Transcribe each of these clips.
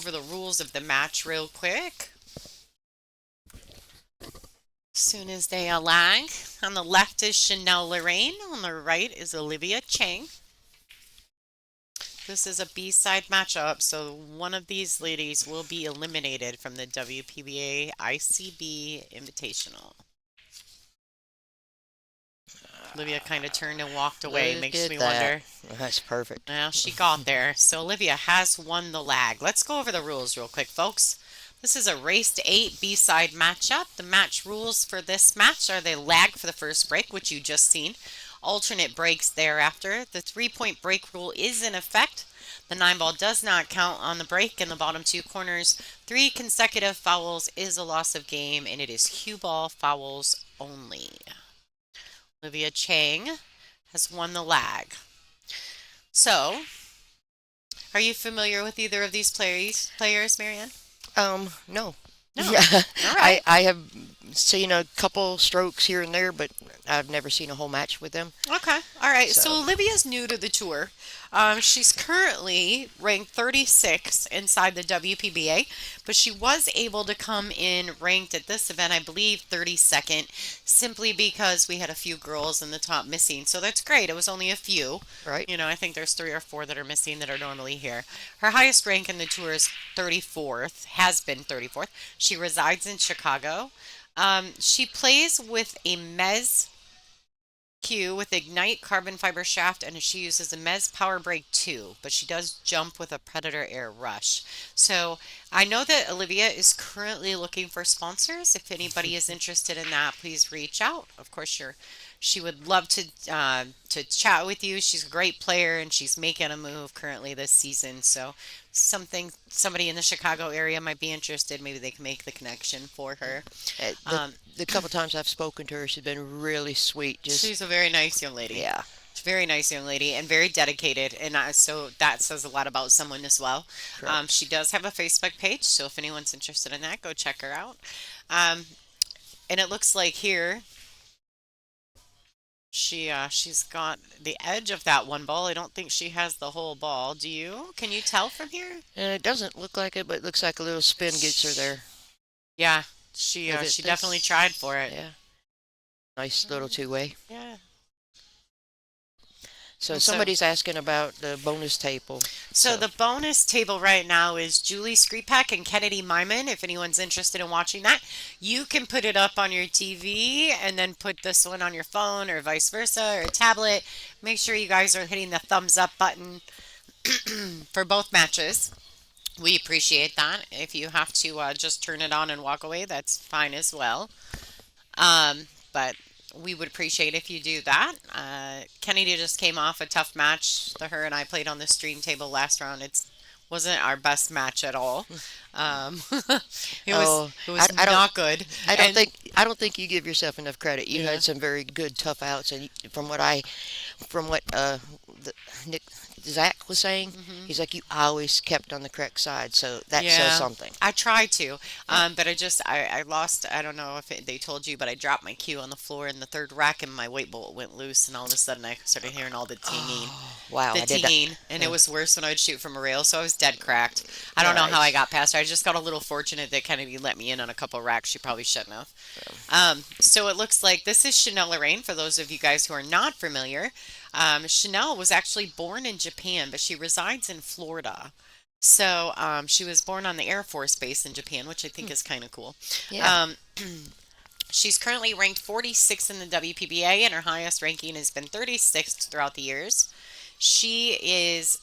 over the rules of the match real quick. Soon as they align. On the left is Loraine. On the right is Olivia Chang. This is a B-side matchup, so one of these ladies will be eliminated from the WPBA ICB Invitational. Olivia kind of turned and walked away. Look Makes at me that. wonder. That's perfect. Well, she got there. So Olivia has won the lag. Let's go over the rules real quick, folks. This is a race to 8 B-side matchup. The match rules for this match are the lag for the first break, which you just seen. Alternate breaks thereafter. The 3-point break rule is in effect. The 9-ball does not count on the break in the bottom 2 corners. 3 consecutive fouls is a loss of game, and it is cue ball fouls only. Olivia Chang has won the lag. So, are you familiar with either of these players, Marianne? No. No. Yeah, All right. I have seen a couple strokes here and there, but I've never seen a whole match with them. Okay. All right. So So, Olivia's new to the tour. She's currently ranked 36 inside the WPBA, but she was able to come in ranked at this event, I believe, 32nd, simply because we had a few girls in the top missing. So that's great. It was only a few. right? I think there's 3 or 4 that are missing that are normally here. Her highest rank in the tour is 34th, has been 34th. She resides in Chicago. She plays with a Mez Q with Ignite carbon fiber shaft, and she uses a Mez Power Brake 2, but she does jump with a Predator Air Rush. So I know that Olivia is currently looking for sponsors. If anybody is interested in that, please reach out. Of course, she would love to chat with you. She's a great player, and she's making a move currently this season. So somebody in the Chicago area might be interested. Maybe they can make the connection for her. Uh, The Um, the couple times I've spoken to her, she's been really sweet. Just she's a very nice young lady. yeah, Very nice young lady and very dedicated, and so that says a lot about someone as well. correct. She does have a Facebook page, so if anyone's interested in that, go check her out. Um, and it looks like here she's got the edge of that one ball. I don't think she has the whole ball. Do you? Can you tell from here? And it doesn't look like it, but it looks like a little spin gets her there. Yeah, she Look at she definitely this. tried for it. Yeah, nice little two-way. Yeah. So And so somebody's asking about the bonus table. So So the bonus table right now is Julie Skripek and Kennedy Myman. If anyone's interested in watching that, you can put it up on your TV and then put this one on your phone or vice versa or a tablet. Make sure you guys are hitting the thumbs up button for both matches. We appreciate that. If you have to just turn it on and walk away, that's fine as well. But we would appreciate if you do that. Kennedy just came off a tough match. Her and I played on the stream table last round. It wasn't our best match at all. Um, it was oh, it I, was I don't not good. I don't And think you give yourself enough credit. You yeah, had some very good tough outs, and from what the, Nick Zach was saying, hmm he's like you always kept on the correct side, so that says yeah. something. I tried to, Yeah. but I lost. I don't know if they told you, but I dropped my cue on the floor in the third rack, and my weight bolt went loose, and all of a sudden I started hearing all Oh, wow! the I did that. tinging, and it Yeah. was worse when I would shoot from a rail, so I was dead cracked. I don't know how I Nice. got past her. I just got a little fortunate that Kennedy let me in on a couple of racks. She probably shouldn't have. So it looks like this is Chanel Loraine, for those of you guys who are not familiar. Chanel was actually born in Japan, but she resides in Florida. So she was born on the Air Force Base in Japan, which I think Hmm. is kind of cool. Yeah. Um, she's currently ranked 46 in the WPBA, and her highest ranking has been 36th throughout the years. She is,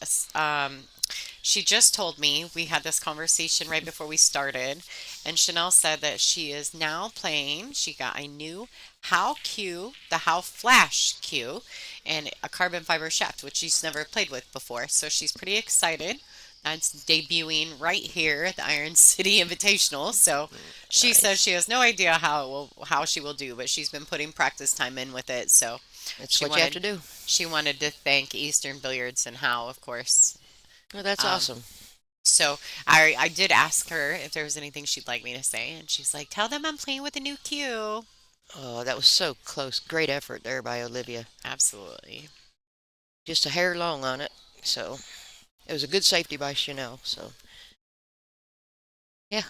she just told me, we had this conversation right before we started, and Chanel said that she is now playing, she got a new How Q, the How Flash Q, and a carbon fiber shaft, which she's never played with before. So she's pretty excited. That's debuting right here at the Iron City Invitational. So she says Nice. she has no idea how she will do, but she's been putting practice time in with it. So That's she what you have wanted to do. she wanted to thank Eastern Billiards and How, of course. Well, that's Um, awesome. so I did ask her if there was anything she'd like me to say, and she's like, "Tell them I'm playing with a new cue." Oh, that was so close. Great effort there by Olivia. Absolutely. Just a hair long on it. So it was a good safety by Chanel. So Yeah.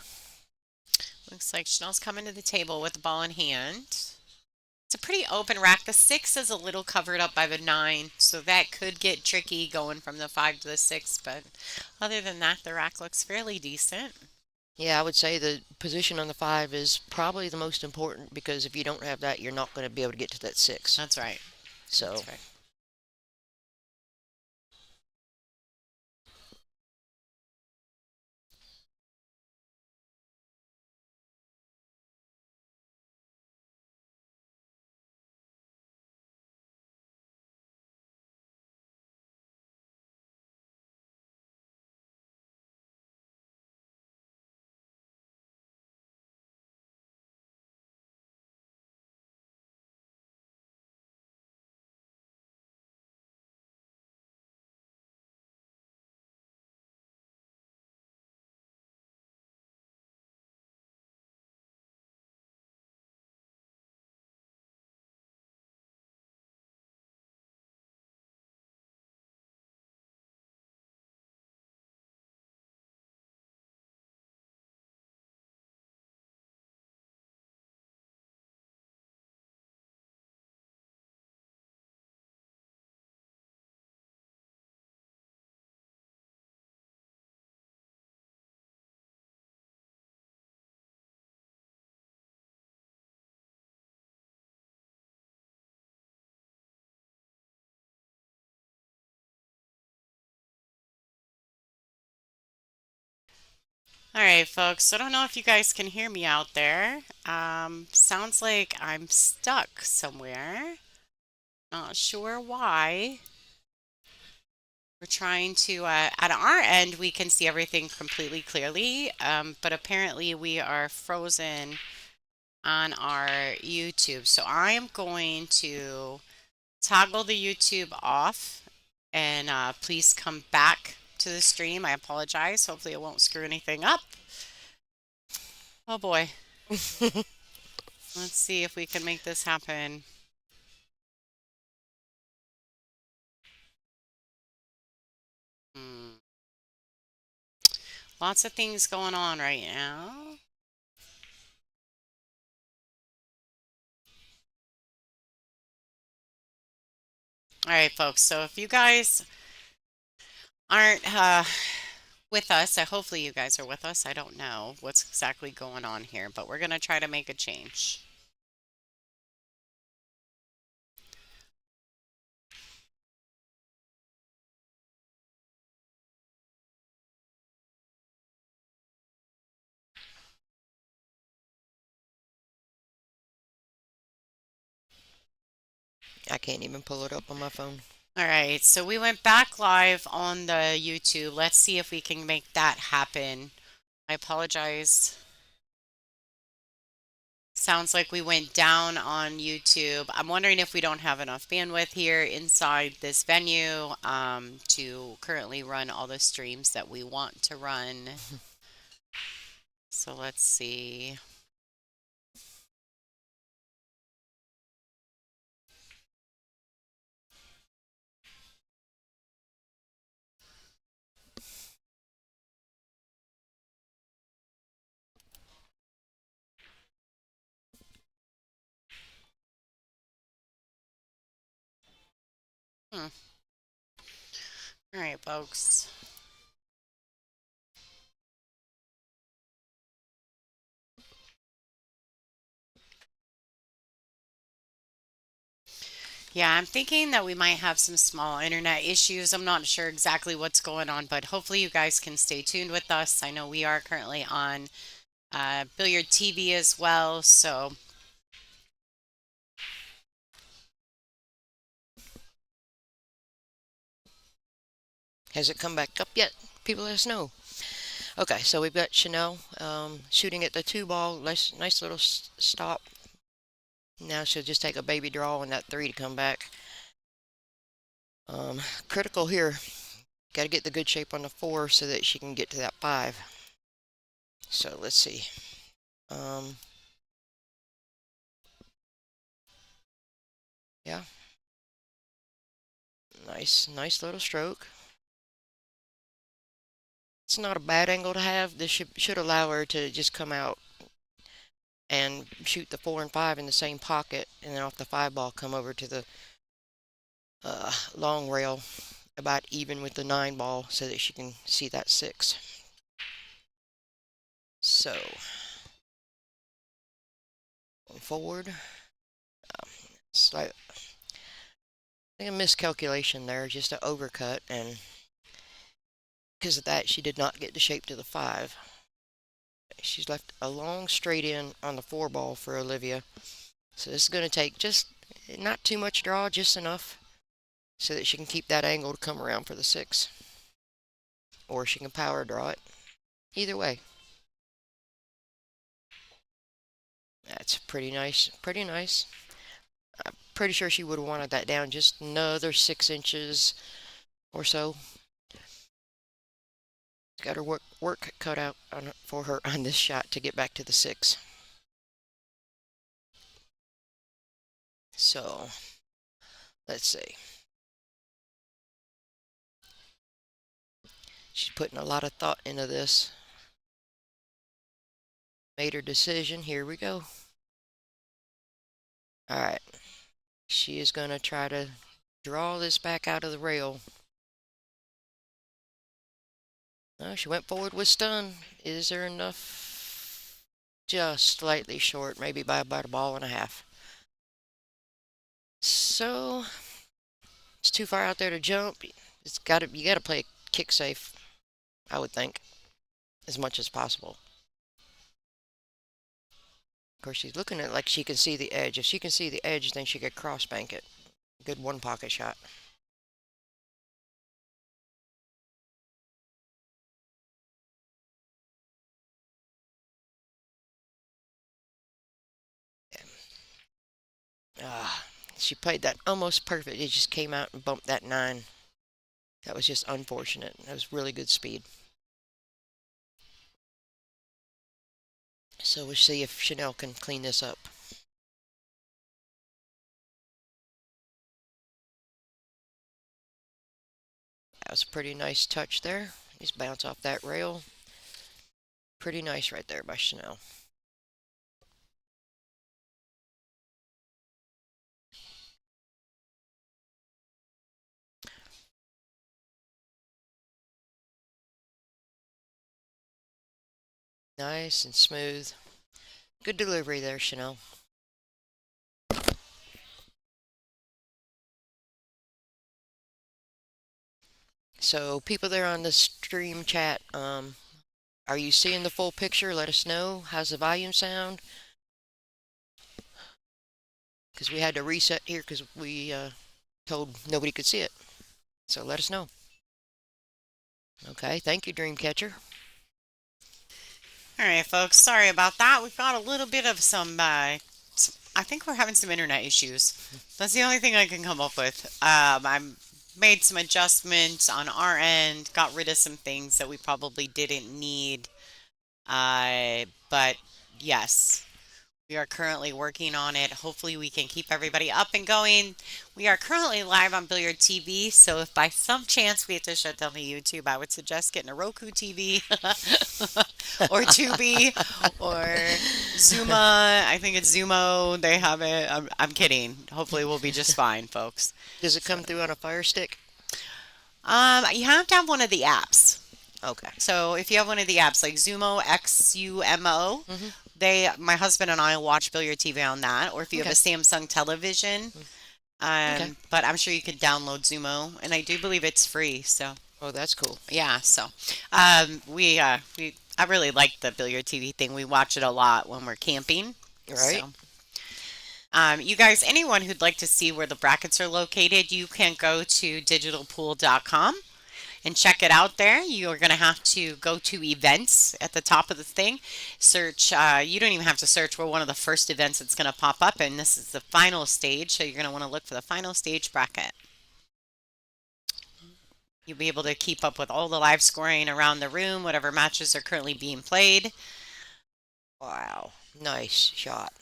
Looks like Chanel's coming to the table with the ball in hand. It's a pretty open rack. The six is a little covered up by the nine, so that could get tricky going from the five to the six. But other than that, the rack looks fairly decent. Yeah, I would say the position on the five is probably the most important because if you don't have that, you're not going to be able to get to that six. That's right. So, That's right. All right, folks. I don't know if you guys can hear me out there. Sounds like I'm stuck somewhere. Not sure why. We're trying to, at our end, we can see everything completely clearly, but apparently we are frozen on our YouTube. So I am going to toggle the YouTube off and please come back to the stream. I apologize. Hopefully it won't screw anything up. Oh boy. Let's see if we can make this happen. Hmm. Lots of things going on right now. All right, folks. So if you guys aren't with us, hopefully you guys are with us. I don't know what's exactly going on here, but we're going to try to make a change. I can't even pull it up on my phone. All right, so we went back live on the YouTube. Let's see if we can make that happen. I apologize. Sounds like we went down on YouTube. I'm wondering if we don't have enough bandwidth here inside this venue to currently run all the streams that we want to run. So let's see. Hmm. All right, folks. Yeah, I'm thinking that we might have some small internet issues. I'm not sure exactly what's going on, but hopefully you guys can stay tuned with us. I know we are currently on Billiard TV as well, so Has it come back up yet? People let us know. Okay, so we've got Chanel shooting at the two ball. Nice little stop. Now she'll just take a baby draw on that three to come back. Critical here. Got to get the good shape on the four so that she can get to that five. So let's see. Um, yeah, nice little stroke. It's not a bad angle to have. This should allow her to just come out and shoot the 4 and 5 in the same pocket, and then off the 5 ball come over to the long rail about even with the 9 ball so that she can see that 6. So, going forward, slight, I think a miscalculation there, just an overcut, and because of that, she did not get the shape to the 5. She's left a long straight in on the 4 ball for Olivia. So this is going to take just not too much draw, just enough so that she can keep that angle to come around for the 6. Or she can power draw it. Either way. That's pretty nice. Pretty nice. I'm pretty sure she would have wanted that down just another 6 inches or so. Got her work cut out for her on this shot to get back to the 6. So, let's see. She's putting a lot of thought into this. Made her decision. Here we go. Alright. She is going to try to draw this back out of the rail. Oh, she went forward with stun. Is there enough? Just slightly short, maybe by about a ball and a half. So, it's too far out there to jump. You gotta play kick safe, I would think, as much as possible. Of course, she's looking at it like she can see the edge. If she can see the edge, then she could cross bank it. Good one pocket shot. She played that almost perfect. It just came out and bumped that 9. That was just unfortunate. That was really good speed. So we'll see if Chanel can clean this up. That was a pretty nice touch there. Just bounce off that rail. Pretty nice right there by Chanel. Nice and smooth. Good delivery there, Chanel. So people there on the stream chat, are you seeing the full picture? Let us know. How's the volume sound? Because we had to reset here because we told nobody could see it. So let us know. Okay, thank you, Dreamcatcher. All right, folks. Sorry about that. We've got a little bit of some. I think we're having some internet issues. That's the only thing I can come up with. I made some adjustments on our end. Got rid of some things that we probably didn't need. But yes, we are currently working on it. Hopefully, we can keep everybody up and going. We are currently live on Billiard TV, so if by some chance we have to shut down the YouTube, I would suggest getting a Roku TV or Tubi or Zuma. I think it's Zumo. They have it. I'm kidding. Hopefully, we'll be just fine, folks. Does it So, come through on a Fire Stick? you have to have one of the apps. Okay. So if you have one of the apps like Zumo, XUMO, Mm-hmm. my husband and I watch Billiard TV on that. Or if you have Okay. a Samsung television, Okay. but I'm sure you could download Zumo, and I do believe it's free. So Oh, that's cool. yeah, so I really like the Billiard TV thing. We watch it a lot when we're camping. Right? So you guys, anyone who'd like to see where the brackets are located, you can go to digitalpool.com and check it out there. You're going to have to go to events at the top of the thing. Search, you don't even have to search. We're one of the first events that's going to pop up, and this is the final stage. So you're going to want to look for the final stage bracket. You'll be able to keep up with all the live scoring around the room, whatever matches are currently being played. Wow. Nice shot.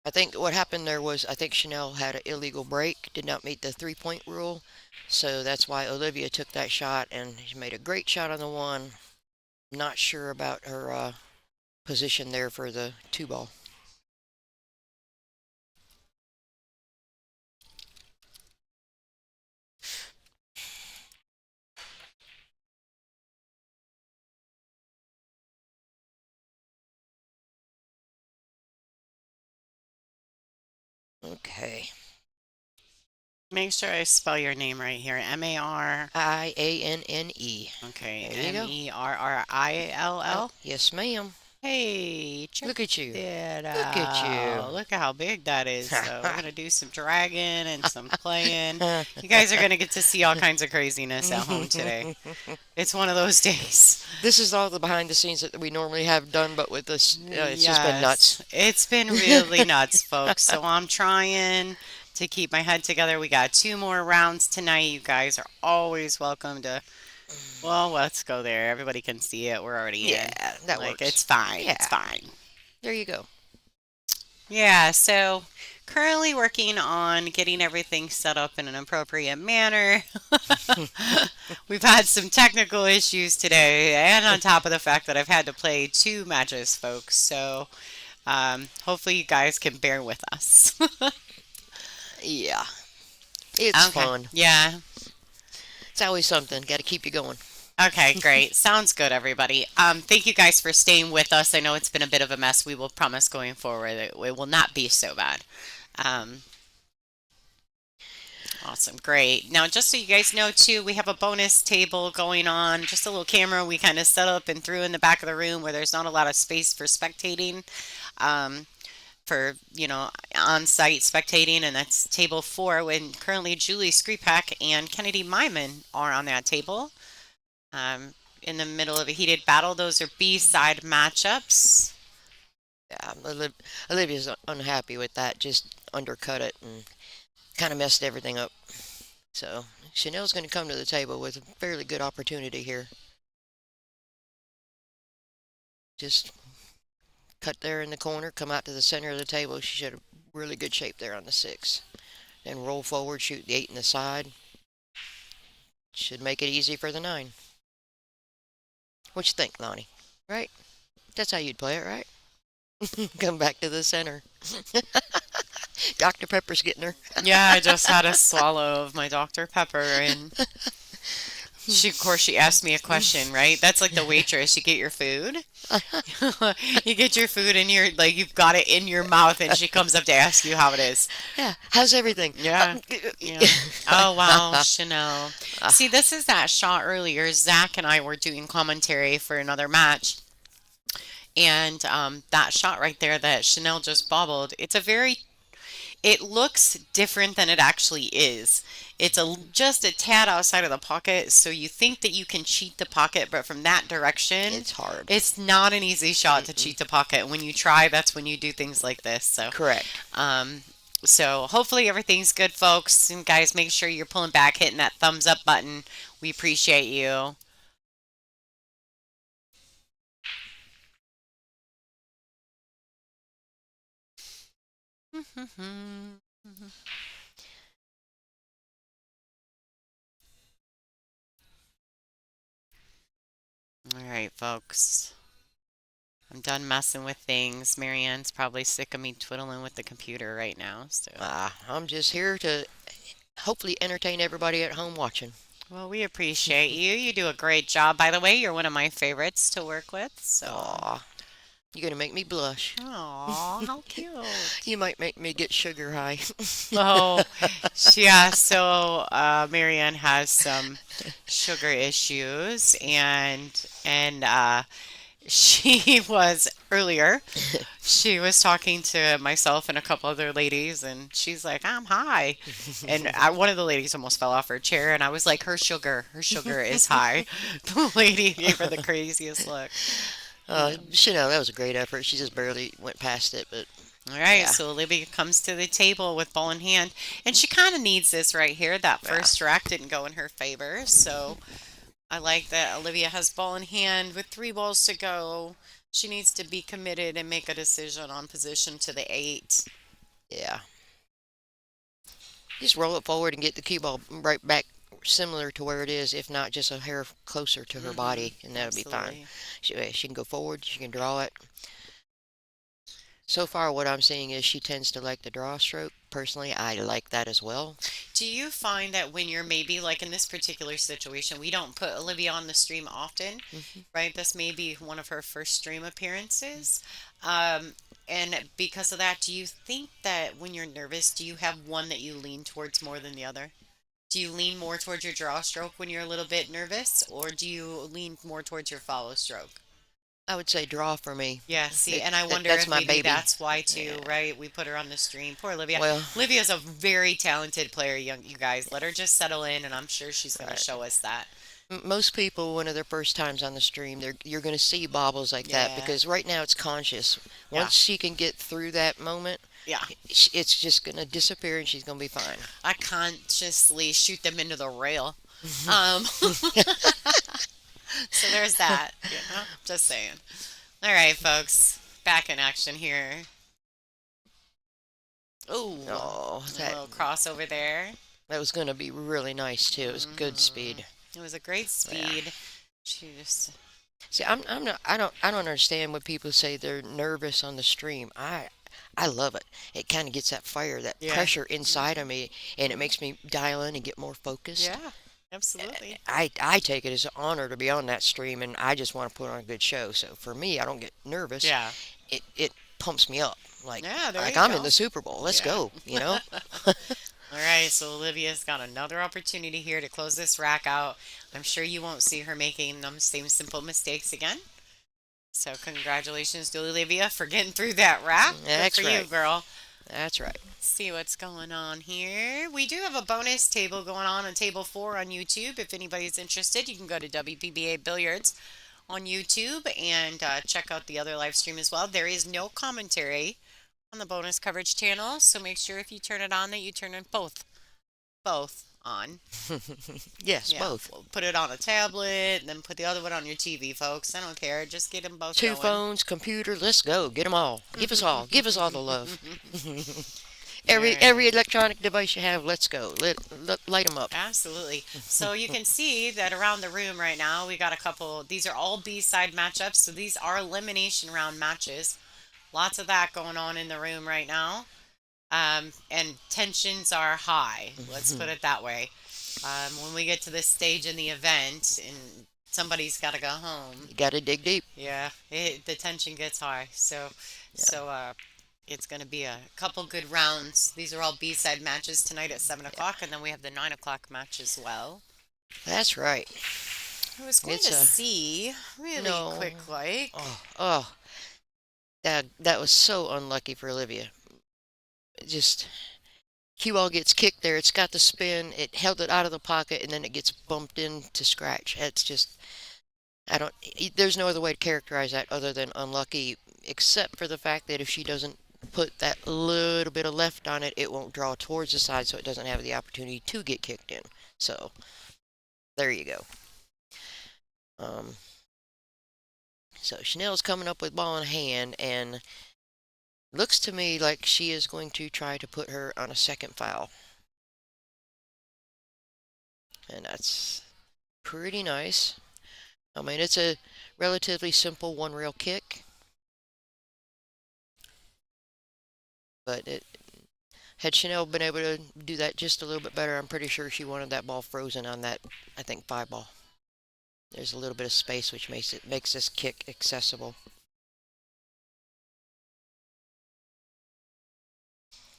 I think what happened there was I think Chanel had an illegal break, did not meet the 3 point rule. So that's why Olivia took that shot and she made a great shot on the one. Not sure about her position there for the two ball. Okay. Make sure I spell your name right here. M-A-R. Ianne. Okay, There you go. Oh, Merrill. yes, ma'am. Hey, check Look at you. that Look at you. out. Look at how big that is. So we're gonna do some dragging and some playing. You guys are gonna get to see all kinds of craziness at home today. It's one of those days. This is all the behind the scenes that we normally have done, but with this, it's just been Yes, nuts. it's been really nuts, folks. So I'm trying to keep my head together. We got two more rounds tonight. You guys are always welcome to, well, let's go there. Everybody can see it. We're already Yeah, in. that Like, works. it's fine. It's Yeah, fine. there you go. Yeah, so currently working on getting everything set up in an appropriate manner. We've had some technical issues today, and on top of the fact that I've had to play two matches, folks. So hopefully you guys can bear with us. Yeah, it's Okay. fun. Yeah. It's always something. Got to keep you going. Okay, great. Sounds good, everybody. Thank you guys for staying with us. I know it's been a bit of a mess. We will promise going forward it will not be so bad. Um, Awesome, great. Now, just so you guys know, too, we have a bonus table going on, just a little camera we kind of set up and threw in the back of the room where there's not a lot of space for spectating, um, for, on-site spectating, and that's table 4 when currently Julie Skripak and Kennedy Myman are on that table. In the middle of a heated battle, those are B-side matchups. Yeah, Olivia's unhappy with that. Just undercut it and kind of messed everything up. So Chanel's going to come to the table with a fairly good opportunity here. Just cut there in the corner, come out to the center of the table. She should have really good shape there on the 6. Then roll forward, shoot the 8 in the side. Should make it easy for the 9. What you think, Lonnie? Right? That's how you'd play it, right? Come back to the center. Dr. Pepper's getting her. Yeah, I just had a swallow of my Dr. Pepper, and of course, she asked me a question, right? That's like the waitress. You get your food. You get your food, and you're like, you've got it in your mouth, and she comes up to ask you how it is. Yeah, how's everything? Yeah. Yeah. Oh, wow, Chanel. See, this is that shot earlier. Zach and I were doing commentary for another match. And that shot right there that Chanel just bobbled, it looks different than it actually is. It's just a tad outside of the pocket, so you think that you can cheat the pocket, but from that direction, It's hard. it's not an easy shot to Mm-mm. cheat the pocket. When you try, that's when you do things like this. Correct. Um, so hopefully everything's good, folks. And guys, make sure you're pulling back, hitting that thumbs up button. We appreciate you. All right, folks. I'm done messing with things. Marianne's probably sick of me twiddling with the computer right now. So, I'm just here to hopefully entertain everybody at home watching. well, we appreciate you. You do a great job. By the way, you're one of my favorites to work with. So, Aw, you're gonna make me blush. aw, how cute. You might make me get sugar high. Oh, yeah. So, Marianne has some sugar issues, and she was earlier. She was talking to myself and a couple other ladies, and she's like, "I'm high," and one of the ladies almost fell off her chair, and I was like, her sugar is high." The lady gave her the craziest look. Yeah. Chanel, that was a great effort. She just barely went past it, but All right, yeah, so Olivia comes to the table with ball in hand, and she kind of needs this right here. That yeah. first rack didn't go in her favor, so I like that Olivia has ball in hand with 3 balls to go. She needs to be committed and make a decision on position to the 8. Yeah. Just roll it forward and get the cue ball right back similar to where it is, if not just a hair closer to her body, and that'll be fine. Absolutely. She can go forward, she can draw it. So far, what I'm seeing is she tends to like the draw stroke. Personally, I like that as well. Do you find that when you're maybe like in this particular situation, we don't put Olivia on the stream often, Hmm. right? This may be one of her first stream appearances. Um, and because of that, do you think that when you're nervous, do you have one that you lean towards more than the other? Do you lean more towards your draw stroke when you're a little bit nervous, or do you lean more towards your follow stroke? I would say draw for me. Yeah, see, and I wonder That's if my maybe baby. that's why too, Yeah. right? We put her on the stream. Poor Olivia. Well, Olivia's a very talented player, young you guys. Let her just settle in, and I'm sure she's going to right. show us that. Most people, one of their first times on the stream, you're going to see bobbles like that Yeah, because right now it's conscious. yeah, Once she can get through that moment, yeah. it's just going to disappear and she's going to be fine. I consciously shoot them into the rail. So there's that. Just saying. All right, folks, back in action here. Oh, Oh, a little crossover there. that was going to be really nice too. It was good Hmm. speed. It was a great Yeah. speed. She just, See, I'm not, I don't understand when people say they're nervous on the stream. I love it. It kind of gets that fire, that yeah. pressure inside of Hmm. me, and it makes me dial in and get more focused. Yeah, absolutely. I take it as an honor to be on that stream, and I just want to put on a good show. So for me, I don't get nervous. Yeah. It pumps me up, Yeah, there like you I'm in go. the Super Bowl. Let's Yeah. go, you know. All right, so Olivia's got another opportunity here to close this rack out. I'm sure you won't see her making them same simple mistakes again. So congratulations to Olivia for getting through that rack. Good for That's you, right. girl. That's right. Let's see what's going on here. We do have a bonus table going on table 4 on YouTube. If anybody's interested, you can go to WPBA Billiards on YouTube and check out the other live stream as well. There is no commentary on the bonus coverage channel, so make sure if you turn it on that you turn it both on. Yes, Yeah, both. we'll put it on a tablet, and then put the other one on your TV, folks. I don't care. Just get them both Two going. phones, computer. Let's go. Get them all. Give us all. Give us all the love. All Every right. electronic device you have, let's go. Light them up. Absolutely. So you can see that around the room right now, we got a couple. These are all B-side matchups, so these are elimination round matches. Lots of that going on in the room right now. And tensions are high. Let's put it that way. When we get to this stage in the event, and somebody's got to go home, You gotta dig deep. yeah, the tension gets high. So, Yeah, so it's going to be a couple good rounds. These are all B-side matches tonight at 7 o'clock, yeah. and then we have the 9 o'clock match as well. That's right. I was going It's to a see really no. quick, like, Oh. That was so unlucky for Olivia. It just cue ball gets kicked there. It's got the spin. It held it out of the pocket, and then it gets bumped into scratch. It's just I don't. There's no other way to characterize that other than unlucky, except for the fact that if she doesn't put that little bit of left on it, it won't draw towards the side, so it doesn't have the opportunity to get kicked in. So there you go. Um, so Chanel's coming up with ball in hand, and looks to me like she is going to try to put her on a second foul, and that's pretty nice. I mean, it's a relatively simple one rail kick, but had Chanel been able to do that just a little bit better, I'm pretty sure she wanted that ball frozen on that, I think, 5 ball. There's a little bit of space which makes this kick accessible.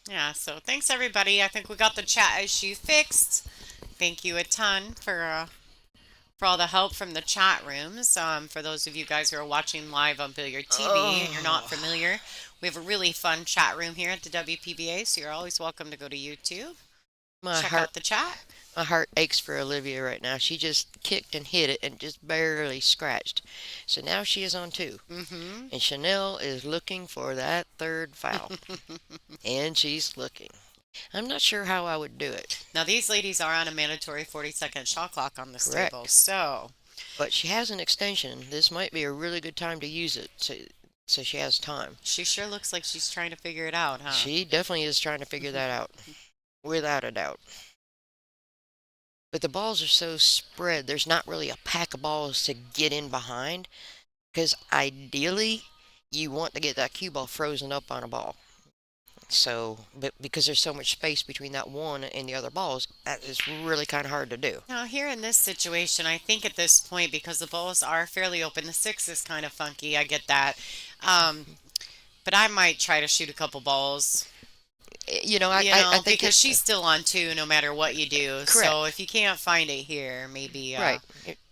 yeah. So thanks everybody. I think we got the chat issue fixed. Thank you a ton for all the help from the chat rooms. For those of you guys who are watching live on Billiard TV and you're not Oh, familiar, we have a really fun chat room here at the WPBA, so you're always welcome to go to YouTube, my check heart out the chat. my heart aches for Olivia right now. She just kicked and hit it and just barely scratched. So now she is on 2. Mm-hmm. And Chanel is looking for that third foul. And she's looking. I'm not sure how I would do it. Now these ladies are on a mandatory 40-second shot clock on this table, Correct. so But she has an extension. This might be a really good time to use it. so she has time. She sure looks like she's trying to figure it out, huh? She definitely is trying to figure that out, without a doubt. But the balls are so spread, there's not really a pack of balls to get in behind. Because ideally, you want to get that cue ball frozen up on a ball. So, but because there's so much space between that one and the other balls, that is really kind of hard to do. Now, here in this situation, I think at this point, because the balls are fairly open, the six is kind of funky. I get that. Um, but I might try to shoot a couple balls, I think because it. she's still on two no matter what you do. So Correct. if you can't find it here, Right.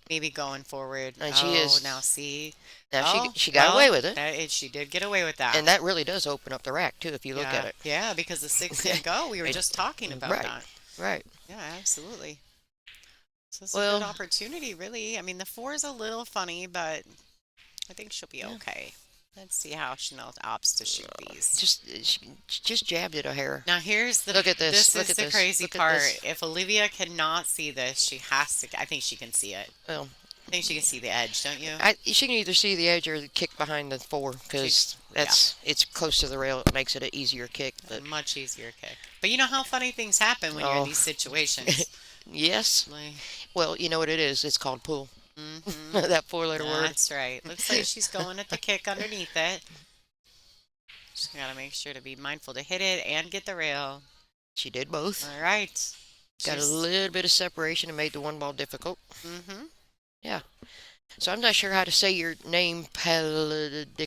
maybe going forward. And she Oh, is. now see. Now Oh, she got away well, with it. she did get away with that. And that really does open up the rack, too, if you look at Yeah, it. yeah, because the six didn't go. We were It- just talking about right. that. Right. Yeah, absolutely. So it's a good Well, opportunity, really. I mean, the four is a little funny, but I think she'll be yeah. okay. Let's see how Chanel opts to shoot these. She just jabbed it a hair. Now here's the Look at this. this Look is at the this. crazy Look at part. this. If Olivia cannot see this, she has to. I think she can see it. Well, I think she can see the edge, don't you? she can either see the edge or the kick behind the four She, because yeah, it's close to the rail. It makes it an easier kick. a But much easier kick. But you know how funny things happen when you're in oh, these situations. yes. Like, Well, you know what it is. It's called pull. mm-hmm. That four-letter word. That's right. Looks like she's going at the kick underneath it. Just gotta make sure to be mindful to hit it and get the rail. She did both. All right. Got a She's. little bit of separation and made the one ball difficult. Mm-hmm. Yeah. So I'm not sure how to say your name, Paladico.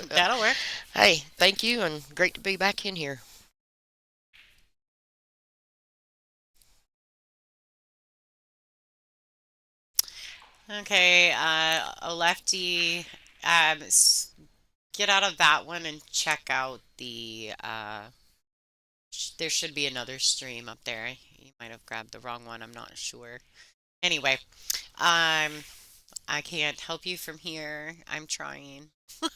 That'll work. Hey, thank you, and great to be back in here. Okay, a lefty. Get out of that one and check out the. There should be another stream up there. You might have grabbed the wrong one. I'm not sure. Anyway, I can't help you from here. I'm trying. He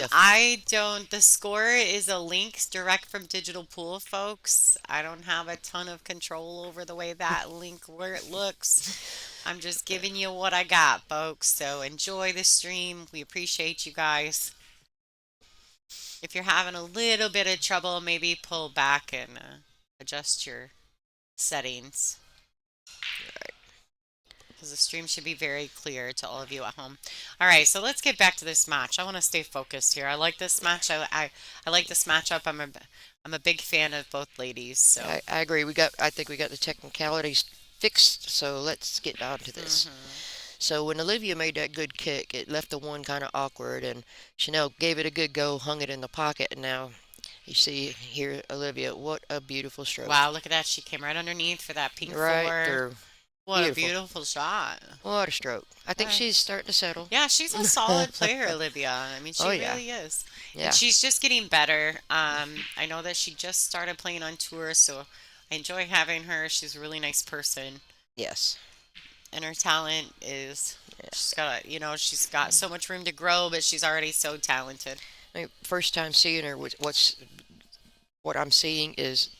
def- I don't. The score is a link direct from Digital Pool, folks. I don't have a ton of control over the way that link where it looks. I'm just giving you what I got, folks. So enjoy the stream. We appreciate you guys. If you're having a little bit of trouble, maybe pull back and adjust your settings because the stream should be very clear to all of you at home. All right, so let's get back to this match. I want to stay focused here. I like this match. I like this matchup. I'm a big fan of both ladies. So. I agree. I think we got the technicalities fixed. So let's get down to this. So when Olivia made that good kick, it left the one kind of awkward, and Chanel gave it a good go, hung it in the pocket, and now you see here, Olivia, what a beautiful stroke. Wow, look at that. She came right underneath for that pink Right four. there. What a Beautiful. beautiful shot. What a stroke. I think Right. she's starting to settle. Yeah, she's a solid player, Olivia. I mean, she Oh, yeah. really is. Yeah. And she's just getting better. I know that she just started playing on tour, so I enjoy having her. She's a really nice person. Yes. And her talent is, Yeah. she's got so much room to grow, but she's already so talented. I mean, first time seeing her, what I'm seeing is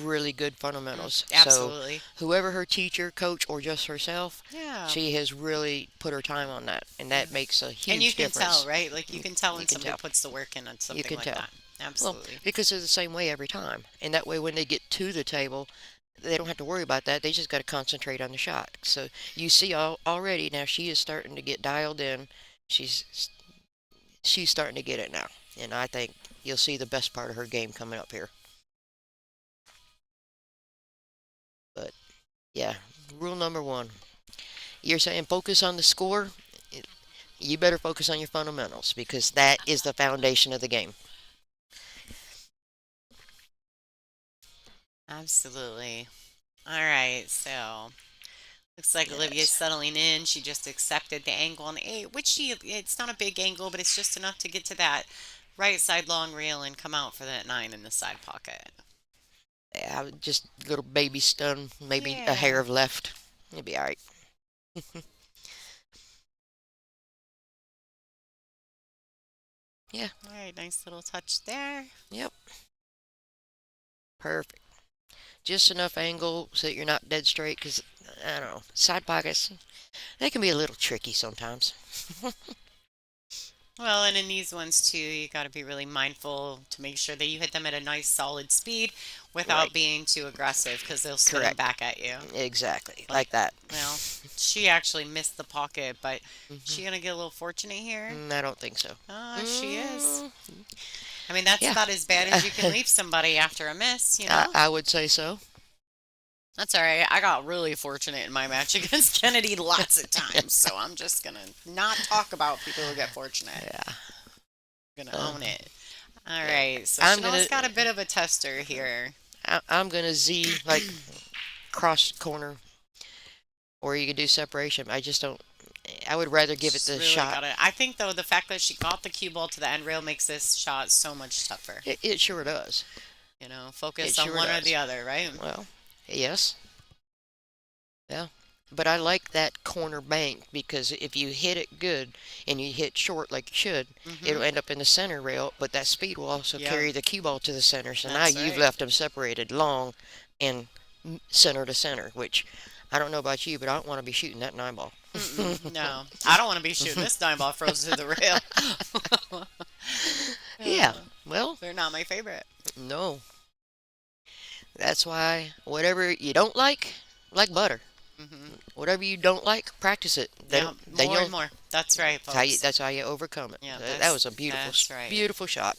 really good fundamentals. So Absolutely. whoever her teacher, coach, or just herself, Yeah. she has really put her time on that, and that makes a huge And you can difference. tell, right? Like you can tell when can somebody tell. puts the work in on You something can like tell. that. Well, Absolutely. because they're the same way every time, and that way when they get to the table, they don't have to worry about that. They just got to concentrate on the shot. So you see already now she is starting to get dialed in. She's she's starting to get it now, and I think you'll see the best part of her game coming up here. But yeah, rule number one: you're saying focus on the score. You better focus on your fundamentals because that is the foundation of the game. Absolutely. All right, so looks like Olivia's Yes. settling in. She just accepted the angle on the eight, it's not a big angle, but it's just enough to get to that right side long reel and come out for that nine in the side pocket. Yeah, just a little baby stun, maybe a Yeah. hair of left. You'll be all right. Yeah, All right, nice little touch there. yep, perfect. Just enough angle so that you're not dead straight. Because I don't know, side pockets they can be a little tricky sometimes. Well, and in these ones too, you got to be really mindful to make sure that you hit them at a nice solid speed without Right. being too aggressive because they'll spin them Correct. back at you. Exactly. Like, Like that. well, she actually missed the pocket, but Hmm. she gonna get a little fortunate here? I don't think so. She is. Mm, I mean, that's yeah. about as bad as you can leave somebody after a miss, you know? I would say so. That's all right. I got really fortunate in my match against Kennedy lots of times, so I'm just gonna not talk about people who get fortunate. Yeah. I'm gonna Uh, own it. All yeah. right, so I'm Chanel's gonna got a bit of a tester here. I'm gonna Z like cross corner, or you could do separation. I just don't. I would rather give it She's the really shot. got it. I think though the fact that she got the cue ball to the end rail makes this shot so much tougher. It sure does. You know, It focus on sure one or does. the other, right? Well, yes, yeah. But I like that corner bank because if you hit it good and you hit short like you should, Mm-hmm. it'll end up in the center rail. But that speed will also Yep, carry the cue ball to the center. So now that's you've right. left them separated long and center to center, which I don't know about you, but I don't want to be shooting that nine ball. Mm-mm, no, I don't want to be shooting this dime ball frozen to the rail. Yeah, Uh, well, they're not my favorite. no. That's why whatever you don't like butter. Hmm. Whatever you don't like, practice it. Yeah, Then more and you'll more. That's right, folks. that's how you overcome it. Yeah, That was a that's right. beautiful shot.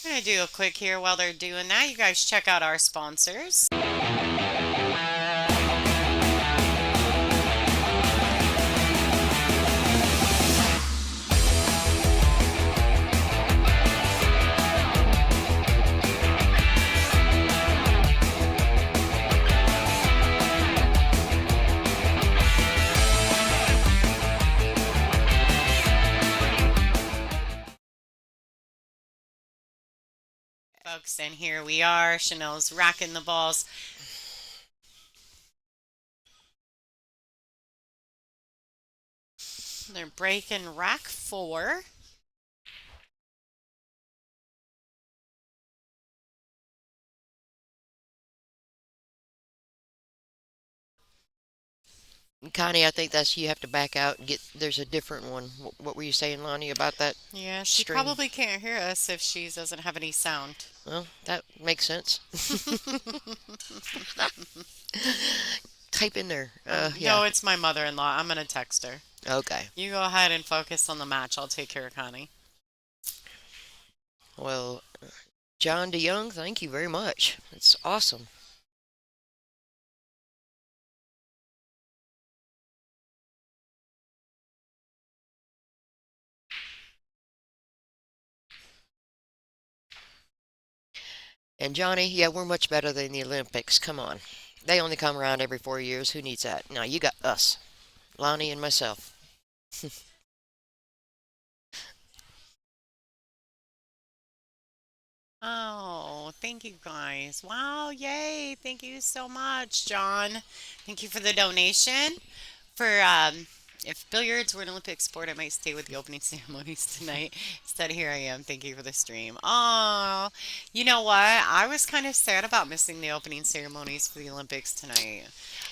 I'm gonna do a quick here while they're doing that. You guys check out our sponsors. Folks, and here we are. Chanel's racking the balls. They're breaking rack four. Connie, I think that's you have to back out and get. There's a different one. What were you saying, Lonnie, about that Yeah, she stream? probably can't hear us if she doesn't have any sound. Well, that makes sense. Type in there. Yeah. No, it's my mother-in-law. I'm gonna text her. Okay. You go ahead and focus on the match. I'll take care of Connie. Well, John DeYoung, thank you very much. It's awesome. And Johnny, yeah, we're much better than the Olympics. Come on. They only come around every 4 years. Who needs that? Now you got us, Lonnie and myself. Oh, thank you guys. Wow, yay. Thank you so much, John. Thank you for the donation. For if billiards were an Olympic sport, I might stay with the opening ceremonies tonight. Instead, here I am. Thank you for the stream. Oh, you know what? I was kind of sad about missing the opening ceremonies for the Olympics tonight.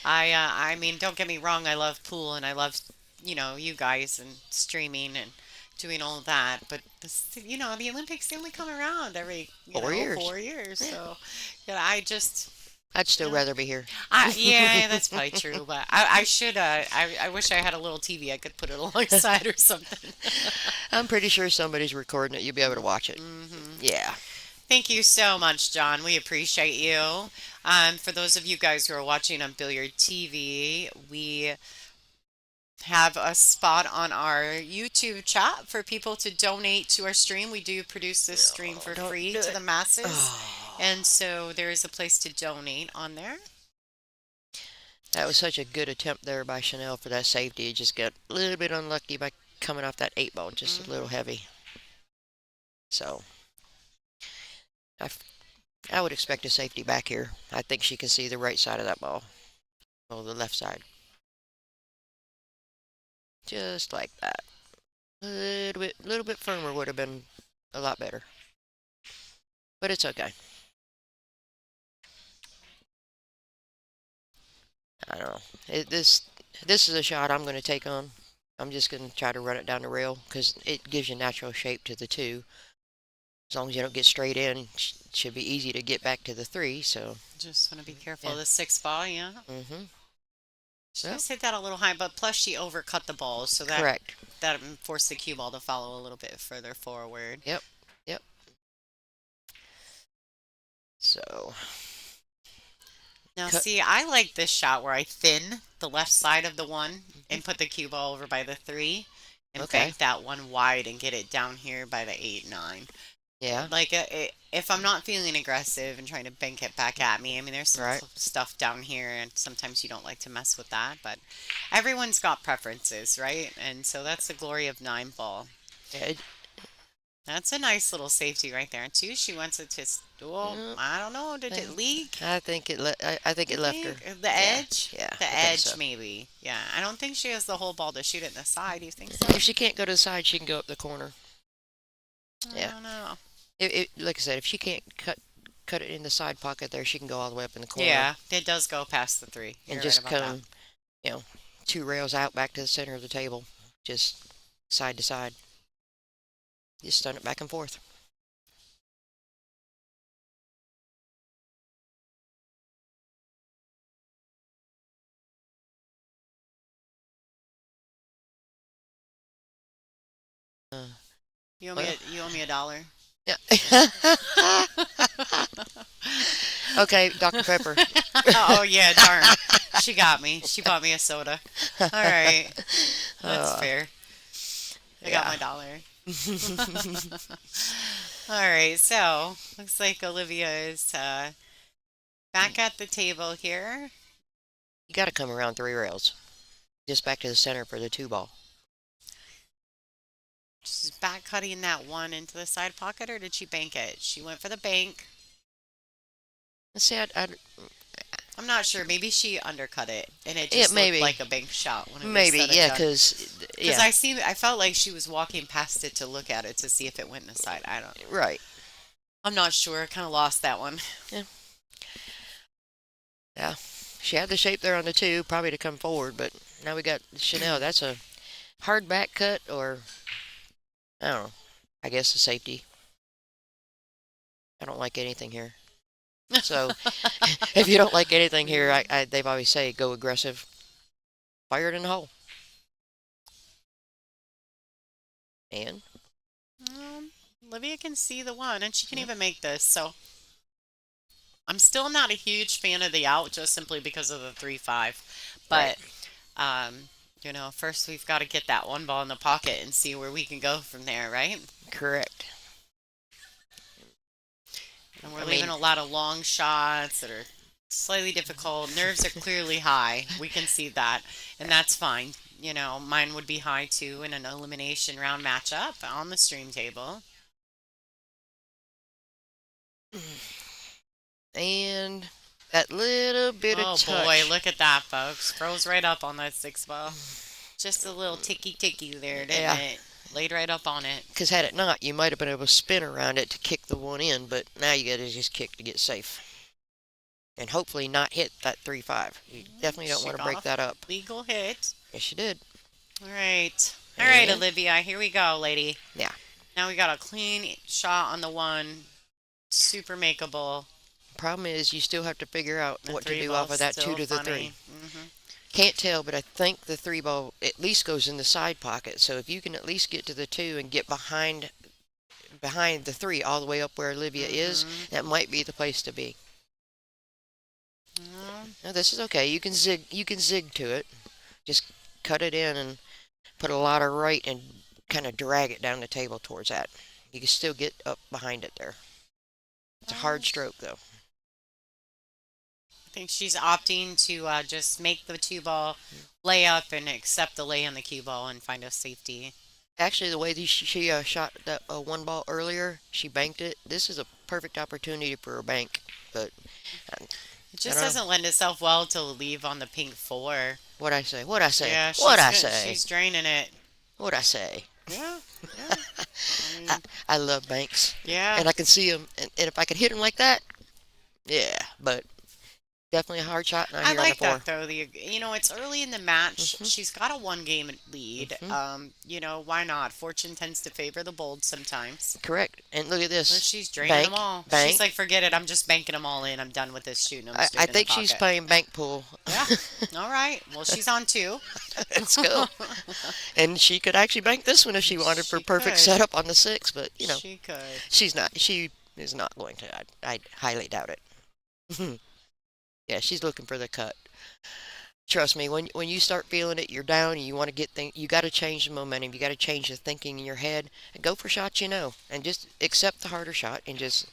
I mean, don't get me wrong. I love pool and I love, you guys and streaming and doing all of that. But the Olympics they only come around every, 4 years. 4 years. Yeah. So, yeah, I just. I'd You still know, rather be here. yeah, that's probably true, but I should I wish I had a little TV I could put it alongside or something. I'm pretty sure somebody's recording it. You'll be able to watch it. Hmm. Yeah. Thank you so much, John. We appreciate you. For those of you guys who are watching on Billiard TV, we have a spot on our YouTube chat for people to donate to our stream. We do produce this stream No, for don't free do to it. the masses, Oh, and so there is a place to donate on there. that was such a good attempt there by Chanel for that safety. It just got a little bit unlucky by coming off that eight ball, just a little Hmm. heavy. So I, I would expect a safety back here. I think she can see the right side of that ball. Oh, the left side. Just like that. A little bit firmer would have been a lot better. But it's okay. I don't know. This is a shot I'm going to take on. I'm just going to try to run it down the rail because it gives you natural shape to the two. As long as you don't get straight in, should be easy to get back to the three. So Just want to be careful. yeah. The six ball, yeah. Mm-hmm. She Yep. just hit that a little high, but plus she overcut the ball, so Correct. that forced the cue ball to follow a little bit further forward. Yep. Yep. So Now, cut. see, I like this shot where I thin the left side of the one Mhm. and put the cue ball over by the three and Okay. bank that one wide and get it down here by the 8, 9. Yeah. Like, if I'm not feeling aggressive and trying to bank it back at me, I mean, there's some Right. stuff down here, and sometimes you don't like to mess with that, but everyone's got preferences, right? And so that's the glory of 9 ball. Yeah. That's a nice little safety right there, too. She wants it to, well, Mm, I don't know, did it leak? I think I think You it left her. think the Yeah. edge? Yeah. The I think so. edge, maybe. Yeah, I don't think she has the whole ball to shoot it in the side. Do you think so? If she can't go to the side, she can go up the corner. I Yeah. don't know. Like I said, if she can't cut it in the side pocket there, she can go all the way up in the corner Yeah, it does go past the three. and You're right just about that. come, you know, two rails out back to the center of the table, just side to side. Just stun it back and forth. Uh, well, You owe me $1. yeah. Okay, Dr. Pepper. Oh yeah, darn. She got me. She bought me a soda. All right, that's uh, fair. I got yeah. my dollar. All right, so looks like Olivia is back at the table here. You got to come around three rails, just back to the center for the two ball. She's back cutting that one into the side pocket, or did she bank it? She went for the bank. Let's see, I'm not sure. Maybe she undercut it, and it yeah, just looked maybe, like a bank shot when it was maybe, said and yeah, done. Because yeah, I felt like she was walking past it to look at it to see if it went in the side. I don't. right, I'm not sure. I kind of lost that one. yeah, yeah. She had the shape there on the two, probably to come forward, but now we got Chanel. That's a hard back cut, or I don't know. I guess a safety. I don't like anything here. So if you don't like anything here, they've always say go aggressive, fire it in the hole, and Um, Olivia can see the one, and she can yeah, even make this. So I'm still not a huge fan of the out, just simply because of the 3-5. right, But first we've got to get that one ball in the pocket and see where we can go from there, right? correct. And we're I leaving mean, a lot of long shots that are slightly difficult. Nerves are clearly high. We can see that, and that's fine. Mine would be high too in an elimination round matchup on the stream table. and that little bit of Oh boy, touch. look at that, folks. Froze right up on that 6 ball. Just a little ticky ticky there, didn't Yeah, it? Laid right up on it. because had it not, you might have been able to spin around it to kick the one in, but now you got to just kick to get safe. And hopefully not hit that 3-5. You definitely don't She want to got break a that up. legal hit. Yes, you did. All right. All right, And Olivia, here we go, lady. yeah, Now we got a clean shot on the one. Super makeable. problem is you still have to figure out The what to three do off ball's of that two still to the three. funny. Can't tell, but I think the three ball at least goes in the side pocket. So if you can at least get to the two and get behind the three all the way up where Olivia is, Mm-hmm. that might be the place to be. Mm-hmm. Now this is okay. You can zig to it. Just cut it in and put a lot of right and kind of drag it down the table towards that. You can still get up behind it there. It's a hard stroke though. I think she's opting to just make the 2 ball lay up and accept the lay on the cue ball and find a safety. Actually, the way she shot that one ball earlier, she banked it. This is a perfect opportunity for a bank, but I, It I just don't know. doesn't lend itself well to leave on the pink 4. What I say? What I say? Yeah, What I say? she's draining it. What I say? Yeah, yeah. I I, mean, I love banks, yeah. and I can see them. And if I could hit them like that, yeah. But Definitely a hard shot, not I here on the like four. that though. It's early in the match. Mhm. She's got a one game lead. Mhm. Why not? Fortune tends to favor the bold sometimes. Correct. And look at Well, this. she's draining them Bank, all. She's bank. like, forget it. I'm just banking them all in. I'm done with this shooting them I straight in the think she's pocket. playing bank pool. Yeah. All right. Well, she's on two. Let's go. And she could actually bank this one if she wanted for She perfect could. setup on the six, but She could. she's not. She is not going to. I highly doubt it. Yeah, she's looking for the cut. Trust me, when you start feeling it, you're down, and you want to get things. You got to change the momentum. You got to change the thinking in your head, and go for shots and just accept the harder shot, and just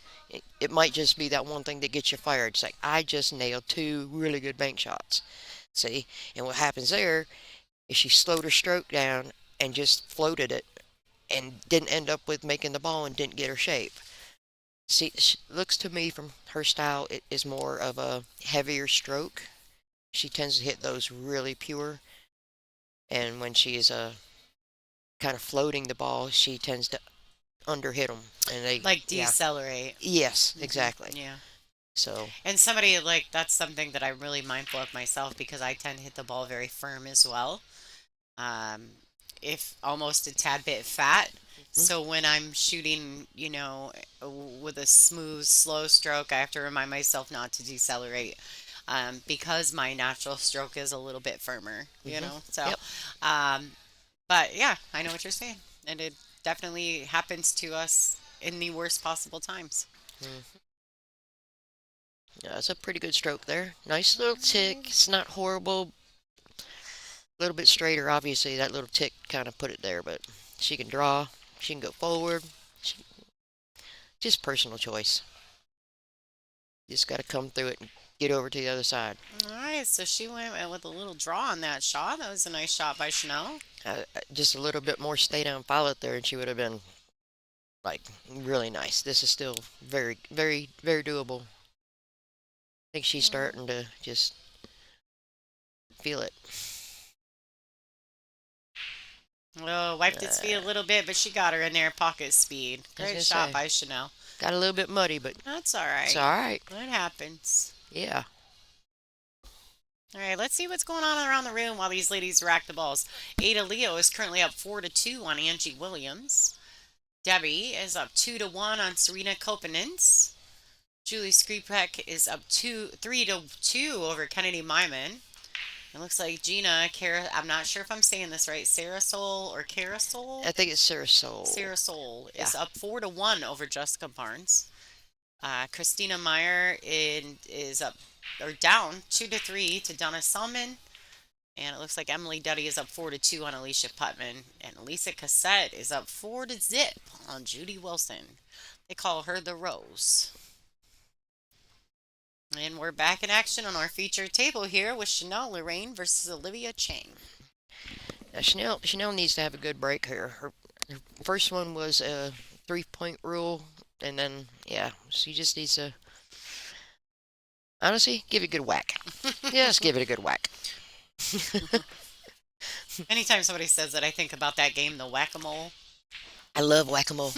it might just be that one thing that gets you fired. It's like I just nailed two really good bank shots. See, and what happens there is she slowed her stroke down and just floated it, and didn't end up with making the ball and didn't get her shape. See, looks to me from her style, it is more of a heavier stroke. She tends to hit those really pure, and when she is kind of floating the ball, she tends to underhit them, and Like yeah, decelerate. yes, exactly. Yeah. So, And somebody like that's something that I'm really mindful of myself because I tend to hit the ball very firm as well. Um, if almost a tad bit fat. mhm, So when I'm shooting, with a smooth, slow stroke, I have to remind myself not to decelerate, because my natural stroke is a little bit firmer, mhm, So, yep, um, but yeah, I know what you're saying, and it definitely happens to us in the worst possible times. mhm. Yeah, that's a pretty good stroke there. Nice little tick. It's not horrible. A little bit straighter, obviously. That little tick kind of put it there, but she can draw. She can go forward. She, just personal choice. Just got to come through it and get over to the other side. All right, so she went with a little draw on that shot. That was a nice shot by Chanel. Just a little bit more stay down follow there, and she would have been like really nice. This is still very, very, very doable. I think she's starting to just feel it. Oh, wiped its feet a Uh, little bit, but she got her in there pocket speed. I was Great gonna shot say, by Chanel. got a little bit muddy, but That's all it's right. all right. That happens. Yeah. All right, let's see what's going on around the room while these ladies rack the balls. Ada Leo is currently up 4-2 on Angie Williams. Debbie is up 2-1 on Serena Kopanins. Julie Skripek is up 3-2 over Kennedy Myman. It looks like I'm not sure if I'm saying this right, Sarasol or Carasol? I think it's Sarah Soul. Sarah Soul Yeah. is up 4-1 over Jessica Barnes. Christina Meyer is up or down 2-3 to Donna Selman. And it looks like Emily Duddy is up 4-2 on Alicia Putman. And Lisa Cassette is up 4-0 on Judy Wilson. They call her the Rose. And we're back in action on our feature table here with Chanel Loraine versus Olivia Chang. Now, Chanel needs to have a good break here. Her first one was a 3 point rule, and then yeah, she just needs to honestly give it a good whack. Just give it a good whack. Anytime somebody says that, I think about that game, the Whack-A-Mole. I love whack-a-mole.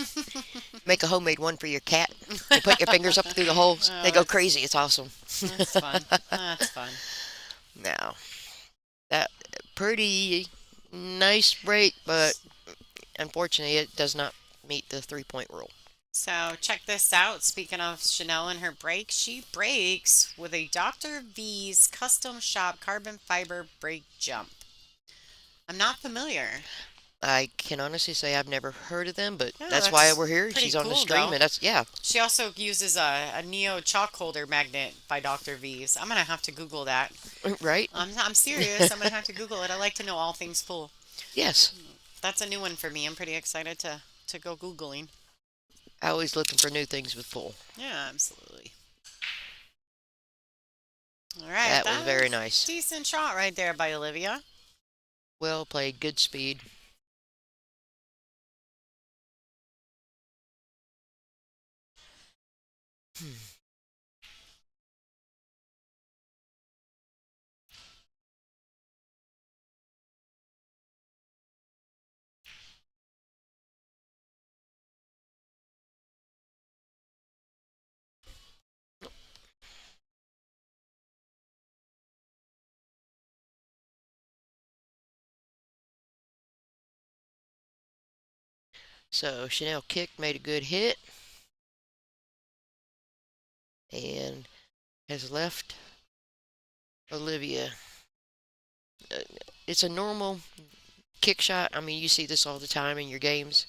Make a homemade one for your cat. You put your fingers up through the holes. Oh, They go crazy. It's awesome. that's fun. That's fun. Now, that pretty nice break, but unfortunately, it does not meet the 3 point rule. So check this out. Speaking of Chanel and her break, she breaks with a Dr. V's custom shop carbon fiber brake jump. I'm not familiar. I can honestly say I've never heard of them, but Yeah, that's why that's we're here. pretty She's on the cool stream, though. and that's yeah, She also uses a Neo chalk holder magnet by Dr. V's. I'm gonna have to Google that. right? I'm serious. I'm gonna have to Google it. I like to know all things pool. Yes. That's a new one for me. I'm pretty excited to go Googling. Always looking for new things with pool. Yeah, absolutely. All right, That was that very was nice. decent shot right there by Olivia. Well played, good speed. Hmm. So Chanel kicked, made a good hit, and has left Olivia. Uh, It's a normal kick shot. I mean, you see this all the time in your games.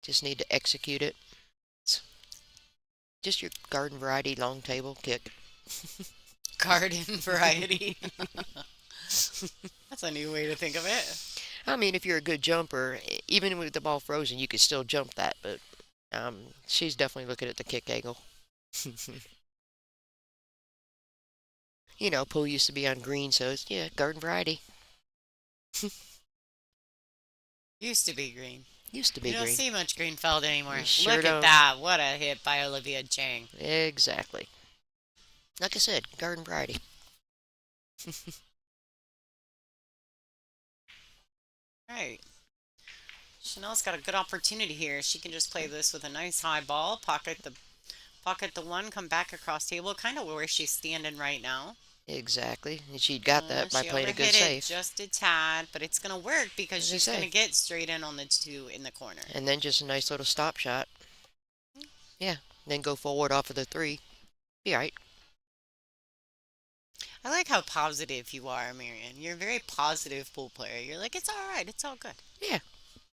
Just need to execute it. It's just your garden variety long table kick. Garden variety. That's a new way to think of it. I mean, if you're a good jumper, even with the ball frozen, you could still jump that. But she's definitely looking at the kick angle. Pool used to be on green, so it's yeah, garden variety. Used to be green. Used to You be don't green. see much Greenfeld anymore. You sure Look at don't. that. What a hit by Olivia Chang. Exactly. Like I said, garden variety. All right. Chanel's got a good opportunity here. She can just play this with a nice high ball, pocket the one, come back across table, kind of where she's standing right now. Exactly. And she got that by She playing a good overhit it save. just a tad, but it's gonna work because As I she's gonna say. get straight in on the two in the corner. And then just a nice little stop shot. Yeah. Then go forward off of the three. Be all right. I like how positive you are, Marion. You're a very positive pool player. You're like, it's all right, it's all good. Yeah.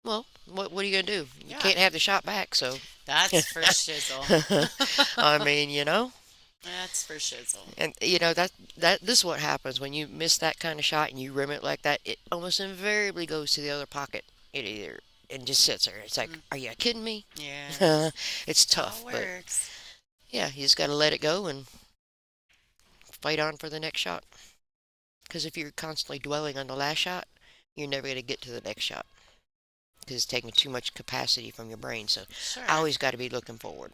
Well, what are you gonna do? You Yeah, can't have the shot back, so. that's for shizzle. I mean, That's for shizzle. and that this is what happens when you miss that kind of shot and you rim it like that. It almost invariably goes to the other pocket. It either and just sits there. It's like, Mm, are you kidding me? yeah, It's that's how tough, it but works. yeah, you just got to let it go and fight on for the next shot. Because if you're constantly dwelling on the last shot, you're never going to get to the next shot because it's taking too much capacity from your brain. So I Sure. always got to be looking forward.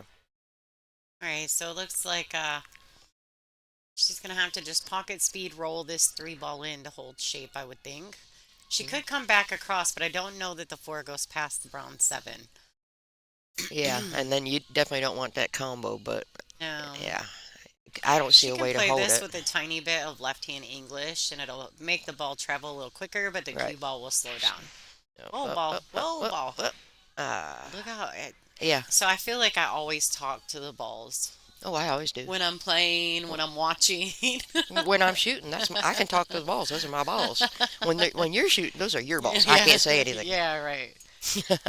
All right, so it looks like she's gonna have to just pocket speed roll this three ball in to hold shape, I would think. She Mm, could come back across, but I don't know that the four goes past the brown seven. yeah, and then you definitely don't want that combo, but No. yeah, I don't see She a can way to play hold this it. with a tiny bit of left hand English and it'll make the ball travel a little quicker, but the Right. cue ball will slow down. Up, Whoa, up, ball. up, up, Whoa, up, ball. up. Ah, Look out. yeah. So I feel like I always talk to the balls Oh, I always do. when I'm playing, when I'm watching. When I'm shooting, I can talk to the balls. Those are my balls. When you're shooting, those are your balls. I Yeah, can't say anything. yeah, right.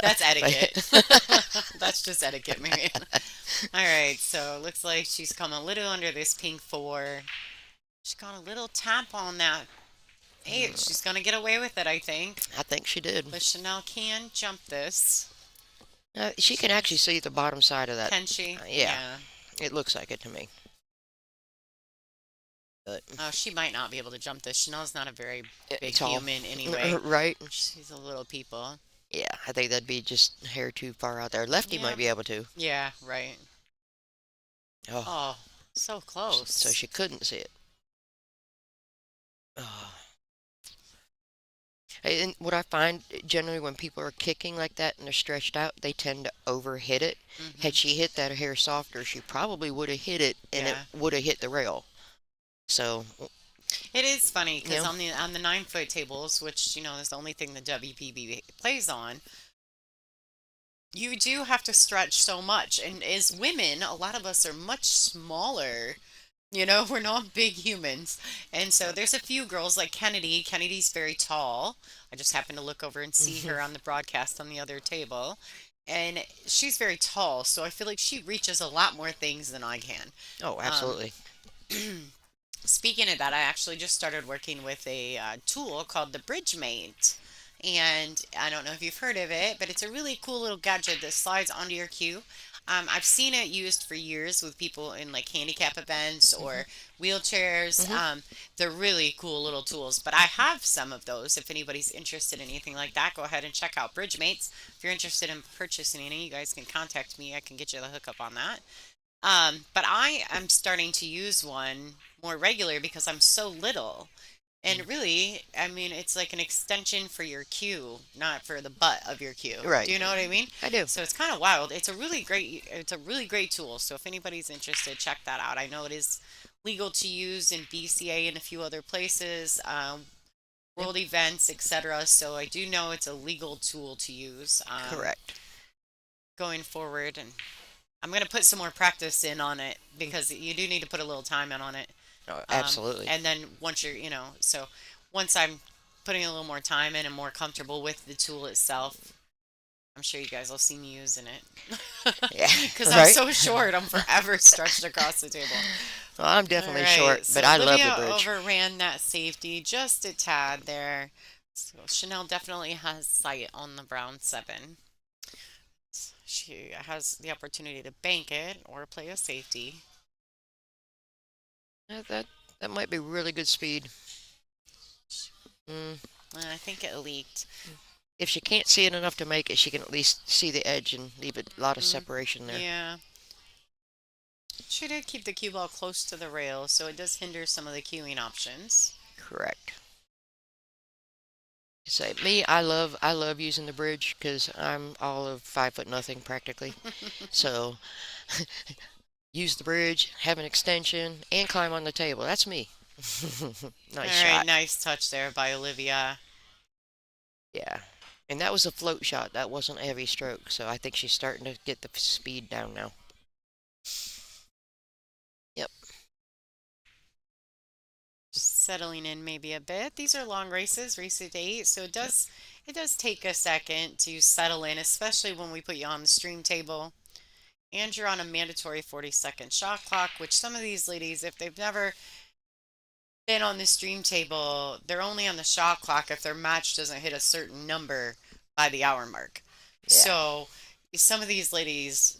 That's etiquette. But That's just etiquette, Marion. All right, so looks like she's come a little under this pink four. She's got a little tap on that eight. She's gonna get away with it, I think. I think she did. But Chanel can jump this. She can actually see the bottom side of that. Can she? Yeah, Yeah. it looks like it to me. But Oh, she might not be able to jump this. Chanel's not a very big it's all human anyway. right. She's a little people. Yeah, I think that'd be just a hair too far out there. Lefty Yeah. might be able to. Yeah, right. Oh, Oh, so so close. she couldn't see it. Oh. And what I find generally when people are kicking like that and they're stretched out, they tend to overhit it. Had Hmm. she hit that hair softer, she probably would have hit it and it Yeah. would have hit the rail. So, It is funny you because know, on the 9 foot tables, which is the only thing the WPBA plays on, you do have to stretch so much. And as women, a lot of us are much smaller. We're not big humans. And so there's a few girls like Kennedy. Kennedy's very tall. I just happened to look over and see her on the broadcast on the other table. And she's very tall, so I feel like she reaches a lot more things than I can. oh, Um, absolutely. Speaking of that, I actually just started working with a tool called the Bridge Mate. And I don't know if you've heard of it, but it's a really cool little gadget that slides onto your cue. I've seen it used for years with people in like handicap events Hmm. or wheelchairs. Hmm. They're really cool little tools, but I have some of those. If anybody's interested in anything like that, go ahead and check out Bridge Mates. If you're interested in purchasing any, you guys can contact me. I can get you the hookup on that. But I am starting to use one more regular because I'm so little. And really, I mean, it's like an extension for your cue, not for the butt of your cue. Do Right. you know what I mean? I do. So it's kind of wild. It's a really great tool. So if anybody's interested, check that out. I know it is legal to use in BCA and a few other places, Yep. world events, etc. So I do know it's a legal tool to use. Correct. going forward, and I'm gonna put some more practice in on it because you do need to put a little time in on it. Oh, absolutely. And then once so once I'm putting a little more time in and more comfortable with the tool itself, I'm sure you guys will see me using it. Yeah, Because I'm right? so short, I'm forever stretched across the table. Well, I'm All definitely right, short, but so I love the Olivia bridge. overran that safety just a tad there. So Chanel definitely has sight on the brown seven. She has the opportunity to bank it or play a safety. That might be really good speed. Mm, I think it leaked. if she can't see it enough to make it, she can at least see the edge and leave a lot of Mm, separation there. yeah. She did keep the cue ball close to the rail, so it does hinder some of the cueing options. Correct. Say me, I love using the bridge because I'm all of 5 foot nothing practically. So use the bridge, have an extension, and climb on the table. That's me. All Nice right, shot. nice touch there by Olivia. Yeah. And that was a float shot. That wasn't a heavy stroke. So I think she's starting to get the speed down now. Yep. Just settling in maybe a bit. These are long races, race at eight, so it does take a second to settle in, especially when we put you on the stream table. And you're on a mandatory 40-second shot clock, which some of these ladies, if they've never been on the stream table, they're only on the shot clock if their match doesn't hit a certain number by the hour mark. Yeah. So some of these ladies,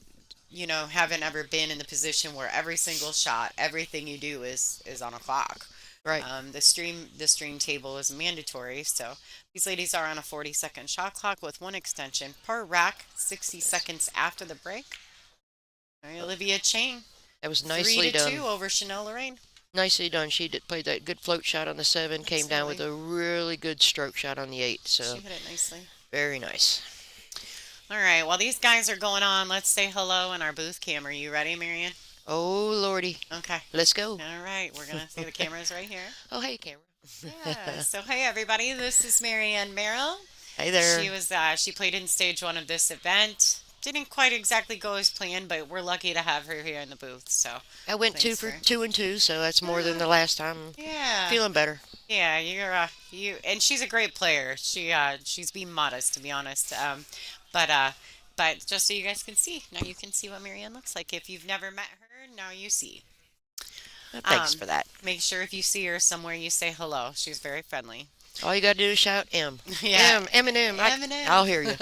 haven't ever been in the position where every single shot, everything you do is on a clock. Right. The stream table is mandatory, so these ladies are on a 40-second shot clock with one extension per rack, 60 seconds after the break. All right, Olivia Chang, That was three nicely to done. two over Chanel Loraine. Nicely done. She did play that good float shot on the 7, came down with Absolutely, a really good stroke shot on the 8. she So hit it nicely. very nice. All right, while these guys are going on, let's say hello in our booth cam. Are you ready, Marion? Oh lordy. Okay. Let's go. All right, we're gonna see the cameras right here. Oh hey camera. Yeah. So hey everybody, this is Marianne Merrill. Hey She there. was she played in stage one of this event. Didn't quite exactly go as planned, but we're lucky to have her here in the booth. So I went two thanks for for. 2 and 2, so that's more than Ah, the last time. yeah. Feeling better. Yeah, and she's a great player. She's being modest to be honest. But just so you guys can see, now you can see what Marianne looks like. If you've never met her, now you see. Thanks Um, for that. make sure if you see her somewhere, you say hello. She's very friendly. All you gotta do is shout M. Yeah, M, Eminem. Eminem. I'll hear you.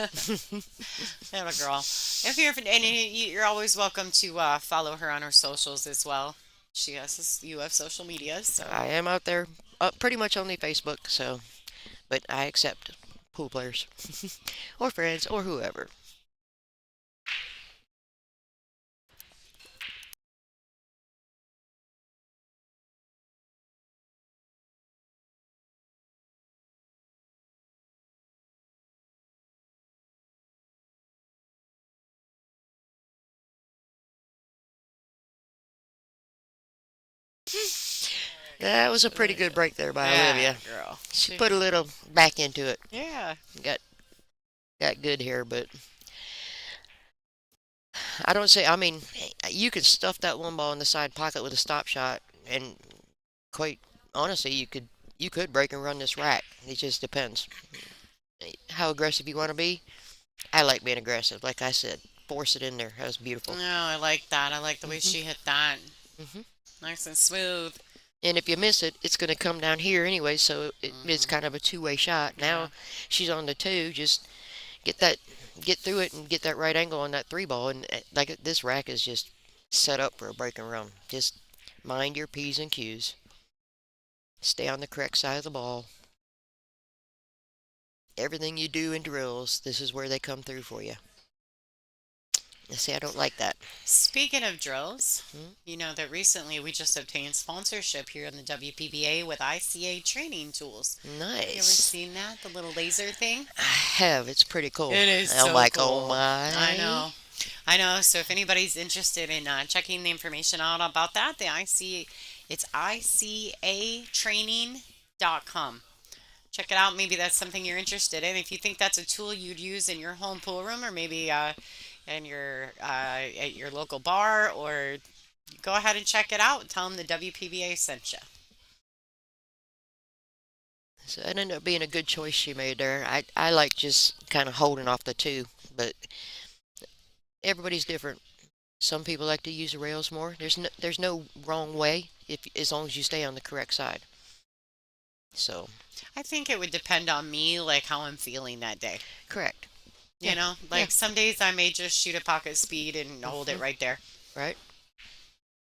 Have a girl. If you're and you're always welcome to follow her on her socials as well. You have social media, so I am out there, pretty much only Facebook, so, but I accept pool players or friends or whoever. That was a pretty good break there by yeah, Olivia. girl. She put a little back into it. Yeah. Got got good here, but I don't say. I mean, you could stuff that one ball in the side pocket with a stop shot, and quite honestly, you could break and run this rack. It just depends how aggressive you want to be. I like being aggressive. Like I said, force it in there. That was beautiful. No, I like that. I like the way hmm she hit that. hmm Nice and smooth. And if you miss it, it's going to come down here anyway. So it's Hmm. kind of a two-way shot. Yeah. Now she's on the two. Just get that, get through it, and get that right angle on that three ball. And like this rack is just set up for a break and run. Just mind your p's and q's. Stay on the correct side of the ball. Everything you do in drills, this is where they come through for you. See, I don't like that. Speaking of drills, Hmm? you know that recently we just obtained sponsorship here in the WPBA with ICA training tools. You ever Nice. seen that? The little laser thing? I have. It's pretty cool. It is I'm so like, oh cool. I my. know. I know. So if anybody's interested in checking the information out about that, it's icatraining.com. Check it out. Maybe that's something you're interested in. If you think that's a tool you'd use in your home pool room, or maybe and your at your local bar, or go ahead and check it out. Tell them the WPBA sent you. So it ended up being a good choice she made there. I like just kind of holding off the two, but everybody's different. Some people like to use the rails more. There's no wrong way if as long as you stay on the correct side. So I think it would depend on me, like how I'm feeling that day. correct. You Yeah. know, Yeah. like some days I may just shoot at pocket speed and hold it Hmm. right there. Right.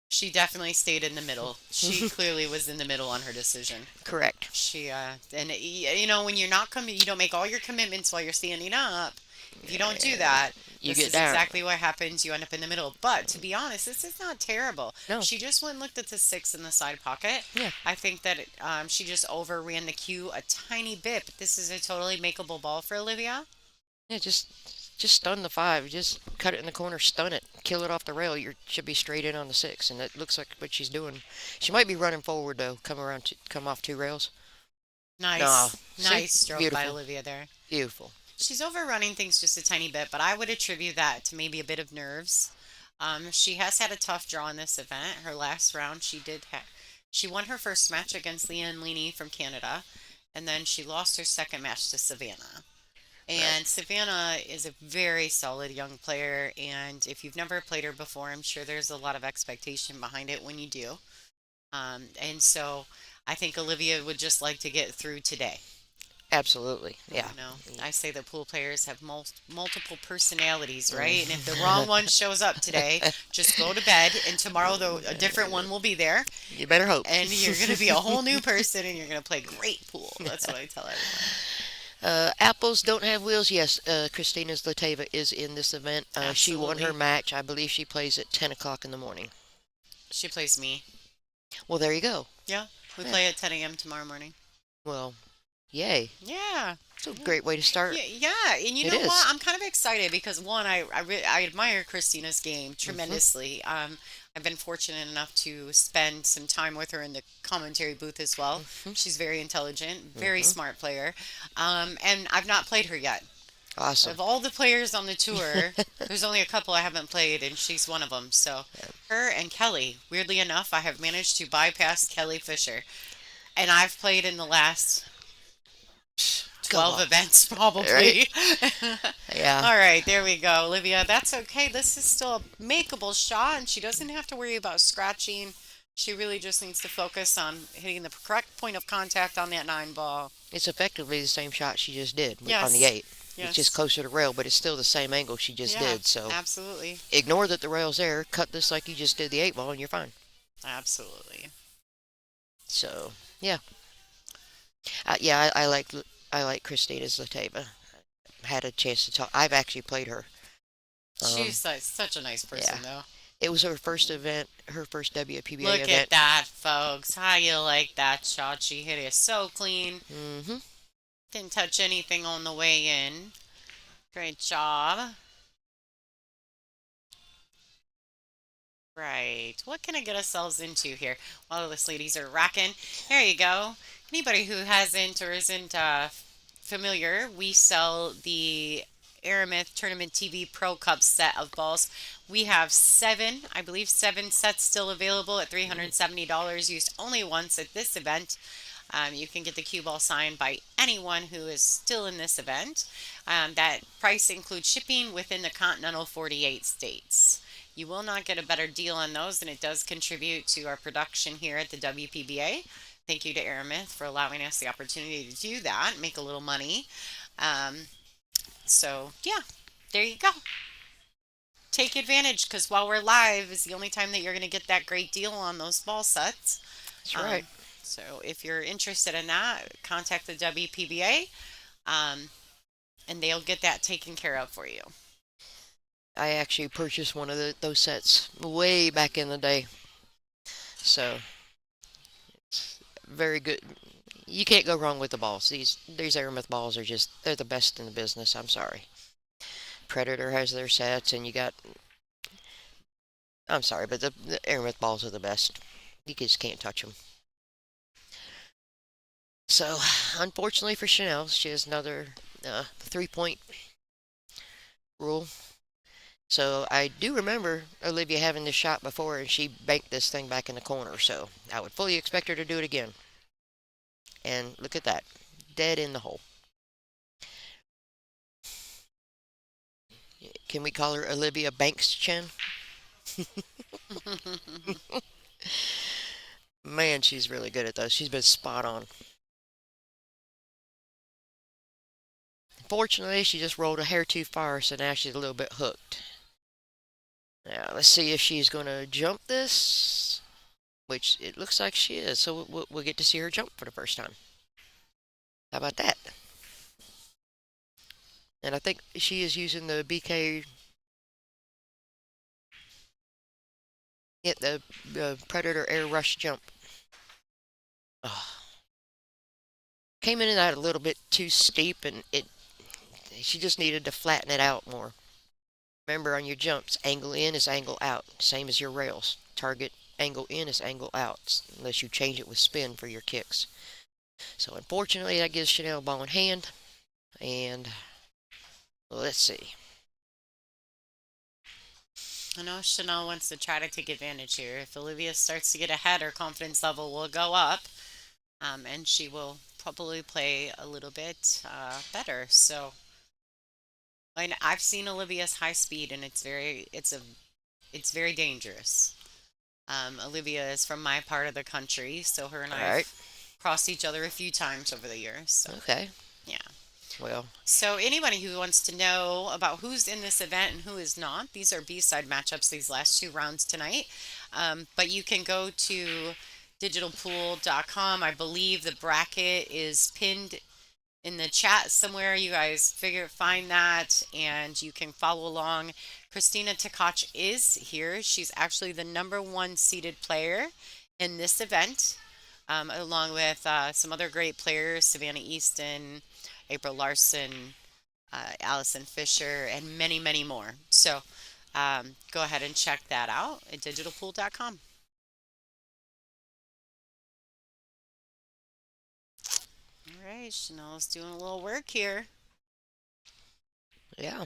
She definitely stayed in the middle. She clearly was in the middle on her decision. Correct. She and you know, when you're not coming, you don't make all your commitments while you're standing up. If you don't do Yeah. that, You this get is down. exactly what happens. You end up in the middle. But to be honest, this is not terrible. No. She just went and looked at the six in the side pocket. Yeah. I think that she just overran the cue a tiny bit. But this is a totally makeable ball for Olivia. Yeah. Just stun the five. Just cut it in the corner. Stun it. Kill it off the rail. You should be straight in on the six, and it looks like what she's doing. She might be running forward though. Come off two rails. No. Nice, See. nice stroke by Beautiful. Olivia there. Beautiful. She's overrunning things just a tiny bit, but I would attribute that to maybe a bit of nerves. She has had a tough draw in this event. Her last round, she won her first match against Leanne Leaney from Canada, and then she lost her second match to Savannah. Right. And Savannah is a very solid young player, and if you've never played her before, I'm sure there's a lot of expectation behind it when you do. And so I think Olivia would just like to get through today. Absolutely. Yeah. You know, I say that pool players have multiple personalities, right? And if the wrong one shows up today, just go to bed, and tomorrow a different one will be there, You better hope. and you're going to be a whole new person, and you're going to play great pool. That's what I tell everyone. Apples don't have wheels. Yes, Christina Zlateva is in this event. She won her Absolutely. match. I believe she plays at 10 o'clock in the morning. She plays me. Well, there you go. Yeah, we Yeah. play at 10 a.m. tomorrow morning. Well, yay. Yeah. It's a Yeah. great way to start. Yeah, yeah, and you It know what? is. I'm kind of excited because one, I admire Christina's game Mm-hmm. tremendously. I've been fortunate enough to spend some time with her in the commentary booth as well. Mm-hmm. She's very intelligent, very Mm-hmm. smart player, and I've not played her yet. Awesome. Of all the players on the tour, there's only a couple I haven't played, and she's one of them. So, her and Kelly. Weirdly enough, I have managed to bypass Kelly Fisher, and I've played in the last Go 12 on. events Right? probably. Yeah. All right, there we go, Olivia. That's okay. This is still a makeable shot, and she doesn't have to worry about scratching. She really just needs to focus on hitting the correct point of contact on that nine ball. It's effectively the same shot she just did on the Yes, 8. It's just yes. closer to rail, but it's still the same angle she just Yeah, did. So absolutely. ignore that the rail's there. Cut this like you just did the 8 ball, and you're fine. Absolutely. So, yeah. Yeah, I like Christina Zlateva. Had a chance to talk. I've actually played her. Um, She's like such a nice yeah, person, though. it was her first event, her first WPBA Look at event. that, folks. How you like that shot? She hit it so clean. Hmm. Didn't touch anything on the way in. Great job. Right. What can I get ourselves into here while these ladies are racking? There you go. Anybody who hasn't or isn't familiar, we sell the Aramith Tournament TV Pro Cup set of balls. We have seven, I believe, seven sets still available at $370, used only once at this event. You can get the cue ball signed by anyone who is still in this event. That price includes shipping within the continental 48 states. You will not get a better deal on those, and it does contribute to our production here at the WPBA. Thank you to Aramith for allowing us the opportunity to do that, make a little money. Um, so, yeah, there you go. Take advantage because while we're live is the only time that you're going to get that great deal on those ball sets. That's right. Um, so, if you're interested in that, contact the WPBA um, and they'll get that taken care of for you. I actually purchased one of those sets way back in the day. So very good. You can't go wrong with the balls. These Aramith balls are they're the best in the business. I'm sorry. Predator has their sets, and you got. I'm sorry, but the Aramith balls are the best. You just can't touch them. So, unfortunately for Chanel, she has another 3-point rule. So I do remember Olivia having this shot before, and she banked this thing back in the corner. So I would fully expect her to do it again. And look at that, dead in the hole. Can we call her Olivia Banks Chin? Man, she's really good at those. She's been spot on. Fortunately, she just rolled a hair too far, so now she's a little bit hooked. Now, let's see if she's going to jump this, which it looks like she is. So we'll get to see her jump for the first time. How about that? And I think she is using the BK, hit the Predator Air Rush jump. Oh, came in and out a little bit too steep, and she just needed to flatten it out more. Remember, on your jumps, angle in is angle out, same as your rails. Target angle in is angle out, unless you change it with spin for your kicks. So unfortunately, that gives Chanel ball in hand, and let's see. I know Chanel wants to try to take advantage here. If Olivia starts to get ahead, her confidence level will go up, and she will probably play a little bit better. So, I've seen Olivia's high speed, and it's very dangerous. Olivia is from my part of the country, so her and All I've right. crossed each other a few times over the years. So, Okay. yeah. Well, So, anybody who wants to know about who's in this event and who is not, these are B-side matchups, these last two rounds tonight. But you can go to digitalpool.com. I believe the bracket is pinned in the chat somewhere. You guys find that and you can follow along. Christina Tkach is here. She's actually the number one seeded player in this event, along with some other great players, Savannah Easton, April Larson, Allison Fisher, and many, many more. So go ahead and check that out at digitalpool.com. All right, Chanel's doing a little work here. yeah.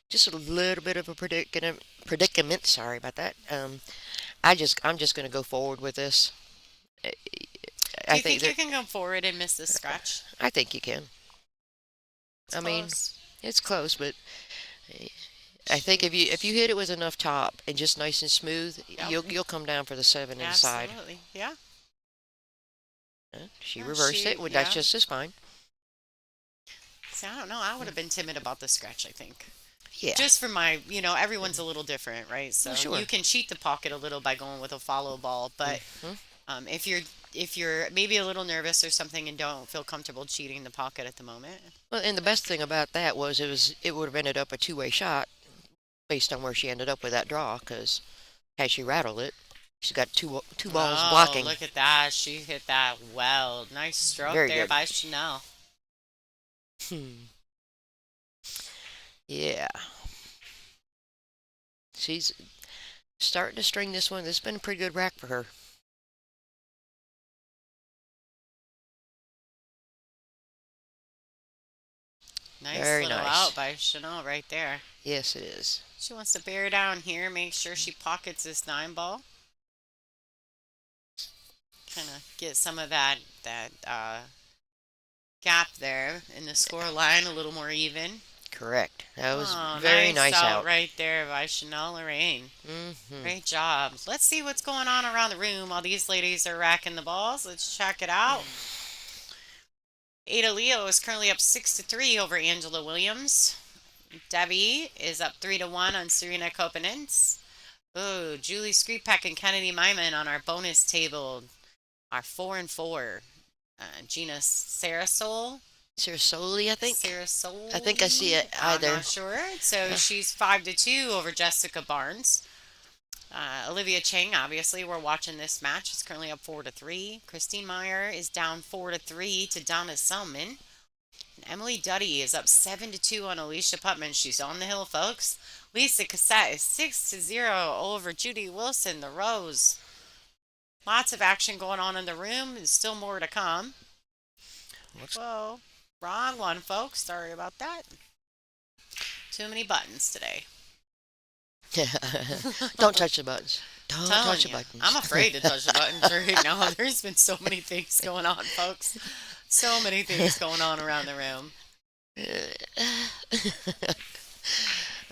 Just a little bit of a predicament. Sorry about that. I'm just going to go forward with this. I Do I you think think you that can come forward and miss this scratch? I think you can. It's I mean, close. it's close, but I think She, if you hit it with enough top and just nice and smooth, yep, you'll come down for the seven inside. absolutely. Yeah. She Yeah, reversed it. Well, that's yeah. just as fine. See, I don't know. I would have been timid about the scratch, I think. Yeah. Just for my, everyone's a little different, right? Well, So sure. you can cheat the pocket a little by going with a follow ball, but Hmm. if you're maybe a little nervous or something and don't feel comfortable cheating the pocket at the moment. Well, and the best thing about that was it would have ended up a two-way shot based on where she ended up with that draw. Because had she rattled it, she's got two balls Oh, blocking. look at that. She hit that well. Nice stroke Very there good. by Chanel. Hmm. Yeah. She's starting to string this one. This has been a pretty good rack for her. Nice Very little nice. out by Chanel right there. Yes, it is. She wants to bear down here, make sure she pockets this nine ball. Kind of get some of that gap there in the score line a little more even. Correct. That was Oh, very nice nice out out. right there by Chanel Loraine. Hmm. Great job. Let's see what's going on around the room while these ladies are racking the balls. Let's check it out. Ada Leo is currently up 6-3 over Angela Williams. Debbie is up 3-1 on Serena Kopanins. Oh, Julie Skripek and Kennedy Myman on our bonus table are 4-4. Gina Sarasol, Sarasoli, I think. I think I see Sarasoli, it I'm either. not sure. So she's 5-2 over Jessica Barnes. Olivia Chang, obviously, we're watching this match. Is currently up 4-3. Christine Meyer is down 4-3 to Donna Selman. And Emily Duddy is up 7-2 on Alicia Putman. She's on the hill, folks. Lisa Cassette is 6-0 over Judy Wilson, the Rose. Lots of action going on in the room, and still more to come. Looks Whoa. Wrong one, folks. Sorry about that. Too many buttons today. Don't touch the buttons. Don't touch Telling the you, I'm buttons. afraid to touch the buttons right now. There's been so many things going on, folks. So many things going on around the room.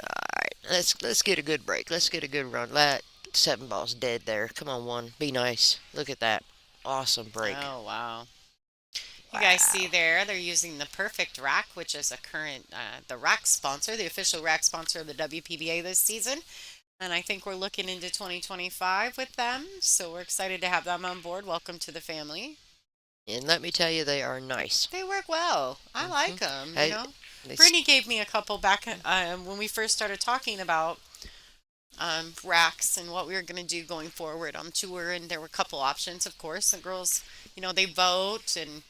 Alright, let's get a good break. Let's get a good run. That seven ball's dead there. Come on, one. Be nice. Look at that. Awesome break. Oh, wow. You guys see Wow. there, they're using the Perfect Rack, which is a current, the rack sponsor, the official rack sponsor of the WPBA this season. And I think we're looking into 2025 with them. So we're excited to have them on board. Welcome to the family. And let me tell you, they are nice. They work well. I Hmm like them, you I, know. they, Brittany gave me a couple back when we first started talking about racks and what we were going to do going forward on tour. And there were a couple options, of course. The girls, they vote and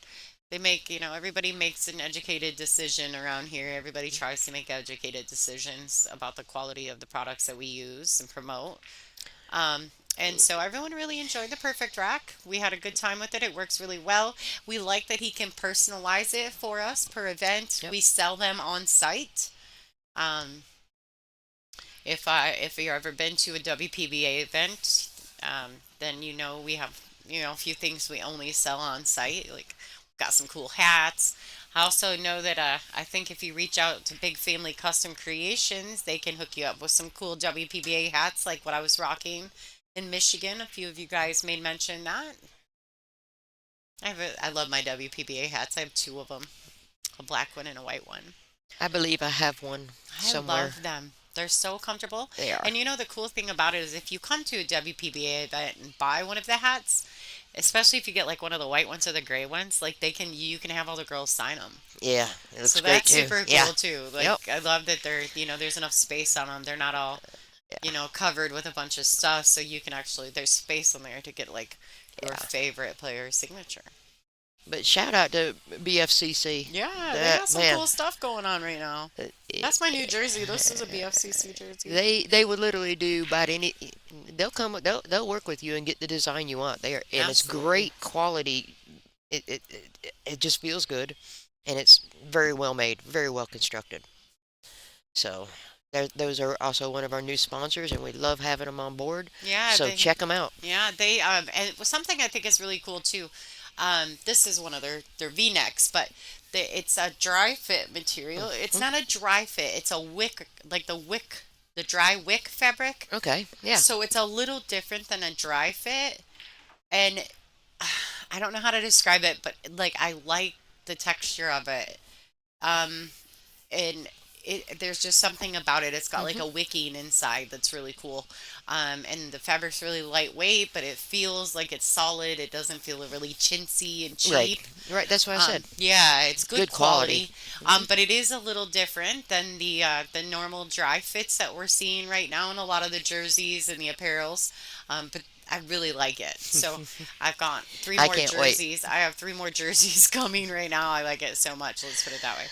they make, everybody makes an educated decision around here. Everybody tries to make educated decisions about the quality of the products that we use and promote. Um, and so everyone really enjoyed the Perfect Rack. We had a good time with it. It works really well. We like that he can personalize it for us per event. yep. We sell them on site. Um, if you've ever been to a WPBA event, then we have a few things we only sell on site. Like got some cool hats. I also know that I think if you reach out to Big Family Custom Creations, they can hook you up with some cool WPBA hats like what I was rocking in Michigan. A few of you guys made mention that. I love my WPBA hats. I have two of them, a black one and a white one. I believe I have one I somewhere. love them. They're so comfortable. They are. And the cool thing about it is if you come to a WPBA event and buy one of the hats, especially if you get like one of the white ones or the gray ones, like you can have all the girls sign them. Yeah, it looks So great that's too. super Yeah. cool too. Like Yep. I love that there's enough space on them. They're not all, Yeah. covered with a bunch of stuff, so you can actually there's space on there to get like your Yeah. favorite player's signature. But shout out to BFCC. Yeah, they got That some man. cool stuff going on right now. uh, That's my new jersey. This is a BFCC jersey. They would literally do about any. They'll work with you and get the design you want. They are, and it's Absolutely. great quality. It just feels good, and it's very well made, very well constructed. So those are also one of our new sponsors, and we love having them on board. Yeah, So check them out. they and something I think is really cool too. This is one of their V-necks, but it's a dry fit material. It's Mhm. not a dry fit. It's a wick, like the dry wick fabric. Okay, yeah, So it's a little different than a dry fit, and I don't know how to describe it, but like I like the texture of it. Um, and there's just something about it. It's got like hmm a wicking inside that's really cool. And the fabric's really lightweight, but it feels like it's solid. It doesn't feel really chintzy and right, cheap. right. That's what I said. Yeah, it's good Good quality. quality. Hmm But it is a little different than the normal dry fits that we're seeing right now in a lot of the jerseys and the apparels. But I really like it. So I've got three I more can't wait. jerseys. I have three more jerseys coming right now. I like it so much. Let's put it that way.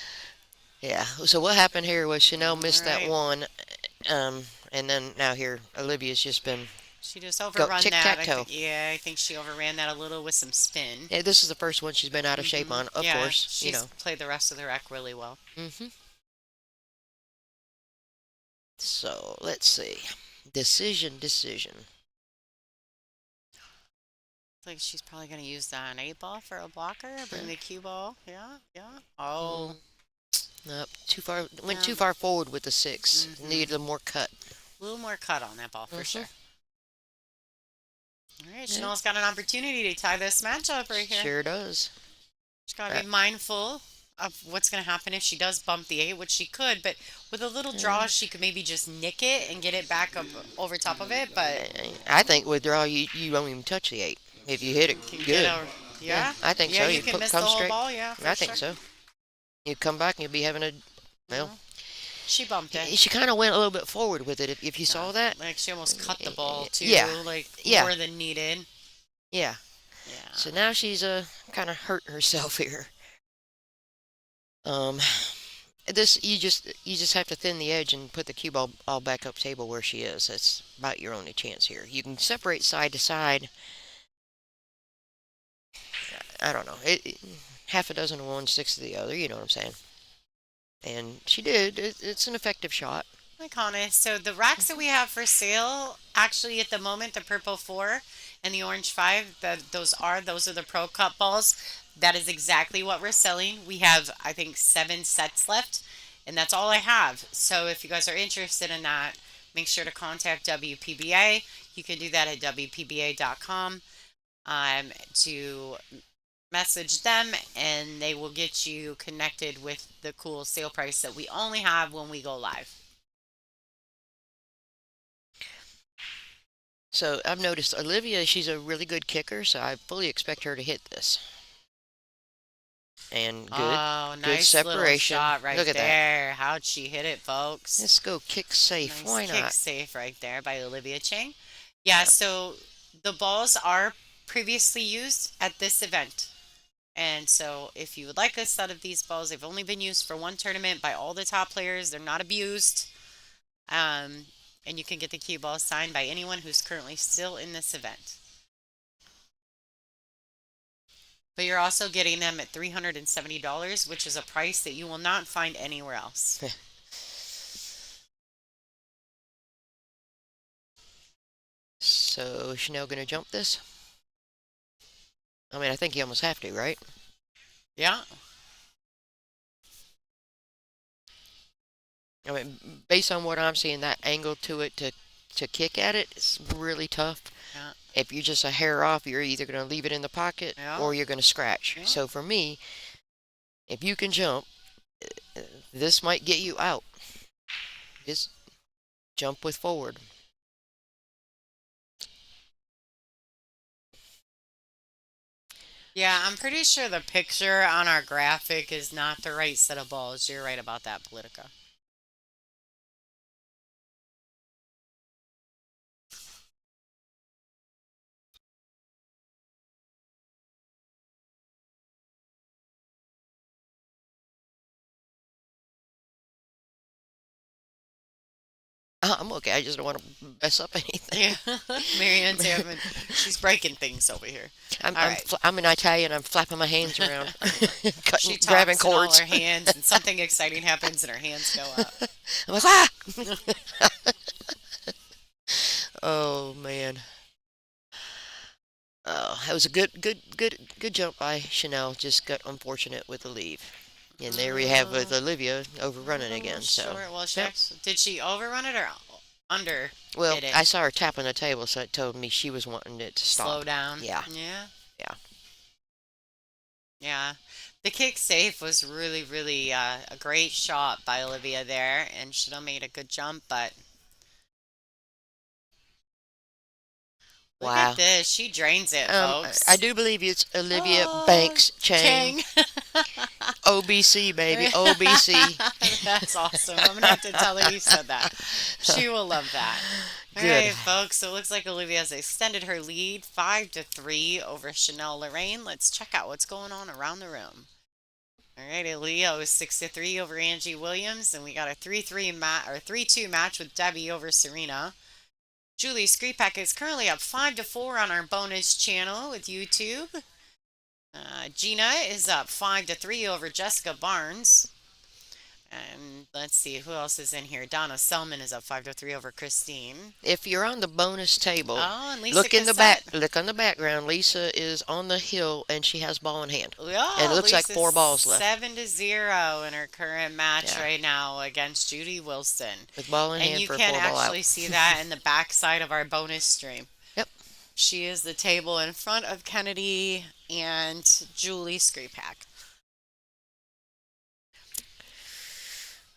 Yeah. So what happened here was Chanel All missed that right. one, and then now here Olivia's just been She just go overrun tic that. tac toe. Yeah, I think she overran that a little with some spin. Yeah, this is the first one she's been out of shape on, of Yeah, course. she's played the rest of the rack really well. Hmm So let's see. Decision. Like she's probably gonna use that 8 ball for a blocker. Bring Yeah. the cue ball. Yeah, yeah. Oh, Mm, nope, too far. Went yeah. too far forward with the six. Mm-hmm. Needed a more cut. A little more cut on that ball for Hmm sure. All right, Yeah, Chanel's got an opportunity to tie this matchup right here. sure does. She's got to Uh, be mindful of what's going to happen if she does bump the 8, which she could, but with a little uh, draw, she could maybe just nick it and get it back up over top of it, but I think with draw you don't even touch the eight. If you hit it can get good. a, Yeah, yeah, I think yeah, so. you You can miss the come whole straight. ball, yeah, for I think sure. so. You come back and you'll be having a well. Yeah. She bumped it. She kind of went a little bit forward with it. If you Yeah, saw that. like she almost cut the ball too, Yeah, like yeah, more than needed. yeah. So Yeah. now she's kind of hurt herself here. Um, this you just have to thin the edge and put the cue ball all back up table where she is. That's about your only chance here. You can separate side to side. I don't know. half a dozen of one, six of the other. You know what I'm saying? And she did. It's an effective shot. Iconic. So the racks that we have for sale, actually at the moment, the purple four and the orange five, those are the Pro Cup balls. That is exactly what we're selling. We have, I think, 7 sets left, and that's all I have. So if you guys are interested in that, make sure to contact WPBA. You can do that at WPBA.com to message them, and they will get you connected with the cool sale price that we only have when we go live. So I've noticed Olivia, she's a really good kicker, so I fully expect her to hit this. And Oh, good nice little separation. shot right Look at that. there. How'd she hit it, folks? Let's go kick safe. Nice Why kick not? safe right there by Olivia Chang. Yeah, Yeah. so the balls are previously used at this event. And so if you would like a set of these balls, they've only been used for one tournament by all the top players. They're not abused. Um, and you can get the cue balls signed by anyone who's currently still in this event. But you're also getting them at $370, which is a price that you will not find anywhere else. So Chanel gonna jump this? I mean, I think you almost have to, right? Yeah. I mean, based on what I'm seeing, that angle to it to kick at it is really tough. Yeah. If you're just a hair off, you're either gonna leave it in the pocket Yeah. or you're gonna scratch. Yeah. So for me, if you can jump, uh, this might get you out. Just jump with forward. Yeah, I'm pretty sure the picture on our graphic is not the right set of balls. You're right about that, Politica. I'm okay. I just don't want to mess up anything. Yeah. Marianne's having, she's breaking things over here. All right. I'm an Italian. I'm flapping my hands around, She cutting, grabbing talks in all cords. her hands, and something exciting happens, and her hands go up. I'm like, ah! Oh man. Oh, that was a good jump by Chanel. Just got unfortunate with the leave. And there we have with Uh, Olivia overrunning a little again. So, short. Well, yep. did she overrun it or under Well, hit it? I saw her tapping the table, so it told me she was wanting it to Slow stop. down. Yeah, Yeah. yeah. Yeah. The kick safe was really, really a great shot by Olivia there, and should have made a good jump, but look at Wow. this. She drains it, I folks. do believe it's Olivia Oh, Banks Chang. Chang. OBC, baby. OBC. That's awesome. I'm gonna have to tell her you said that. She will love that. All Good. right, folks. So it looks like Olivia has extended her lead 5-3 over Chanel Loraine. Let's check out what's going on around the room. All right, Leo is 6-3 over Angie Williams, and we got a 3-2 match with Debbie over Serena. Julie Skripek is currently up 5-4 on our bonus channel with YouTube. Gina is up 5-3 over Jessica Barnes. And let's see who else is in here. Donna Selman is up 5-3 over Christine. If you're on the bonus table, Oh, and Lisa look in the back. Cassette. Look on the background. Lisa is on the hill and she has ball in hand. And it Oh, looks like Lisa's 4 balls left 7-0 in her current match Yeah. right now against Judy Wilson. with ball in And hand you for a can 4 ball out. actually see that in the back side of our bonus stream. Yep. She is the table in front of Kennedy and Julie Skripek.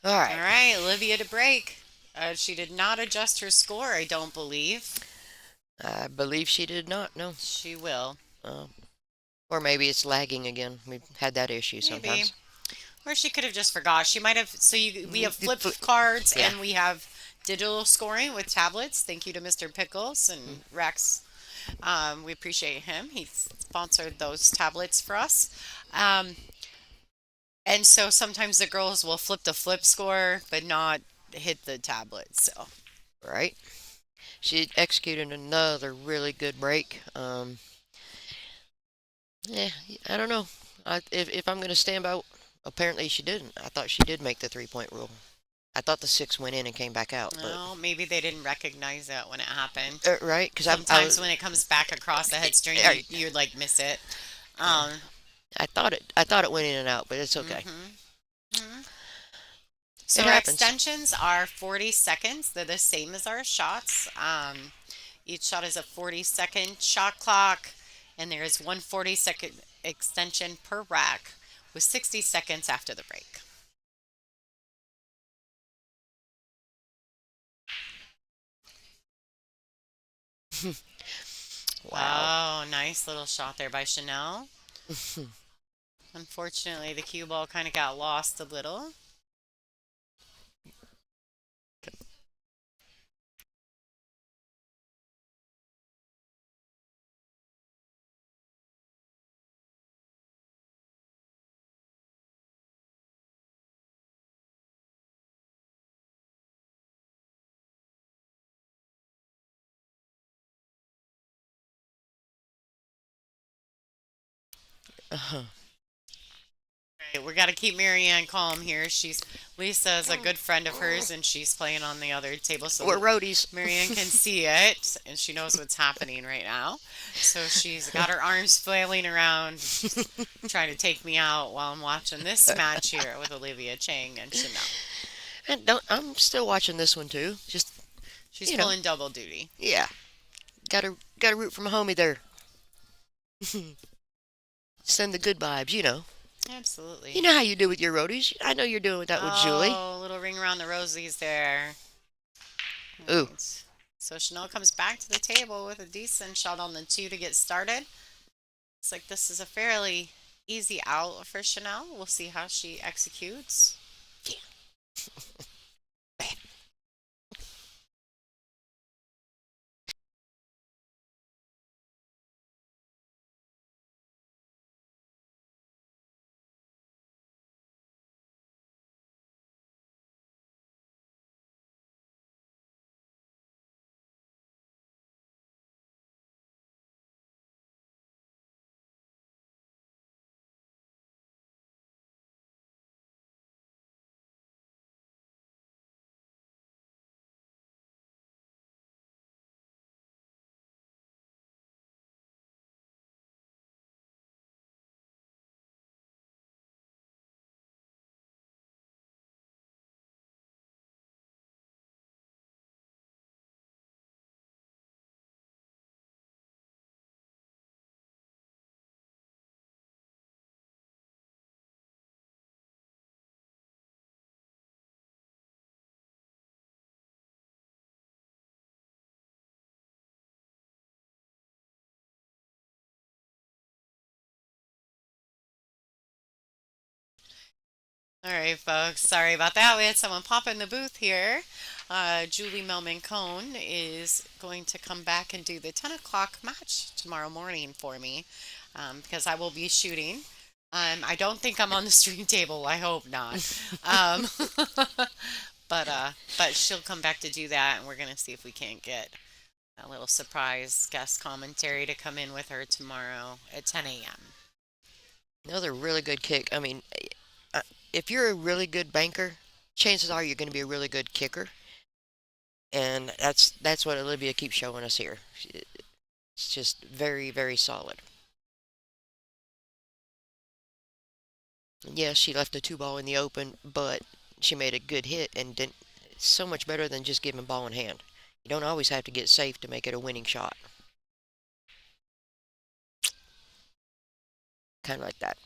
All All right. right, Olivia to break. She did not adjust her score, I don't believe. I believe she did not. No. She will. Uh, or maybe it's lagging again. We've had that issue Maybe. sometimes. Or she could have just forgot. She might have. So we have flip Flip- cards Yeah. and we have digital scoring with tablets. Thank you to Mr. Pickles Mm. and Rex. We appreciate him. He sponsored those tablets for us. Um, and so sometimes the girls will flip the flip score, but not hit the tablet. So Right. She executed another really good break. Yeah, I don't know. If I'm going to stand by, apparently she didn't. I thought she did make the 3-point rule. I thought the six went in and came back out, but Well, maybe they didn't recognize it when it happened. right, because I Sometimes was, when it comes back across the head string, I, you'd like miss it. yeah, Um, I thought it went in and out, but it's okay. hmm It So our happens. extensions are 40 seconds. They're the same as our shots. Each shot is a 40-second shot clock, and there is one 40-second extension per rack with 60 seconds after the break. Wow. Oh, nice little shot there by Chanel. Unfortunately, the cue ball kind of got lost a little. Uh-huh. Right, we got to keep Marianne calm here. She's Lisa is a good friend of hers, and she's playing on the other table, so We're roadies. Marianne can see it, and she knows what's happening right now. So she's got her arms flailing around, just trying to take me out while I'm watching this match here with Olivia Chang and Chanel. And don't. I'm still watching this one too. Just She's you know, pulling double duty. yeah. Got to root for my homie there. Send the good vibes. You Absolutely. know how you do with your roadies. I know you're doing that with Julie. Oh, little ring around the rosies there. Ooh. Right. So Chanel comes back to the table with a decent shot on the two to get started. Looks like this is a fairly easy out for Chanel. We'll see how she executes. All right, folks. Sorry about that. We had someone pop in the booth here. Julie Melman Cohn is going to come back and do the 10 o'clock match tomorrow morning for me because I will be shooting. I don't think I'm on the stream table. I hope not. Um, but she'll come back to do that, and we're gonna see if we can't get a little surprise guest commentary to come in with her tomorrow at 10 a.m. Another really good kick. I mean, if you're a really good banker, chances are you're going to be a really good kicker, and that's what Olivia keeps showing us here. It's just very, very solid. Yes, she left the two ball in the open, but she made a good hit and didn't. It's so much better than just giving ball in hand. You don't always have to get safe to make it a winning shot. Kind of like that.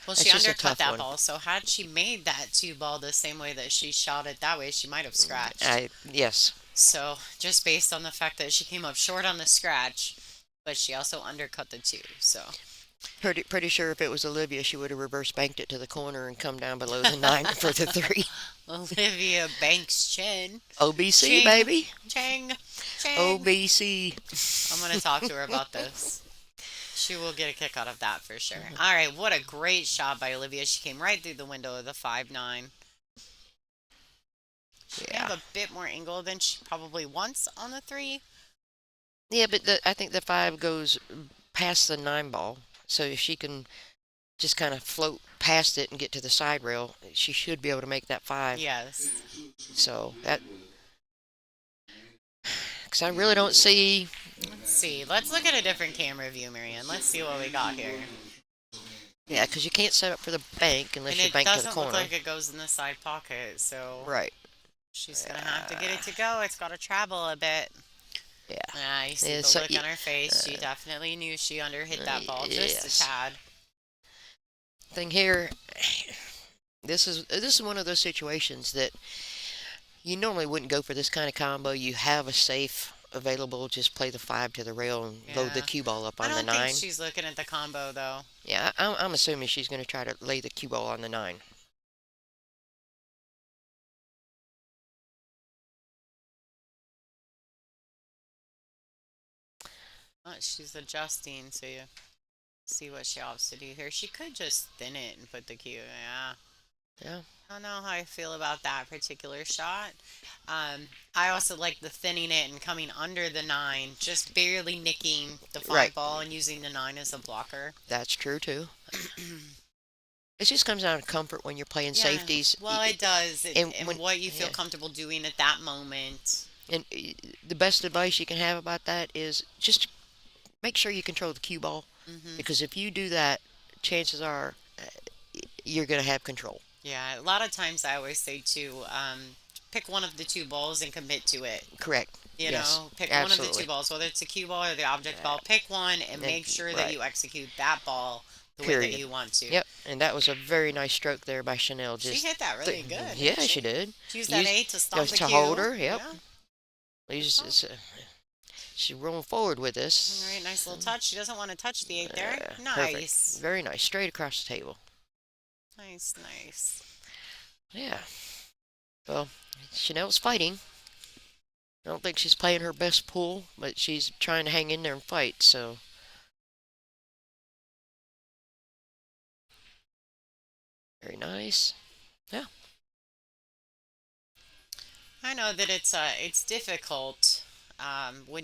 Well, she It's just a undercut tough that one. ball, so had she made that two ball the same way that she shot it that way, she might have scratched. Yes. So just based on the fact that she came up short on the scratch, but she also undercut the two. So Pretty sure if it was Olivia, she would have reverse banked it to the corner and come down below the nine for the three. Olivia Banks Chin. OBC, Ching, baby. Chang, Chang. OBC. I'm going to talk to her about this. She will get a kick out of that for sure. All right, what a great shot by Olivia. She came right through the window of the 5-9. She may have Yeah. a bit more angle than she probably wants on the three. Yeah, but I think the five goes past the nine ball. So if she can just kind of float past it and get to the side rail, she should be able to make that 5. Yes. So that, because I really don't see. Let's see. Let's look at a different camera view, Marianne. Let's see what we got here. Yeah, because you can't set up for the bank And unless you it bank to the doesn't look corner. like it goes in the side pocket, so Right. she's gonna have to get Uh, it to go. It's got to travel a bit. yeah. Ah, you see Yeah, the so, look on her face. She uh, definitely knew she underhit that ball just a yes. tad. Thing here, this is one of those situations that you normally wouldn't go for this kind of combo. You have a safe available, just play the 5 to the rail and load the Yeah. cue ball up I on the don't think 9. she's looking at the combo though. Yeah, I'm assuming she's going to try to lay the cue ball on the 9. She's adjusting, so you see what she opts to do here. She could just thin it and put the cue. Yeah. Yeah. I don't know how I feel about that particular shot. I also like the thinning it and coming under the 9, just barely nicking the 5 Right. ball and using the 9 as a blocker. That's true too. It just comes down to comfort when you're playing Yeah, safeties. well, it does. And And when what you feel yeah, comfortable doing at that moment. and the best advice you can have about that is just make sure you control the cue ball, Hmm. because if you do that, chances are you're going to have control. Yeah, a lot of times I always say too, pick one of the two balls and commit to it. Correct. You Yes. know, pick one of the two Absolutely. balls, whether it's a cue ball or the object Uh, ball. Pick one and and, make sure that right. you execute that ball the way that Period. you want to. Yep. And that was a very nice stroke there by Chanel. She Just hit that really good, yeah, didn't she she? did. She used that Used 8 to stomp goes the to hold cue. her. Yep. Yeah. She's rolling forward with All this. right, nice little touch. She doesn't want to touch the 8 there. Perfect. Nice. Very nice. Straight across the table. Nice, nice. Yeah. Well, Chanel's fighting. I don't think she's playing her best pool, but she's trying to hang in there and fight. So very nice. Yeah. I know that it's difficult when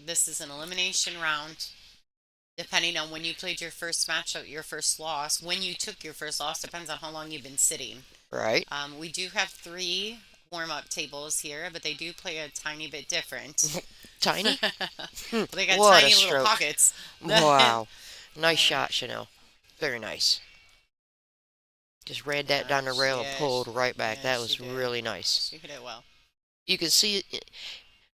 this is an elimination round. Depending on when you played your first match, your first loss, when you took your first loss, depends on how long you've been sitting. Right. We do have 3 warm-up tables here, but they do play a tiny bit different. Tiny. Well, they got What a tiny little stroke. pockets. Wow. Nice Uh, shot, Chanel. Very nice. Just ran that down the rail and yeah, pulled right back. yeah, That she was did. really nice. She hit it well. You could see it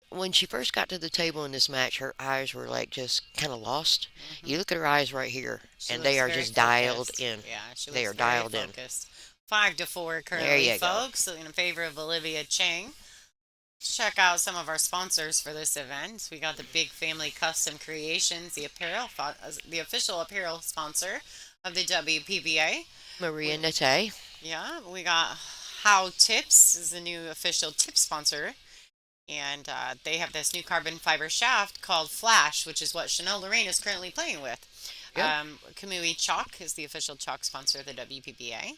when she first got to the table in this match. Her eyes were like just kind of lost. Hmm. You look at her eyes right here, She and looks they are very just dialed focused. in. Yeah, she They looks are very dialed in. focused. 5-4 There currently, you go. folks, in favor of Olivia Chang. Check out some of our sponsors for this event. We got the Big Family Custom Creations, the official apparel sponsor of the WPBA. Maria We, Nate. yeah, we got How Tips is the new official tip sponsor, and they have this new carbon fiber shaft called Flash, which is what Chanel Loraine is currently playing with. Yep. Kamui Chalk is the official chalk sponsor of the WPBA.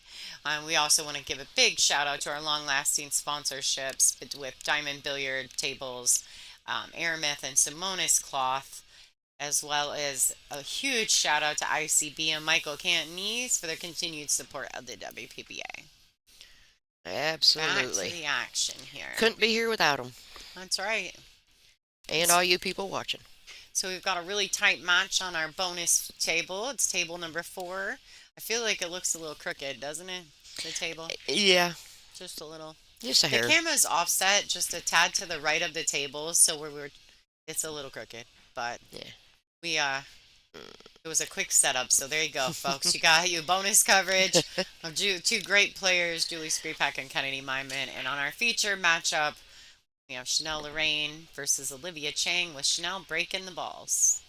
We also want to give a big shout out to our long lasting sponsorships with Diamond Billiard Tables, Aramith, and Simonis Cloth, as well as a huge shout out to ICB and Michael Cantonese for their continued support of the WPBA. Back to Absolutely. the action here. Couldn't be here without them. That's right. And all you people watching. So we've got a really tight match on our bonus table. It's table number 4. I feel like it looks a little crooked, doesn't it? The table, Yeah. just a little. Just a The hair. camera's offset just a tad to the right of the table, so it's a little crooked. But Yeah. we it was a quick setup. So there you go, folks. You got your bonus coverage of 2 great players, Julie Skripek and Kennedy Myman, and on our feature matchup, we have Chanel Loraine versus Olivia Chang with Chanel breaking the balls.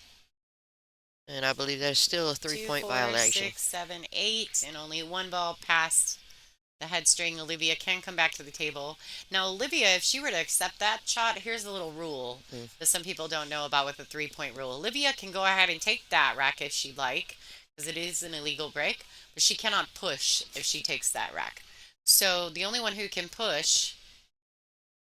And I believe that's still a 3-point 2, 4, violation. 6, 7, 8, and only 1 ball past the head string. Olivia can come back to the table. Now, Olivia, if she were to accept that shot, here's a little rule that some people don't know about with the 3-point rule. Olivia can go ahead and take that rack if she'd like, because it is an illegal break, but she cannot push if she takes that rack. So the only one who can push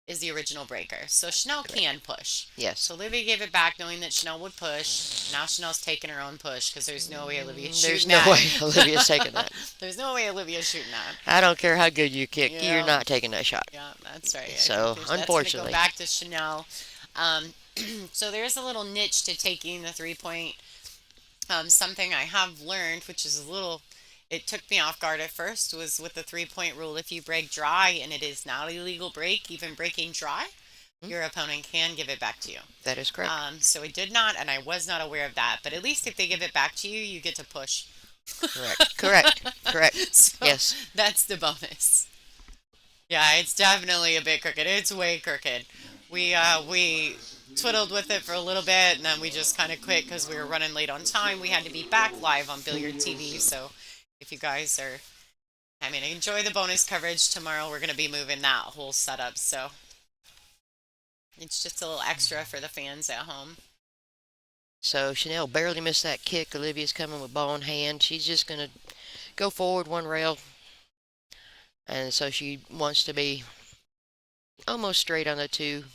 is the original breaker. So Chanel Correct. can push. Yes. So Olivia gave it back knowing that Chanel would push. Now Chanel's taking her own push because there's no way Olivia's There's shooting no that. way Olivia's taking that. There's no way Olivia's shooting that. I don't care how good you kick, you're Yeah, not taking that shot. yeah, that's right. I think So, that's going to go unfortunately, back to Chanel. Um, so there's a little niche to taking the 3 point. Something I have learned, which is a little, it took me off guard at first, was with the 3 point rule. If you break dry and it is not illegal break, even breaking dry, hmm, your opponent can give it back to you. that is correct. So it did not, and I was not aware of that. But at least if they give it back to you, you get to push. Correct. Correct. Correct. So Yes. that's the bonus. Yeah, it's definitely a bit crooked. It's way crooked. We twiddled with it for a little bit, and then we just kind of quit because we were running late on time. We had to be back live on Billiard TV. So if you guys are, I mean, enjoy the bonus coverage tomorrow. We're gonna be moving that whole setup, so it's just a little extra for the fans at home. So Chanel barely missed that kick. Olivia's coming with ball in hand. She's just going to go forward one rail. And so she wants to be almost straight on the two.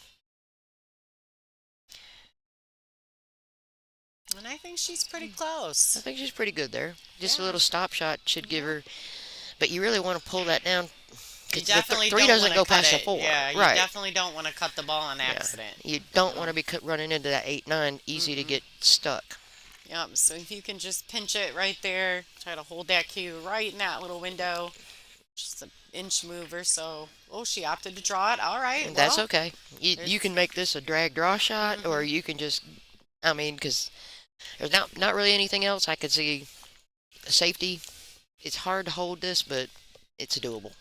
And I think she's pretty I close. think she's pretty good there. Just a Yeah, little stop shot should give her. But you really want to pull that down you because the definitely three don't want doesn't to go cut past the it. four. Yeah, you Right. definitely don't want to cut the ball on Yeah. accident. You don't want So, to be running into that 8-9. Easy to mm-mm. get stuck. Yep. So if you can just pinch it right there, try to hold that cue right in that little window, just an inch move or so. Oh, she opted to draw it. All right. And that's Well, okay. You there's. can make this a drag draw shot, or Hmm. you can just, I mean, because there's not really anything else. I could see safety. It's hard to hold this, but it's doable.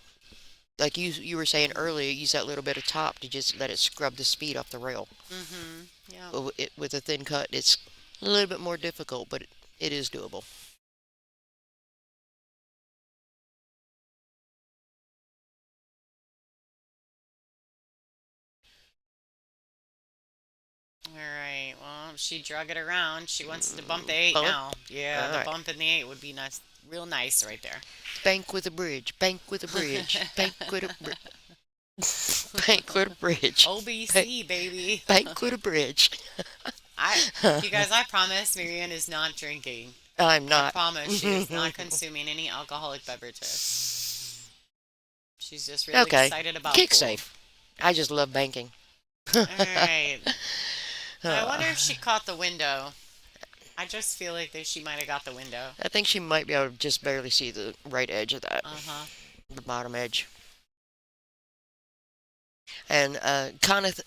Like you were saying earlier, use that little bit of top to just let it scrub the speed off the rail. Hmm. Yeah. But with a thin cut, it's a little bit more difficult, but it is doable. All right. Well, she drug it around. She wants to bump the eight Bump. now. Yeah, All the right. bump in the eight would be nice, real nice right there. Bank with a bridge. Bank with a bridge. Bank with a bridge. Bank with a bridge. Bank, OBC baby. bank with a bridge. You guys, I promise Marianne is not drinking. I'm I not. promise she is not consuming any alcoholic beverages. She's just really Okay. excited about Kick pool. safe. I just love banking. All right. I Uh, wonder if she caught the window. I just feel like that she might have got the window. I think she might be able to just barely see the right edge of that, Uh-huh. the bottom edge. And kind of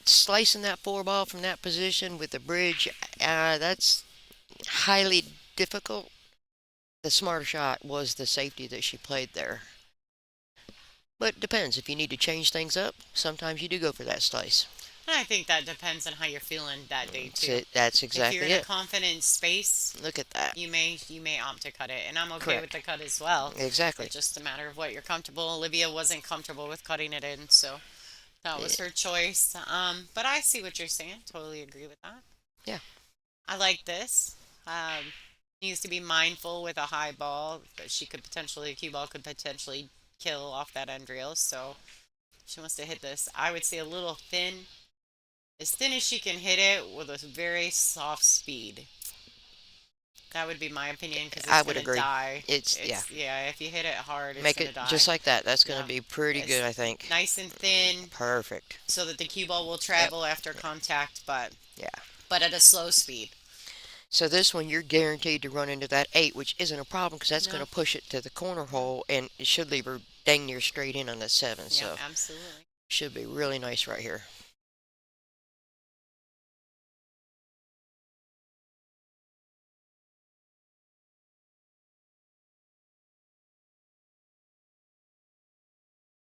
slicing that four ball from that position with the bridge, that's highly difficult. The smarter shot was the safety that she played there. But it depends. If you need to change things up, sometimes you do go for that slice. And I think that depends on how you're feeling that day too. That's If you're exactly in a it. confident space, Look at that. you may opt to cut it, and I'm okay with Correct. the cut as well. Exactly. It's just a matter of what you're comfortable. Olivia wasn't comfortable with cutting it in, so that was Yeah. her choice. But I see what you're saying. Totally agree with that. Yeah. I like this. Needs to be mindful with a high ball that she could potentially, a cue ball could potentially kill off that end reel. So she wants to hit this. I would say a little thin, as thin as she can hit it with a very soft speed. That would be my opinion because I it's would gonna agree. die. Yeah. Yeah. If you hit it hard, it's Make gonna it die. just like that. That's going to Yeah, be pretty it's good, I think. nice and thin Perfect. so that the cue ball will Yep. travel after contact, but Yeah. at a slow speed. So this one, you're guaranteed to run into that 8, which isn't a problem because that's going No. to push it to the corner hole, and it should leave her dang near straight in on the 7. Yep, So absolutely. should be really nice right here.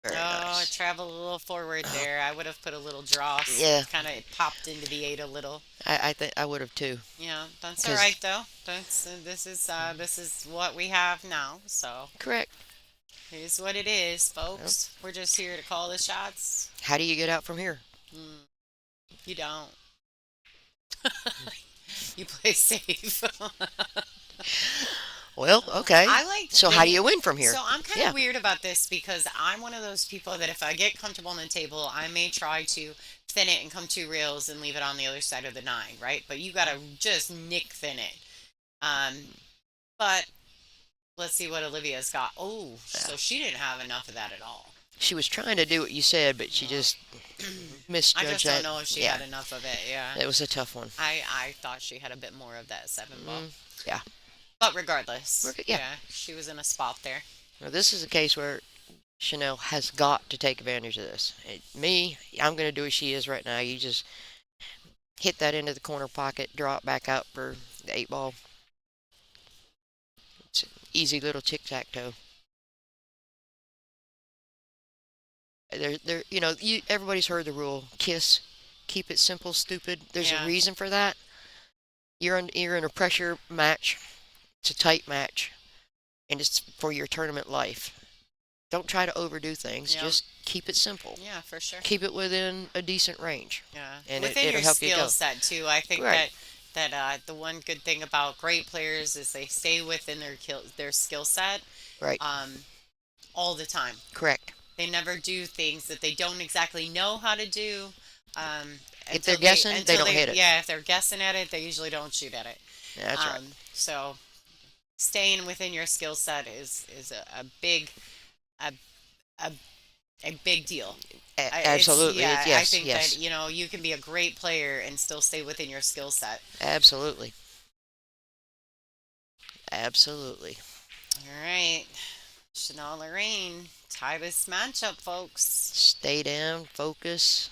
Very Oh, it nice. traveled a little forward there. I would have put a little dross. Yeah, Kind of popped into the 8 a little. I think I would have too. Yeah, that's all Because right though. That's this is what we have now. So correct. here's what it is, Well, folks. We're just here to call the shots. how do you get out from here? Mm, you don't. You play safe. Well, okay. I like So how do the. you win from here? So I'm kind Yeah. of weird about this because I'm one of those people that if I get comfortable on the table, I may try to thin it and come 2 rails and leave it on the other side of the nine, right? But you gotta just nick thin it. Um, but let's see what Olivia's got. Oh, Yeah. so she didn't have enough of that at all. She was trying to do what you said, but she just Uh, I misjudged just don't that. know if she Yeah, had enough of it. Yeah, it was a tough one. I thought she had a bit more of that seven ball. Mm, yeah. But regardless, Yeah. yeah, she was in a spot there. Now, this is a case where Chanel has got to take advantage of this. Me, I'm going to do as she is right now. You just hit that into the corner pocket, drop back out for the 8 ball. It's an easy little tic-tac-toe. Everybody's heard the rule: kiss, keep it simple, stupid. There's a Yeah, reason for that. You're in a pressure match. It's a tight match, and it's for your tournament life. Don't try to overdo things. yeah, Just keep it simple. yeah, for sure. Keep it within a decent range, Yeah, and within it'll your help you skill go. set too. I think Right. that the one good thing about great players is they stay within their skill set Right. um, all the time. Correct. They never do things that they don't exactly know how to do If they're guessing, they until don't they hit it. yeah if they're guessing at it they usually don't shoot at it. That's right. So staying within your skill set is a big a, a, a big deal. It's Absolutely. yeah. I Yes. think that Yes. you can be a great player and still stay within your skill set. Absolutely. Absolutely. All right, Chanel Loraine, tie this matchup, folks. Stay down. Focus.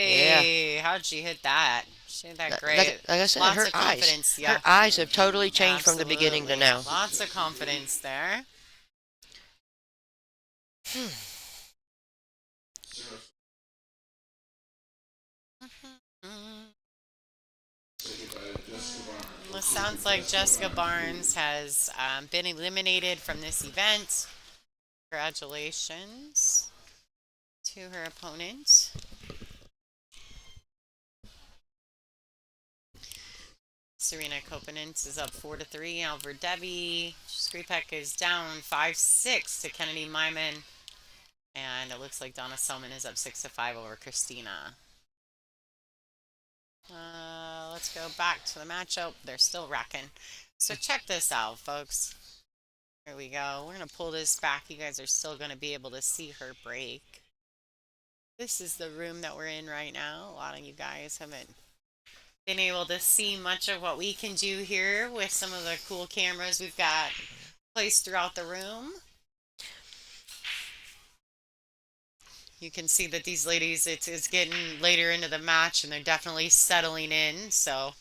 Yeah. Hey, how'd she hit that? She hit that Like, great. like I said, Lots her of eyes. confidence. Her Yeah, eyes have totally changed from the beginning to absolutely. now. Lots of confidence there. Well, sounds like Jessica Barnes has been eliminated from this event. Congratulations to her opponent. Serena Koponent is up 4-3. Albert Debbie. Skripek is down 5-6 to Kennedy Myman. And it looks like Donna Selman is up 6-5 over Christina. Let's go back to the matchup. They're still racking. So check this out, folks. Here we go. We're going to pull this back. You guys are still going to be able to see her break. This is the room that we're in right now. A lot of you guys haven't been able to see much of what we can do here with some of the cool cameras we've got placed throughout the room. You can see that these ladies, it's getting later into the match and they're definitely settling in. So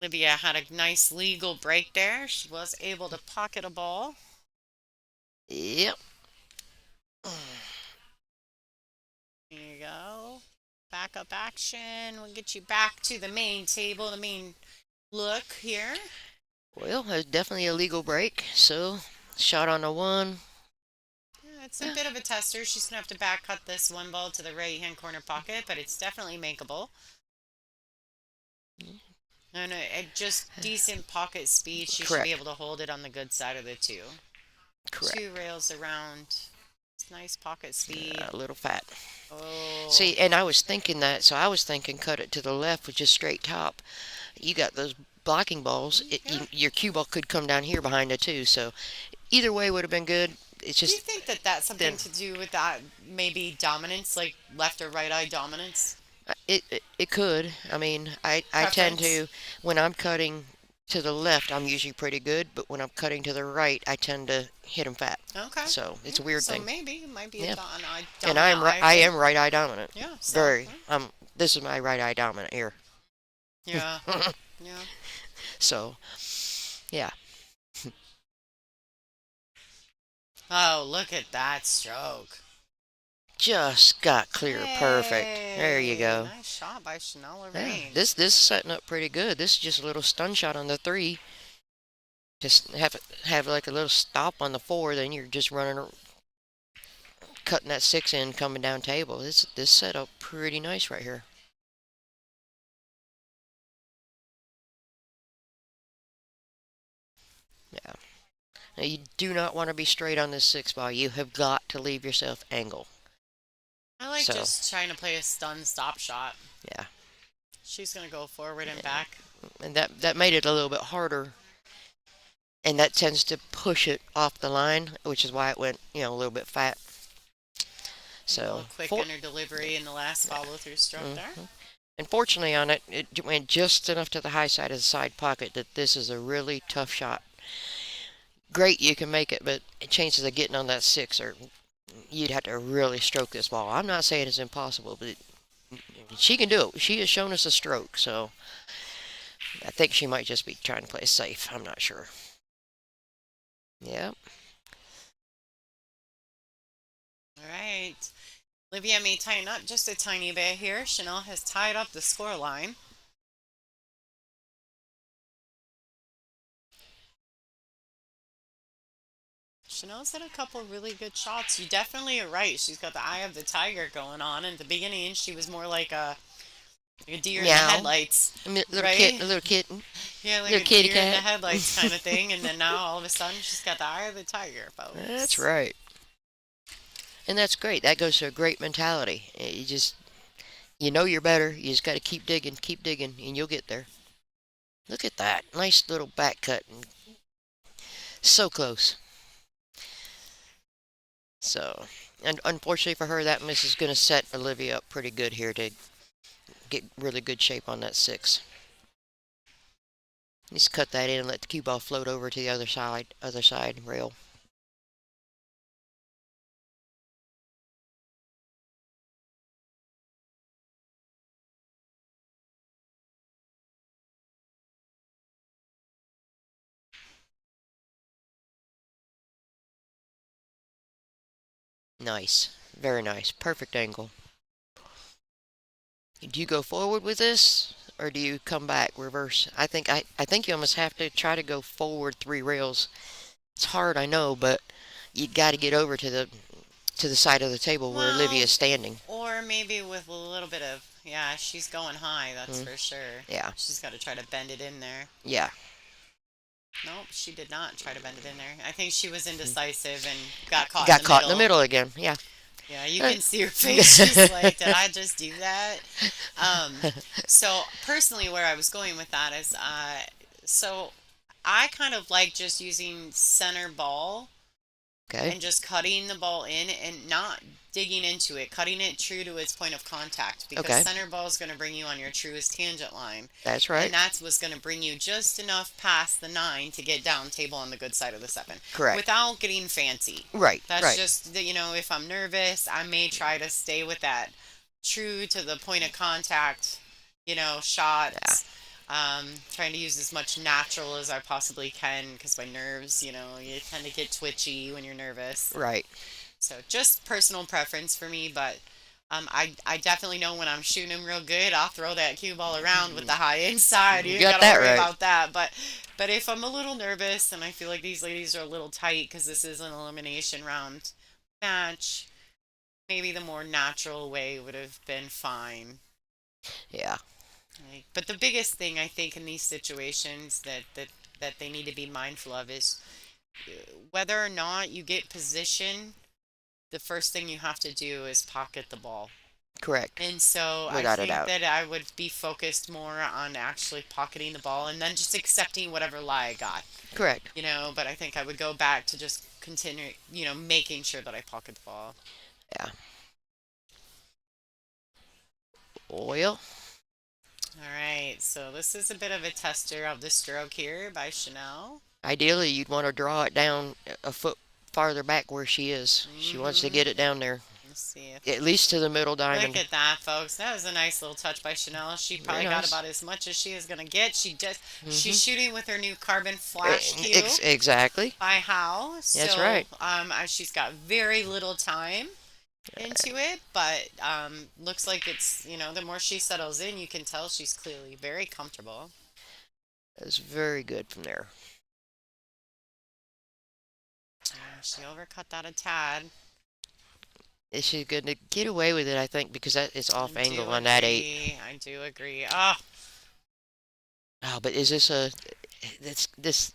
Olivia had a nice legal break there. She was able to pocket a ball. Yep. There you go. Backup action. We'll get you back to the main table, the main look here. Well, it's definitely a legal break. So, shot on the one. Yeah, it's a bit of a tester. She's going to have to back cut this one ball to the right hand corner pocket, but it's definitely makeable. And just decent pocket speed. She should Correct. be able to hold it on the good side of the two. Correct. 2 rails around. It's nice pocket speed. A little fat. Oh. See, and I was thinking that, so I was thinking cut it to the left with just straight top. You got those blocking balls. Yeah. Your cue ball could come down here behind it too. So, either way would have been good. It's Do you just think that that's something to do with that maybe dominance, like left or right eye dominance? it could. I mean, I tend Preference? to when I'm cutting to the left, I'm usually pretty good, but when I'm cutting to the right, I tend to hit them fat. Okay. So it's a Yeah, weird so thing. maybe it might be a Yeah. dominant And eye I thing. am right eye dominant. Yeah. So. Very. This is my right eye dominant here. Yeah. Yeah. So, yeah. Oh, look at that stroke. Just got clear perfect. There you Hey, go. nice shot by Chanel Yeah, Loraine. this is setting up pretty good. This is just a little stun shot on the 3. Just have like a little stop on the 4, then you're just cutting that 6 in, coming down table. This set up pretty nice right here. Yeah. Now, you do not want to be straight on this 6 ball. You have got to leave yourself angle. I like So, just trying to play a stun stop shot. yeah. She's gonna go forward and back. And that made it a little bit harder. And that tends to push it off the line, which is why it went, a little bit fat. A little So, quick in her delivery in the last follow through stroke there. mhm. Unfortunately, on it, it went just enough to the high side of the side pocket that this is a really tough shot. Great, you can make it, but chances of getting on that 6 are, you'd have to really stroke this ball. I'm not saying it's impossible, but she can do it. She has shown us a stroke, so I think she might just be trying to play safe. I'm not sure. Yeah. All right. Olivia may tighten up just a tiny bit here. Chanel has tied up the score line. Chanel's hit a couple really good shots. You definitely are right. She's got the eye of the tiger going on. In the beginning, she was more like a deer in the Meow. headlights, Little kit, right? a little kitten, Yeah, like little a kitty deer in the cat. headlights kind of thing. And then now all of a sudden, she's got the eye of the tiger, That's folks. right. And that's great. That goes to a great mentality. You know you're better. You just got to keep digging, and you'll get there. Look at that. Nice little back cut. And so close. So, and unfortunately for her, that miss is going to set Olivia up pretty good here to get really good shape on that 6. Just cut that in and let the cue ball float over to the other side rail. Nice. Very nice. Perfect angle. Do you go forward with this or do you come back reverse? I think you almost have to try to go forward 3 rails. It's hard, I know, but you got to get over to the side of the table where Olivia Well, is standing. or maybe with a little bit of, yeah, she's going high, that's Mm, for sure. yeah. She's got to try to bend it in there. Yeah. Nope, she did not try to bend it in there. I think she was Mm. indecisive and got caught in Got the caught in the middle. middle again. Yeah. Yeah, you Uh, can see her face. She's like, did I just do that? Um, so personally, where I was going with that is, so I kind of like just using center ball Okay. and just cutting the ball in and not digging into it, cutting it true to its point of contact because Okay. center ball is going to bring you on your truest tangent line. That's And right. that's what's going to bring you just enough past the 9 to get down table on the good side of the 7 Correct. without getting fancy. Right. That's Right. just, if I'm nervous, I may try to stay with that true to the point of contact, Yeah. shots. Trying to use as much natural as I possibly can because my nerves, you tend to get twitchy when you're nervous. Right. So just personal preference for me, but I definitely know when I'm shooting them real good, I'll throw that cue ball around with the high inside. You You ain't got gotta that worry right. about that. But if I'm a little nervous and I feel like these ladies are a little tight because this is an elimination round match, maybe the more natural way would have been fine. Yeah. But the biggest thing I think in these situations that they need to be mindful of is whether or not you get position, the first thing you have to do is pocket the ball. Correct. And so I Without a think doubt. that I would be focused more on actually pocketing the ball and then just accepting whatever lie I got, Correct. but I think I would go back to just continue, making sure that I pocket the ball. Yeah. Oil. All right, so this is a bit of a tester of the stroke here by Chanel. Ideally, you'd want to draw it down a foot farther back where she is. She wants to Mm-hmm. get it down there, Let's see if at least to the middle Look diamond. at that, folks. That was a nice little touch by Chanel. She Very probably got nice. about as much as she is gonna get. She's Hmm. shooting with her new carbon flash cue Exactly. by How. That's So right. she's got very little time into it, but looks like it's the more she settles in, you can tell she's clearly very comfortable. That's very good from there. She overcut that a tad. She's going to get away with it, I think, because that is I off do angle on that 8. agree. I do agree. Oh, Oh, but is this a this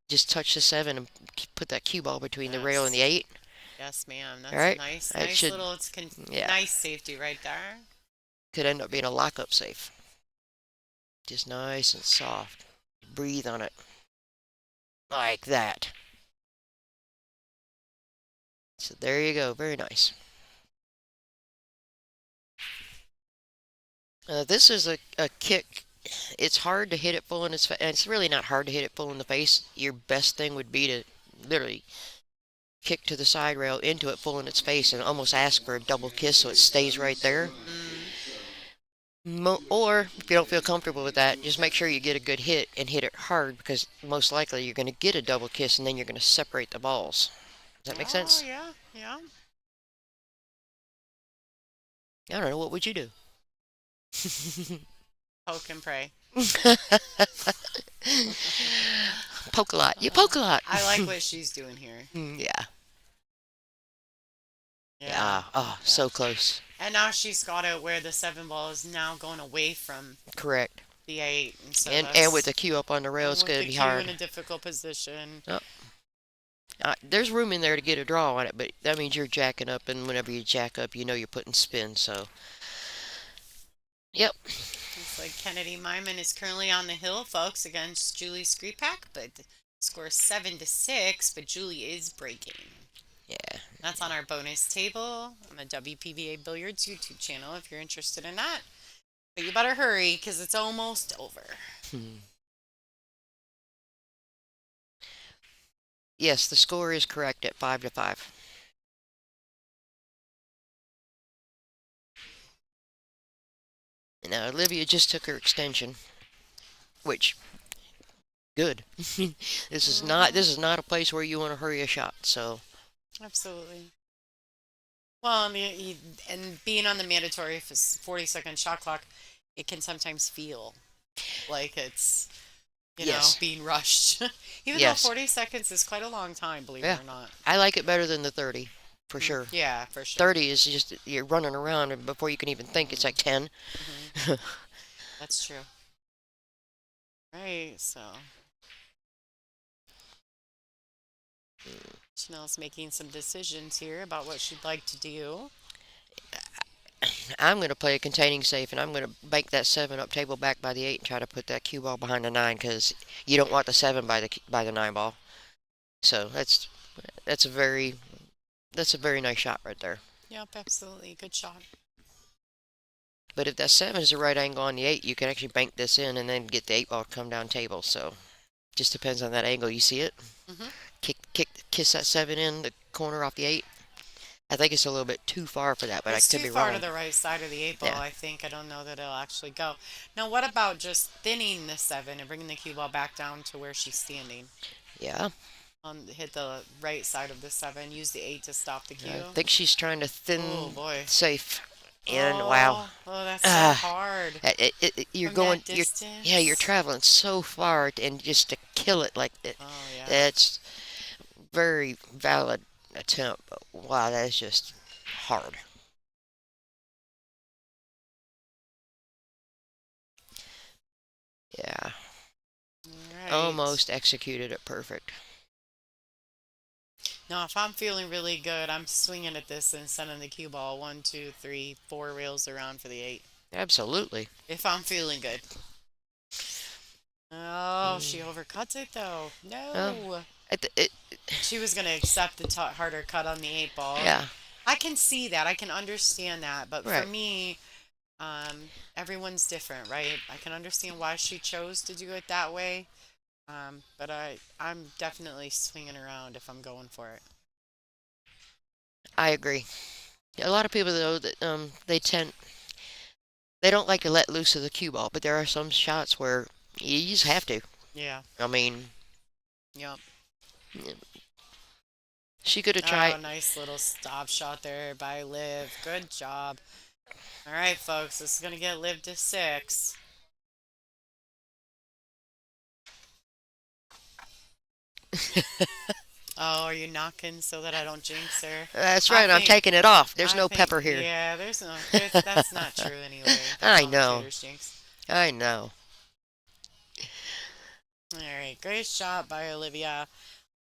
Just touch the 7 and put that cue ball between the rail and Yes. the 8. Yes, ma'am. All That's a right. nice, That nice should, little, yeah, nice safety right there. could end up being a lockup safe. Just nice and soft. Breathe on it like that. So there you go. Very nice. This is a kick. It's hard to hit it full in its face. It's really not hard to hit it full in the face. Your best thing would be to literally kick to the side rail into it full in its face and almost ask for a double kiss so it stays right there. Mm. Or if you don't feel comfortable with that, just make sure you get a good hit and hit it hard because most likely you're going to get a double kiss and then you're going to separate the balls. Does that make Oh, sense? yeah, yeah. I don't know. What would you do? Poke and pray. Poke a lot. You poke a lot. I like what she's doing here. Yeah. Yeah. Yeah. Oh, Yeah. so close. And now she's got it where the 7 ball is now going away from Correct. the 8. And so And with that's, the cue up on the rail, and it's with going the to be cue in hard. a difficult position. Oh, there's room in there to get a draw on it, but that means you're jacking up, and whenever you jack up, you know you're putting spin. So, yep. Looks like Kennedy Myman is currently on the hill, folks, against Julie Skripak, but the score is 7-6, but Julie is breaking. Yeah. That's on our bonus table on the WPBA Billiards YouTube channel if you're interested in that. But you better hurry because it's almost over. Yes, the score is correct at 5-5. Now Olivia just took her extension, which good. This is not a place where you want to hurry a shot. So Absolutely. Well, and being on the mandatory 40-second shot clock, it can sometimes feel like it's, yes, being rushed. Even though yes, 40 seconds is quite a long time, believe it yeah. or not. I like it better than the 30 for sure. Yeah, for sure. 30 is just you're running around and before you can even think it's like 10. Hmm. That's true. Right, so Chanel's making some decisions here about what she'd like to do. I'm going to play a containing safe and I'm going to bank that 7 up table back by the 8 and try to put that cue ball behind the 9 because you don't want the 7 by the 9 ball. So that's a very that's a very nice shot right there. Yep, absolutely. Good shot. But if that 7 is the right angle on the 8, you can actually bank this in and then get the 8 ball to come down table. So just depends on that angle. You see it? Hmm. Kiss that 7 in the corner off the 8. I think it's a little bit too far for that, but I It's could too be far to wrong. the right side of the 8 ball, Yeah. I think. I don't know that it'll actually go. Now, what about just thinning the 7 and bringing the cue ball back down to where she's standing? Yeah. Hit the right side of the 7. Use the 8 to stop the I cue. think she's trying to Oh, thin boy. safe. And wow. Oh, that's so Ah, hard. you're From going, that yeah, you're distance. traveling so far, and just to kill it like that, Oh, yeah. that's very valid attempt. But wow, that is just hard. Yeah, All right. almost executed it perfect. Now, if I'm feeling really good, I'm swinging at this and sending the cue ball 1, 2, 3, 4 rails around for the 8. Absolutely. If I'm feeling good. Oh, Mm. she overcuts it though. Well, No. it, it, She was going to accept the harder cut on the 8 ball. yeah, I can see that. I can understand that. But for right. me, everyone's different, right? I can understand why she chose to do it that way. But I'm definitely swinging around if I'm going for it. I agree. A lot of people though that they don't like to let loose of the cue ball, but there are some shots where you just have to. Yeah. I mean, Yep. she could have Oh, tried. nice little stop shot there by Liv. Good job. All right, folks. This is going to get Liv to 6. Oh, are you knocking so that I don't jinx her? That's I right. I'm think, taking it off. There's I no think, pepper here. yeah, that's not true anyway. The I know. commentators jinx. I know. All right, great shot by Olivia.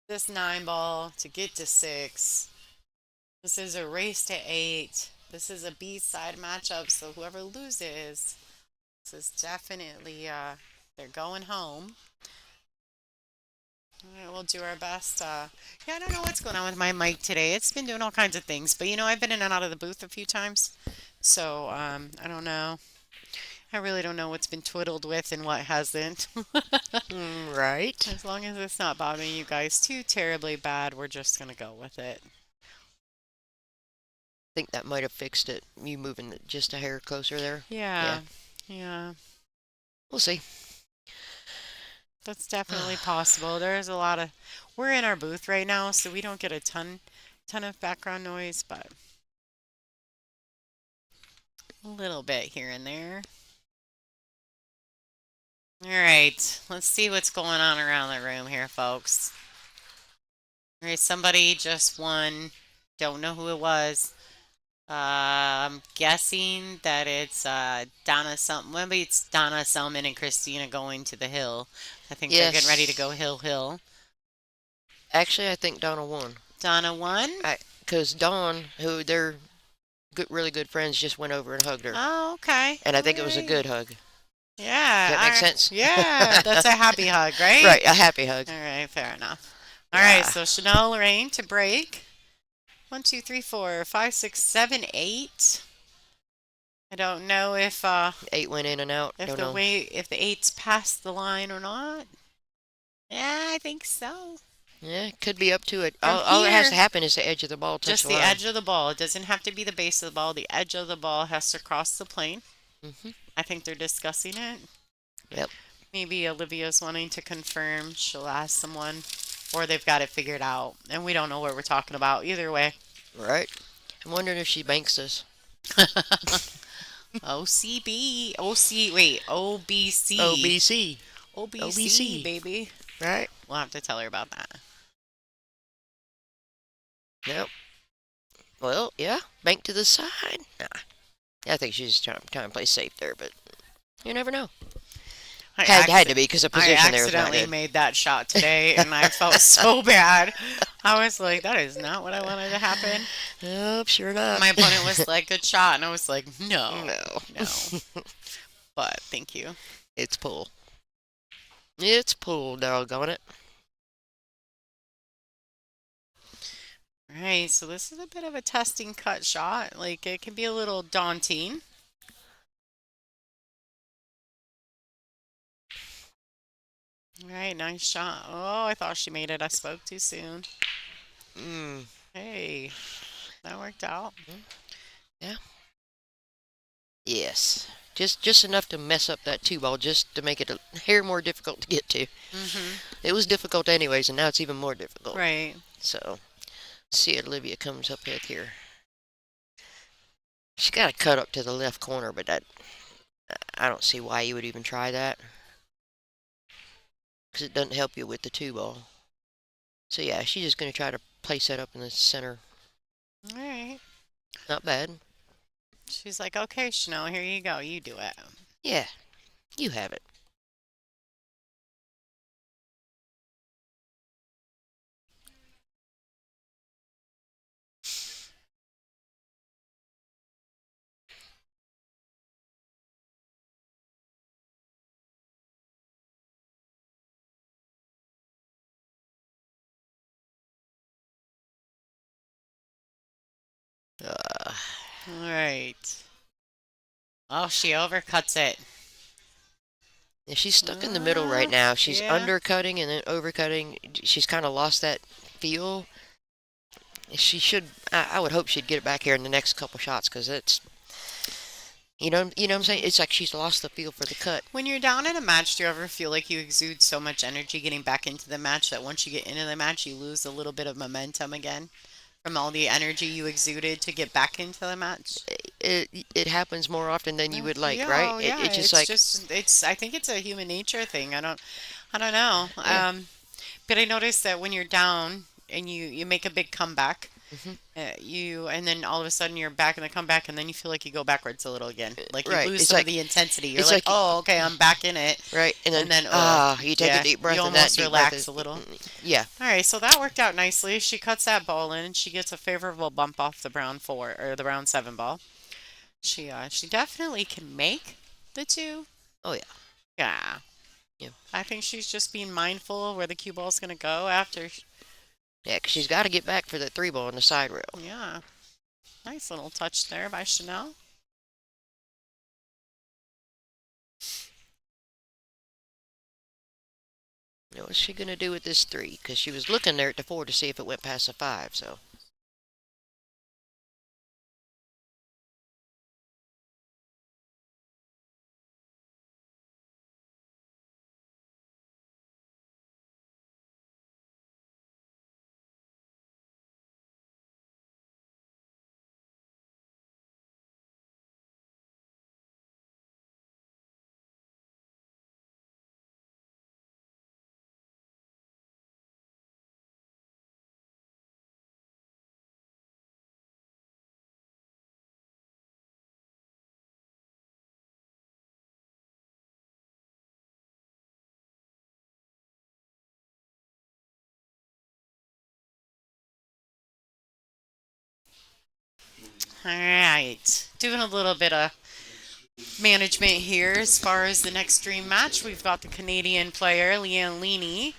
This 9 ball to get to 6. This is a race to 8. This is a B-side matchup, so whoever loses, this is definitely they're going home. All right, we'll do our best. Yeah, I don't know what's going on with my mic today. It's been doing all kinds of things, but I've been in and out of the booth a few times, so I don't know. I really don't know what's been twiddled with and what hasn't. Right. As long as it's not bothering you guys too terribly bad, we're just gonna go with it. Think that might have fixed it. You moving it just a hair closer there. Yeah. Yeah, yeah, We'll see. that's definitely possible. There's a lot of. We're in our booth right now, so we don't get a ton of background noise, but a little bit here and there. All right, let's see what's going on around the room here, folks. All right, somebody just won. Don't know who it was. I'm guessing that it's Donna something. Maybe it's Donna Selman and Christina going to the hill. I think they're getting ready to Yes. go hill. Actually, I think Donna won. Donna won? Because Dawn, who they're good, really good friends, just went over and hugged her. Oh, okay. And I All think it was a right. good hug. Does Yeah. that make sense? Yeah, that's a happy hug, right? Right, a happy hug. All right, fair enough. All right, Yeah. so Chanel, Loraine to break. 1, 2, 3, 4, 5, 6, 7, 8. I don't know Eight went in and out. Don't know. if the eight's past the line or not. Yeah, I think so. Yeah, could be up to it. From All that has here, to happen is the edge of the ball touch just the the line. edge of the ball. It doesn't have to be the base of the ball. The edge of the ball has to cross the plane. Hmm. I think they're discussing it. Yep. Maybe Olivia's wanting to confirm. She'll ask someone, or they've got it figured out, and we don't know what we're talking about. Either way. Right. I'm wondering if she banks this. OCB, OC, wait, OBC, OBC. OBC, OBC. baby. Right. We'll have to tell her about that. Yep. Well, yeah. Bank to the side. Nah. I think she's trying to play safe there, but you never know. Had to be because the I position there was not accidentally good. made that shot today, and I felt so bad. I was like, that is not what I wanted to happen. Nope, sure not. My opponent was like, good shot, and I was like, no, No. no. But thank you. It's pull. It's pull, doggone it. All right, so this is a bit of a testing cut shot. Like, it can be a little daunting. All right, nice shot. Oh, I thought she made it. I spoke too soon. Mm. Hey, that worked out. Yeah. Yes. Just enough to mess up that two ball, just to make it a hair more difficult to get to. Mm-hmm. It was difficult anyways, and now it's even more difficult. Right. So, let's see what Olivia comes up with here. She's got to cut up to the left corner, but I don't see why you would even try that. Because it doesn't help you with the two ball. So yeah, she's just going to try to place that up in the center. All right. Not bad. She's like, okay, Chanel, here you go. You do it. Yeah, you have it. Uh, All right. Oh, she overcuts it. yeah, she's stuck in the middle right now. She's Yeah. undercutting and then overcutting. She's kind of lost that feel. She should. I would hope she'd get it back here in the next couple shots because it's. You know what I'm saying? It's like she's lost the feel for the cut. When you're down in a match, do you ever feel like you exude so much energy getting back into the match that once you get into the match, you lose a little bit of momentum again from all the energy you exuded to get back into the match? It happens more often than you would like, Yeah, right? oh, yeah. It's just It's like just it's. I think it's a human nature thing. I don't know. yeah, But I noticed that when you're down and you make a big comeback, Hmm. And then all of a sudden you're back in the comeback, and then you feel like you go backwards a little again. Like you Right. lose some of the intensity. You're It's like, like oh, okay, I'm back in it. right, and then And then, oh, you take a yeah, deep you breath, and that almost deep breath relax is a little. yeah. All right, so that worked out nicely. She cuts that ball in, and she gets a favorable bump off the brown four or the brown seven ball. She definitely can make the two. Oh yeah. Yeah, Yeah. I think she's just being mindful of where the cue ball's gonna go after. Yeah, 'cause she's got to get back for the three ball on the side rail. Yeah, nice little touch there by Chanel. What's she gonna do with this three? Because she was looking there at the four to see if it went past the five. So All right, doing a little bit of management here as far as the next dream match. We've got the Canadian player Leanne Leaney,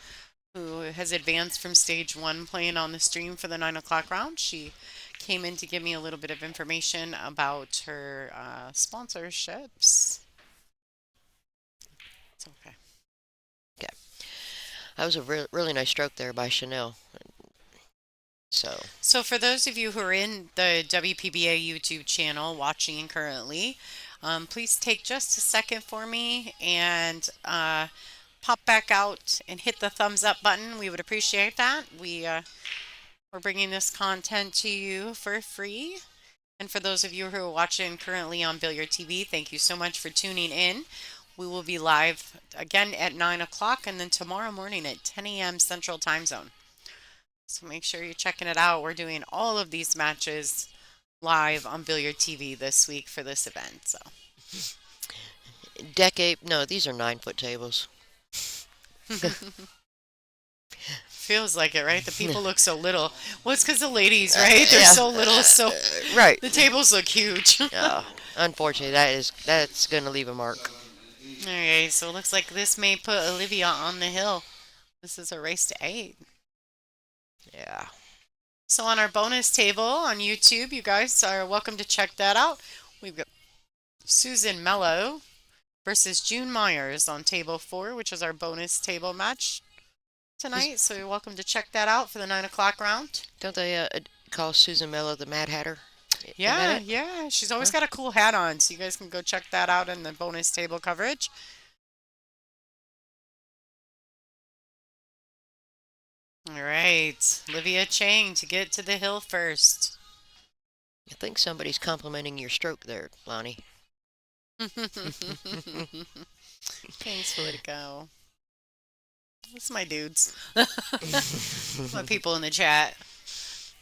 who has advanced from stage one, playing on the stream for the 9 o'clock round. She came in to give me a little bit of information about her sponsorships. It's okay. okay, that was a really nice stroke there by Chanel. So So, for those of you who are in the WPBA YouTube channel watching currently, please take just a second for me and pop back out and hit the thumbs up button. We would appreciate that. We're bringing this content to you for free. And for those of you who are watching currently on Billiard TV, thank you so much for tuning in. We will be live again at 9 o'clock and then tomorrow morning at 10 a.m. Central Time Zone. So make sure you're checking it out. We're doing all of these matches live on Billiard TV this week for this event. So decade. No, these are 9 foot tables. feels like it, right? The people look so little. Well, it's because the ladies, right? They're Yeah. so little, so Right. the tables look huge. Unfortunately, that's gonna leave a mark. Okay, so it looks like this may put Olivia on the hill. This is a race to 8. Yeah. So on our bonus table on YouTube, you guys are welcome to check that out. We've got Susan Mello versus June Myers on table 4, which is our bonus table match tonight. So you're welcome to check that out for the 9 o'clock round. Don't they call Susan Mello the Mad Hatter? Isn't Yeah, that it? yeah. She's always Huh? got a cool hat on, so you guys can go check that out in the bonus table coverage. All right, Olivia Chang to get to the hill first. I think somebody's complimenting your stroke there, Lonnie. Thanks, Politico. That's my dudes. My people in the chat.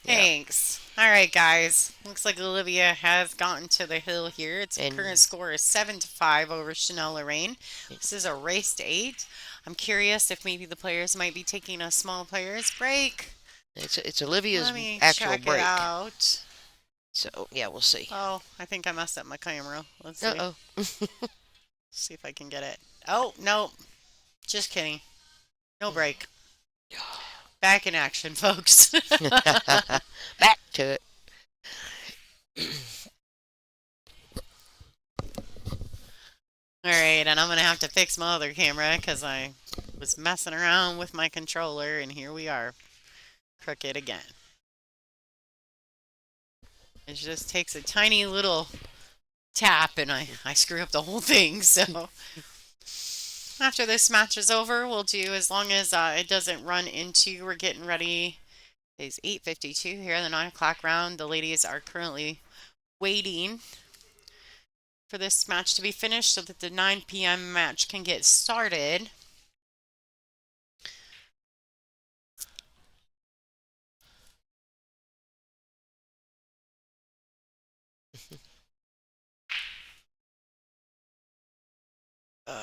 Yeah. Thanks. All right, guys. Looks like Olivia has gotten to the hill here. Its And current score is 7-5 over Chanel Loraine. This is a race to 8. I'm curious if maybe the players might be taking a small players break. it's Olivia's Let me actual check it break. out. So yeah, we'll see. Oh, I think I messed up my camera. Let's see. Uh See if I can get it. Oh, no. Just kidding. No break. Back in action, folks. oh. Back to it. All right, and I'm going to have to fix my other camera because I was messing around with my controller, and here we are, crooked again. It just takes a tiny little tap, and I screw up the whole thing. So after this match is over, we'll do, as long as it doesn't run into, we're getting ready. It's 8:52 here, the 9 o'clock round. The ladies are currently waiting for this match to be finished so that the 9 p.m. match can get started.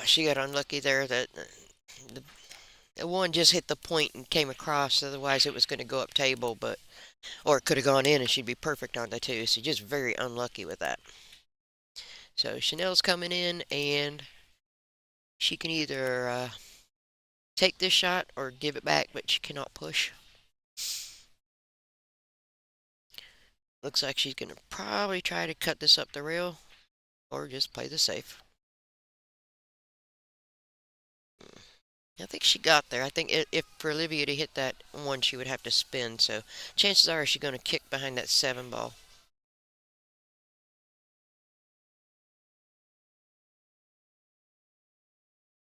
She got unlucky there that the one just hit the point and came across. Otherwise, it was going to go up table, but or it could have gone in and she'd be perfect on the two. So just very unlucky with that. So Chanel's coming in and she can either take this shot or give it back, but she cannot push. Looks like she's going to probably try to cut this up the rail or just play the safe. I think she got there. I think if for Olivia to hit that one, she would have to spin. So chances are she's going to kick behind that 7 ball.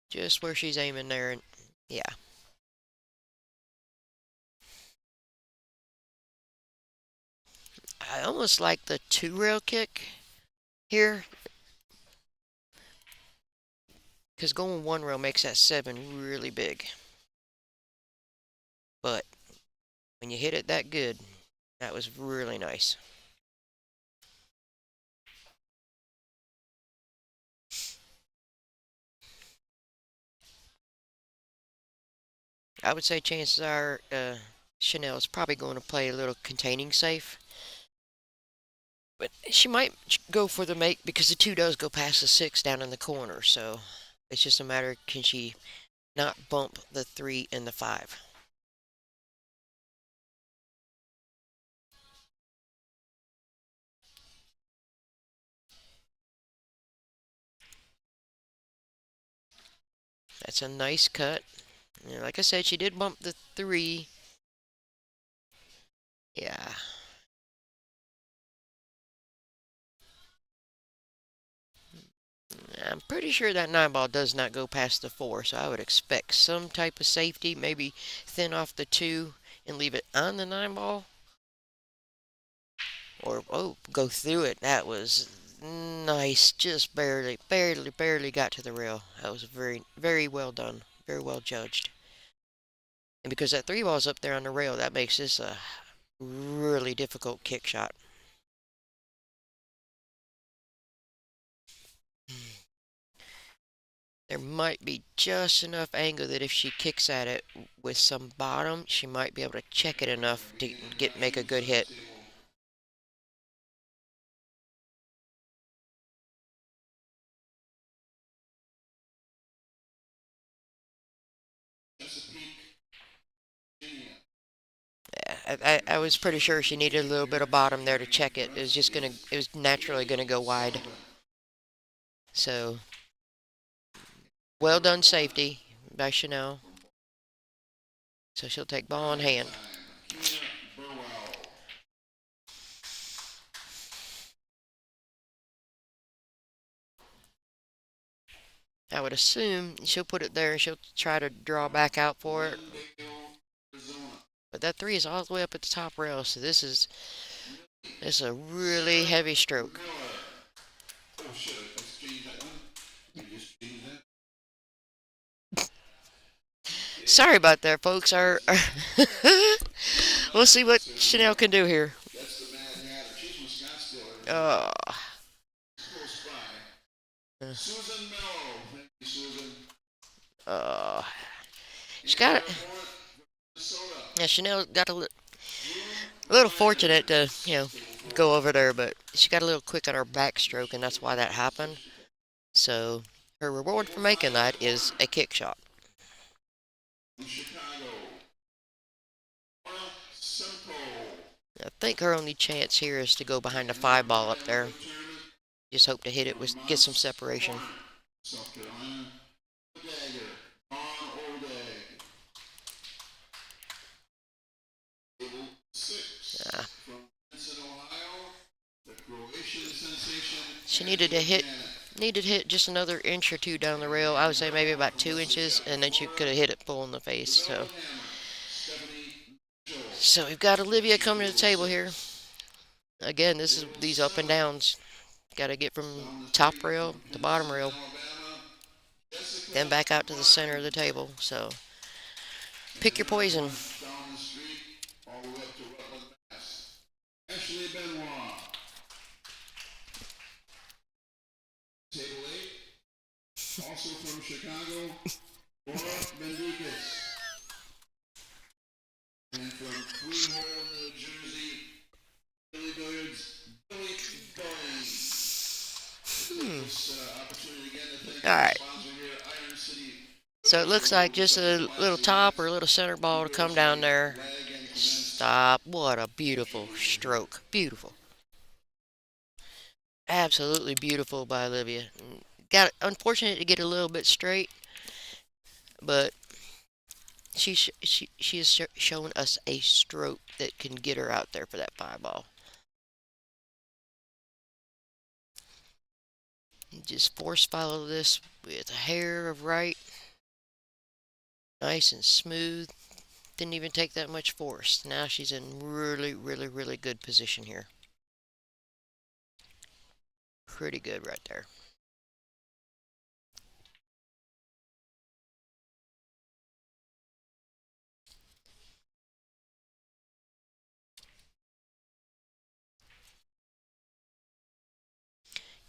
Just where she's aiming there. And yeah, I almost like the 2 rail kick here because going 1 rail makes that 7 really big. But when you hit it that good, that was really nice. I would say chances are Chanel's probably going to play a little containing safe. But she might go for the make because the 2 does go past the 6 down in the corner. So it's just a matter can she not bump the 3 and the 5. That's a nice cut. Yeah, like I said, she did bump the 3. Yeah. I'm pretty sure that 9 ball does not go past the 4, so I would expect some type of safety, maybe thin off the 2 and leave it on the 9 ball. Or, oh, go through it. That was nice. Just barely, barely, barely got to the rail. That was very, very well done. Very well judged. And because that 3 ball's up there on the rail, that makes this a really difficult kick shot. There might be just enough angle that if she kicks at it with some bottom, she might be able to check it enough to make a good hit. Yeah, I was pretty sure she needed a little bit of bottom there to check it. It was naturally gonna go wide. So well done safety by Chanel. So she'll take ball in hand. I would assume she'll put it there and she'll try to draw back out for it. But that 3 is all the way up at the top rail, so this is a really heavy stroke. Sorry about that, folks. We'll see what Chanel can do here. Oh, uh, she's got it. Yeah, Chanel got a little fortunate to go over there, but she got a little quick on her backstroke, and that's why that happened. So her reward for making that is a kick shot. I think her only chance here is to go behind the 5 ball up there. Just hope to hit it with get some separation. Uh, she needed to hit just another inch or two down the rail. I would say maybe about 2 inches, and then she could have hit it full in the face. So we've got Olivia coming to the table here. Again, this is these up and downs. Got to get from top rail to bottom rail, then back out to the center of the table. So pick your poison. Hmm. All right. So it looks like just a little top or a little center ball to come down there. Stop. What a beautiful stroke. Beautiful. Absolutely beautiful by Olivia. Got unfortunate to get a little bit straight, but she has shown us a stroke that can get her out there for that 5 ball. Just force follow this with a hair of right, nice and smooth. Didn't even take that much force. Now she's in really, really, really good position here. Pretty good right there.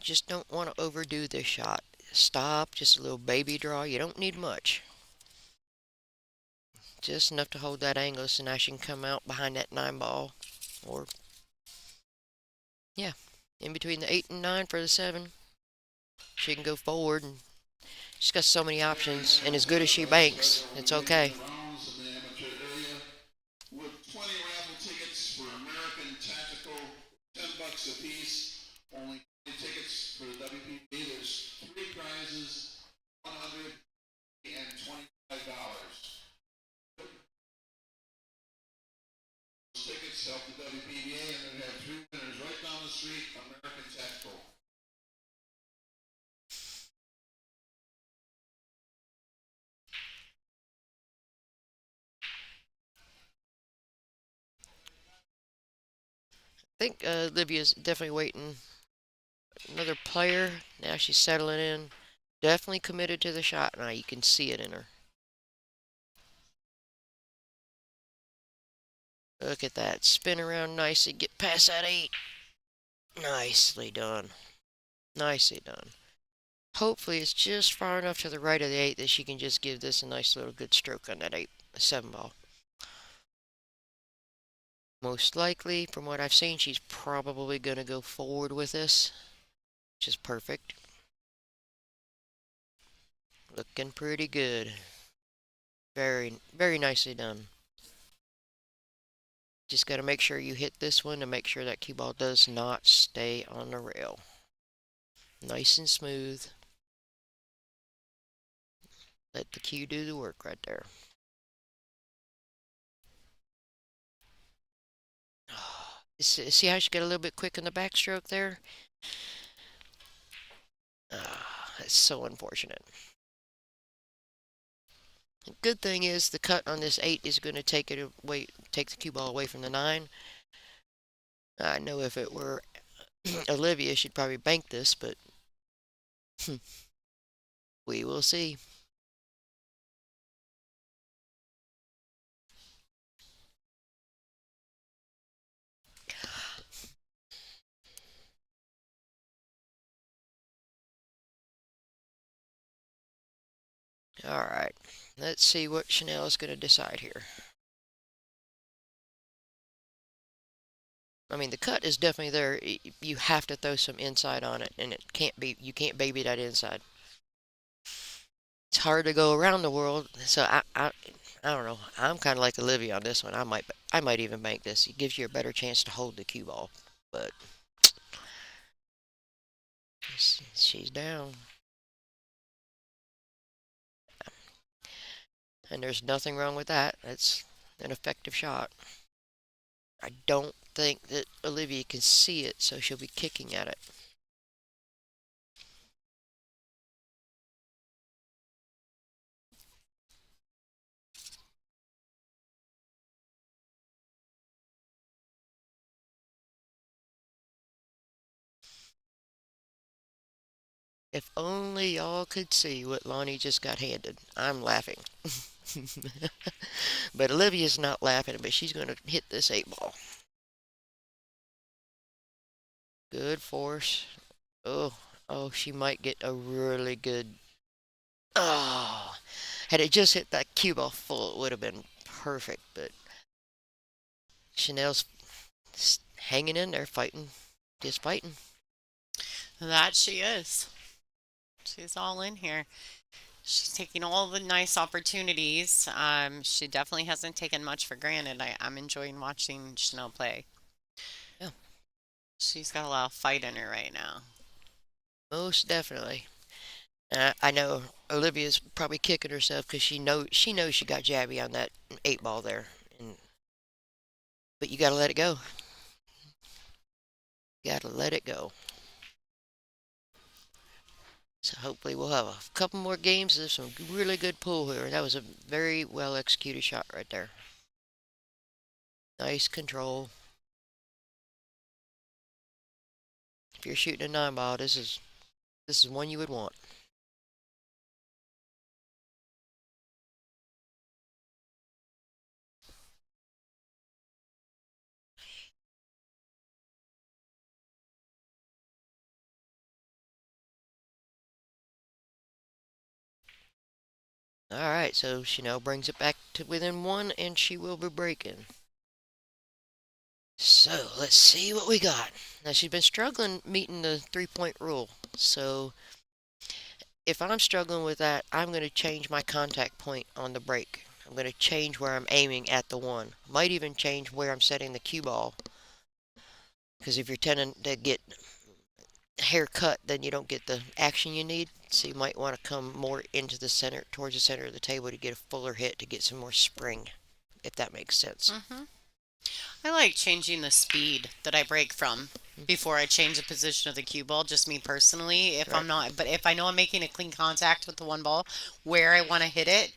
Just don't want to overdo this shot. Stop, just a little baby draw. You don't need much. Just enough to hold that angle so now she can come out behind that 9 ball. Or, yeah, in between the 8 and 9 for the 7. She can go forward, and she's got so many options. And as good as she banks, it's okay. I think Livia's definitely waiting. Another player. Now she's settling in. Definitely committed to the shot. Now you can see it in her. Look at that. Spin around nicely. Get past that 8. Nicely done. Nicely done. Hopefully it's just far enough to the right of the 8 that she can just give this a nice little good stroke on that 8, 7 ball. Most likely, from what I've seen, she's probably going to go forward with this, which is perfect. Looking pretty good. Very, very nicely done. Just got to make sure you hit this one to make sure that cue ball does not stay on the rail. Nice and smooth. Let the cue do the work right there. See how she got a little bit quick in the backstroke there? That's so unfortunate. The good thing is the cut on this 8 is going to take it away, take the cue ball away from the 9. I know if it were Olivia, she'd probably bank this, but we will see. All right, let's see what Chanel is going to decide here. I mean, the cut is definitely there. You have to throw some inside on it, and it can't be. You can't baby that inside. It's hard to go around the world, so I don't know. I'm kind of like Olivia on this one. I might even bank this. It gives you a better chance to hold the cue ball, but she's down, and there's nothing wrong with that. It's an effective shot. I don't think that Olivia can see it, so she'll be kicking at it. If only y'all could see what Lonnie just got handed. I'm laughing. But Olivia's not laughing, but she's going to hit this 8 ball. Good force. Oh, oh, she might get a really good Oh, had it just hit that cue ball full, it would have been perfect. But Chanel's hanging in there, fighting, just fighting. That she is. She's all in here. She's taking all the nice opportunities. She definitely hasn't taken much for granted. I'm enjoying watching Chanel play. Yeah, She's got a lot of fight in her right now. most definitely. I know Olivia's probably kicking herself because she knows she got jabby on that 8 ball there, and but you got to let it go. You got to let it go. So hopefully we'll have a couple more games of some really good pool here. That was a very well executed shot right there. Nice control. If you're shooting a 9 ball, this is one you would want. All right, so Chanel brings it back to within one, and she will be breaking. So let's see what we got. Now she's been struggling meeting the 3-point rule. So if I'm struggling with that, I'm going to change my contact point on the break. I'm going to change where I'm aiming at the one. Might even change where I'm setting the cue ball. Because if you're tending to get hair cut, then you don't get the action you need. So you might want to come more into the center, towards the center of the table to get a fuller hit to get some more spring, if that makes sense. Hmm. I like changing the speed that I break from before I change the position of the cue ball. Just me personally, if Right. I'm not, but if I know I'm making a clean contact with the one ball where I want to hit it,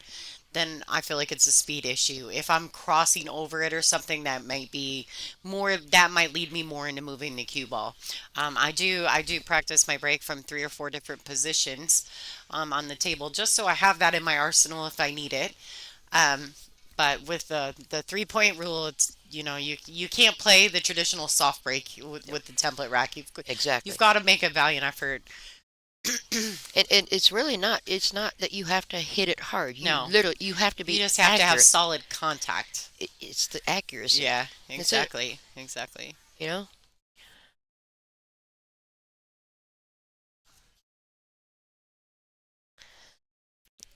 then I feel like it's a speed issue. If I'm crossing over it or something, that might be more, that might lead me more into moving the cue ball. I do practice my break from 3 or 4 different positions on the table, just so I have that in my arsenal if I need it. Um, but with the 3 point rule, it's you can't play the traditional soft break with the template rack. You've Exactly. got to make a valiant effort. And it's really not. It's not that you have to hit it hard. No, You have to you be just have to have accurate. solid contact. It's the accuracy. Yeah, That's it. exactly, exactly. You know.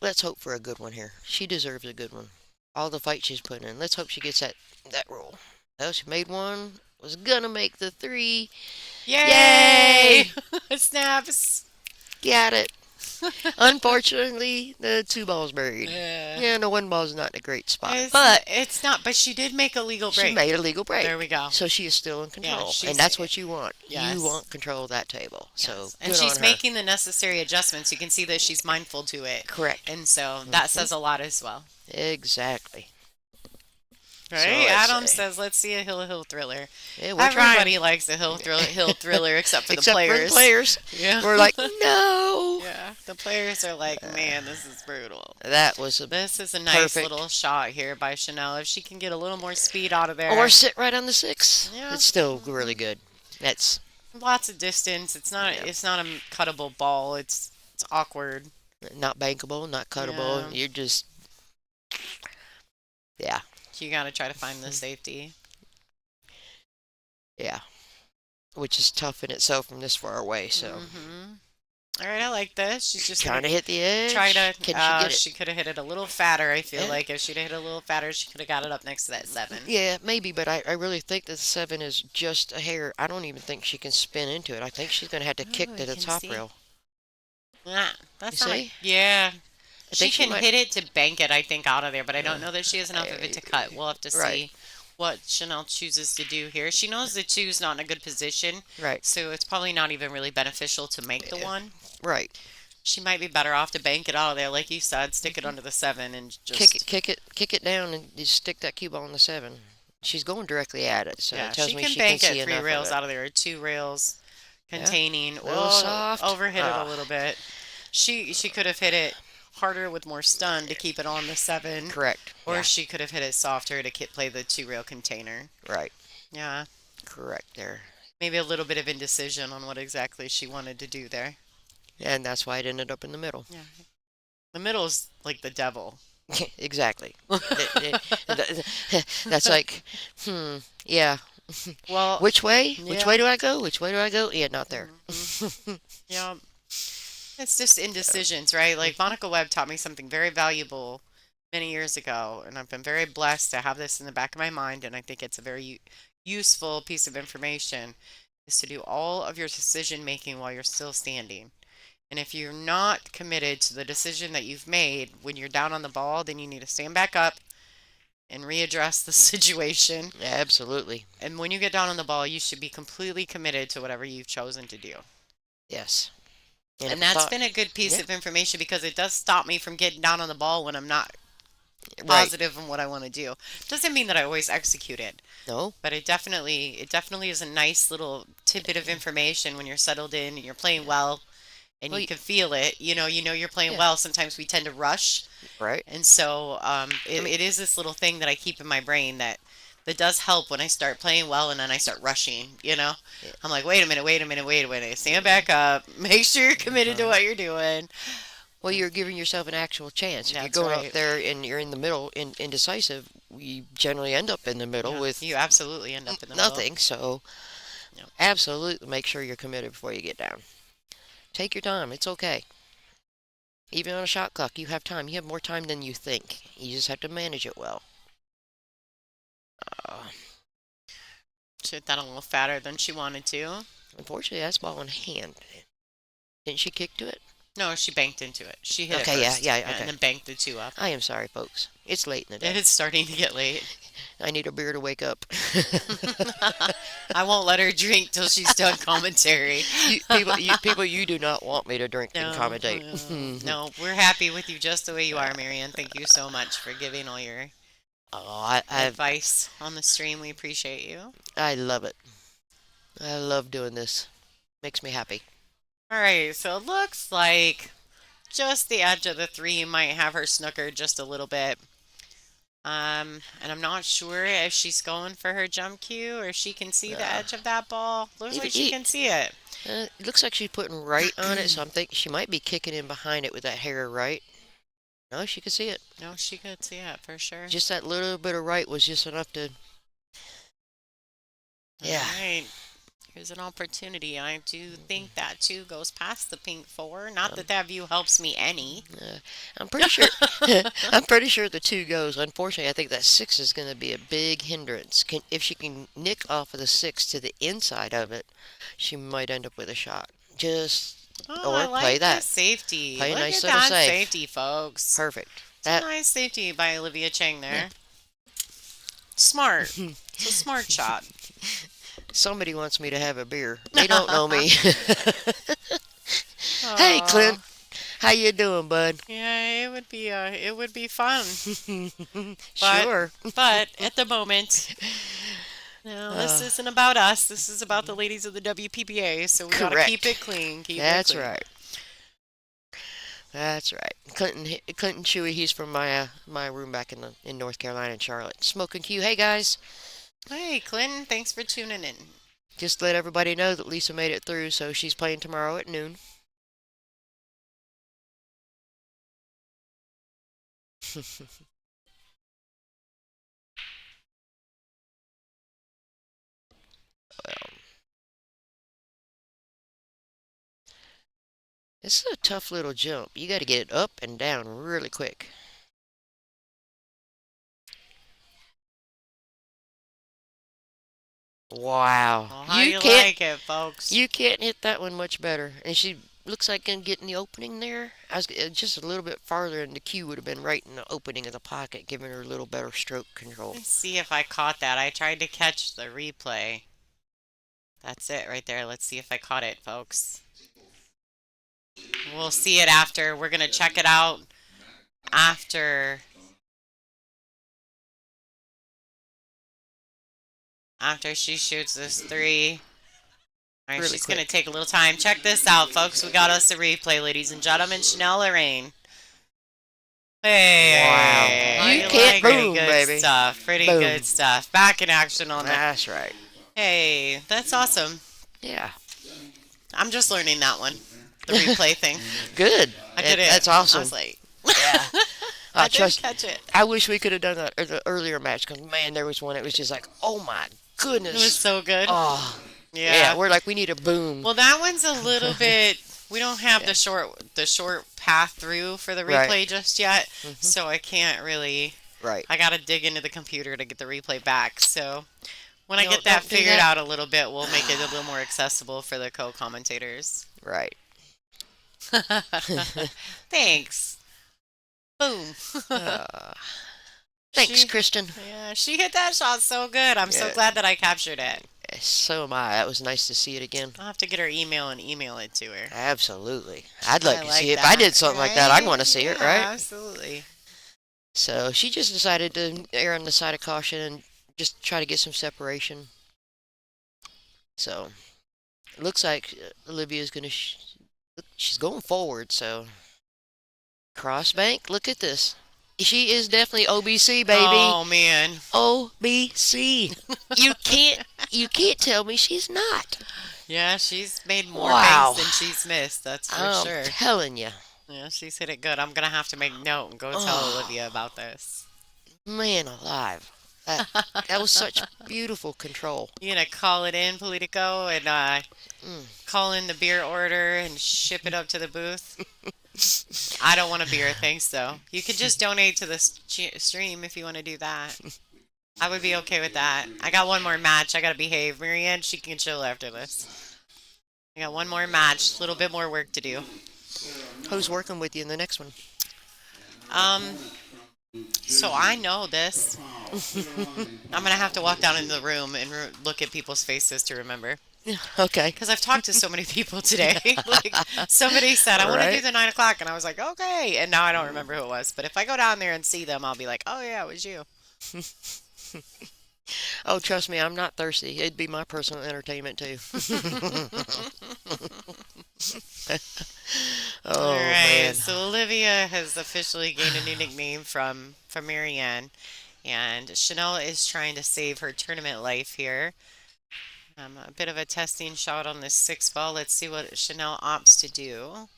Let's hope for a good one here. She deserves a good one. All the fight she's putting in. Let's hope she gets that roll. Well, she made one. Was gonna make the three. Yay! Yay! Snaps. Got it. Unfortunately, the 2 ball's buried. Uh, Yeah, the 1 ball's not in a great spot, it's but it's not, but she did make a legal she break. made a legal break. There we go. So she is still in Yeah, control. And she's that's what you want. You yes, want control of that table. So yes, and good on she's her. making the necessary adjustments. You can see that she's mindful to it, Correct. and so that Hmm. says a lot as well. Exactly. So Right? let's Adam see. says, "Let's see a hill thriller." Yeah, we're trying. Everybody likes a hill thriller except for the Except for the players. players. Yeah. We're like, no. Yeah, the players are like, man, this is brutal. That was a This is a nice perfect. little shot here by Chanel. If she can get a little more speed out of Or there, sit right on the 6. yeah, It's still hmm really good. That's, lots of distance. It's not yeah, it's not a cuttable ball. It's awkward. not bankable, not cuttable. Yeah, You're just, yeah, you got to try to find the safety. yeah. Which is tough in itself from this far away. So Hmm. All right, I like this. She's just gonna trying to hit the try edge. to. Can she get it? She could have hit it a little fatter. I feel Yeah, like if she'd hit it a little fatter, she could have got it up next to that 7. yeah, maybe, but I really think that the 7 is just a hair. I don't even think she can spin into it. I think she's going to have to Oh, kick I to the can top see. rail. Ah, You that's not a. see? Yeah, I she think she can might. hit it to bank it, I think, out of there, but I Uh, don't know that she has enough of it I- to cut. We'll have to right, see what Chanel chooses to do here. She knows the two's not in a good position, right, so it's probably not even really beneficial to make the yeah, one. right. She might be better off to bank it out of there, like you said, stick it Mhm. under the 7 and Kick it, just. kick it, kick it down, and you stick that cue ball on the 7. She's going directly at it, so it Yeah, tells she me can she can bank see it three enough of rails it. out of there, or 2 rails Yeah, containing. a little Oh, soft. overhit it a little bit. She could have hit it harder with more stun to keep it on the 7, Correct. or Yeah, she could have hit it softer to play the 2 rail container. right. Yeah, Correct there. maybe a little bit of indecision on what exactly she wanted to do there. And that's why it ended up in the middle. Yeah. The middle's like the devil. Exactly. That's like, yeah. Well, Which way? Which way yeah. do I go? Which way do I go? Yeah, not there. Hmm. Yeah. It's just indecisions, right? Like Monica Webb taught me something very valuable many years ago, and I've been very blessed to have this in the back of my mind, and I think it's a very useful piece of information is to do all of your decision making while you're still standing. And if you're not committed to the decision that you've made when you're down on the ball, then you need to stand back up and readdress the situation. Absolutely. And when you get down on the ball, you should be completely committed to whatever you've chosen to do. Yes. And And if I that's thought, been a good piece yeah, of information because it does stop me from getting down on the ball when I'm not right. positive in what I want to do. Doesn't mean that I always execute it, No. but it definitely is a nice little tidbit of information when you're settled in and you're playing well and Well, you can feel it. You know you're playing yeah, well. Sometimes we tend to rush, right. and so I it, mean, it is this little thing that I keep in my brain that does help when I start playing well and then I start rushing. yeah, I'm like, wait a minute, wait a minute, wait a minute. Stand back up. Make sure you're committed to uh-huh. what you're doing. Well, you're giving yourself an actual chance. If you're That's going up right. there and you're in the middle, indecisive, you generally end up in the middle Yeah, you with absolutely end up in the middle. nothing. So, Yep. absolutely make sure you're committed before you get down. Take your time. It's okay. Even on a shot clock, you have time. You have more time than you think. You just have to manage it well. Uh, She got a little fatter than she wanted to. Unfortunately, that's ball in hand. Didn't she kick to it? No, she banked into it. She hit it Okay, yeah, first, yeah, yeah, and okay. then banked the two up. I am sorry, folks. It's late in the It day. is starting to get late. I need a beer to wake up. I won't let her drink till she's done commentary. People, you do not want me to drink and No, commentate. no, no, we're happy with you just the way you are, Marianne. Thank you so much for giving all your Oh, advice on the stream. We appreciate you. I love it. I love doing this. Makes me happy. All right, so it looks like just the edge of the three might have her snookered just a little bit. And I'm not sure if she's going for her jump cue or she can see the Uh, edge of that ball. Looks even like she can see it. it looks like she's putting right on it, so I'm thinking she might be kicking in behind it with that hair right. No, she could see it. No, she could see it for sure. Just that little bit of right was just enough to. All Yeah. right. Here's an opportunity. I do think that two goes past the pink four. Not Um, that that view helps me any. I'm pretty sure. I'm pretty sure the two goes. Unfortunately, I think that six is going to be a big hindrance. If she can nick off of the six to the inside of it, she might end up with a shot. Just Oh, I or play like the that. safety. Play a Look nice at little that safe. safety, folks. Perfect. It's a That. nice safety by Olivia Chang Yeah. there. Smart. It's a smart shot. Somebody wants me to have a beer. They don't know me. Hey, Clint. Oh, How you doing, bud? yeah, it would be fun. But Sure. but at the moment, no, this Uh, isn't about us. This is about the ladies of the WPBA. So we gotta keep correct. it clean. Keep it That's clean. right. That's right. Clinton Chewy. He's from my room back in North Carolina in Charlotte. Smoking Q. Hey guys. Hey, Clinton, thanks for tuning in. Just let everybody know that Lisa made it through, so she's playing tomorrow at noon. Well, this is a tough little jump. You got to get it up and down really quick. Wow. Well, how do You you can't like it, folks? you can't hit that one much better. And she looks like gonna get in the opening there. I was just a little bit farther, and the cue would have been right in the opening of the pocket, giving her a little better stroke control. Let's see if I caught that. I tried to catch the replay. That's it right there. Let's see if I caught it, folks. We'll see it after. We're gonna check it out after she shoots this three. All right, Really she's gonna quick. take a little time. Check this out, folks. We got us a replay, ladies and gentlemen. Chanel Loraine. Wow. Hey, how You you can't like it? boom, Good baby. stuff. Pretty Boom. good stuff. Back in action on that. That's right. Hey, that's awesome. Yeah. I'm just learning that one. The replay thing. Good. I did it. That's I awesome. was like, Yeah. I did Trust. catch it. I wish we could have done that the earlier match because man, there was one. It was just like, oh my It was goodness. so good. Oh, yeah. Yeah. We're like, we need a boom. Well, that one's a little bit. We don't have Yeah. the short path through for the Right. replay just yet, Hmm. so I can't really. Right. I gotta dig into the computer to get the replay back. So when I No, get that don't do figured that. out a little bit, we'll make it a little more accessible for the co-commentators. Right. Thanks. Boom. uh, thanks, she, Kristen. yeah, she hit that shot so good. I'm so Yeah. glad that I captured it. So am I. That was nice to see it again. I'll have to get her email and email it to her. Absolutely. I'd like I to see like it. If I that, did something like that, I'd right? want to see it, right? Yeah, absolutely. So she just decided to err on the side of caution and just try to get some separation. So it looks like Olivia's going to. She's going forward, so. Cross bank, look at this. She is definitely OBC, baby. Oh man. OBC. You can't you can't tell me she's not. Yeah, she's made more banks Wow. than she's missed, that's for I'm sure. telling you. Yeah, she's hit it good. I'm gonna have to make note and go tell Oh, Olivia about this. man alive. That that was such beautiful control. You gonna call it in, Politico, and Mm. call in the beer order and ship it up to the booth? I don't want a beer, thanks though. You could just donate to the stream if you want to do that. I would be okay with that. I got one more match. I gotta behave. Marianne, she can chill after this. I got one more match. A little bit more work to do. Who's working with you in the next one? Um, so I know this. I'm gonna have to walk down into the room and look at people's faces to remember. Okay. Because I've talked to so many people today. Like somebody said, I want to do Right? the 9 o'clock, and I was like, okay. And now I don't remember who it was. But if I go down there and see them, I'll be like, oh yeah, it was you. Oh, trust me, I'm not thirsty. It'd be my personal entertainment too. All Oh right. man. So Olivia has officially gained a new nickname from Marianne, and Chanel is trying to save her tournament life here. A bit of a testing shot on this 6 ball. Let's see what Chanel opts to do.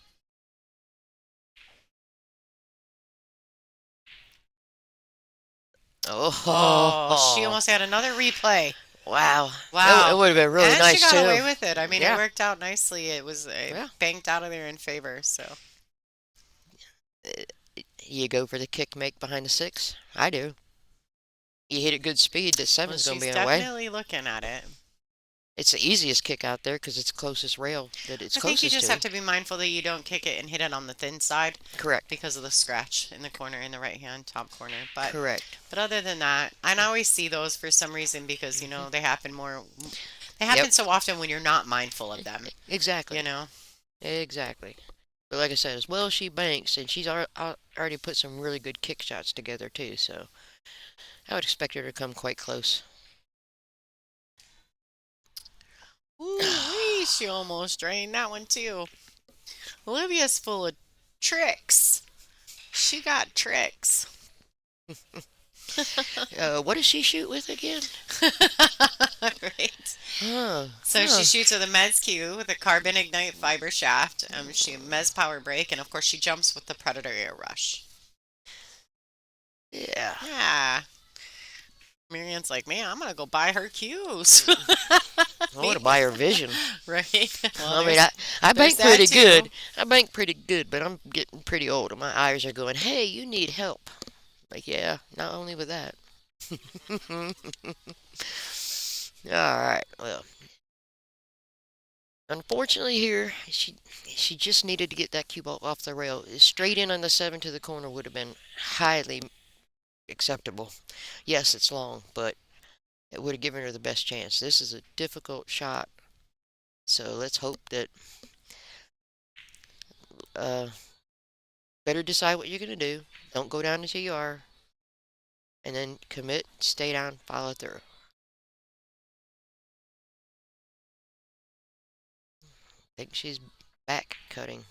Oh, she Oh, almost had another replay. wow. It Wow. would have been really And she nice got too. away with it. I mean, it Yeah. worked out nicely. It was Yeah. banked out of there in favor. So, Uh, You go for the kick make behind the six? I do. You hit it good speed, the well, seven's going to she's be in the way. definitely looking at it. It's the easiest kick out there because it's the closest rail that it's I think you closest just to. have to be mindful that you don't kick it and hit it on the thin side Correct. because of the scratch in the corner, in the right hand top corner. Correct. But other than that, I always see those for some reason because Hmm. they happen more. They Yep. happen so often when you're not mindful of them. Exactly. You know. Exactly. But like I said, as well as she banks, and she's already put some really good kick shots together too. So I would expect her to come quite close. Ooh, she almost drained that one too. Olivia's full of tricks. She got tricks. What does she shoot with again? Right. Huh. So she Huh. shoots with a Mez Q with a carbon ignite fiber shaft. She Mez power break, and of course she jumps with the Predator air rush. Yeah. Yeah. Marianne's like, man, I'm gonna go buy her cues. I want to buy her vision. Right? Well, I mean, I there's bank that pretty too. good. I bank pretty good, but I'm getting pretty old, and my eyes are going, "Hey, you need help." Like, yeah, not only with that. All right. Well, unfortunately, here she just needed to get that cue ball off the rail. Straight in on the seven to the corner would have been highly acceptable. Yes, it's long, but it would have given her the best chance. This is a difficult shot, so let's hope that uh, better decide what you're gonna do. Don't go down until you are, and then commit, stay down, follow through. I think she's back cutting.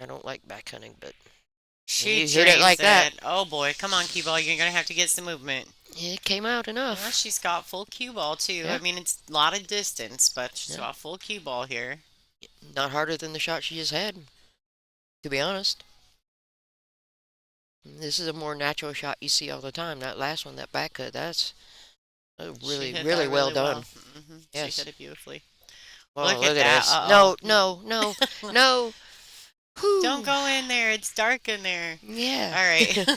I don't like back cutting, but when She you hit it drains like that, it. Oh boy, come on, cue ball. You're gonna have to get some movement. it came out Yeah, enough. she's got full cue ball too. I Yeah, mean, it's a lot of distance, but she's yeah. got full cue ball here. Not harder than the shot she just had, to be honest. This is a more natural shot you see all the time. That last one, that back cut, that's She really, hit really that well really done. well. She hit Yes. it beautifully. Oh, Look at look at that. this. Uh No, no, no, oh. no. Don't Whoo. go in there. It's dark in there. Yeah. All right.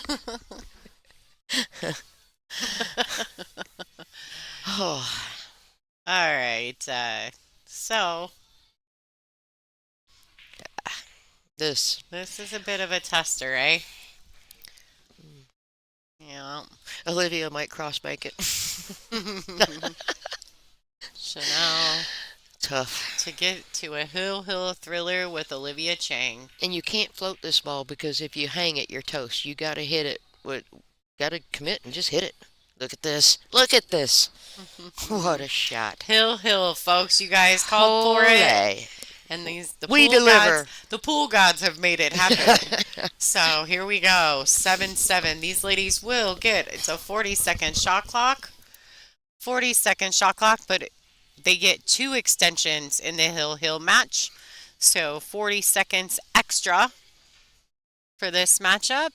Oh, All right. So this. this is a bit of a tester, eh? Yeah. Olivia might cross bank it. Chanel Tough. to get to a hill thriller with Olivia Chang. And you can't float this ball because if you hang it, you're toast. You gotta hit it with, gotta commit and just hit it. Look at this. Look at this. What a shot. Hill, folks. You guys called for it. Holy. And the We pool gods, deliver. the pool gods have made it happen. So here we go, 7-7. These ladies will get, it's a 40-second shot clock, 40-second shot clock, but they get two extensions in the hill match. So 40 seconds extra for this matchup.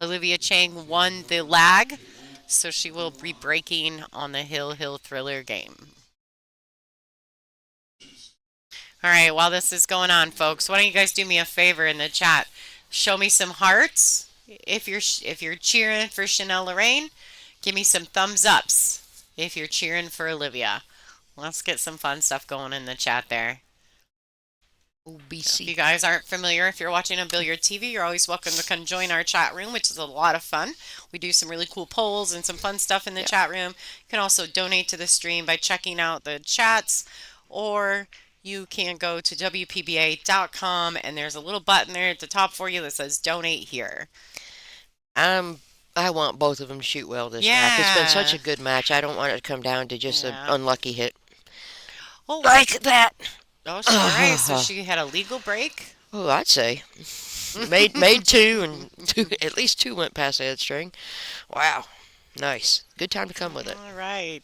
Olivia Chang won the lag, so she will be breaking on the hill thriller game. All right, while this is going on, folks, why don't you guys do me a favor in the chat? Show me some hearts if you're cheering for Chanel Loraine. Give me some thumbs ups if you're cheering for Olivia. Let's get some fun stuff going in the chat there. If you OBC. guys aren't familiar, if you're watching on Billiard TV, you're always welcome to come join our chat room, which is a lot of fun. We do some really cool polls and some fun stuff in the Yeah. chat room. You can also donate to the stream by checking out the chats, or you can go to WPBA.com and there's a little button there at the top for you that says donate here. I'm. I want both of them to shoot well this match. It's been such Yeah. a good match. I don't want it to come down to just an Yeah. unlucky hit Oh, like that. oh, all right. So she had a legal break. Oh, I'd say made two and two at least two went past the head string. Wow, nice. Good time to come with it. All right.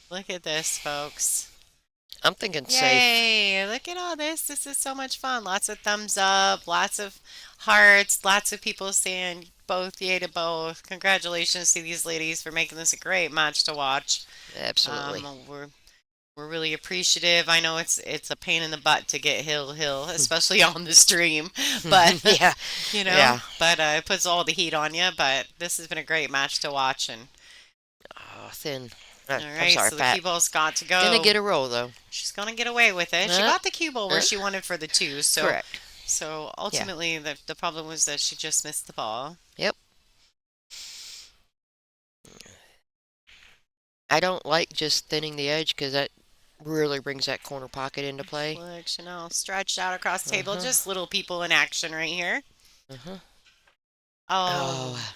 Look at this, folks. I'm thinking safe. Yay! Look at all this. This is so much fun. Lots of thumbs up, lots of hearts, lots of people saying both yay to both. Congratulations to these ladies for making this a great match to watch. Absolutely. We're really appreciative. I know it's a pain in the butt to get hill, especially on the stream, but Yeah, yeah. it puts all the heat on you. But this has been a great match to watch, and Oh, thin. all I'm right, sorry, so the fat. cue ball's got to Gonna go. get a roll though. She's gonna get away with it. She got the cue ball where Uh, she wanted for the two, correct. so Yeah. ultimately the problem was that she just missed the ball. Yep. I don't like just thinning the edge because that really brings that corner pocket into play. Look, Chanel stretched out across the table. Uh-huh. Just little people in action right here. Uh-huh. Oh, Oh.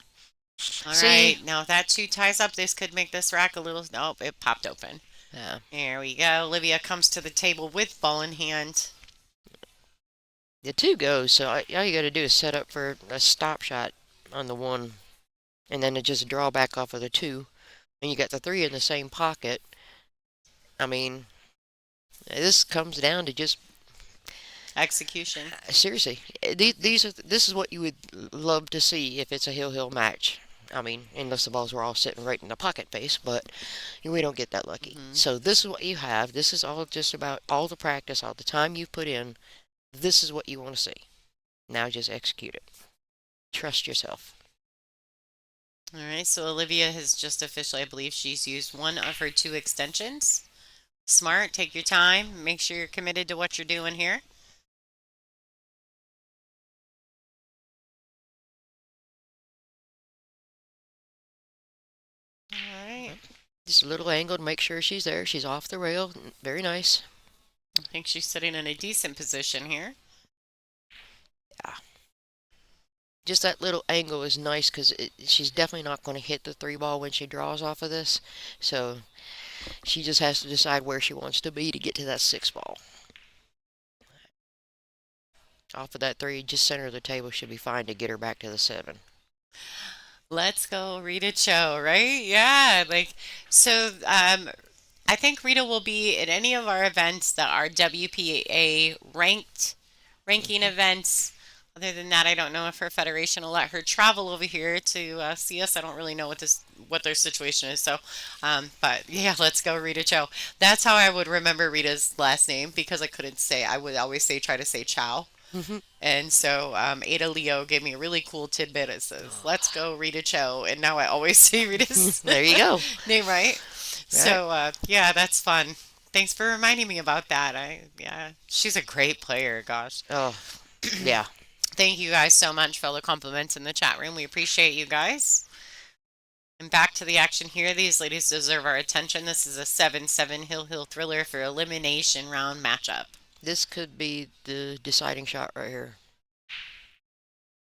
all See? right. Now if that two ties up, this could make this rack a little. Nope, it popped open. Yeah. There we go. Olivia comes to the table with ball in hand. The two goes, so all you got to do is set up for a stop shot on the one, and then to just draw back off of the two, and you got the three in the same pocket. I mean, this comes down to just Execution. seriously. This is what you would love to see if it's a hill match. I mean, unless the balls were all sitting right in the pocket face, but we don't get that lucky. Mhm. So this is what you have. This is all just about all the practice, all the time you've put in. This is what you want to see. Now just execute it. Trust yourself. All right, so Olivia has just officially, I believe she's used one of her two extensions. Smart, take your time. Make sure you're committed to what you're doing here. All right. Just a little angle to make sure she's there. She's off the rail. Very nice. I think she's sitting in a decent position here. Just that little angle is nice because she's definitely not going to hit the three ball when she draws off of this. So she just has to decide where she wants to be to get to that six ball. Off of that three, just center of the table should be fine to get her back to the seven. Let's go Rita Cho, right? Yeah, I think Rita will be at any of our events that are WPA ranking events. Other than that, I don't know if her federation will let her travel over here to see us. I don't really know what their situation is. So, but yeah, let's go Rita Cho. That's how I would remember Rita's last name because I couldn't say. I would always try to say Chow. Hmm. And so Ada Leo gave me a really cool tidbit. It says, "Let's go Rita Cho," and now I always say Rita's There you go. name right. Right. So yeah, that's fun. Thanks for reminding me about that. Yeah, she's a great player. Gosh. Oh, yeah. Thank you guys so much for all the compliments in the chat room. We appreciate you guys. And back to the action here. These ladies deserve our attention. This is a 7-7 Hill thriller for elimination round matchup. This could be the deciding shot right here.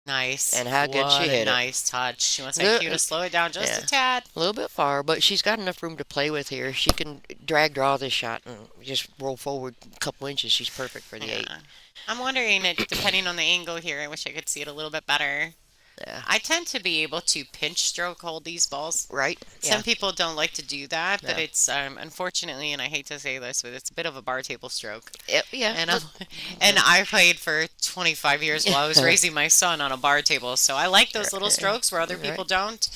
Nice. And how good she What a hit it. nice touch. She wants that cue The, to slow it down just a yeah, tad. a little bit far, but she's got enough room to play with here. She can drag draw this shot and just roll forward a couple inches. She's perfect for the eight. Yeah. I'm wondering, depending on the angle here, I wish I could see it a little bit better. Yeah. I tend to be able to pinch stroke hold these balls. Right? Some Yeah. people don't like to do that, but Yeah. it's unfortunately, and I hate to say this, but it's a bit of a bar table stroke. Yeah. And Look. and I played for 25 years while I was raising my son on a bar table, so I like those little strokes where other Right. people don't.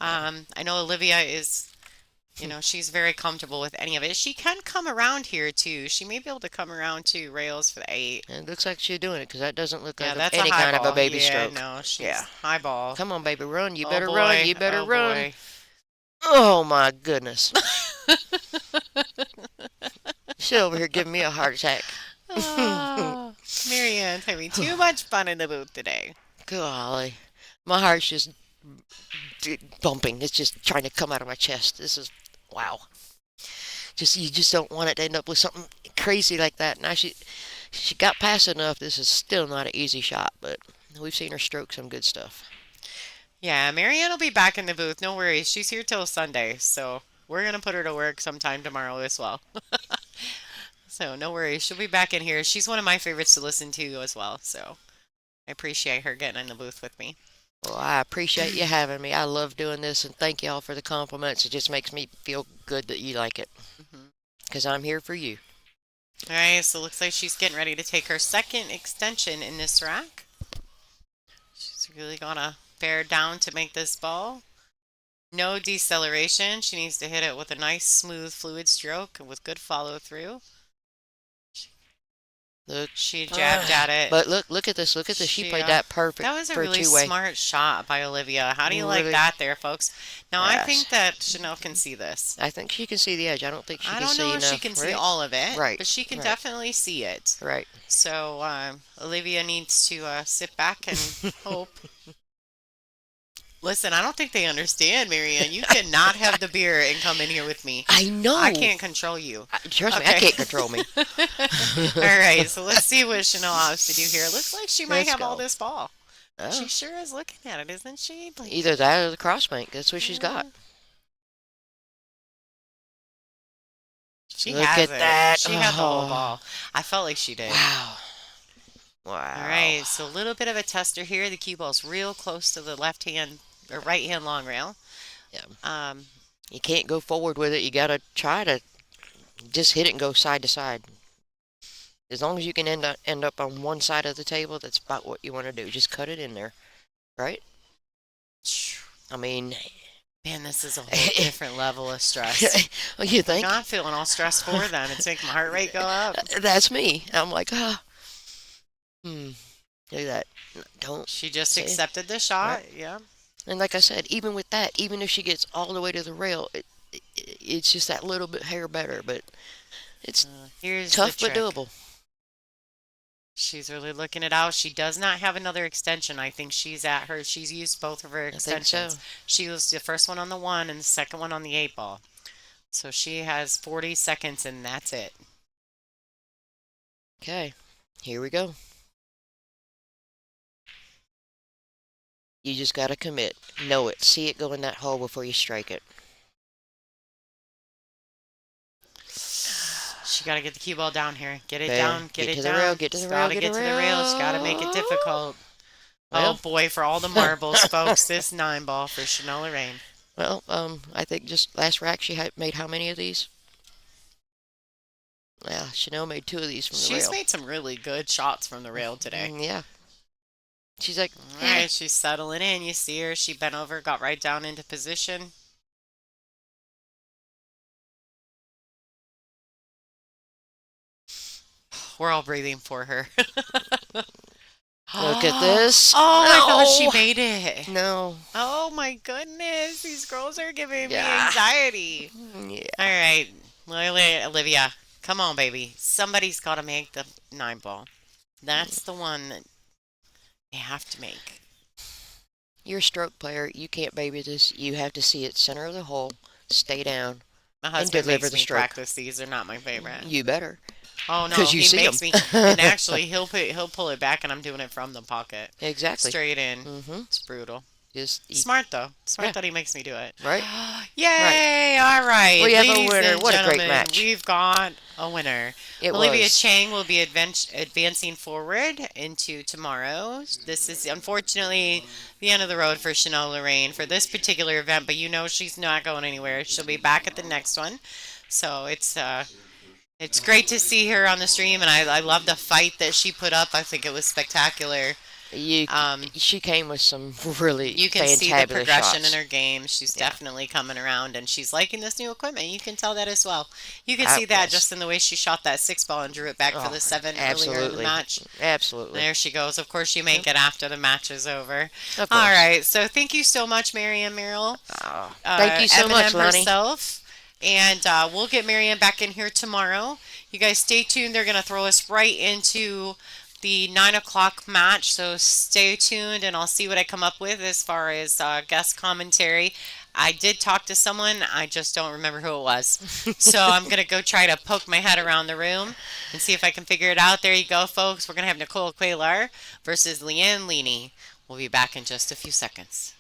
I know Olivia is, she's very comfortable with any of it. She can come around here too. She may be able to come around to rails for the eight. It looks like she's doing it because that doesn't look Yeah, like that's a any high kind of a ball. baby Yeah, stroke. no, she's Yeah. high ball. Come on, baby, run. You Oh better run. boy, You better oh run. boy. Oh my goodness. She's over here giving me a heart attack. Oh, Marianne's having too much fun in the booth today. Golly. My heart's just bumping. It's just trying to come out of my chest. This is wow. Just you just don't want it to end up with something crazy like that. Now she got past enough. This is still not an easy shot, but we've seen her stroke some good stuff. Yeah, Marianne will be back in the booth. No worries. She's here till Sunday, so we're gonna put her to work sometime tomorrow as well. So no worries. She'll be back in here. She's one of my favorites to listen to as well. So I appreciate her getting in the booth with me. Well, I appreciate you having me. I love doing this, and thank y'all for the compliments. It just makes me feel good that you like it, Mhm. because I'm here for you. All right, so it looks like she's getting ready to take her second extension in this rack. She's really gonna bear down to make this ball. No deceleration. She needs to hit it with a nice, smooth, fluid stroke and with good follow through. Look, She jabbed at it. but look at this. Look at this. She She, played that perfect that was a for a really two-way. smart shot by Olivia. How do you like Really, that there, folks? Now, I yes. think that Chanel can see this. I think she can see the edge. I don't think she I can don't see know if she enough. can see Right? all of it, Right. but she can Right. definitely see it. Right. So, Olivia needs to sit back and hope. Listen, I don't think they understand, Marianne. You cannot have the beer and come in here with me. I know. I can't control you. Trust me, I Okay. can't control me. All right, so let's see what Chanel has to do here. It looks like she might Let's have all go. this ball. Oh, She sure is looking at it, isn't she? Like, either that or the crossbank. That's what she's got. yeah, she Look has at it. that. She had the whole Oh, ball. I felt like she did. wow. All Wow. right, so a little bit of a tester here. The cue ball's real close to the left hand or right hand long rail. Yeah. Um, You can't go forward with it. You got to try to just hit it and go side to side. As long as you can end up on one side of the table, that's about what you want to do. Just cut it in there, right? I mean, man, this is a whole different level of stress. you think? I'm feeling all stressed for them. It's making my heart rate go up. That's me. I'm like, do that. Don't. She just See? accepted the shot. Right. Yeah. And like I said, even with that, even if she gets all the way to the rail, it's just that little bit hair better. But it's Here's tough the but trick. doable. She's really looking it out. She does not have another extension. I think she's used both of her I think so. extensions. She used the first one on the 1 and the second one on the 8 ball. So she has 40 seconds and that's it. Okay, here we go. You just got to commit. Know it. See it go in that hole before you strike it. She got to get the cue ball down here. Get it Okay, down. Get get it to the down. rail, get to the She's rail, gotta get get to to the the rail. She's got to make it difficult. Well, Oh boy, for all the marbles, folks. This 9 ball for Chanel Loraine. well, I think just last rack she had made how many of these? Yeah, Chanel made 2 of these from the She's rail. made some really good shots from the rail today. Yeah. She's like, All yeah. right, she's settling in. You see her. She bent over, got right down into position. We're all breathing for her. Look at Oh this. my gosh, she No. made it. No. Oh my goodness, these girls are giving me Yeah. anxiety. All Yeah. right, Olivia, come on, baby. Somebody's got to make the 9 ball. That's the one that they have to make. You're a stroke player. You can't baby this. You have to see it center of the hole, stay down, My and husband deliver makes the me stroke. practice these. They're not my favorite. You better, Oh no, because you he see them. makes me. And actually, he'll pull it back, and I'm doing it from the pocket, Exactly. straight in. Mm-hmm. It's brutal. Just eat. Smart though. Smart Yeah. that he makes me do it. Right. Right. Yay! All right, We have a ladies winner. and What a great gentlemen, match. we've got a winner. It Olivia was. Chang will be advancing forward into tomorrow. This is unfortunately the end of the road for Chanel Loraine for this particular event, but you know she's not going anywhere. She'll be back at the next one. So it's great to see her on the stream, and I love the fight that she put up. I think it was spectacular. You. Um, She came with some really you can see the fantabulous progression in shots. her game. She's Yeah. definitely coming around, and she's liking this new equipment. You can tell that as well. You can see that Yes. just in the way she shot that 6 ball and drew it back for Oh, the 7 earlier in the absolutely. match. Absolutely. There she goes. Of course, you make Yep. it after the match is over. Of All course. right. So thank you so much, Miriam Merrill, Thank you so much, Eminem Lonnie. herself. And we'll get Miriam back in here tomorrow. You guys stay tuned. They're going to throw us right into the 9 o'clock match. So stay tuned and I'll see what I come up with as far as guest commentary. I did talk to someone, I just don't remember who it was. So I'm going to go try to poke my head around the room and see if I can figure it out. There you go, folks. We're going to have Nicole Quaylar versus Leanne Leaney. We'll be back in just a few seconds.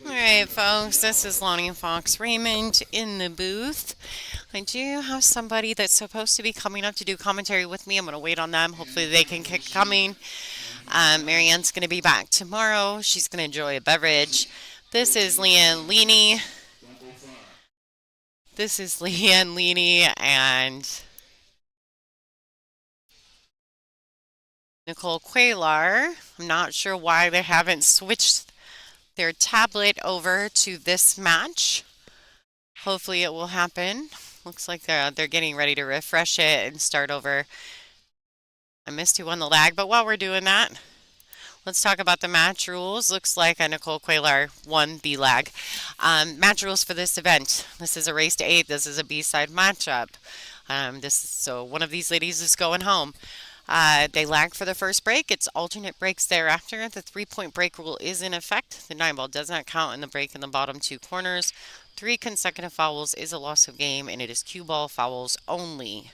All right, folks, this is Lonnie Fox Raymond in the booth. I do have somebody that's supposed to be coming up to do commentary with me. I'm going to wait on them. Hopefully, they can keep coming. Marianne's going to be back tomorrow. She's going to enjoy a beverage. This is Leanne Leaney. This is Leanne Leaney and Nicole Quaylar. I'm not sure why they haven't switched their tablet over to this match. Hopefully, it will happen. Looks like they're getting ready to refresh it and start over. I missed who won the lag, but while we're doing that, let's talk about the match rules. Looks like Nicole Quaylar won the lag. Match rules for this event. This is a race to 8. This is a B-side matchup. So one of these ladies is going home. They lag for the first break. It's alternate breaks thereafter. The 3-point break rule is in effect. The 9 ball does not count in the break in the bottom 2 corners. 3 consecutive fouls is a loss of game, and it is cue ball fouls only.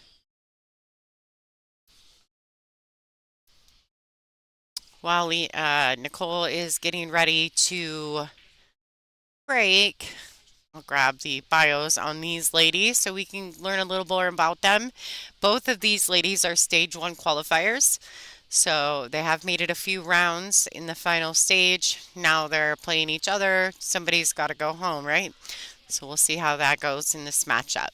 While Nicole is getting ready to break, I'll grab the bios on these ladies so we can learn a little more about them. Both of these ladies are stage 1 qualifiers. So they have made it a few rounds in the final stage. Now they're playing each other. Somebody's got to go home, right? So we'll see how that goes in this matchup.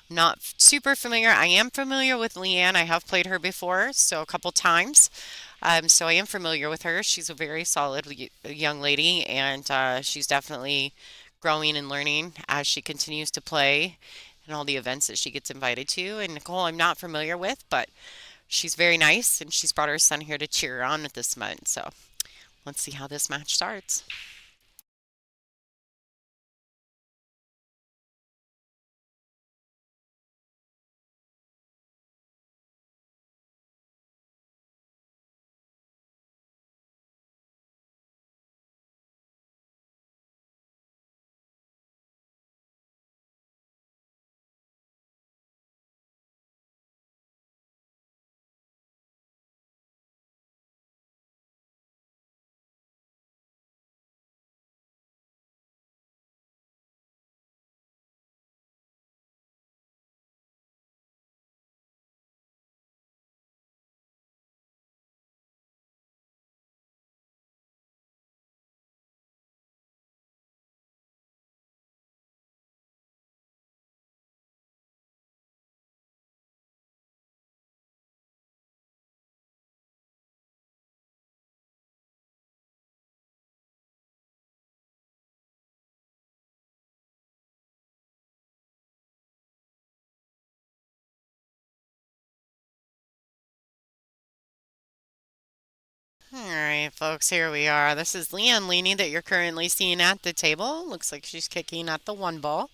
Not super familiar. I am familiar with Leanne. I have played her before, so a couple times. So I am familiar with her. She's a very solid young lady, and she's definitely growing and learning as she continues to play and all the events that she gets invited to. And Nicole, I'm not familiar with, but she's very nice, and she's brought her son here to cheer her on at this moment. So let's see how this match starts. All right, folks, here we are. This is Leanne Leaney that you're currently seeing at the table. Looks like she's kicking at the 1 ball.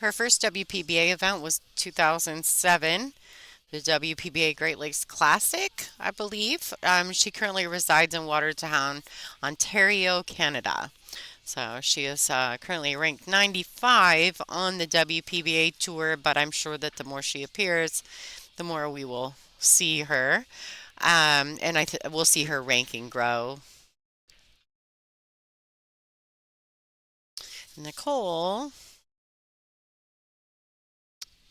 Her first WPBA event was 2007, the WPBA Great Lakes Classic, I believe. She currently resides in Watertown, Ontario, Canada. So she is currently ranked 95 on the WPBA tour, but I'm sure that the more she appears, the more we will see her. And we'll see her ranking grow. Nicole,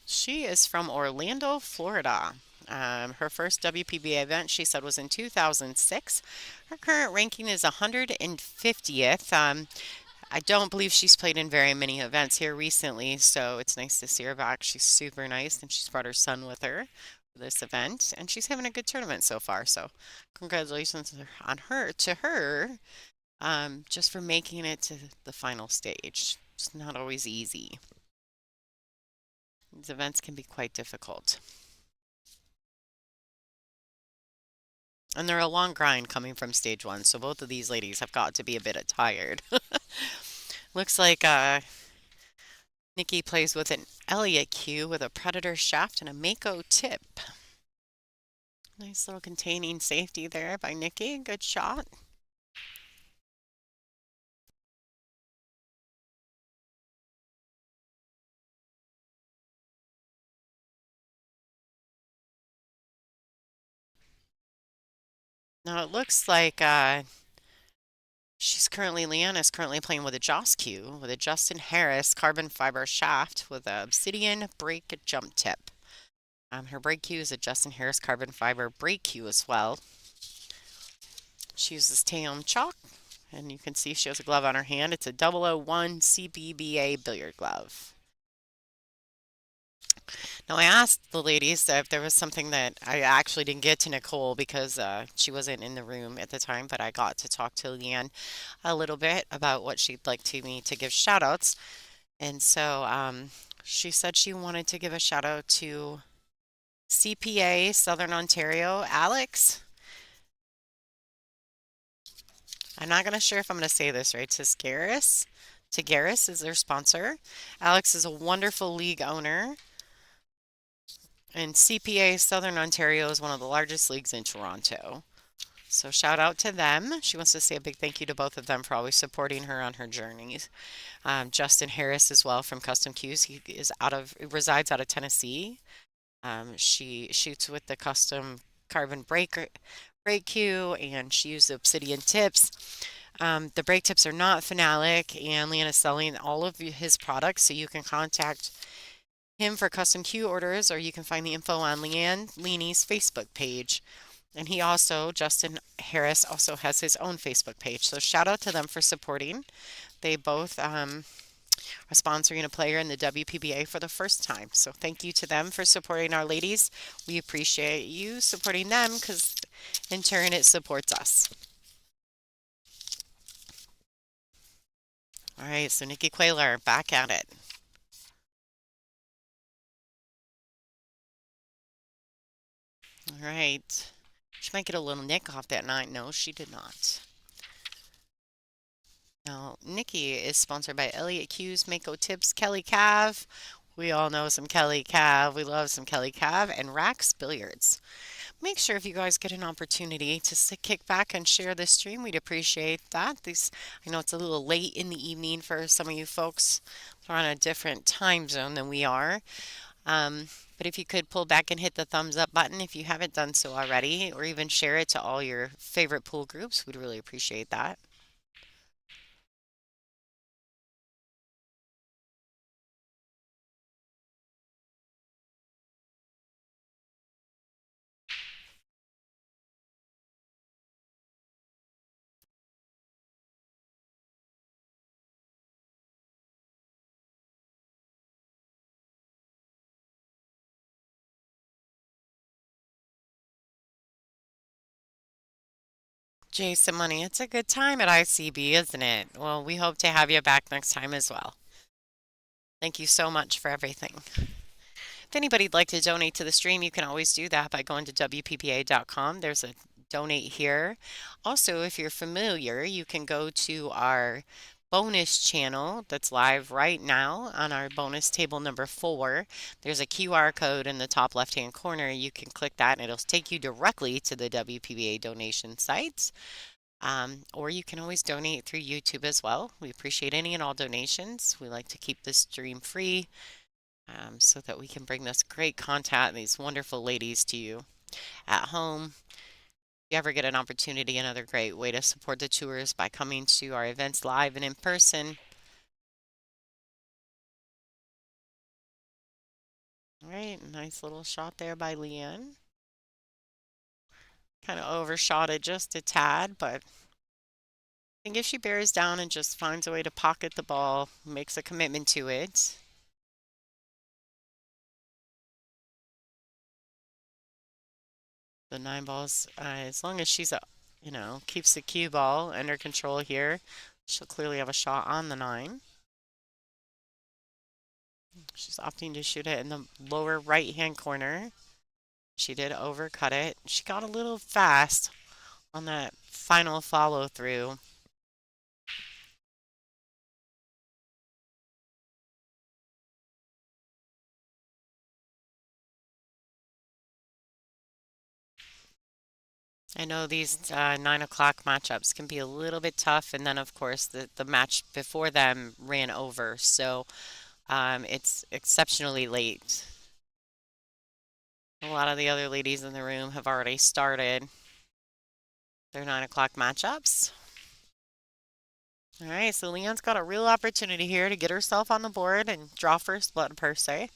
she is from Orlando, Florida. Her first WPBA event, she said, was in 2006. Her current ranking is 150th. I don't believe she's played in very many events here recently, so it's nice to see her back. She's super nice, and she's brought her son with her for this event, and she's having a good tournament so far. So, congratulations on her to her, just for making it to the final stage. It's not always easy. These events can be quite difficult. And they're a long grind coming from stage 1, so both of these ladies have got to be a bit tired. Looks like Nikki plays with an Elliott cue with a Predator shaft and a Mako tip. Nice little containing safety there by Nikki. Good shot. Now it looks like Leanne is currently playing with a Joss cue with a Justin Harris carbon fiber shaft with a obsidian brake jump tip. Her brake cue is a Justin Harris carbon fiber brake cue as well. She uses Tayum chalk, and you can see she has a glove on her hand. It's a 001 CBBA billiard glove. Now, I asked the ladies if there was something that I actually didn't get to Nicole because she wasn't in the room at the time, but I got to talk to Leanne a little bit about what she'd like to me to give shout outs. And so she said she wanted to give a shout out to CPA Southern Ontario, Alex. I'm not gonna sure if I'm gonna say this right. Tisgaris. Tigaris is their sponsor. Alex is a wonderful league owner, and CPA Southern Ontario is one of the largest leagues in Toronto. So shout out to them. She wants to say a big thank you to both of them for always supporting her on her journeys. Justin Harris as well from Custom Cues. He is resides out of Tennessee. She shoots with the custom carbon brake cue, and she used the obsidian tips. The brake tips are not phenolic, and Leanne is selling all of his products, so you can contact him for custom cue orders, or you can find the info on Leanne Leany's Facebook page. And Justin Harris, also has his own Facebook page. So shout out to them for supporting. They both are sponsoring a player in the WPBA for the first time. So thank you to them for supporting our ladies. We appreciate you supporting them because in turn it supports us. All right, so Nikki Quayler back at it. All right. She might get a little nick off that night. No, she did not. Now, Nikki is sponsored by Elliott Hughes, Mako Tips, Kelly Cav. We all know some Kelly Cav. We love some Kelly Cav and Rax Billiards. Make sure if you guys get an opportunity to kick back and share this stream, we'd appreciate that. I know it's a little late in the evening for some of you folks. We're on a different time zone than we are. But if you could pull back and hit the thumbs up button if you haven't done so already, or even share it to all your favorite pool groups, we'd really appreciate that. Jason Money, it's a good time at ICB, isn't it? Well, we hope to have you back next time as well. Thank you so much for everything. If anybody'd like to donate to the stream, you can always do that by going to WPBA.com. There's a donate here. Also, if you're familiar, you can go to our bonus channel that's live right now on our bonus table number 4. There's a QR code in the top left-hand corner. You can click that and it'll take you directly to the WPBA donation site. Or you can always donate through YouTube as well. We appreciate any and all donations. We like to keep this stream free so that we can bring this great content and these wonderful ladies to you at home. If you ever get an opportunity, another great way to support the tours by coming to our events live and in person. All right, nice little shot there by Leanne. Kind of overshot it just a tad, but I think if she bears down and just finds a way to pocket the ball, makes a commitment to it. The 9 balls, as long as keeps the cue ball under control here, she'll clearly have a shot on the 9. She's opting to shoot it in the lower right-hand corner. She did overcut it. She got a little fast on that final follow-through. I know these 9 o'clock matchups can be a little bit tough, and then of course the match before them ran over, so it's exceptionally late. A lot of the other ladies in the room have already started their 9 o'clock matchups. All right, so Leon's got a real opportunity here to get herself on the board and draw first blood per se.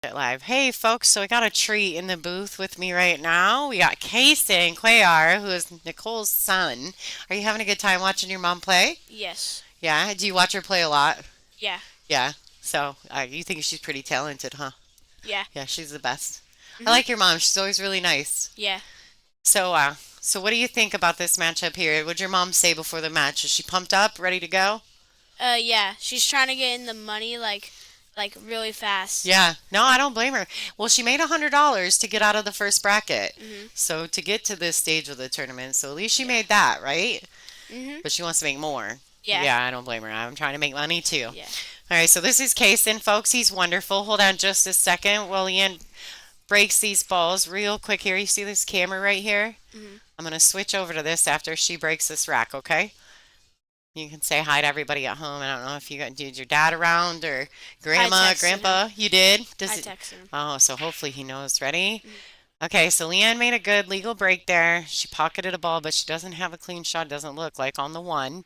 It live. Hey folks, so I got a treat in the booth with me right now. We got Kason Cuellar, who is Nicole's son. Are you having a good time watching your mom play? Yes. Yeah. Do you watch her play a lot? Yeah. Yeah. So you think she's pretty talented, huh? Yeah. Yeah, she's the best. I Mhm. like your mom. She's always really nice. Yeah. So what do you think about this matchup here? What'd your mom say before the match? Is she pumped up, ready to go? Yeah. She's trying to get in the money like really fast. Yeah. No, I don't blame her. Well, she made $100 to get out of the first bracket. Mhm. So to get to this stage of the tournament, so at least she Yeah. made that, right? Mhm. But she wants to make more. Yeah. Yeah, I don't blame her. I'm trying to make money too. Yeah. All right, so this is Kason, folks. He's wonderful. Hold on just a second while Ian breaks these balls real quick here. You see this camera right here? Mhm. I'm going to switch over to this after she breaks this rack, okay? You can say hi to everybody at home. I don't know if you got did your dad around or I grandma, texted him. grandpa. You did? I Does it? texted him. Oh, so hopefully he knows. Ready? Mhm. Okay, so Leanne made a good legal break there. She pocketed a ball, but she doesn't have a clean shot. Doesn't look like on the one.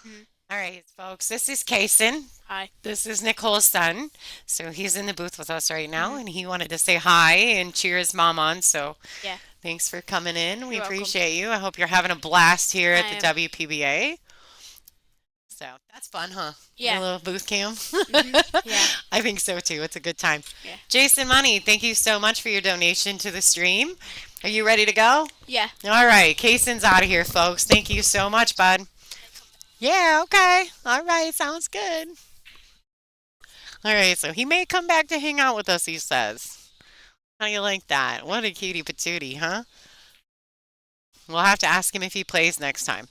Mhm. All right, folks, this is Kason. Hi. This is Nicole's son. So he's in the booth with us right now, Mhm. and he wanted to say hi and cheer his mom on. So Yeah. thanks for coming in. We You're welcome. appreciate you. I hope you're having a blast here I at the am. WPBA. So that's fun, huh? Your Yeah. little booth cam. Mhm. Yeah. I think so too. It's a good time. Yeah. Jason Money, thank you so much for your donation to the stream. Are you ready to go? Yeah. All right, Kason's out of here, folks. Thank you so much, bud. Yeah, okay. All right, sounds good. All right, so he may come back to hang out with us, he says. How you like that? What a cutie patootie, huh? We'll have to ask him if he plays next time.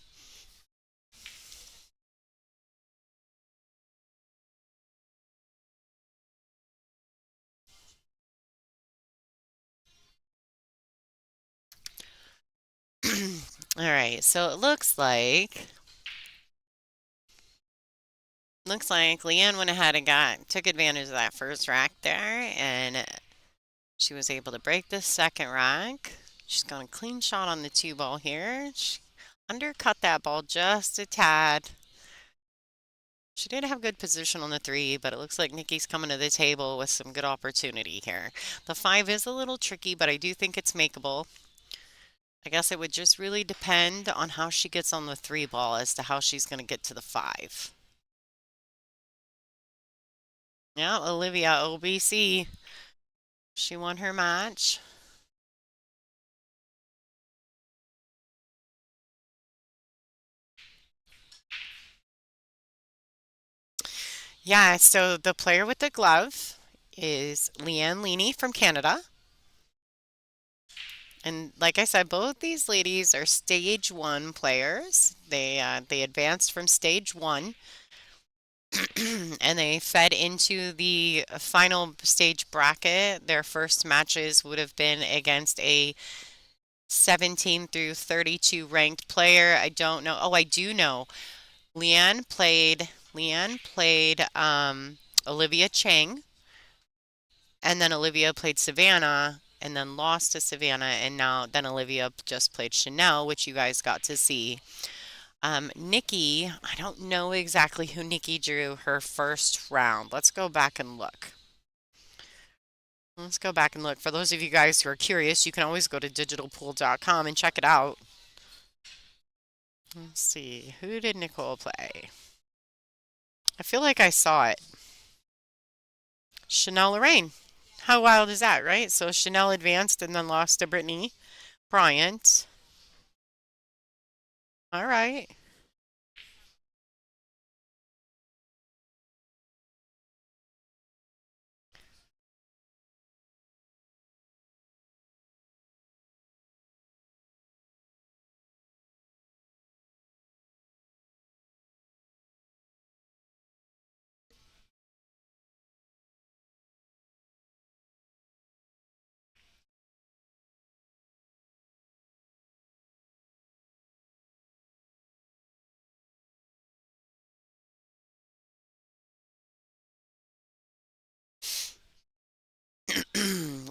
All right, so it looks like Leanne went ahead and took advantage of that first rack there, and she was able to break this second rack. She's got a clean shot on the two ball here. She undercut that ball just a tad. She did have good position on the three, but it looks like Nikki's coming to the table with some good opportunity here. The five is a little tricky, but I do think it's makeable. I guess it would just really depend on how she gets on the three ball as to how she's going to get to the five. Yeah, Olivia OBC. She won her match. Yeah, so the player with the glove is Leanne Leaney from Canada. And like I said, both these ladies are stage one players. They advanced from stage one and they fed into the final stage bracket. Their first matches would have been against a 17 through 32 ranked player. I don't know. Oh, I do know. Leanne played Olivia Chang, and then Olivia played Savannah, and then lost to Savannah, and now then Olivia just played Chanel, which you guys got to see. Nikki, I don't know exactly who Nikki drew her first round. Let's go back and look. Let's go back and look. For those of you guys who are curious, you can always go to digitalpool.com and check it out. Let's see. Who did Nicole play? I feel like I saw it. Chanel Loraine. How wild is that, right? So Chanel advanced and then lost to Brittany Bryant. All right.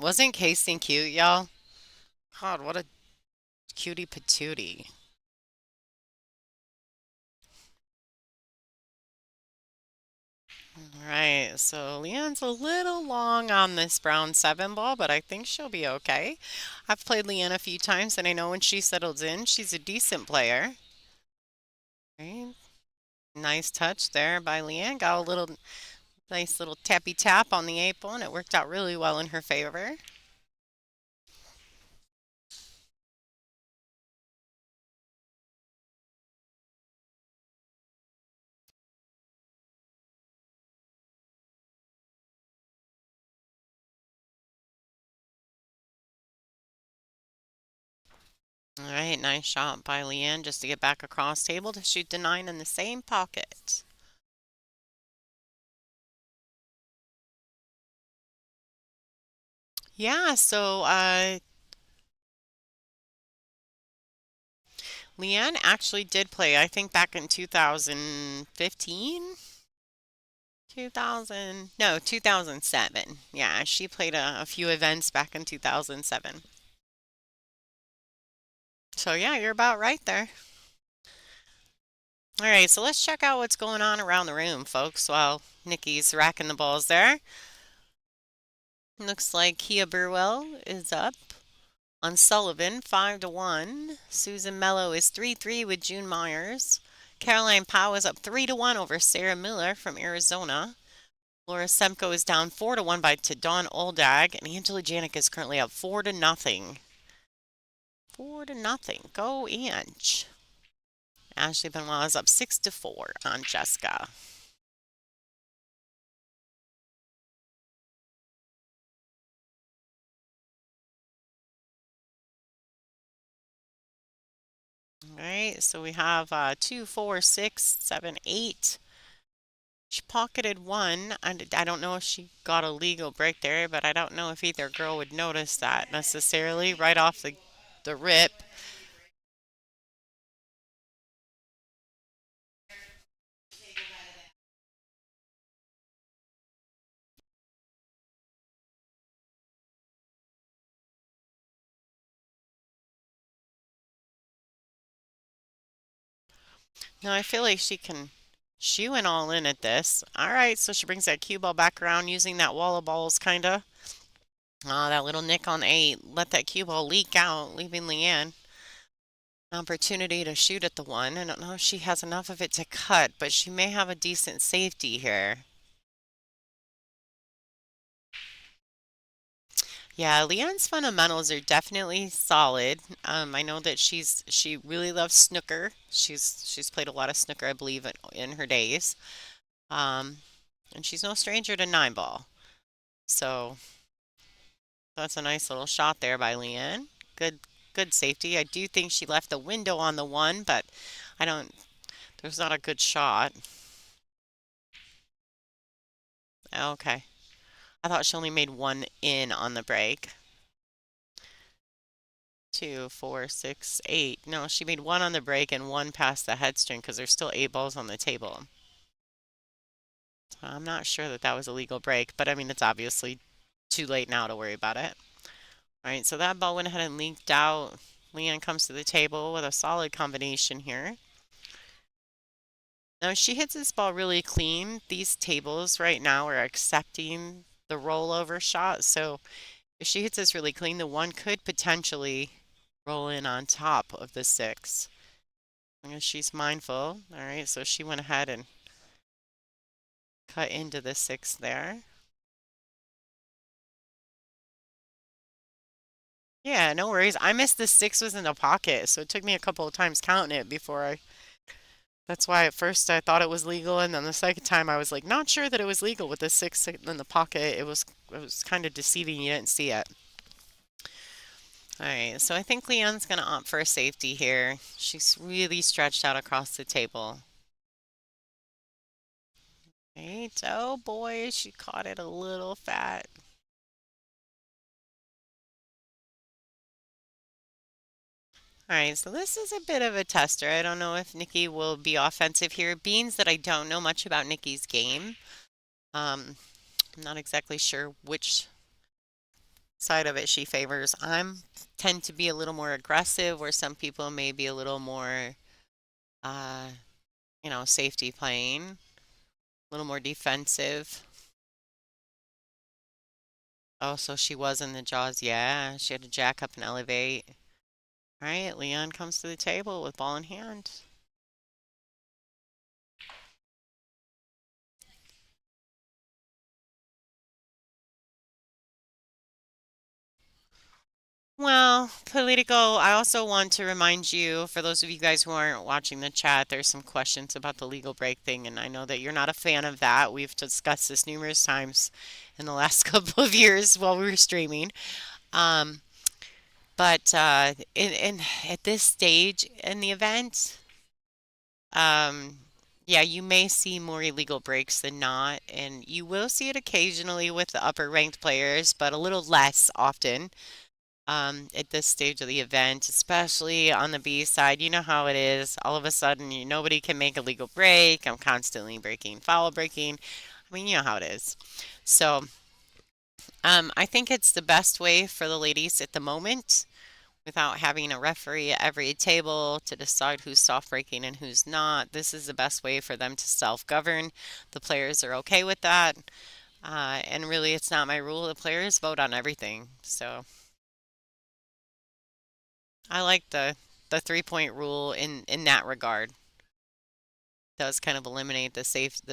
Wasn't Casey cute, y'all? God, what a cutie patootie. All right, so Leanne's a little long on this brown seven ball, but I think she'll be okay. I've played Leanne a few times, and I know when she settles in, she's a decent player. Right? Nice touch there by Leanne. Got a little nice little tappy tap on the eight ball, and it worked out really well in her favor. All right, nice shot by Leanne just to get back across table to shoot the nine in the same pocket. Yeah, so Leanne actually did play, I think back in 2015? 2000, no, 2007. Yeah, she played a few events back in 2007. So yeah, you're about right there. All right, so let's check out what's going on around the room, folks, while Nikki's racking the balls there. Looks like Kia Burwell is up on Sullivan, 5-1. Susan Mello is 3-3 with June Myers. Caroline Powell is up 3-1 over Sarah Miller from Arizona. Laura Semko is down 4-1 to Dawn Oldag, and Angela Janik is currently up 4-0. 4-0. Go Ange. Ashley Benoit is up 6-4 on Jessica. All right, so we have 2, 4, 6, 7, 8. She pocketed one. I don't know if she got a legal break there, but I don't know if either girl would notice that necessarily right off the rip. No, I feel like she went all in at this. All right, so she brings that cue ball back around using that wall of balls, kind of. Ah, that little nick on 8. Let that cue ball leak out, leaving Leanne an opportunity to shoot at the one. I don't know if she has enough of it to cut, but she may have a decent safety here. Yeah, Leanne's fundamentals are definitely solid. I know that she really loves snooker. She's played a lot of snooker, I believe, in her days. Um, and she's no stranger to nine ball. So that's a nice little shot there by Leanne. Good safety. I do think she left the window on the one, but I don't. There's not a good shot. Okay. I thought she only made one in on the break. 2, 4, 6, 8. No, she made one on the break and one past the headstring because there's still 8 balls on the table. So I'm not sure that that was a legal break, but I mean, it's obviously too late now to worry about it. All right, so that ball went ahead and leaked out. Leanne comes to the table with a solid combination here. Now, if she hits this ball really clean, these tables right now are accepting the rollover shot. So if she hits this really clean, the one could potentially roll in on top of the 6. I guess she's mindful. All right, so she went ahead and cut into the 6 there. Yeah, no worries. I missed the six was in the pocket, so it took me a couple of times counting it before I. That's why at first I thought it was legal, and then the second time I was like not sure that it was legal with the six in the pocket. It was kind of deceiving. You didn't see it. All right, so I think Leon's gonna opt for a safety here. She's really stretched out across the table. Right? Oh boy, she caught it a little fat. All right, so this is a bit of a tester. I don't know if Nikki will be offensive here. Beans that I don't know much about Nikki's game. Um, I'm not exactly sure which side of it she favors. I'm tend to be a little more aggressive, where some people may be a little more, uh, safety playing, a little more defensive. Oh, so she was in the jaws. Yeah, she had to jack up and elevate. All right, Leon comes to the table with ball in hand. Well, Politico, I also want to remind you, for those of you guys who aren't watching the chat, there's some questions about the legal break thing, and I know that you're not a fan of that. We've discussed this numerous times in the last couple of years while we were streaming. Um, but at this stage in the event, um, yeah, you may see more illegal breaks than not, and you will see it occasionally with the upper ranked players, but a little less often. At this stage of the event, especially on the B side. You know how it is. All of a sudden, nobody can make a legal break. I'm constantly breaking, foul breaking. I mean, you know how it is. So, I think it's the best way for the ladies at the moment, without having a referee at every table to decide who's soft breaking and who's not. This is the best way for them to self-govern. The players are okay with that. And really, it's not my rule. The players vote on everything. So. I like the 3-point rule in that regard. Does kind of eliminate the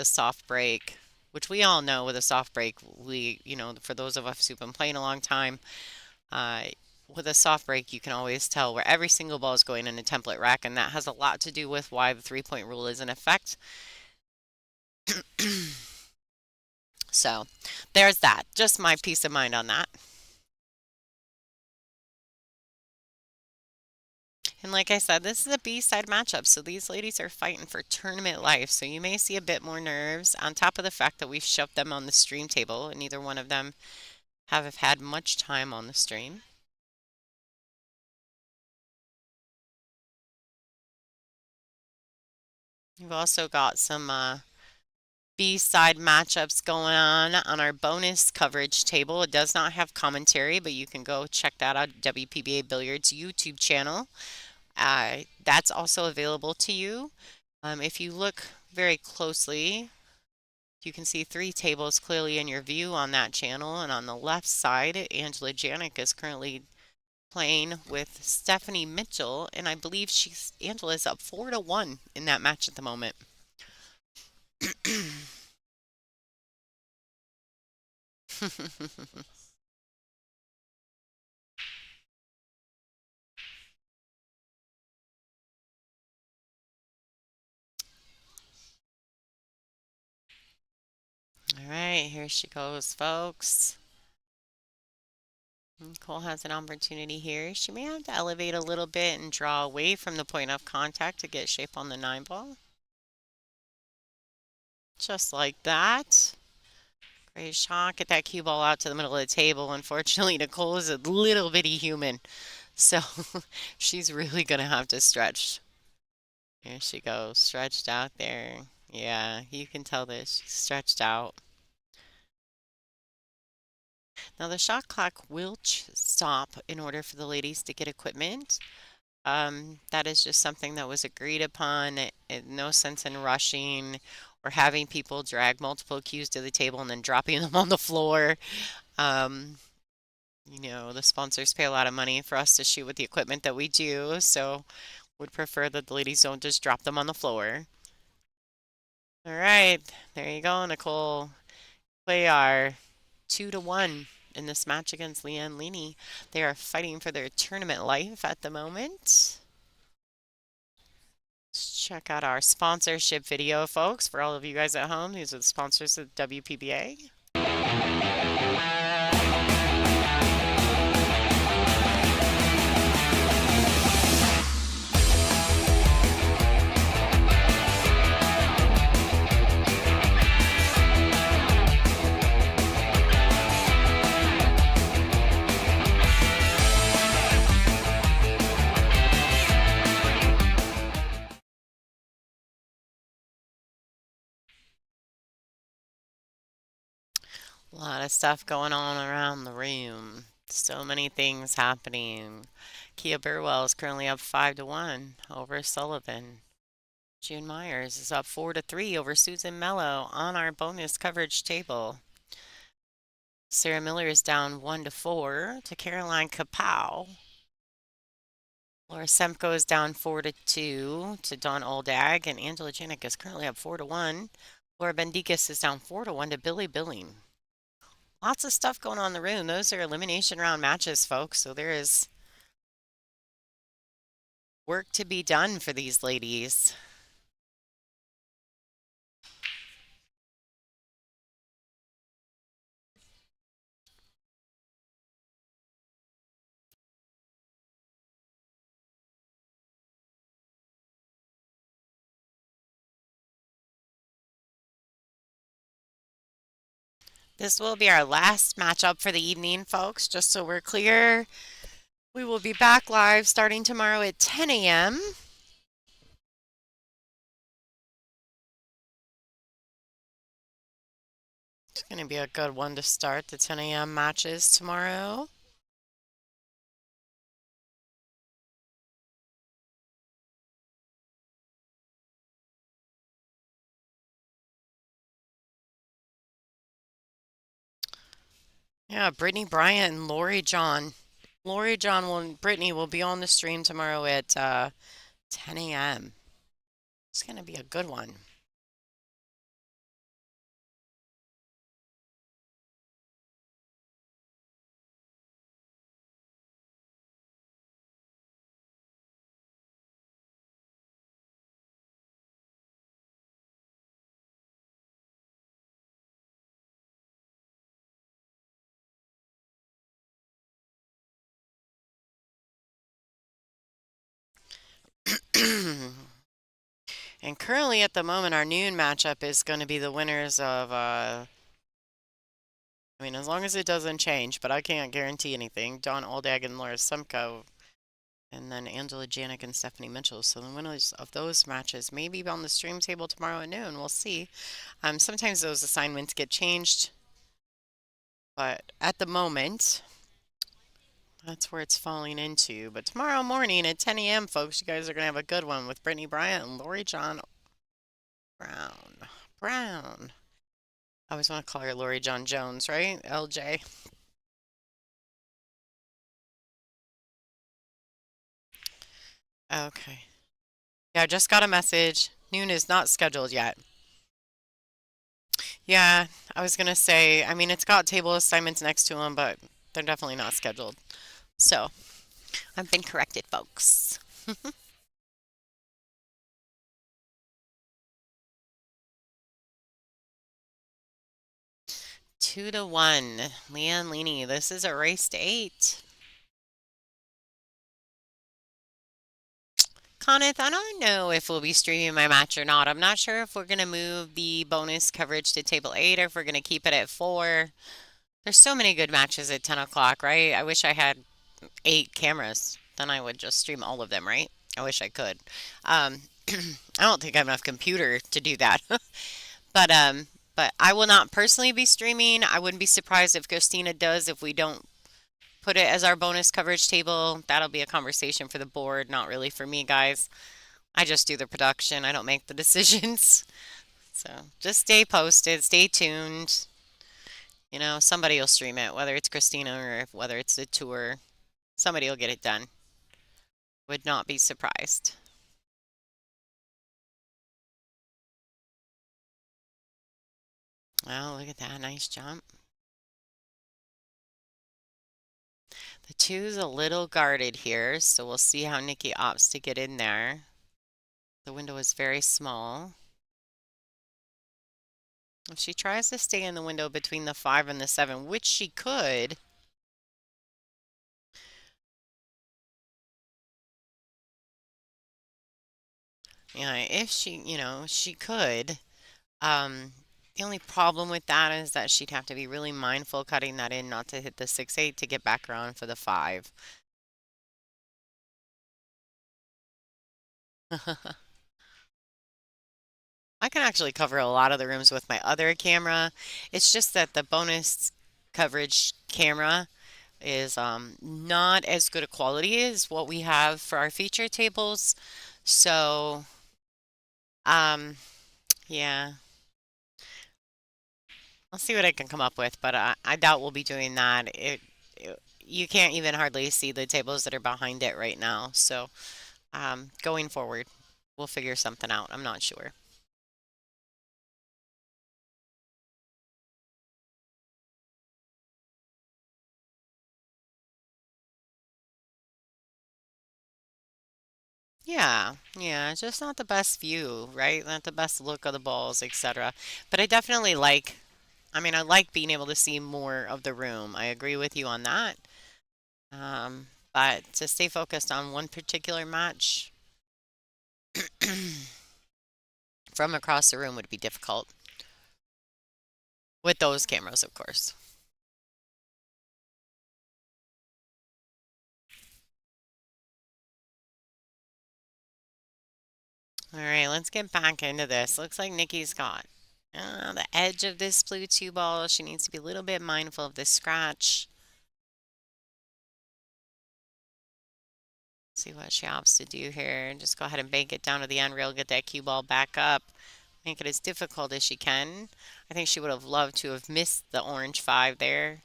soft break, which we all know with a soft break, for those of us who've been playing a long time, uh, with a soft break, you can always tell where every single ball is going in a template rack, and that has a lot to do with why the 3-point rule is in effect. So, there's that. Just my peace of mind on that. And like I said, this is a B-side matchup, so these ladies are fighting for tournament life. So you may see a bit more nerves on top of the fact that we've shoved them on the stream table, and neither one of them have had much time on the stream. We've also got some B-side matchups going on our bonus coverage table. It does not have commentary, but you can go check that out, WPBA Billiards YouTube channel. That's also available to you. If you look very closely, you can see 3 tables clearly in your view on that channel, and on the left side, Angela Janik is currently playing with Stephanie Mitchell, and I believe Angela's up 4-1 in that match at the moment. All right, here she goes, folks. Nicole has an opportunity here. She may have to elevate a little bit and draw away from the point of contact to get shape on the 9 ball. Just like that. Great shot. Get that cue ball out to the middle of the table. Unfortunately, Nicole is a little bitty human, so she's really going to have to stretch. Here she goes, stretched out there. Yeah, you can tell that she's stretched out. Now the shot clock will stop in order for the ladies to get equipment. That is just something that was agreed upon. No sense in rushing or having people drag multiple cues to the table and then dropping them on the floor. Um, the sponsors pay a lot of money for us to shoot with the equipment that we do, so would prefer that the ladies don't just drop them on the floor. All right, there you go, Nicole. We are 2-1. in this match against Leanne Leaney. They are fighting for their tournament life at the moment. Let's check out our sponsorship video, folks, for all of you guys at home. These are the sponsors of WPBA. A lot of stuff going on around the room. So many things happening. Kia Burwell is currently up 5-1 over Sullivan. June Myers is up 4-3 over Susan Mello on our bonus coverage table. Sarah Miller is down 1-4 to Caroline Kapow. Laura Semko is down 4-2 to Dawn Oldag, and Angela Janik is currently up 4-1. Laura Bendikas is down 4-1 to Billy Billing. Lots of stuff going on in the room. Those are elimination round matches, folks. So there is work to be done for these ladies. This will be our last matchup for the evening, folks. Just so we're clear, we will be back live starting tomorrow at 10 a.m. It's going to be a good one to start the 10 a.m. matches tomorrow. Yeah, Brittany Bryant and Lori John. Brittany will be on the stream tomorrow at 10 a.m. It's going to be a good one. And currently at the moment, our noon matchup is going to be the winners of, I mean, as long as it doesn't change, but I can't guarantee anything. Dawn Oldag and Laura Semko, and then Angela Janik and Stephanie Mitchell. So the winners of those matches may be on the stream table tomorrow at noon. We'll see. Sometimes those assignments get changed, but at the moment, that's where it's falling into. But tomorrow morning at 10 a.m., folks, you guys are going to have a good one with Brittany Bryant and Lori John Brown. I always want to call her Lori John Jones, right? LJ. Okay. Yeah, I just got a message. Noon is not scheduled yet. Yeah, I was gonna say, I mean, it's got table assignments next to them, but they're definitely not scheduled. So, I've been corrected, folks. 2-1. Leanne Leaney. This is a race to 8. Coneth, I don't know if we'll be streaming my match or not. I'm not sure if we're going to move the bonus coverage to table 8 or if we're going to keep it at 4. There's so many good matches at 10 o'clock, right? I wish I had 8 cameras. Then I would just stream all of them, right? I wish I could. I don't think I have enough computer to do that. But but I will not personally be streaming. I wouldn't be surprised if Christina does if we don't put it as our bonus coverage table. That'll be a conversation for the board, not really for me, guys. I just do the production. I don't make the decisions. So just stay posted, stay tuned. You know, somebody will stream it, whether it's Christina or whether it's the tour. Somebody will get it done. Would not be surprised. Oh, look at that. Nice jump. The two's a little guarded here, so we'll see how Nikki opts to get in there. The window is very small. If she tries to stay in the window between the 5 and the 7, which she could, yeah, if she could. Um, the only problem with that is that she'd have to be really mindful cutting that in not to hit the 6-8 to get back around for the 5. I can actually cover a lot of the rooms with my other camera. It's just that the bonus coverage camera is not as good a quality as what we have for our feature tables. So, um, yeah, I'll see what I can come up with, but I doubt we'll be doing that. You can't even hardly see the tables that are behind it right now. So, going forward, we'll figure something out. I'm not sure. Yeah, yeah, just not the best view, right? Not the best look of the balls, etc. But I definitely I like being able to see more of the room. I agree with you on that. But to stay focused on one particular match from across the room would be difficult with those cameras, of course. All right, let's get back into this. Looks like Nikki's got the edge of this blue two ball. She needs to be a little bit mindful of this scratch. See what she opts to do here. Just go ahead and bank it down to the end rail, get that cue ball back up, make it as difficult as she can. I think she would have loved to have missed the orange 5 there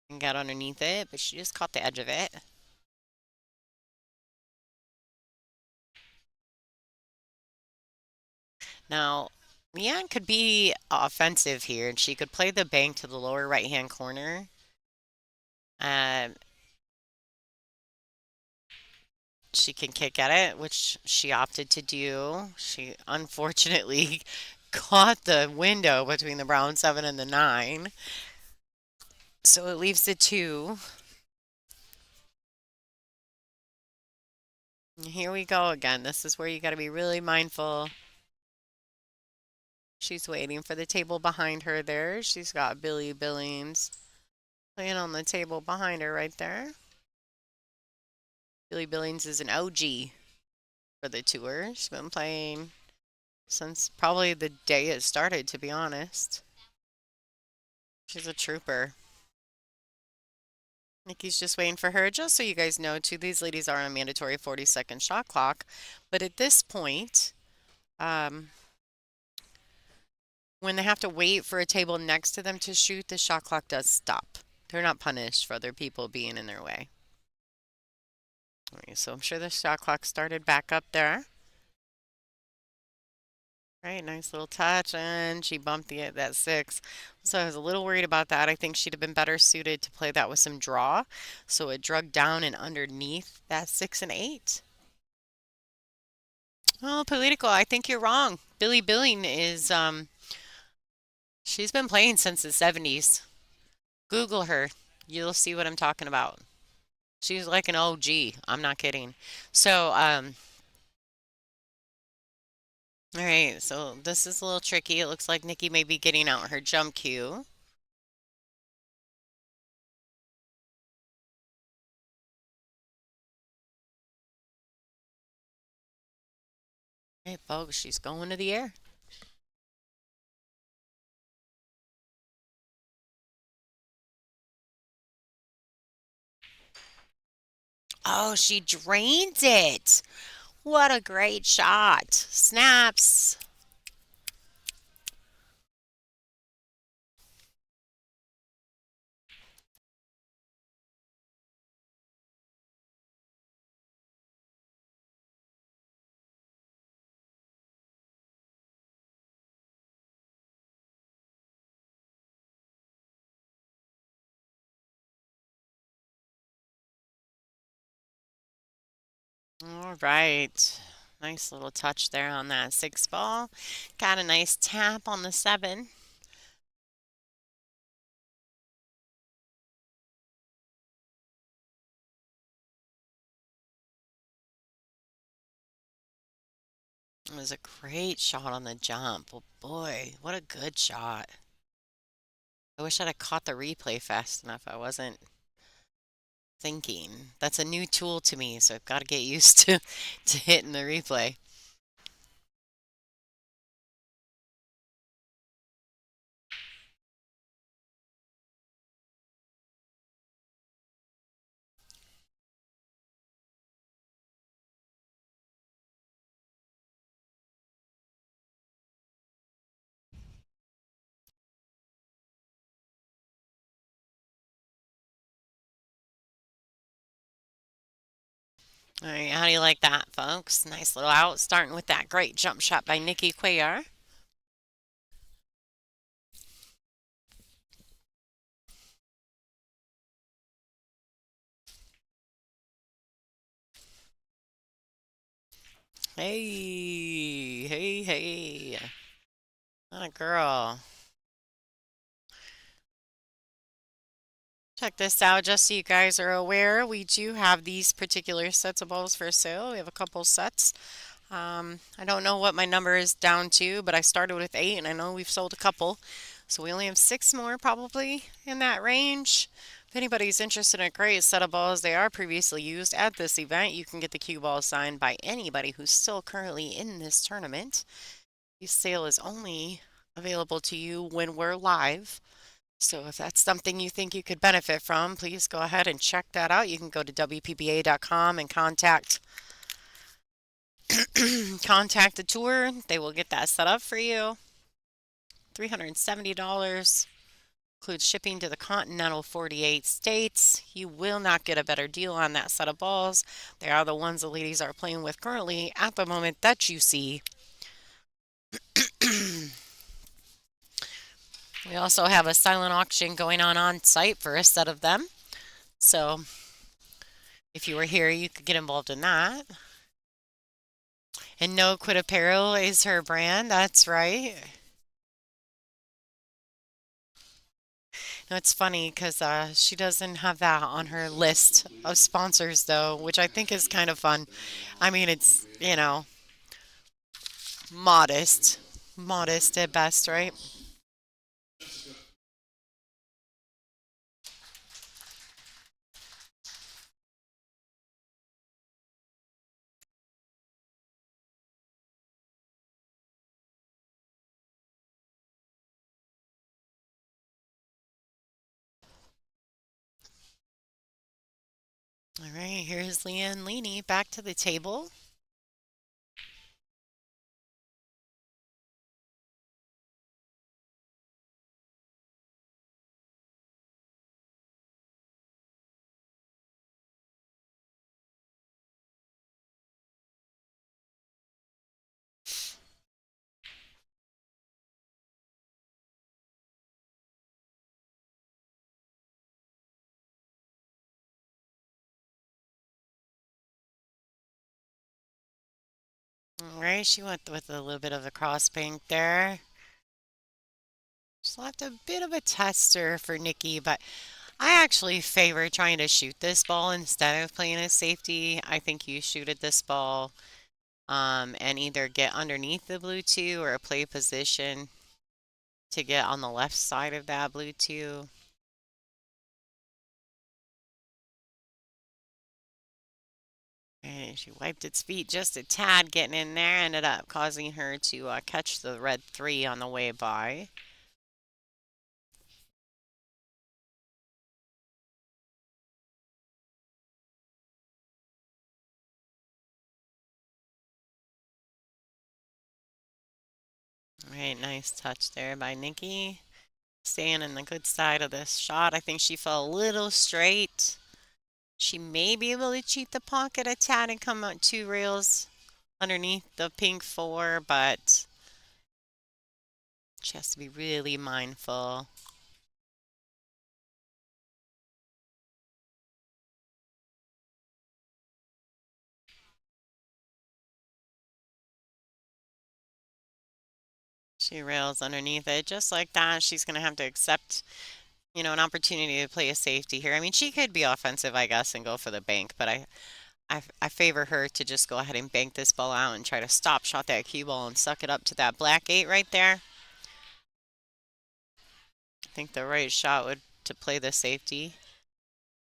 and got underneath it, but she just caught the edge of it. Now, Leanne could be offensive here, and she could play the bank to the lower right-hand corner. Um, she can kick at it, which she opted to do. She unfortunately caught the window between the brown 7 and the 9. So it leaves the 2. Here we go again. This is where you got to be really mindful. She's waiting for the table behind her there. She's got Billy Billings playing on the table behind her right there. Billy Billings is an OG for the tour. She's been playing since probably the day it started, to be honest. She's a trooper. Nikki's just waiting for her. Just so you guys know, too, these ladies are on a mandatory 40-second shot clock. But at this point, um, when they have to wait for a table next to them to shoot, the shot clock does stop. They're not punished for other people being in their way. All right, so I'm sure the shot clock started back up there. Right, nice little touch, and she bumped that 6. So I was a little worried about that. I think she'd have been better suited to play that with some draw. So it drug down and underneath that 6 and 8. Oh, political, I think you're wrong. Billy Billing is she's been playing since the 70s. Google her. You'll see what I'm talking about. She's like an OG. I'm not kidding. So, all right, so this is a little tricky. It looks like Nikki may be getting out her jump cue. Hey, folks, she's going to the air. Oh, she drains it. What a great shot. Snaps. All right. Nice little touch there on that six ball. Got a nice tap on the seven. It was a great shot on the jump. Oh boy, what a good shot. I wish I'd have caught the replay fast enough. I wasn't thinking. That's a new tool to me, so I've got to get used to hitting the replay. All right, how do you like that, folks? Nice little out, starting with that great jump shot by Nikki Cuellar. Hey, hey, hey. Not a girl. Check this out, just so you guys are aware. We do have these particular sets of balls for sale. We have a couple sets. I don't know what my number is down to, but I started with 8 and I know we've sold a couple. So we only have 6 more probably in that range. If anybody's interested in a great set of balls, they are previously used at this event. You can get the cue ball signed by anybody who's still currently in this tournament. This sale is only available to you when we're live. So if that's something you think you could benefit from, please go ahead and check that out. You can go to WPBA.com and contact the tour. They will get that set up for you. $370 includes shipping to the continental 48 states. You will not get a better deal on that set of balls. They are the ones the ladies are playing with currently at the moment that you see. We also have a silent auction going on site for a set of them. So if you were here, you could get involved in that. And No Quit Apparel is her brand. That's right. No, it's funny because she doesn't have that on her list of sponsors, though, which I think is kind of fun. I mean, it's, modest. Modest at best, right? All right, here's Leanne Leaney back to the table. All right, she went with a little bit of the cross paint there. Just left a bit of a tester for Nikki, but I actually favor trying to shoot this ball instead of playing a safety. I think you shoot at this ball and either get underneath the blue two or play position to get on the left side of that blue two. And she wiped its feet just a tad getting in there, ended up causing her to catch the red three on the way by. All right, nice touch there by Nikki. Staying in the good side of this shot. I think she fell a little straight. She may be able to cheat the pocket a tad and come out 2 rails underneath the pink four, but she has to be really mindful. She rails underneath it just like that. She's going to have to accept, an opportunity to play a safety here. I mean, she could be offensive, I guess, and go for the bank, but I favor her to just go ahead and bank this ball out and try to stop shot that cue ball and suck it up to that black 8 right there. I think the right shot would to play the safety.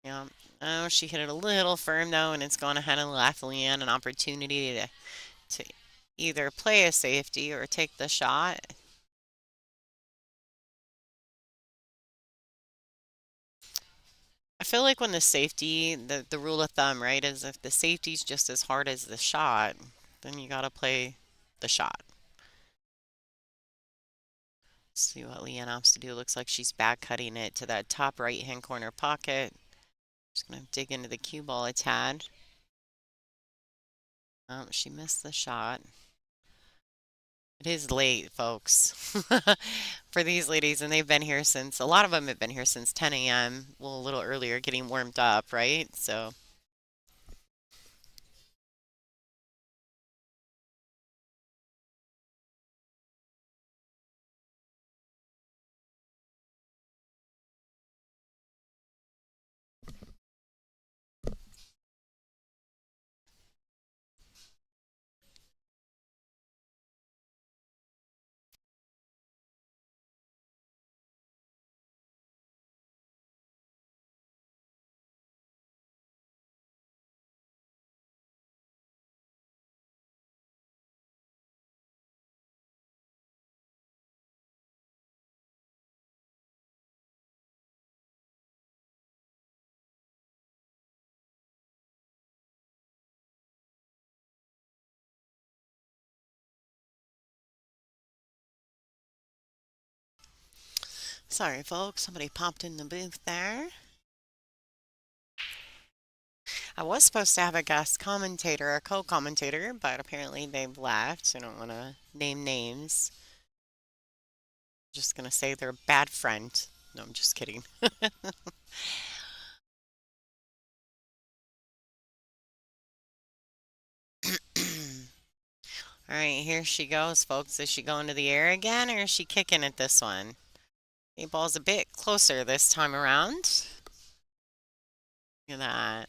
Yeah. Oh, she hit it a little firm though, and it's gone ahead and left Leanne an opportunity to either play a safety or take the shot. I feel like when the safety, the rule of thumb, right, is if the safety's just as hard as the shot, then you gotta play the shot. See what Leanne opts to do. Looks like she's back cutting it to that top right hand corner pocket. Just gonna dig into the cue ball a tad. She missed the shot. It is late, folks, for these ladies, and they've been here since, a lot of them have been here since 10 a.m. Well, a little earlier, getting warmed up, right? So, sorry, folks, somebody popped in the booth there. I was supposed to have a guest commentator, a co-commentator, but apparently they've left, so I don't want to name names. Just gonna say they're a bad friend. No, I'm just kidding. All right, here she goes, folks. Is she going to the air again, or is she kicking at this one? The ball's a bit closer this time around. Look at that.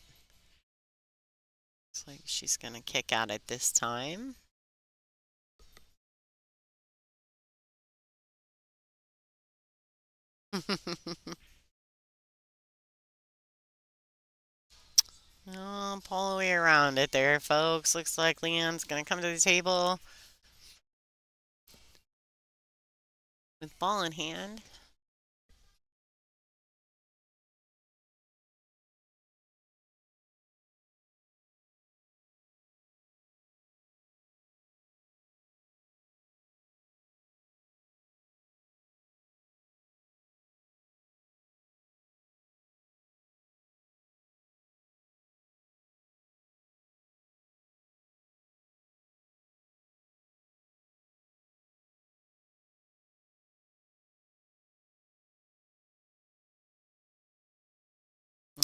Looks like she's going to kick at it this time. Oh, pull all the way around it there, folks. Looks like Leanne's going to come to the table with ball in hand.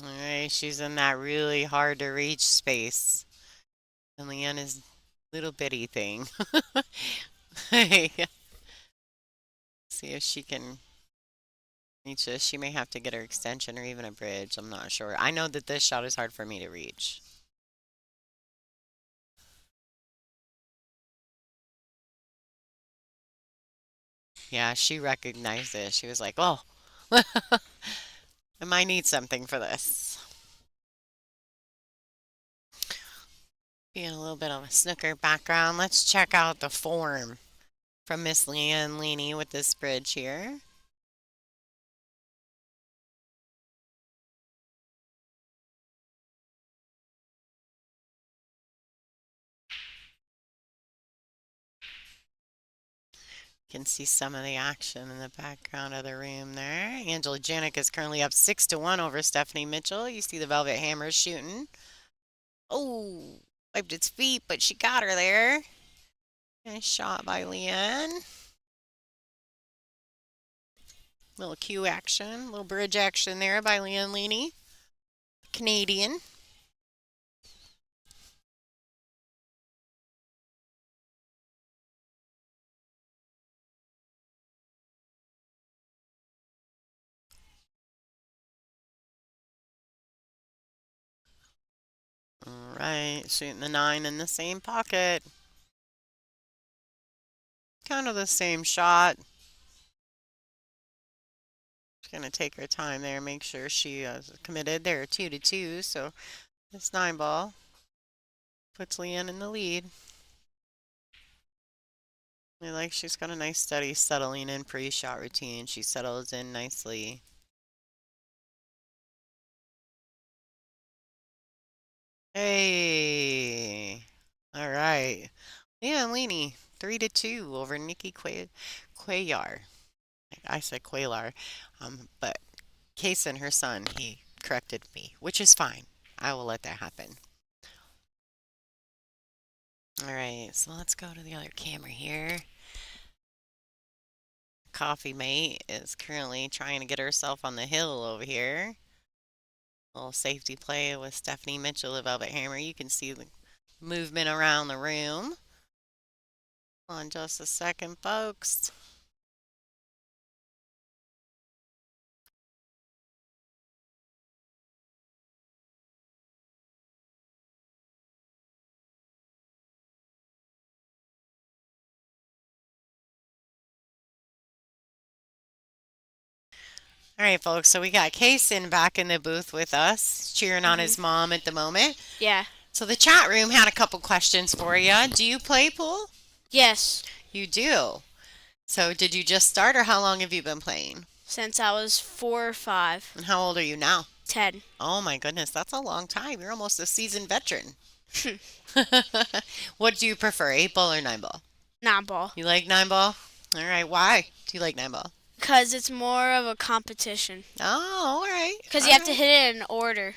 All right, she's in that really hard to reach space. And Leanne is little bitty thing. See if she can reach this. She may have to get her extension or even a bridge. I'm not sure. I know that this shot is hard for me to reach. Yeah, she recognized it. She was like, oh, I might need something for this. Being a little bit of a snooker background, let's check out the form from Miss Leanne Leaney with this bridge here. You can see some of the action in the background of the room there. Angela Janik is currently up 6-1 over Stephanie Mitchell. You see the Velvet Hammer shooting. Oh, wiped its feet, but she got her there. Nice shot by Leanne. Little cue action, little bridge action there by Leanne Leaney, Canadian. right. Shooting the 9 in the same pocket. Kind of the same shot. She's going to take her time there, make sure she is committed. They're 2-2, so this 9 ball puts Leanne in the lead. She's got a nice steady settling in pre-shot routine. She settles in nicely. Hey, all right. Leanne Leaney, 3-2 over Nikki Cuellar. I said Cuellar, but Kaysen, her son, he corrected me, which is fine. I will let that happen. All right, so let's go to the other camera here. Coffee Mate is currently trying to get herself on the hill over here. Little safety play with Stephanie Mitchell of Velvet Hammer. You can see the movement around the room. Hold on just a second, folks. All right, folks, so we got Kaysen back in the booth with us, cheering on his mom at the moment. Yeah. So the chat room had a couple questions for you. Do you play pool? Yes. You do. So did you just start, or how long have you been playing? Since I was 4 or 5. And how old are you now? 10. Oh my goodness, that's a long time. You're almost a seasoned veteran. What do you prefer, 8 ball or 9 ball? 9 ball. You like 9 ball? All right, why do you like 9 ball? Because it's more of a competition. Oh, all right. Because you have to hit it in order.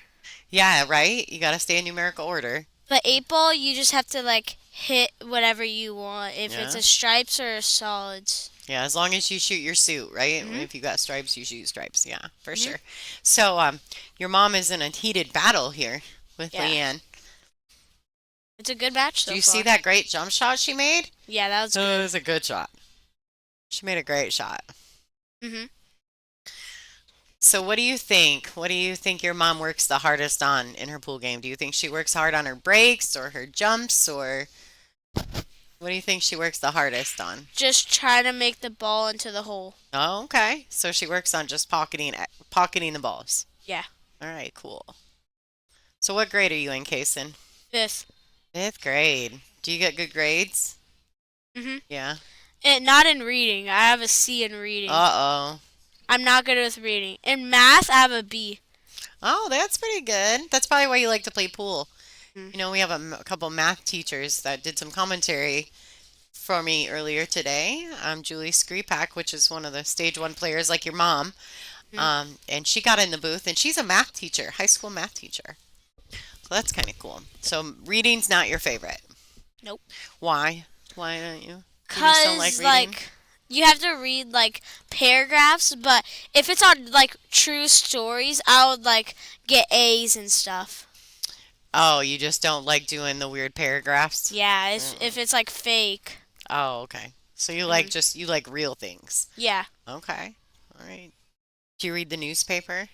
Yeah, right? You got to stay in numerical order. But 8 ball, you just have to hit whatever you want. If it's Yeah. a stripes or a solids. Yeah, as long as you shoot your suit, right? Mhm. If you got stripes, you shoot stripes. Yeah, for sure. So, your mom is in a heated battle here with Yeah. Leanne. It's a good match so Do you far. see that great jump shot she made? Yeah, that was It good. was a good shot. She made a great shot. Mhm. So, what do you think? What do you think your mom works the hardest on in her pool game? Do you think she works hard on her breaks or her jumps, or what do you think she works the hardest on? Just try to make the ball into the hole. Oh, okay. So she works on just pocketing the balls. Yeah. All right, cool. So what grade are you in, Kaysen? 5th. 5th grade. Do you get good grades? Mhm. Yeah. And not in reading. I have a C in reading. Uh-oh. I'm not good with reading. In math, I have a B. Oh, that's pretty good. That's probably why you like to play pool. Mm. You know, we have a couple math teachers that did some commentary for me earlier today. Julie Skripak, which is one of the stage 1 players like your mom. And she got in the booth, and she's a math teacher, high school math teacher. So that's kind of cool. So reading's not your favorite? Nope. Why? Why don't you? You just don't Because, like reading? you have to read, paragraphs, but if it's on, true stories, I would, get A's and stuff. Oh, you just don't like doing the weird paragraphs? Yeah, if it's, fake. Oh, okay. So you like you like real things. Yeah, Okay. All right. Do you read the newspaper?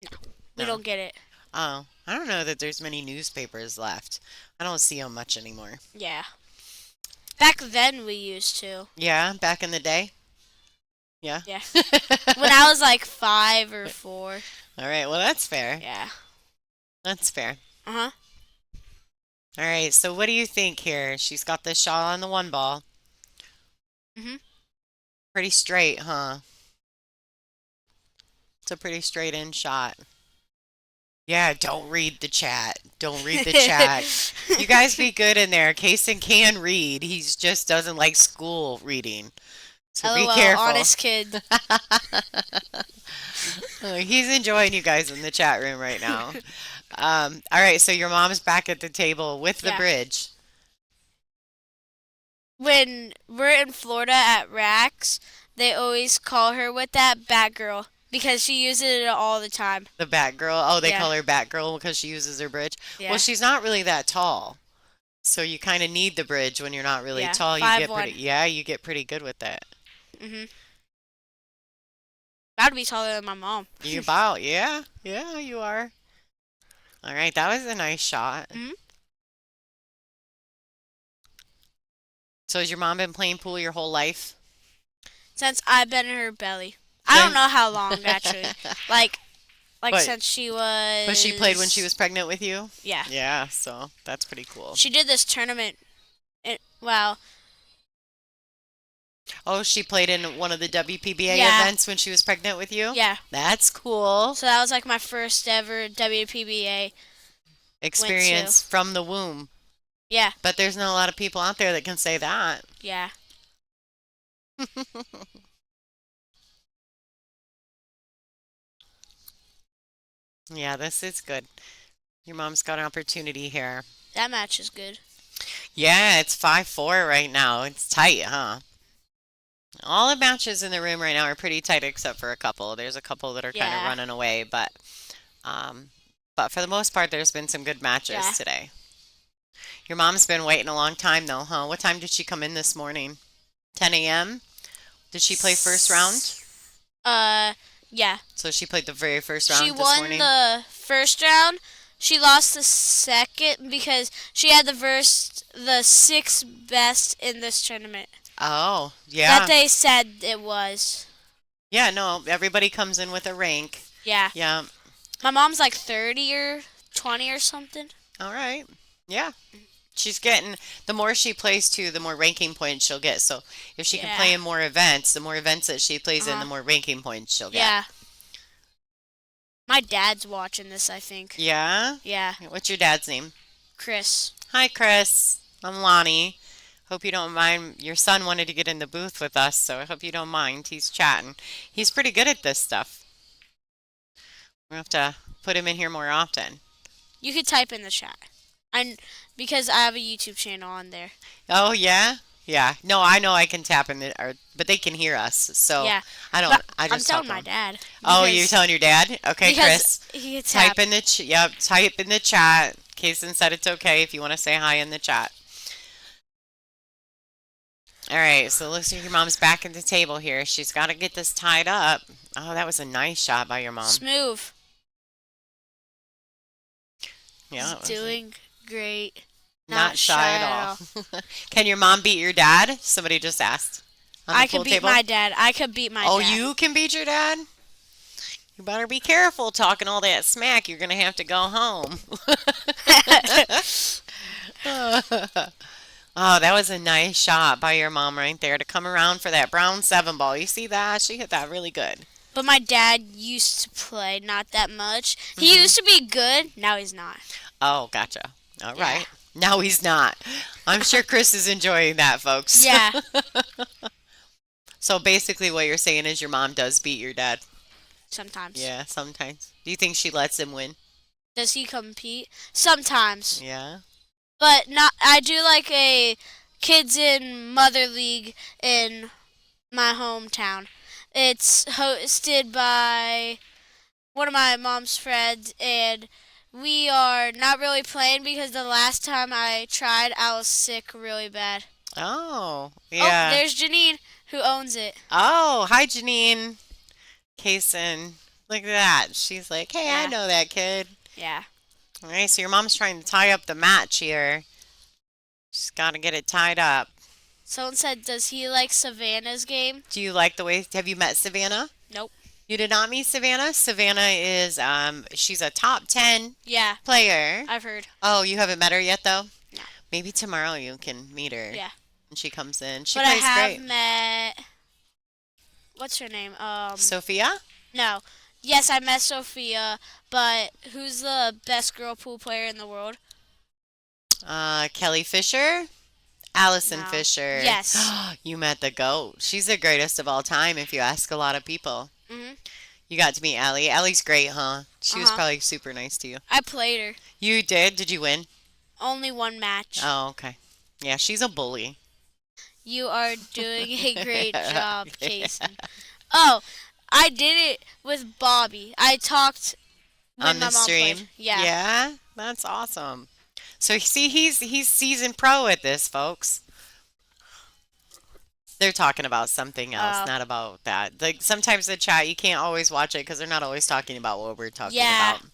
we No. don't get it. Oh, I don't know that there's many newspapers left. I don't see them much anymore. Yeah. Back then, we used to. Yeah, back in the day? Yeah. Yeah. When I was, 5 or 4. All right, well, that's fair. Yeah. That's fair. Uh-huh. All right, so what do you think here? She's got this shot on the 1 ball. Mhm. Pretty straight, huh? It's a pretty straight in shot. Yeah, don't read the chat. Don't read the chat. You guys be good in there. Kaysen can read. He just doesn't like school reading. So be LOL, careful. honest kid. He's enjoying you guys in the chat room right now. All right, so your mom's back at the table with the Yeah. bridge. When we're in Florida at Rax, they always call her with that Batgirl because she uses it all the time. The Batgirl. Oh, they Yeah. call her Batgirl because she uses her bridge. Yeah. Well, she's not really that tall. So you kind of need the bridge when you're not really Yeah, tall. You 5'1". you get pretty good with that. Mhm. I'd be taller than my mom. Yeah, you are. All right, that was a nice shot. Mhm. So has your mom been playing pool your whole life? Since I've been in her belly. I don't Then, know how long actually. Like but since she but she played when she was was pregnant with you? yeah. Yeah, so that's pretty cool. She did this tournament. Well, Oh, she played in one of the WPBA yeah, events when she was pregnant with you? yeah. That's cool. So that was like my first ever WPBA went to. Experience from the womb. Yeah, But there's not a lot of people out there that can say that. yeah. Yeah, this is good. Your mom's got an opportunity here. That match is good. Yeah, it's 5-4 right now. It's tight, huh? All the matches in the room right now are pretty tight except for a couple. There's a couple that are kind of Yeah, running away, um but for the most part there's been some good matches yeah. today. Your mom's been waiting a long time though, huh? What time did she come in this morning? 10 a.m.? Did she play first round? Uh, yeah. So she played the very first She round this won morning? the first round. She lost the second because she had the sixth best in this tournament. Oh, That yeah. they said it was. Yeah, no, everybody comes in with a rank. Yeah. Yeah. My mom's like 30 or 20 or something. All right. Yeah. She's getting, the more she plays too, the more ranking points she'll get. So if she can play Yeah. in more events, the more events that she plays in, the Uh-huh. more ranking points she'll get. Yeah. My dad's watching this, I think. Yeah? Yeah. What's your dad's name? Chris. Hi, Chris. I'm Lonnie. Hope you don't mind. Your son wanted to get in the booth with us, so I hope you don't mind. He's chatting. He's pretty good at this stuff. We have to put him in here more often. You could type in the chat. And because I have a YouTube channel on there. Oh, yeah? Yeah. No, I know I can tap in but they can hear us. So Yeah. I don't, But I I'm just talk telling to my them. dad. Oh, you're because- telling your dad? Okay, because Chris. he could Type tap. in the type in the chat. Kason said it's okay if you want to say hi in the chat. All right, so it looks like your mom's back at the table here. She's got to get this tied up. Oh, that was a nice shot by your mom. Smooth. Yeah, it He's was doing great. not shy at all. Can your mom beat your dad? Somebody just asked. On the I pool could beat table? my dad. I could beat my Oh, dad. you can beat your dad? You better be careful talking all that smack. You're going to have to go home. Oh, that was a nice shot by your mom right there to come around for that brown 7 ball. You see that? She hit that really good. But my dad used to play, not that much. He Mhm. used to be good. Now he's not. Oh, gotcha. All Yeah. right. Now he's not. I'm sure Chris is enjoying that, folks. Yeah. So basically what you're saying is your mom does beat your dad. Sometimes. Yeah, sometimes. Do you think she lets him win? Does he compete? Sometimes. Yeah. But not. I do like a kids in mother league in my hometown. It's hosted by one of my mom's friends, and we are not really playing because the last time I tried, I was sick really bad. Oh, Oh, yeah. there's Janine who owns it. Oh, hi, Janine. Kason. Look at that. She's like, hey, I Yeah. know that kid. Yeah. All right, so your mom's trying to tie up the match here. She's got to get it tied up. Someone said, does he like Savannah's game? Do you like the way, have you met Savannah? Nope. You did not meet Savannah? Savannah is, she's a top 10 Yeah, player. I've heard. Oh, you haven't met her yet, though? No. Maybe tomorrow you can meet her. Yeah. When she comes in. She But I plays have great. met. What's her name? Sophia? No. Yes, I met Sophia, but who's the best girl pool player in the world? Kelly Fisher? Allison No. Fisher. Yes. You met the GOAT. She's the greatest of all time if you ask a lot of people. Mhm. You got to meet Allie. Allie's great, huh? She was Uh-huh. probably super nice to you. I played her. You did? Did you win? Only one match. Oh, okay. Yeah, she's a bully. You are doing a great job, Kason. Oh, I did it with Bobby. I talked when On my the mom stream? played. Yeah. Yeah? That's awesome. So see, he's seasoned pro at this, folks. They're talking about something else, Oh. not about that. Like sometimes the chat, you can't always watch it because they're not always talking about what we're talking Yeah. about.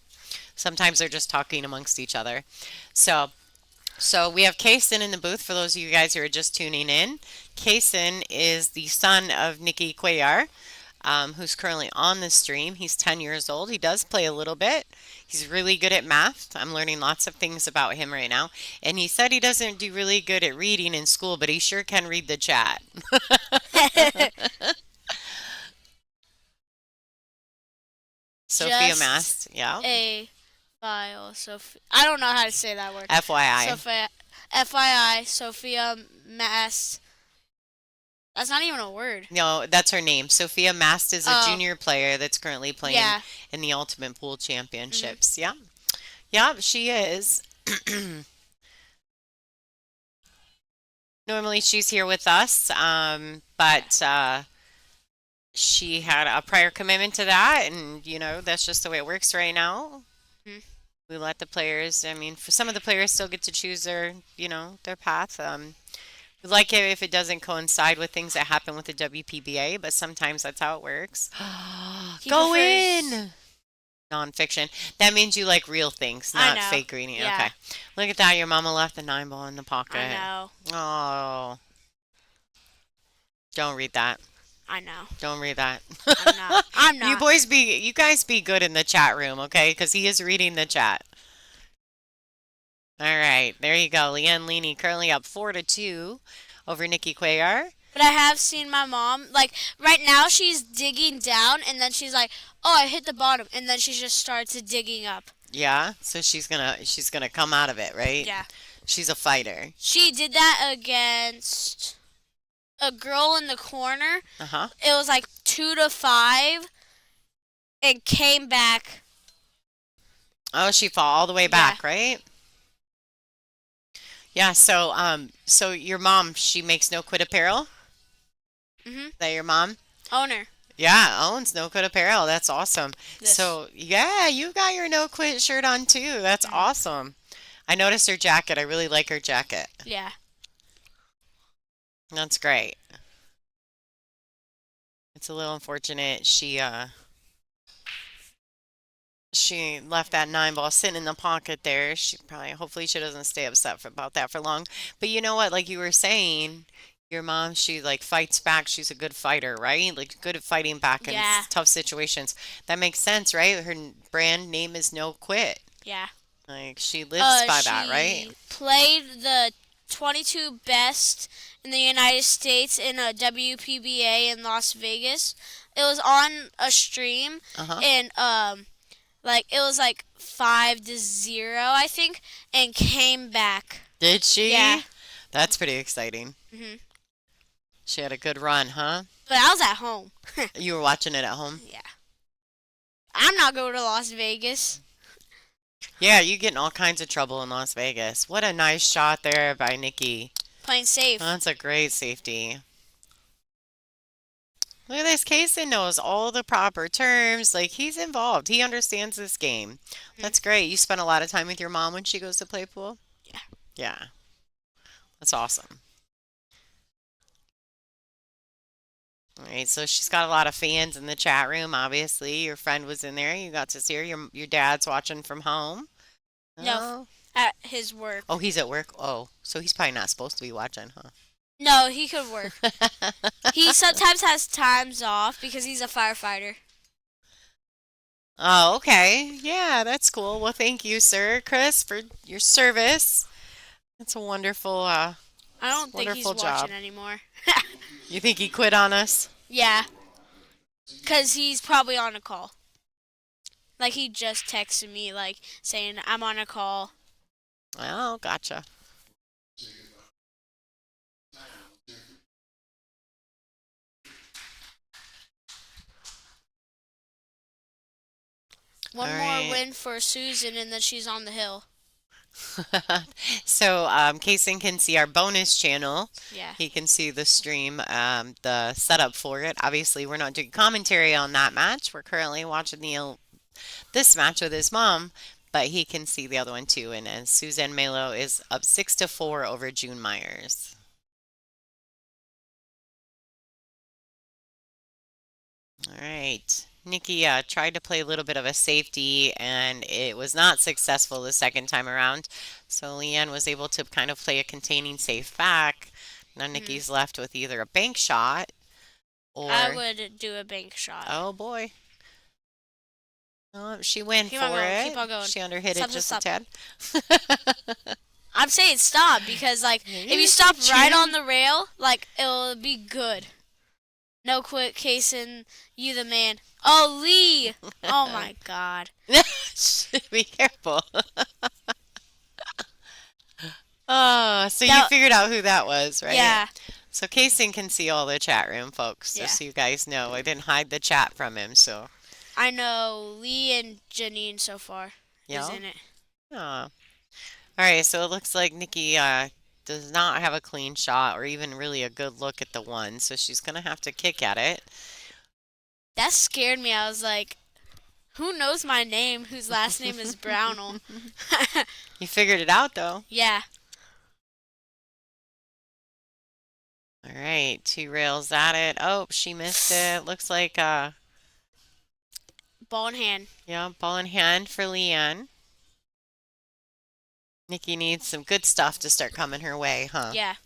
Sometimes they're just talking amongst each other. So, So we have Kason in the booth for those of you guys who are just tuning in. Kason is the son of Nikki Cuellar, who's currently on the stream. He's 10 years old. He does play a little bit. He's really good at math. I'm learning lots of things about him right now. And he said he doesn't do really good at reading in school, but he sure can read the chat. Sophia Just Mast, yeah. a file. I don't know how to say that word. FYI. Sophia, FYI, Sophia Mass. That's not even a word. No, that's her name. Sophia Mast is a Oh, junior player that's currently playing yeah. in the Ultimate Pool Hmm. Championships. Yeah. Yeah, she is. Normally she's here with us, but she had a prior commitment to that, and that's just the way it works right now. Hmm. We let the players, I mean, for some of the players still get to choose their path. We like it if it doesn't coincide with things that happen with the WPBA, but sometimes that's how it works. He Go prefers. in! Nonfiction. That means you like real things, I not know. fake reading. Yeah, Okay. Look at that. Your mama left the 9 ball in the I pocket. know. Oh, don't read that. I know. Don't read that. I'm not. I'm You not. boys you guys be good in the chat room, okay? Because he is reading the chat. All right, there you go. Leanne Leaney currently up 4-2 over Nikki Cuellar. But I have seen my mom, like, right now she's digging down, and then she's like, oh, I hit the bottom. And then she just starts digging up. Yeah, so she's gonna come out of it, right? Yeah. She's a fighter. She did that against a girl in the corner. Uh-huh. It was like 2-5 and came back. Oh, she fall all the way Yeah. back, right? Yeah, so your mom, she makes no quit apparel? Mhm. Is that your mom? Owner. Yeah, owns No Quit Apparel. That's awesome. This. So, yeah, you got your No Quit shirt on too. That's Mhm. awesome. I noticed her jacket. I really like her jacket. Yeah. That's great. It's a little unfortunate she left that 9 ball sitting in the pocket there. Hopefully she doesn't stay upset about that for long. But you know what? Like you were saying, your mom, she like fights back. She's a good fighter, right? Like good at fighting back in Yeah. tough situations. That makes sense, right? Her brand name is No Quit. Yeah. Like she lives by that, right? She played the 22 best in the United States in a WPBA in Las Vegas. It was on a stream, Uh-huh. and like it was like 5-0, I think, and came back. Did she? Yeah. That's pretty exciting. Mhm. She had a good run, huh? But I was at home. You were watching it at home? Yeah. I'm not going to Las Vegas. Yeah, you get in all kinds of trouble in Las Vegas. What a nice shot there by Nikki. Playing safe. That's a great safety. Look at this. Kaysen knows all the proper terms. Like he's involved. He understands this game. That's great. You spend a lot of time with your mom when she goes to play pool? Yeah. Yeah. That's awesome. All right, so she's got a lot of fans in the chat room, obviously. Your friend was in there. You got to see her. Your dad's watching from home. No, Oh. at his work. Oh, he's at work. Oh, so he's probably not supposed to be watching, huh? No, he could work. He sometimes has times off because he's a firefighter. Oh, okay. Yeah, that's cool. Well, thank you, sir, Chris, for your service. That's a wonderful, I don't think he's wonderful job. watching anymore. You think he quit on us? Yeah, because he's probably on a call. Like he just texted me, like saying I'm on a call. Oh, gotcha. One All more right. win for Susan, and then she's on the hill. So, Kaysen can see our bonus channel. Yeah. He can see the stream, the setup for it. Obviously, we're not doing commentary on that match. We're currently watching this match with his mom, but he can see the other one too. And Suzanne Melo is up 6-4 over June Myers. All right. Nikki tried to play a little bit of a safety, and it was not successful the second time around. So Leanne was able to kind of play a containing safe back. Now Mhm. Nikki's left with either a bank shot I or, would do a bank shot. oh boy, she went Keep on for going. Keep it. on going. She underhit it Stop, just a stop, stop. tad. I'm saying stop because, like, if you You stop right cheater. on the rail, like, it'll be good. No quick casing, you the man. Oh, Lee! Oh my God. Be careful. Oh, so you That, figured out who that was, right? yeah, So Kason can see all the chat room, folks, yeah. just so you guys know. I didn't hide the chat from him, so I know Lee and Janine so far is yeah. in it. Oh. All right, so it looks like Nikki does not have a clean shot or even really a good look at the one, so she's gonna have to kick at it. That scared me. I was like, who knows my name whose last name is Brownell? You figured it out though. Yeah. All right, two rails at it. Oh, she missed it. Looks like Ball in hand. yeah, ball in hand for Leanne. Nikki needs some good stuff to start coming her way, huh? Yeah.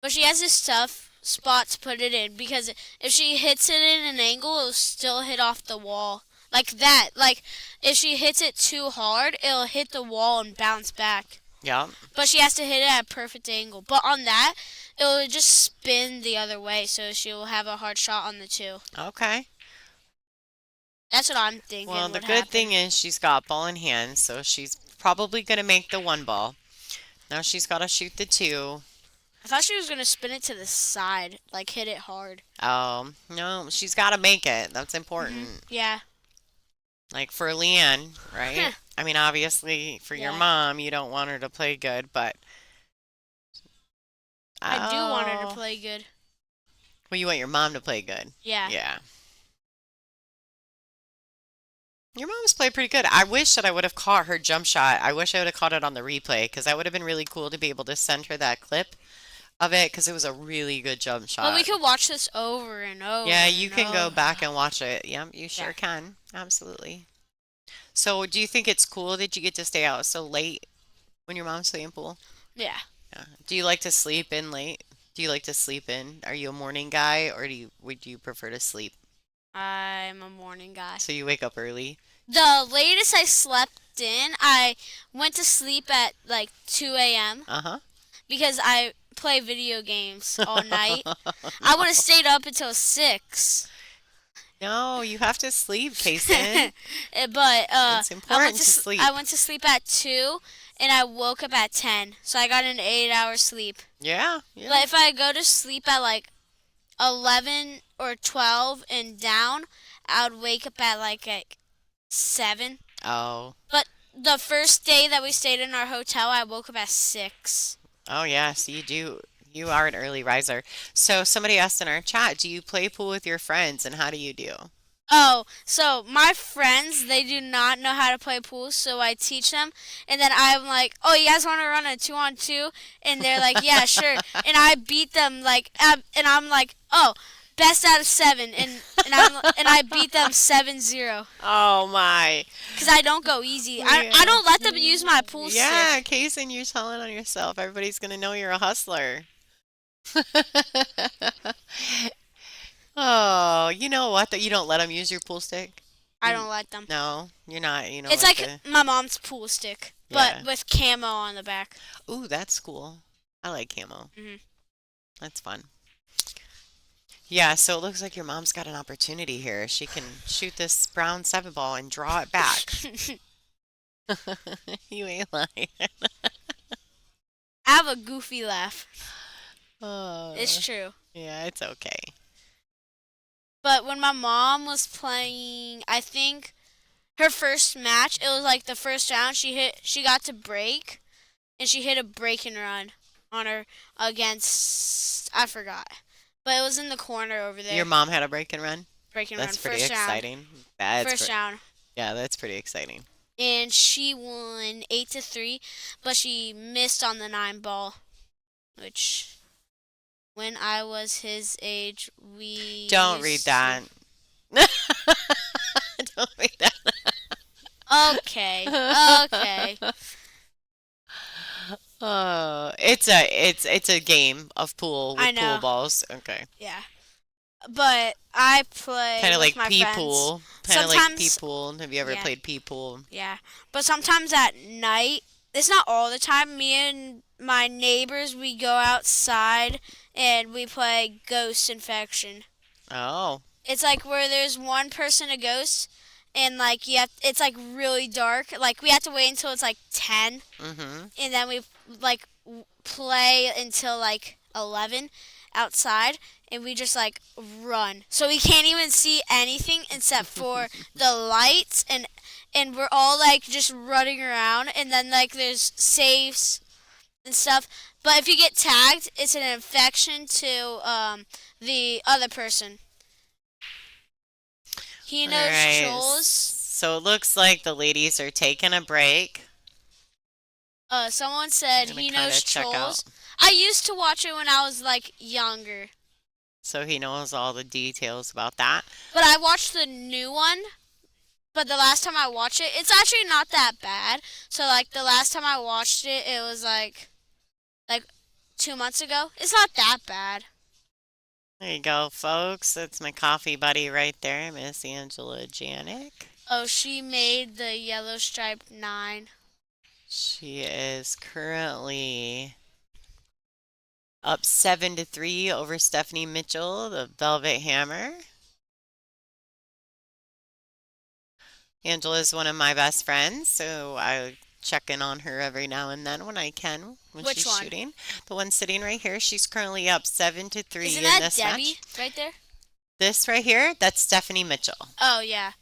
But she has this tough spot to put it in because if she hits it in an angle, it'll still hit off the wall. Like that. Like, if she hits it too hard, it'll hit the wall and bounce back. Yeah. But she has to hit it at a perfect angle. But on that, it'll just spin the other way, so she'll have a hard shot on the two. Okay. That's what I'm thinking Well, the would good happen. thing is she's got ball in hand, so she's probably going to make the one ball. Now she's got to shoot the two. I thought she was going to spin it to the side, like hit it hard. No, she's got to make it. That's important. Yeah. Like for Leanne, right? I mean, obviously for your Yeah. mom, you don't want her to play good, but I do want her oh. to play good. Well, you want your mom to play good. Yeah. Yeah. Your mom's played pretty good. I wish that I would have caught her jump shot. I wish I would have caught it on the replay because that would have been really cool to be able to send her that clip of it because it was a really good jump shot. But we could watch this over and over. Yeah, you and can go over. back and watch it. Yep, you sure Yeah. can. Absolutely. So, do you think it's cool that you get to stay out so late when your mom's playing pool? Yeah. Yeah. Do you like to sleep in late? Do you like to sleep in? Are you a morning guy or would you prefer to sleep? I'm a morning guy. So you wake up early? The latest I slept in, I went to sleep at like 2 a.m. Uh-huh. because I play video games all night. I would have stayed up until 6. No, you have to sleep, Payson. But It's important to sleep. I went to sleep at 2 and I woke up at 10. So I got an 8-hour sleep. Yeah, But yeah. if I go to sleep at like 11 or 12 and down, I would wake up at like at 7. Oh. But the first day that we stayed in our hotel, I woke up at 6. Oh, yeah. So you do. You are an early riser. So somebody asked in our chat, do you play pool with your friends and how do you do? Oh, so my friends, they do not know how to play pool, so I teach them. And then I'm like, oh, you guys want to run a 2-on-2? And they're like, yeah, sure. And I beat them, like, and I'm like, oh, best out of 7. And I beat them 7-0. Oh my. Because I don't go easy. Yeah. I don't let them use my pool Yeah, stick. Kason, you're telling on yourself. Everybody's gonna know you're a hustler. Oh, you know what? That you don't let them use your pool stick? I don't let them. No, you're not. You know, It's like my mom's pool stick, but Yeah. with camo on the back. Ooh, that's cool. I like camo. Mhm. That's fun. Yeah, so it looks like your mom's got an opportunity here. She can shoot this brown 7 ball and draw it back. You ain't lying. I have a goofy laugh. Oh, It's true. yeah, it's okay. But when my mom was playing, I think her first match, it was like the first round she got to break, and she hit a break and run on her against, I forgot. But it was in the corner over there. Your mom had a break and run? Break and That's run. pretty First round. exciting. That's First round. Yeah, that's pretty exciting. And she won 8-3, but she missed on the 9 ball, which when I was his age, we Don't read used that. Don't make that. Okay. Okay. It's a game of pool I with pool know. balls. Okay. Yeah. But I play Kind of with like my pea friends. pool. Kind of like pea Sometimes, pool. Have you ever yeah, played pea pool? yeah. But sometimes at night, it's not all the time. Me and my neighbors, we go outside and we play Ghost Infection. Oh. It's like where there's one person a ghost, and like it's like really dark. Like we have to wait until it's like 10, Mm-hmm. and then we like play until like 11 outside, and we just like run. So we can't even see anything except for the lights, and we're all like just running around, and then like there's safes and stuff. But if you get tagged, it's an infection to the other person. He All knows right. trolls. So it looks like the ladies are taking a break. Someone I'm said gonna he kind knows of check out. trolls. I used to watch it when I was like younger, So he knows all the details about that. but I watched the new one. But the last time I watched it, it's actually not that bad. So like the last time I watched it, it was like 2 months ago. It's not that bad. There you go, folks. That's my coffee buddy right there, Miss Angela Janik. Oh, she made the yellow stripe 9. She is currently up 7-3 over Stephanie Mitchell, the Velvet Hammer. Angela is one of my best friends, so I check in on her every now and then when I can when Which she's one? shooting. The one sitting right here, she's currently up 7-3 Isn't in that this Debbie match. right there? This right here, that's Stephanie Mitchell. Oh yeah.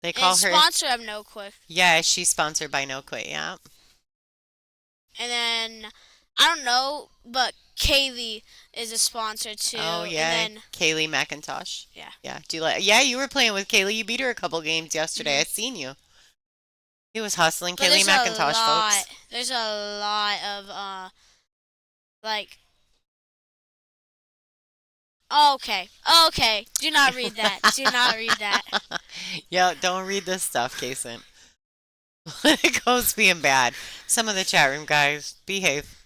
They And call her, sponsor of No Quick. yeah, she's sponsored by No Quit, yeah. And then I don't know, but Kaylee is a sponsor too. Oh yeah, And then Kaylee McIntosh. yeah. Yeah, do you like? Yeah, you were playing with Kaylee. You beat her a couple games yesterday. I seen you. He was hustling But Kaylee McIntosh, folks. there's a lot of like okay. Okay. Do not read that. Do not read that. Yeah, don't read this stuff, Kason. It goes being bad. Some of the chat room guys behave.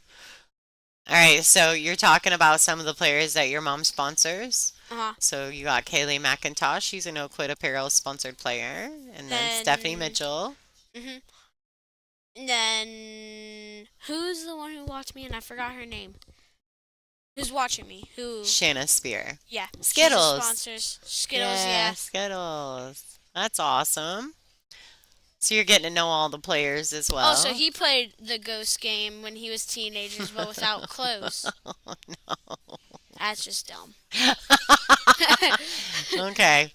All right, so you're talking about some of the players that your mom sponsors. Uh-huh. So you got Kaylee McIntosh. She's a No Quit Apparel sponsored player, and then Stephanie Mitchell. Mhm. And then who's the one who watched me and I forgot her name? Who's watching me? Who? Shanna Spear. Yeah. Skittles. Sponsors. Skittles, yeah. Skittles. That's awesome. So you're getting to know all the players as well. Oh, so he played the ghost game when he was teenagers, but without clothes. Oh, no. That's just dumb. Okay.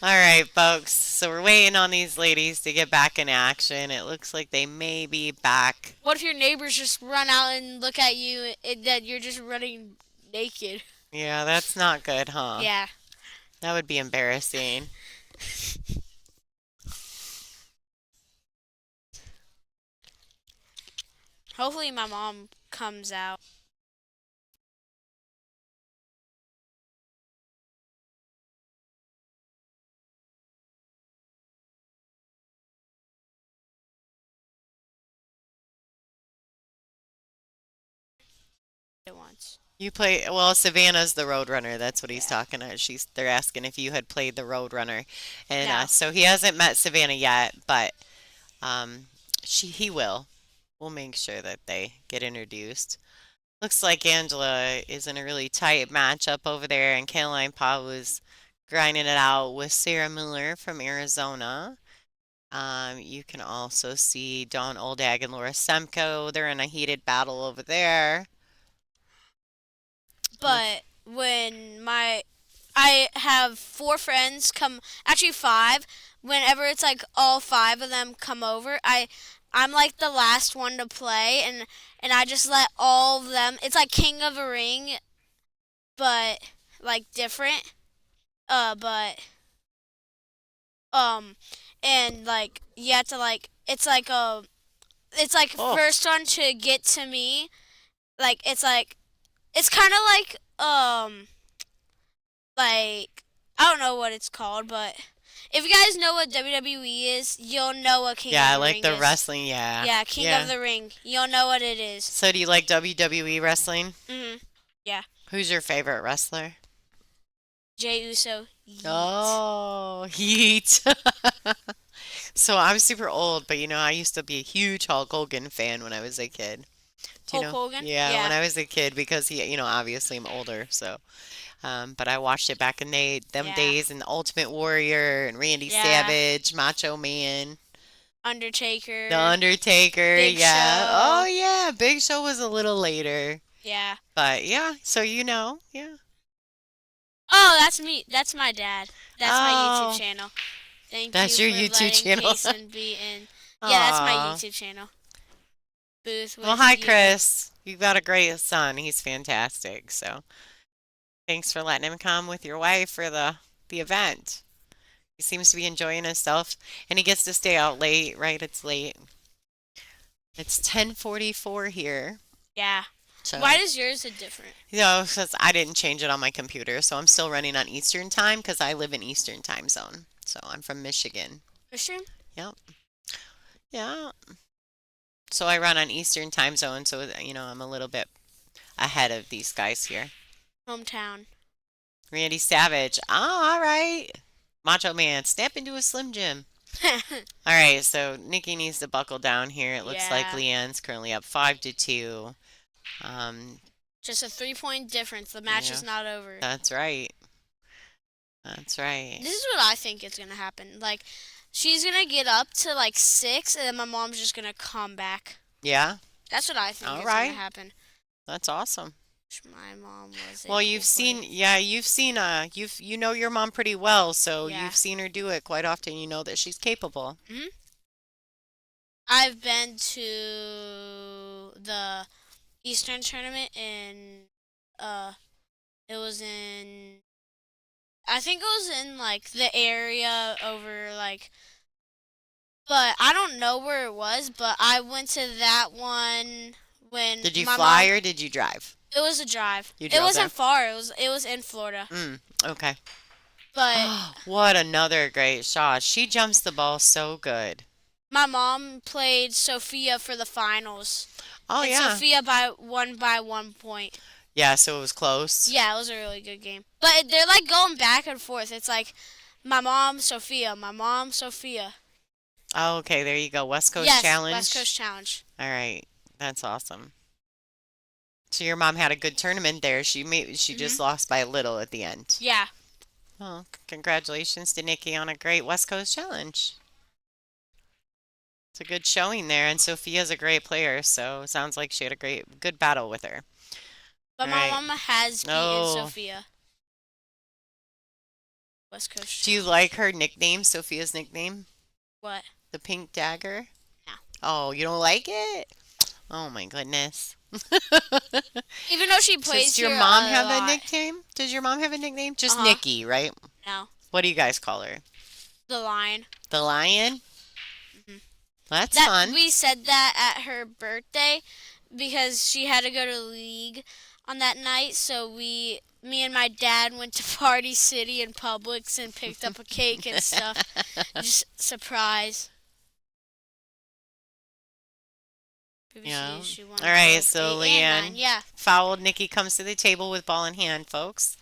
All right, folks. So we're waiting on these ladies to get back in action. It looks like they may be back. What if your neighbors just run out and look at you and that you're just running naked? Yeah, that's not good, huh? Yeah. That would be embarrassing. Hopefully my mom comes out. Once. You play well. Savannah's the Roadrunner. That's what he's Yeah. talking about. They're asking if you had played the Roadrunner, and No. so he hasn't met Savannah yet, but he will. We'll make sure that they get introduced. Looks like Angela is in a really tight matchup over there, and Caroline Paul was grinding it out with Sarah Miller from Arizona. You can also see Dawn Oldag and Laura Semko. They're in a heated battle over there. But I have 4 friends come, actually 5. Whenever it's like all 5 of them come over, I'm like the last one to play, and I just let all of them. It's like King of a Ring, but like different. But and like you have to like it's like Oh. first one to get to me. Like it's kind of like I don't know what it's called, but If you guys know what WWE is, you'll know what King of Yeah, I the like Ring the is. wrestling. Yeah. Yeah, King of Yeah. the Ring. You'll know what it is. So do you like WWE wrestling? Mhm. Yeah. Who's your favorite wrestler? Jay Uso. Yeet. Oh, Heat. So I'm super old, but I used to be a huge Hulk Hogan fan when I was a kid. Do you Hulk know? Hogan. Yeah, when Yeah. I was a kid because obviously I'm older, so but I watched it back in them Yeah. days and the Ultimate Warrior and Randy Yeah. Savage, Macho Man, The Undertaker. Undertaker, Big yeah. Oh Show. yeah, Big Show was a little later. Yeah. But yeah, so yeah. Oh, that's me. That's my dad. That's my YouTube Oh, channel. Thank that's you your for YouTube letting channel. Kason be in. Yeah, that's my Aw. YouTube channel. Booth Well, with hi, you. Chris. You've got a great son. He's fantastic. So thanks for letting him come with your wife for the event. He seems to be enjoying himself, and he gets to stay out late, right? It's late. It's 10:44 here. Yeah. So, Why does yours look different? since I didn't change it on my computer, so I'm still running on Eastern time because I live in Eastern time zone. So I'm from Michigan. Michigan? Yep. Yeah. So I run on Eastern time zone, so I'm a little bit ahead of these guys here. Hometown. Randy Savage. Oh, all right. Macho Man, step into a Slim Jim. All right, so Nikki needs to buckle down here. It looks like Yeah. Leanne's currently up 5-2. Um, Just a 3 point difference. The match yeah, is not over. that's right. That's right. This is what I think is gonna happen. Like, she's gonna get up to like 6, and then my mom's just gonna come back. Yeah, That's what I think all is right. gonna happen. That's awesome. My mom was a Well, pool player. you've seen you know your mom pretty well, so Yeah. you've seen her do it quite often. You know that she's capable. Hmm. I've been to the Eastern tournament in it was in I think it was in like the area over like but I don't know where it was, but I went to that one when Did you my fly mom or did you drive? it was a drive. You It drove there? wasn't far. It was in Florida. Okay. But What another great shot. She jumps the ball so good. my mom played Sophia for the finals. Oh And yeah. Sophia won by 1 point. Yeah, so it was close. Yeah, it was a really good game. But they're like going back and forth. It's like my mom, Sophia, my mom, Sophia. Oh, okay, there you go. West Coast Yes, Challenge. West Coast Challenge. All right. That's awesome. So your mom had a good tournament there. She just lost by a little at the end. Yeah. Well, congratulations to Nikki on a great West Coast Challenge. It's a good showing there, and Sophia's a great player, so it sounds like she had a good battle with her. But All my right. mama has beaten Oh. Sophia. West Coast Do you Challenge. like her nickname, Sophia's nickname? What? The Pink Dagger? No. Oh, you don't like it? Oh my goodness. Even though she plays Does your here mom a have a lot. nickname? Does your mom have a nickname? Just Uh-huh. Nikki, right? No. What do you guys call her? The Lion. The Lion? Mhm. That's That fun. we said that at her birthday because she had to go to league on that night. So me and my dad went to Party City and Publix and picked up a cake and stuff. Just surprise. Maybe Yeah. she won All right, both so 8 and 9. Leanne Yeah. fouled. Nikki comes to the table with ball in hand, folks.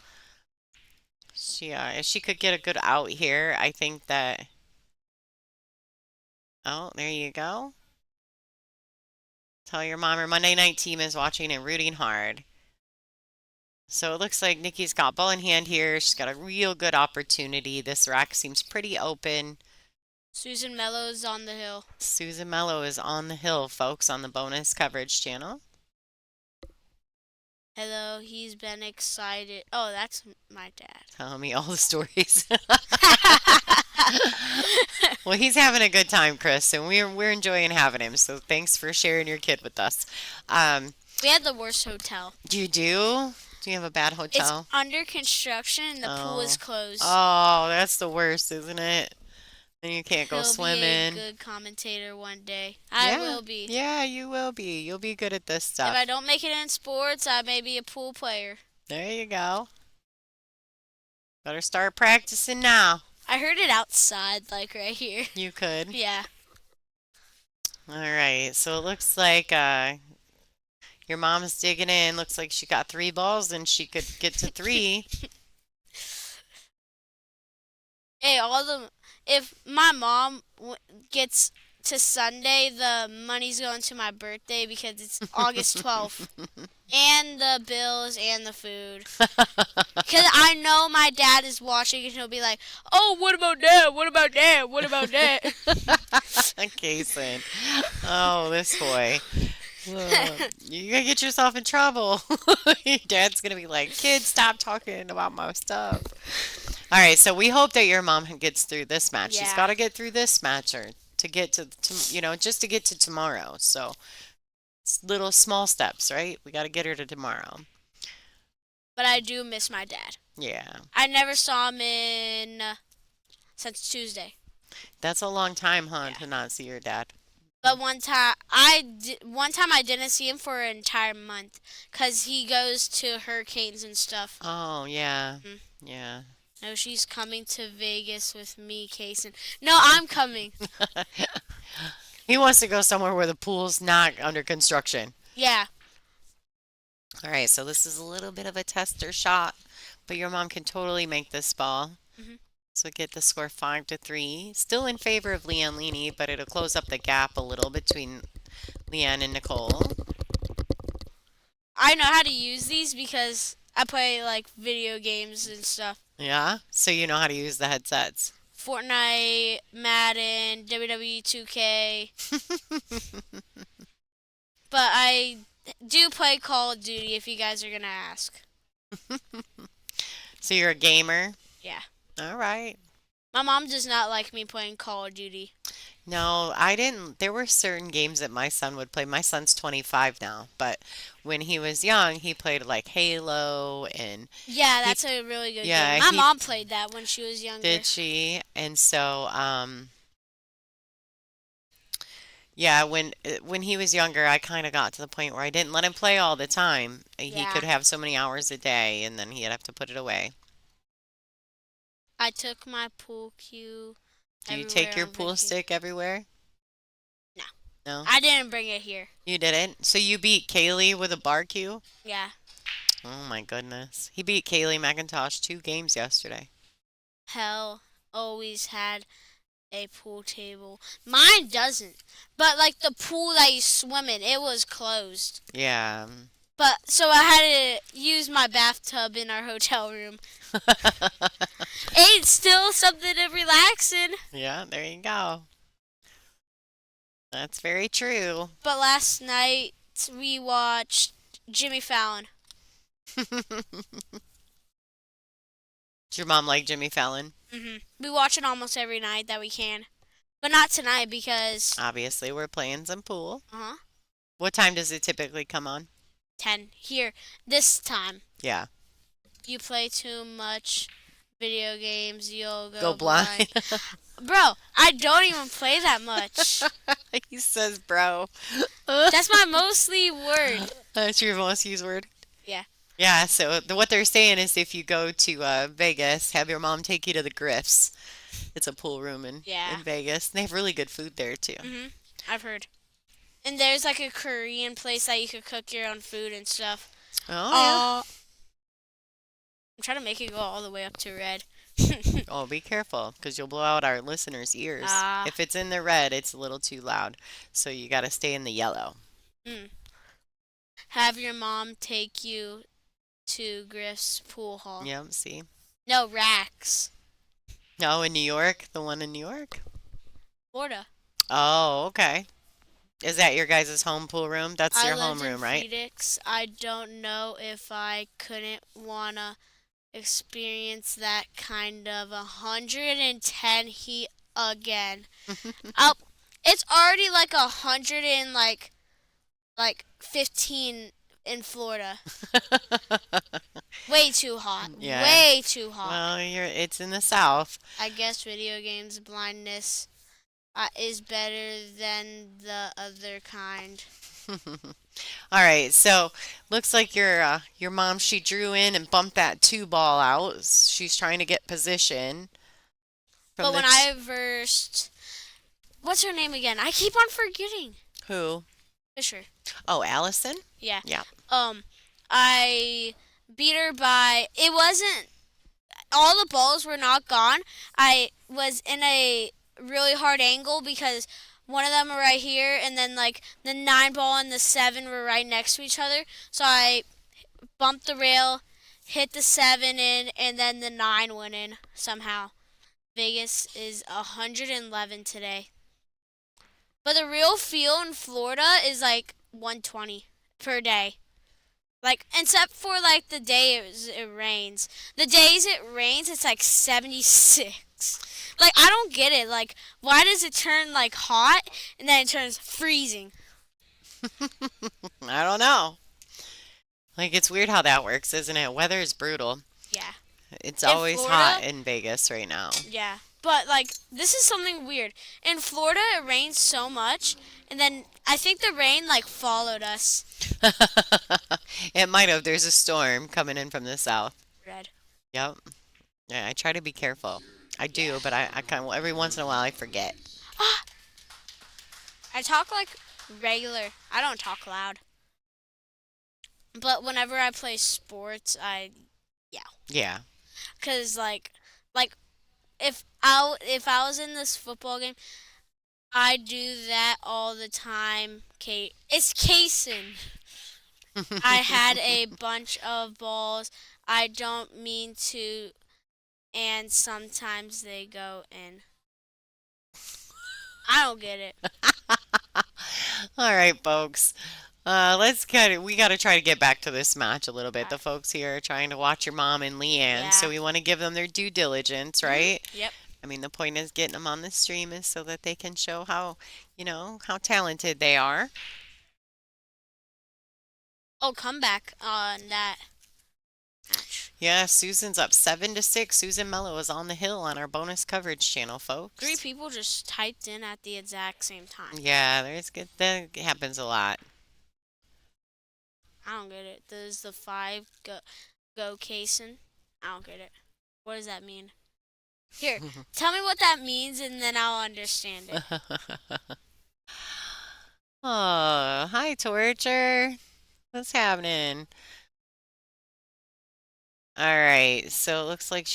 If she could get a good out here, I think that. Oh, there you go. Tell your mom her Monday night team is watching and rooting hard. So it looks like Nikki's got ball in hand here. She's got a real good opportunity. This rack seems pretty open. Susan Mello's on the hill. Susan Mello is on the hill, folks, on the bonus coverage channel. Hello, he's been excited. Oh, that's my dad. Telling me all the stories. Well, he's having a good time, Chris, and we're enjoying having him. So thanks for sharing your kid with us. We had the worst hotel. You do? Do you have a bad It's hotel? under construction and the pool is Oh. closed. Oh, that's the worst, isn't it? Then you can't go He'll be a swimming. good commentator one day. I Yeah. will be. Yeah, you will be. You'll be good at this If stuff. I don't make it in sports, I may be a pool player. There you go. Better start practicing now. I heard it outside, like right here. You could. Yeah. All right. So it looks like your mom's digging in. Looks like she got three balls and she could get to three. Hey, if my mom gets to Sunday, the money's going to my birthday because it's August 12th. And the bills and the food. Because I know my dad is watching and he'll be like, oh, what about that? What about that? What about that? Kason. Oh, this boy. You're gonna get yourself in trouble. Your dad's gonna be like, "Kid, stop talking about my stuff." All right, so we hope that your mom gets through this match. She's Yeah. got to get through this match or to get just to get to tomorrow. So it's little small steps, right? We got to get her to tomorrow. But I do miss my dad. Yeah, I never saw him since Tuesday. that's a long time, huh, Yeah. to not see your dad. But one time I didn't see him for an entire month because he goes to hurricanes and stuff. Oh, yeah, Mhm. yeah. No, she's coming to Vegas with me, Kason. No, I'm coming. He wants to go somewhere where the pool's not under construction. Yeah. All right, so this is a little bit of a tester shot, but your mom can totally make this ball. Mhm. So get the score 5-3. Still in favor of Leanne Leaney, but it'll close up the gap a little between Leanne and Nicole. I know how to use these because I play like video games and stuff. Yeah, so you know how to use the headsets. Fortnite, Madden, WWE 2K. But I do play Call of Duty if you guys are going to ask. So you're a gamer? Yeah. All right. My mom does not like me playing Call of Duty. No, I didn't. There were certain games that my son would play. My son's 25 now, but when he was young, he played like Halo and Yeah, that's a really good yeah, game. My he- mom played that when she was younger. did she? And so, yeah, when he was younger, I kind of got to the point where I didn't let him play all the time. He Yeah. could have so many hours a day, and then he'd have to put it away. I took my pool cue Do you everywhere take your on pool vacation. stick everywhere? No. No? I didn't bring it here. You didn't? So you beat Kaylee with a bar cue? Yeah. Oh my goodness. He beat Kaylee McIntosh 2 games yesterday. Hell always had a pool table. Mine doesn't. But like the pool that you swim in, it was closed. Yeah. But so I had to use my bathtub in our hotel room. It's still something to relax in. Yeah, there you go. That's very true. But last night we watched Jimmy Fallon. Did your mom like Jimmy Fallon? We watch it almost every night that we can. But not tonight because Obviously, we're playing some pool. uh-huh. What time does it typically come on? 10 here this time. Yeah. You play too much video games, you'll Go blind. Bro, I don't even play that much. He says, bro. That's my mostly word. That's your most used word? Yeah. Yeah, so what they're saying is if you go to Vegas, have your mom take you to the Griffs. It's a pool room in Vegas. They have really good food there, too. I've heard. And there's like a Korean place that you could cook your own food and stuff. Oh, I'm trying to make it go all the way up to red. yeah. Oh, be careful, because you'll blow out our listeners' ears. Ah. If it's in the red, it's a little too loud. So you got to stay in the yellow. Have your mom take you to Griff's pool hall. Yep, see? No, Rax. No, in New York? The one in New York? Florida. Oh, okay. Is that your guys' home pool room? That's I your lived homeroom, in right? Phoenix. I don't know if I couldn't wanna experience that kind of 110 heat again. Oh, it's already like 100 and like 15 in Florida. Way too hot. Yeah. Way too hot. Well, it's in the South. I guess video games blindness is better than the other kind. All right, so looks like your mom, she drew in and bumped that 2 ball out. She's trying to get position. from But the when I versed, what's her name again? I keep on forgetting. who? Fisher. Oh, Allison? Yeah. Yeah. Um, I beat her by. It wasn't. All the balls were not gone. I was in a really hard angle because one of them were right here, and then like the 9 ball and the 7 were right next to each other. So I bumped the rail, hit the 7 in, and then the 9 went in somehow. Vegas is 111 today. But the real feel in Florida is like 120 per day. Like, except for like the day it rains. The days it rains, it's like 76. Like, I don't get it. Like, why does it turn like hot and then it turns freezing? I don't know. Like, it's weird how that works, isn't it? Weather is brutal. Yeah. It's In always hot Florida, in Vegas right now. yeah. But like, this is something weird. In Florida, it rains so much, and then I think the rain like followed us. It might have. There's a storm coming in from the south. Red. Yep. Yeah, I try to be careful. I Yeah. do, but I kind of every once in a while I forget. Ah, I talk like regular. I don't talk loud. But whenever I play sports, Yeah. cause like if I was in this football game, I do that all the time. It's Kaysen. I had a bunch of balls. I don't mean to, and sometimes they go in. I don't get it. All right, folks. We got to try to get back to this match a little bit. The folks here are trying to watch your mom and Leanne, so Yeah. we want to give them their due diligence, right? Yep. I mean, the point is getting them on the stream is so that they can show how, how talented they are. Oh, comeback on that match. Yeah, Susan's up 7-6. Susan Mello is on the hill on our bonus coverage channel, folks. 3 people just typed in at the exact same time. Yeah, that happens a lot. I don't get it. Does the 5 go Kaysen? I don't get it. What does that mean? Here, tell me what that means and then I'll understand it. Oh, hi, Torture. What's happening? All right, so it looks like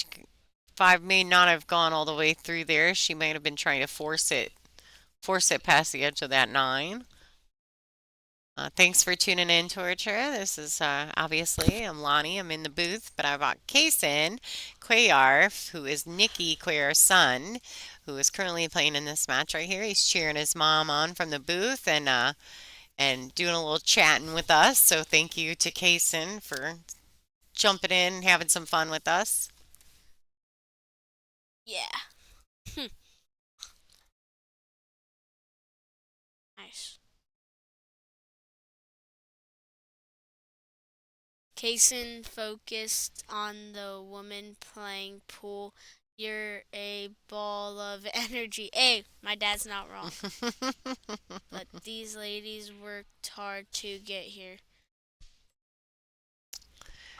5 may not have gone all the way through there. She might have been trying to force it past the edge of that 9. Thanks for tuning in, Torture. This is obviously, I'm Lonnie. I'm in the booth, but I've got Kaysen Cuellar, who is Nikki Cuellar's son, who is currently playing in this match right here. He's cheering his mom on from the booth and doing a little chatting with us. So thank you to Kaysen for jumping in and having some fun with us. Yeah. Nice. Kaysen focused on the woman playing pool. You're a ball of energy. Hey, my dad's not wrong. But these ladies worked hard to get here.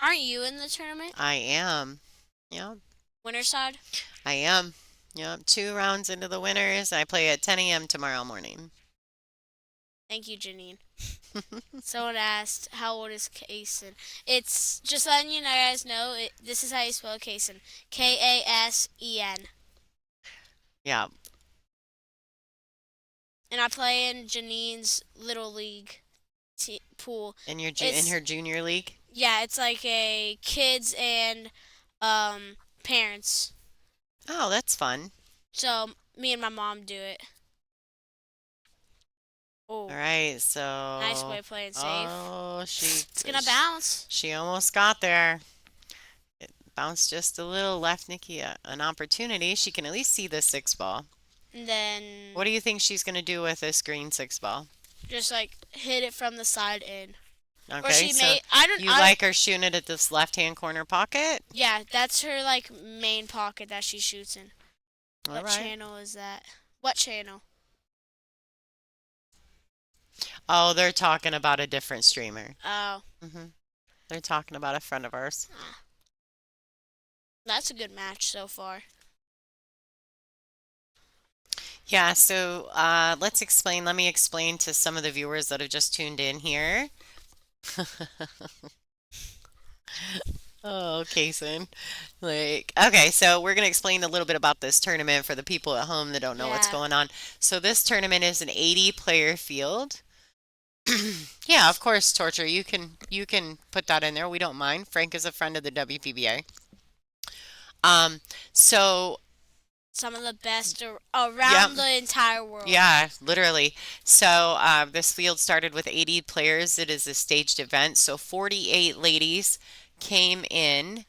Aren't you in the tournament? I am. Yep, Winner side? I am. Yep, 2 rounds into the winners. I play at 10 a.m. tomorrow morning. Thank you, Janine. Someone asked, how old is Kaysen? It's just letting you guys know, this is how you spell Kaysen. Kasen. Yeah. And I play in Janine's Little League pool. In your in It's- her junior league? Yeah, it's like a kids and parents. Oh, that's fun. So me and my mom do it. Oh, All right, so nice way of playing safe. oh, It's gonna bounce. she almost got there. It bounced just a little, left Nikki an opportunity. She can at least see the 6 ball. And then What do you think she's gonna do with this green 6 ball? just like hit it from the side in. Or Okay, she so may I don't you I, like her shooting it at this left-hand corner pocket? Yeah, that's her like main pocket that she shoots in. All What right. channel is that? What channel? Oh, they're talking about a different streamer. Oh, They're talking about a friend of ours. that's a good match so far. Yeah, so let's explain. Let me explain to some of the viewers that have just tuned in here. Oh, Kason. Okay, so we're going to explain a little bit about this tournament for the people at home that don't know what's Yeah. going on. So this tournament is an 80 player field. Yeah, of course, Torture. You can put that in there. We don't mind. Frank is a friend of the WPBA. Um, so Some of the best yeah, around the entire world. yeah, literally. So this field started with 80 players. It is a staged event. So 48 ladies came in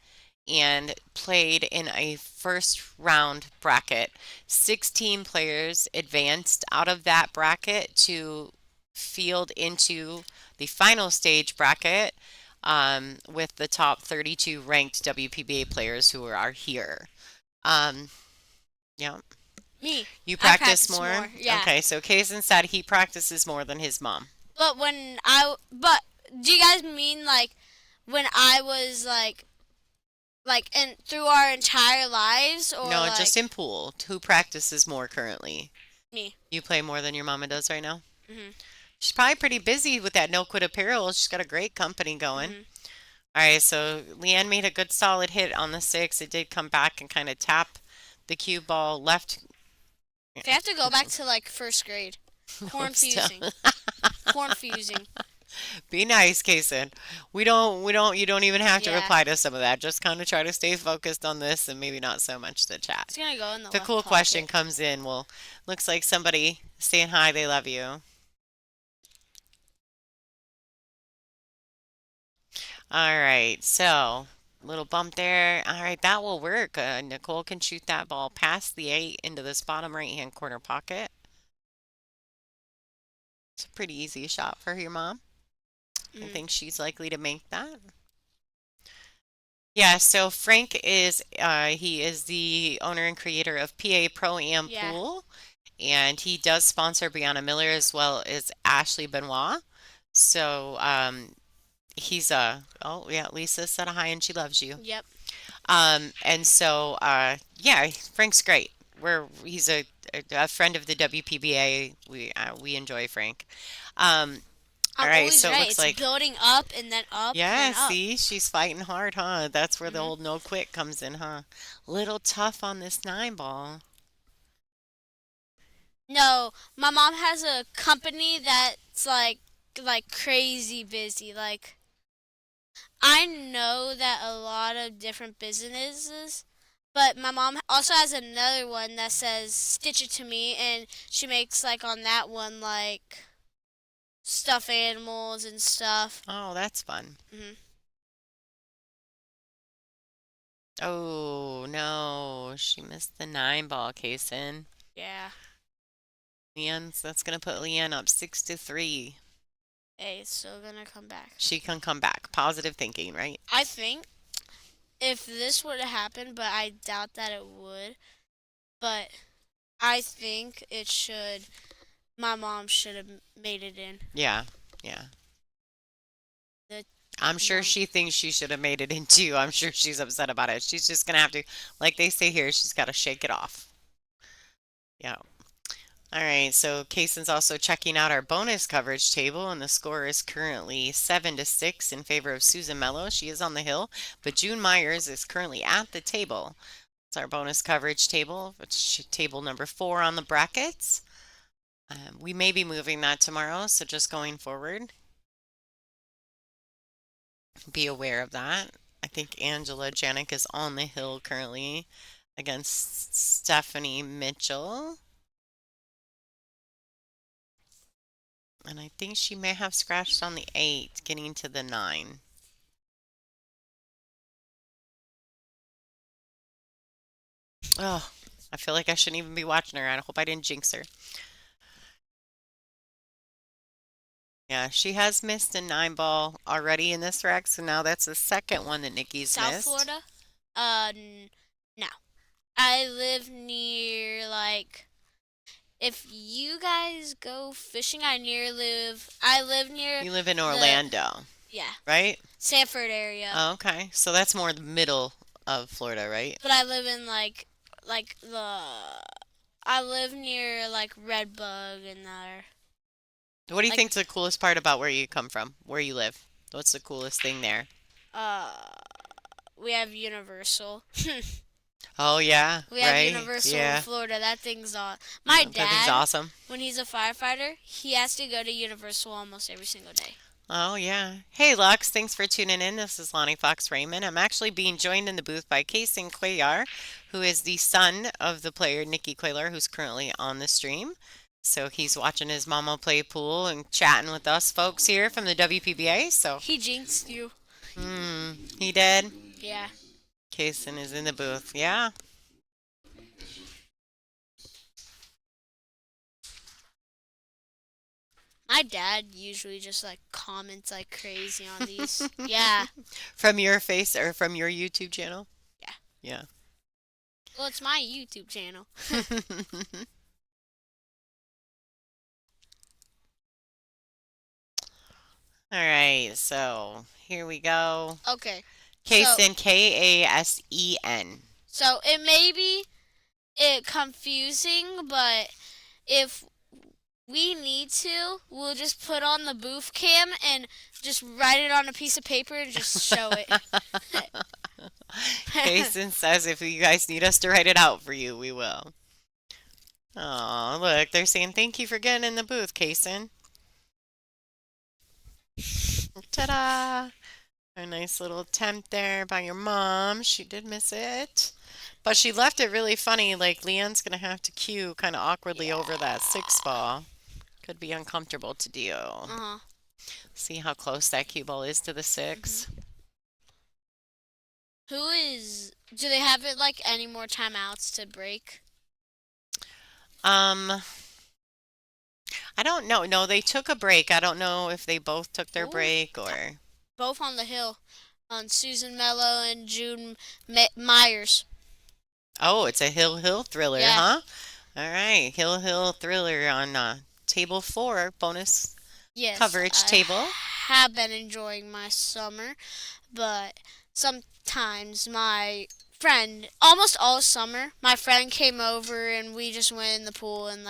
and played in a first round bracket. 16 players advanced out of that bracket to field into the final stage bracket with the top 32 ranked WPBA players who are here. Um, yeah. Me, You I practice practice more? more. Yeah. Okay, so Kaysen said he practices more than his mom. But do you guys mean like when I was like and through our entire lives or No, like just in pool. Who practices more currently? me? You play more than your mama does right now? Mhm. She's probably pretty busy with that no quit apparel. She's got a great company going. Mhm. All right, so Leanne made a good solid hit on the six. It did come back and kind of tap the cue ball left. They have to go back to like first grade. No, Corn still. fusing. Corn fusing. Be nice, Kason. You don't even have to Yeah. reply to some of that. Just kind of try to stay focused on this and maybe not so much the chat. It's gonna go in the The left cool question pocket. comes in. Well, looks like somebody saying hi, they love you. All right, so little bump there. All right, that will work. Nicole can shoot that ball past the eight into this bottom right-hand corner pocket. It's a pretty easy shot for your mom. I Mhm. think she's likely to make that. Yeah, so Frank is he is the owner and creator of PA Pro Am Yeah. Pool, and he does sponsor Brianna Miller as well as Ashley Benoit. So he's oh yeah, Lisa said hi and she loves you. Yep. And so yeah, Frank's great. He's a friend of the WPBA. We enjoy Frank. Um, all I'm right, always so it right. looks It's like building up and then up and yeah, then up. see, she's fighting hard, huh? That's where the Mhm. old no quit comes in, huh? Little tough on this nine ball. No, my mom has a company that's like crazy busy. Like I know that a lot of different businesses, but my mom also has another one that says "Stitch It to Me," and she makes like on that one like stuffed animals and stuff. Oh, that's fun. Hmm. Oh no, she missed the nine ball, Kaysen. Yeah. That's gonna put Leanne up 6-3. Hey, it's still gonna come back. She can come back. Positive thinking, right? I think if this would have happened, but I doubt that it would. But I think it should. My mom should have made it in. Yeah, yeah. The I'm sure one. she thinks she should have made it in two. I'm sure she's upset about it. She's just gonna have to, like they say here, she's got to shake it off. Yeah. All right, so Kaysen's also checking out our bonus coverage table, and the score is currently 7-6 in favor of Susan Mello. She is on the hill, but June Myers is currently at the table. It's our bonus coverage table, which table number 4 on the brackets. We may be moving that tomorrow, so just going forward, be aware of that. I think Angela Janik is on the hill currently against Stephanie Mitchell. And I think she may have scratched on the 8, getting to the 9. Oh, I feel like I shouldn't even be watching her. I hope I didn't jinx her. Yeah, she has missed a 9 ball already in this rec, so now that's the second one that Nikki's South missed. Florida? No. I live near like if you guys go fishing, I live near You live in the Orlando, yeah, right? Sanford area. Oh, okay. So that's more the middle of Florida, right? But I live in like the I live near like Redbug and there. What do you Like think's the coolest part about where you come from, where you live? What's the coolest thing there? uh we have Universal. Oh yeah, We have right? Universal in Yeah. Florida. That thing's my Yeah, that thing's dad, awesome. when he's a firefighter, he has to go to Universal almost every single day. Oh yeah. Hey Lux, thanks for tuning in. This is Lonnie Fox Raymond. I'm actually being joined in the booth by Kason Cuellar, who is the son of the player Nikki Cuellar, who's currently on the stream. So he's watching his mama play pool and chatting with us folks here from the WPBA. So, He jinxed you. he did. Yeah. Kason is in the booth. Yeah. My dad usually just like comments like crazy on these. Yeah. From your face or from your YouTube channel? Yeah. Yeah. Well, it's my YouTube channel. All right, so here we go. Okay. So Kasen, Kasen. so it may be confusing, but if we need to, we'll just put on the booth cam and just write it on a piece of paper and just show it. Kasen says if you guys need us to write it out for you, we will. Oh, look, they're saying thank you for getting in the booth, Kasen. Ta-da! A nice little attempt there by your mom. She did miss it. But she left it really funny, like Leanne's gonna have to cue kind of awkwardly over that 6 ball. Could be uncomfortable to do. Uh-huh. See how close that cue ball is to the 6? Do they have it like any more timeouts to break? I don't know. No, they took a break. I don't know if they both took their Ooh. break or. Both on the hill, on Susan Mello and June Myers. Oh, it's a Hill thriller, Yeah. huh? All right, Hill thriller on table 4 bonus Yes, coverage I table. have been enjoying my summer, but sometimes my friend, almost all summer, my friend came over and we just went in the pool and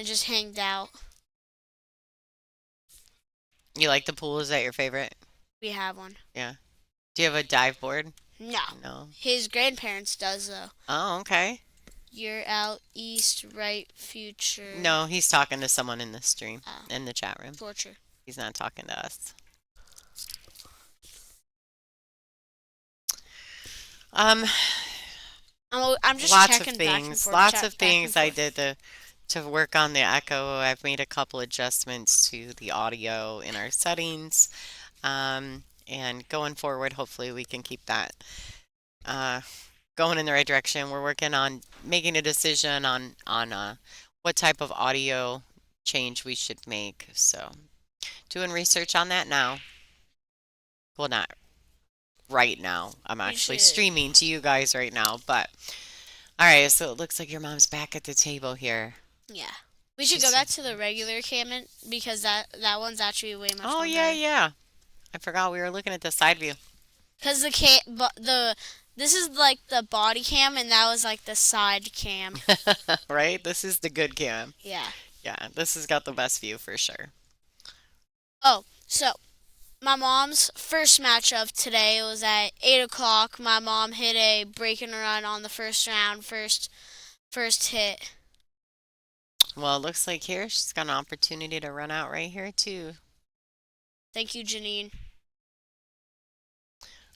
just hanged out. You like the pool? Is that your favorite? We have one. Yeah. Do you have a dive board? No. No. His grandparents does though. Oh, okay. You're out east, right future. No, he's talking to someone in the stream, Oh. in the chat room. Torture. He's not talking to us. Um, I'm just lots checking of back and things. forth, Lots of back and things I forth. did to work on the echo. I've made a couple adjustments to the audio in our settings. And going forward, hopefully we can keep that uh, going in the right direction. We're working on making a decision on what type of audio change we should make. So doing research on that now. Well, not right now. I'm We actually should. streaming to you guys right now, but all right, so it looks like your mom's back at the table here. Yeah. We should go back to the regular cam because that one's actually way much Oh more yeah, better. yeah. I forgot we were looking at the side view. Cause this is like the body cam and that was like the side cam. Right? This is the good cam. Yeah. Yeah, this has got the best view for sure. Oh, so my mom's first match of today was at 8 o'clock. My mom hit a break and run on the first round, first hit. Well, it looks like here she's got an opportunity to run out right here too. Thank you, Janine.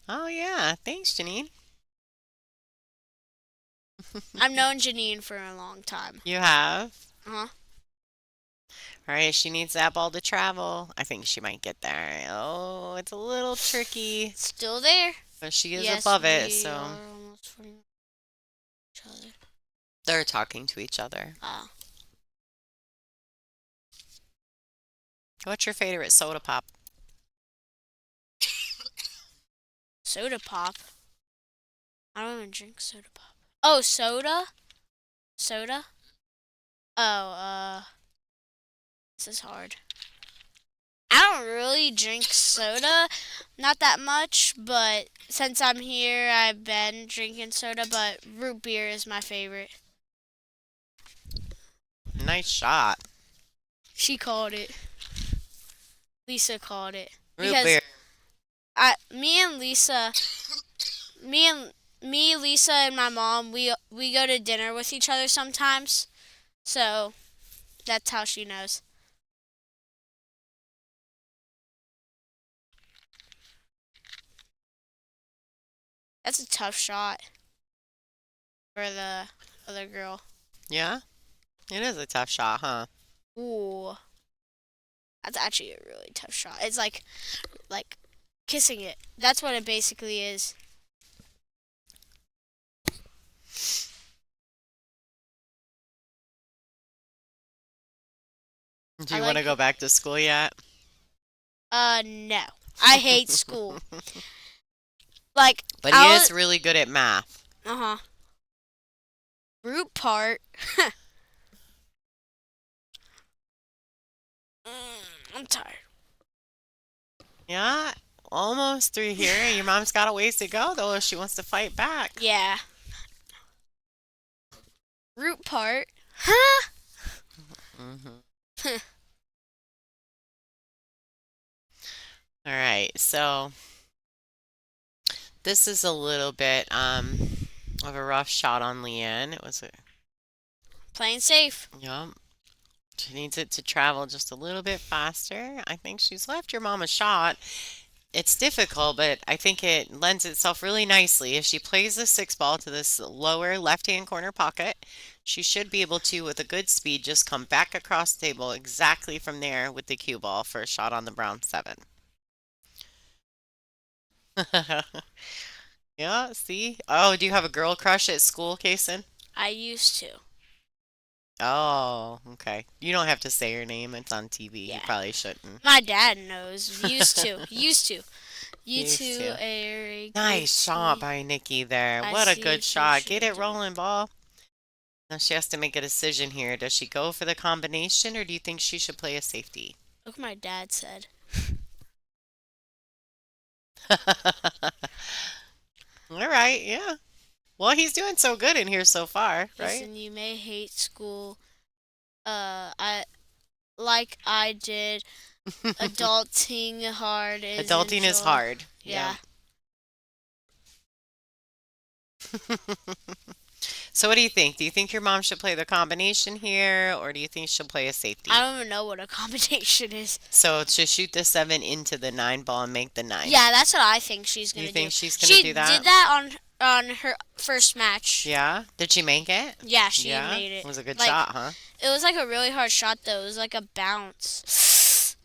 Oh yeah, thanks Janine. I've known Janine for a long time. You have? Uh-huh. All right, she needs that ball to travel. I think she might get there. Oh, it's a little tricky, Still there. but she is Yes, above it, we so are almost 40 each other. they're talking to each other. Oh. What's your favorite soda pop? Soda pop. I don't even drink soda pop. Oh, soda? Soda? Oh, this is hard. I don't really drink soda, not that much, but since I'm here, I've been drinking soda, but root beer is my favorite. Nice shot. She called it. Lisa called it Root because beer. me and Lisa, me and Lisa, and my mom, we go to dinner with each other sometimes. So that's how she knows. That's a tough shot for the other girl. Yeah? It is a tough shot, huh? Ooh, that's actually a really tough shot. It's like kissing it. That's what it basically is. Do I you want to like go back to school yet? no. I hate school. Like But he I is really good at math. uh-huh. Root part. I'm tired. Yeah, almost through here. Your mom's got a ways to go, though, if she wants to fight back. Yeah. Root part. Huh? Hmm. All right, so this is a little bit of a rough shot on Leanne. It was a, Playing safe. yeah. She needs it to travel just a little bit faster. I think she's left your mom a shot. It's difficult, but I think it lends itself really nicely. If she plays the six ball to this lower left-hand corner pocket, she should be able to, with a good speed, just come back across the table exactly from there with the cue ball for a shot on the brown seven. Yeah, see? Oh, do you have a girl crush at school, Kason? I used to. Oh, okay. You don't have to say her name. It's on TV. You Yeah. probably shouldn't. My dad knows. Used to. Used to. You Used two to. are a good Nice shot team. by Nikki there. I What a see good what shot. she Get it did. rolling, ball. Now she has to make a decision here. Does she go for the combination or do you think she should play a safety? Look what my dad said. All right, yeah. Well, he's doing so good in here so far, right? Listen, you may hate school. I did. Adulting hard is Adulting is enjoy. hard. Yeah. So what do you think? Do you think your mom should play the combination here or do you think she'll play a safety? I don't even know what a combination is. So to shoot the seven into the nine ball and make the nine. Yeah, that's what I think she's gonna You do. think she's gonna She do that? did that on her first match. Yeah? Did she make it? Yeah, she Yeah? made it. It was a good Like, shot, huh? It was like a really hard shot though. It was like a bounce.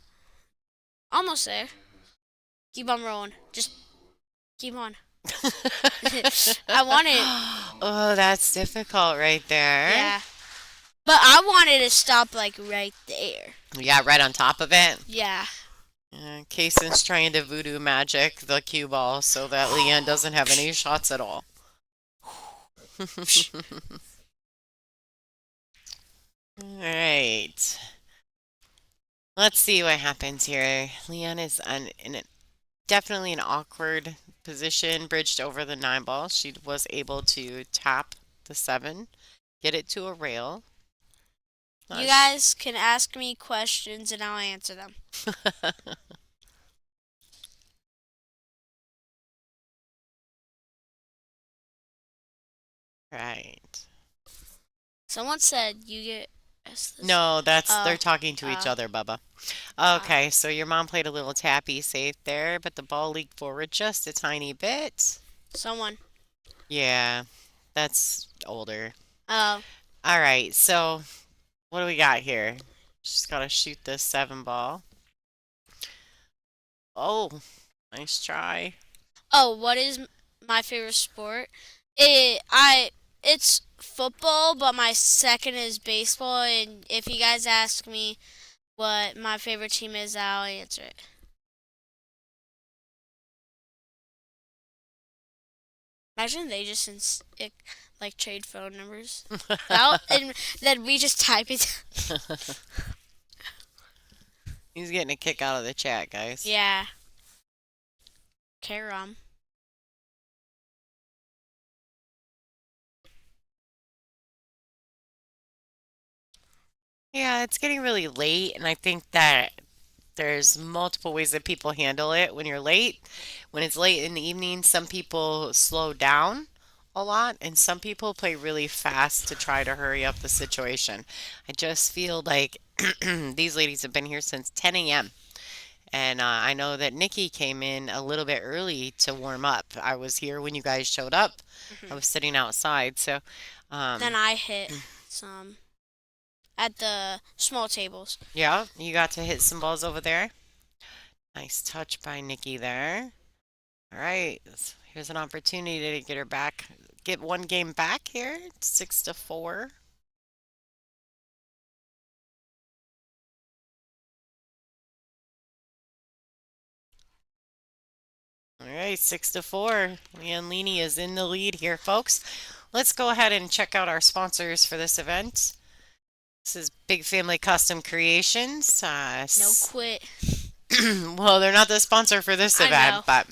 Almost there. Keep on rolling. Just keep on. I wanted. Oh, that's difficult right there. Yeah. But I wanted to stop like right there. Yeah, right on top of it. Yeah. Kayson's trying to voodoo magic the cue ball so that Leanne doesn't have any shots at all. All right. Let's see what happens here. Leanne is definitely an awkward position, bridged over the nine ball. She was able to tap the seven, get it to a rail. You guys can ask me questions and I'll answer them. Right. Someone said you get asked this. No, they're Oh, talking to each oh, other, Bubba. Okay, so your mom played a little tappy safe there, but the ball leaked forward just a tiny bit. Someone. Yeah, that's older. Oh. All right, so what do we got here? She's got to shoot this seven ball. Oh, nice try. Oh, what is my favorite sport? It's football, but my second is baseball. And if you guys ask me what my favorite team is, I'll answer it. Imagine they just like trade phone numbers. And then we just type it. He's getting a kick out of the chat, guys. Yeah. Karam. Yeah, it's getting really late, and I think that there's multiple ways that people handle it when you're late. When it's late in the evening, some people slow down a lot, and some people play really fast to try to hurry up the situation. I just feel like these ladies have been here since 10 a.m. And I know that Nikki came in a little bit early to warm up. I was here when you guys showed up. I Hmm. was sitting outside. So, Then um, I hit some at the small tables. yeah, you got to hit some balls over there. Nice touch by Nikki there. All right, here's an opportunity to get her back, get one game back here, 6-4. All right, 6-4. Leanlini is in the lead here, folks. Let's go ahead and check out our sponsors for this event. This is Big Family Custom Creations. No quit. Well, they're not the sponsor for this I event, know. but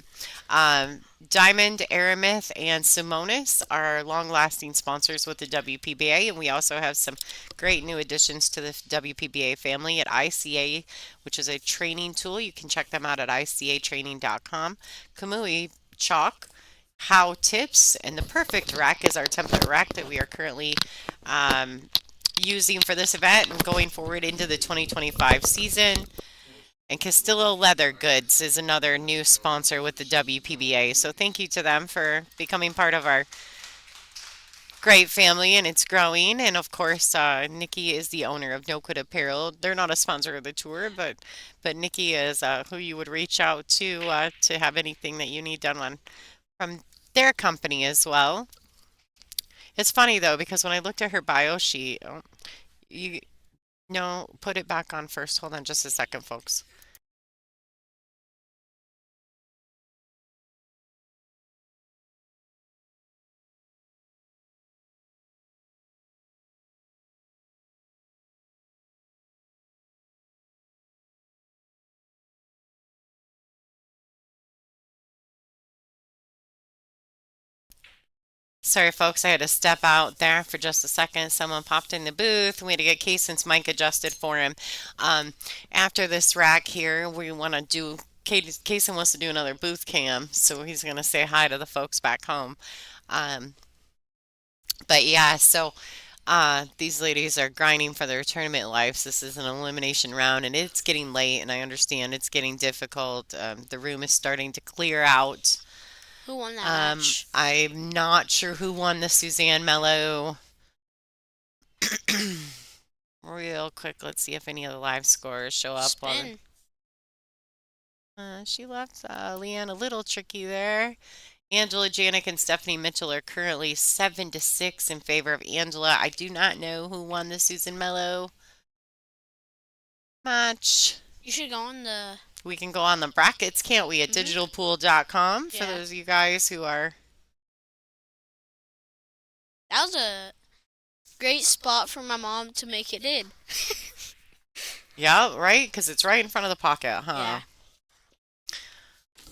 um, Diamond, Aramith, and Simonis are long-lasting sponsors with the WPBA, and we also have some great new additions to the WPBA family at ICA, which is a training tool. You can check them out at icatraining.com. Kamui Chalk, How Tips, and the perfect rack is our template rack that we are currently um, using for this event and going forward into the 2025 season. And Castillo Leather Goods is another new sponsor with the WPBA. So thank you to them for becoming part of our great family, and it's growing. And of course, Nikki is the owner of No Quit Apparel. They're not a sponsor of the tour, but Nikki is who you would reach out to have anything that you need done on from their company as well. It's funny though because when I looked at her bio sheet, you no, put it back on first. Hold on just a second, folks. Sorry, folks, I had to step out there for just a second. Someone popped in the booth. We had to get Kaysen's mic adjusted for him. Um, After this rack here, we want to do. Kaysen wants to do another booth cam, so he's going to say hi to the folks back home. Um, but yeah, so these ladies are grinding for their tournament lives. This is an elimination round, and it's getting late, and I understand it's getting difficult. The room is starting to clear out. Who won that match? I'm not sure who won the Suzanne Mello. Real quick, let's see if any of the live scores show up on. Spin. She left Leanne a little tricky there. Angela, Janik, and Stephanie Mitchell are currently 7-6 in favor of Angela. I do not know who won the Susan Mello match. You should go on the. We can go on the brackets, can't we, at Mhm. digitalpool.com for Yeah. those of you guys who are. That was a great spot for my mom to make it in. Yeah, right? Because it's right in front of the pocket, huh? Yeah.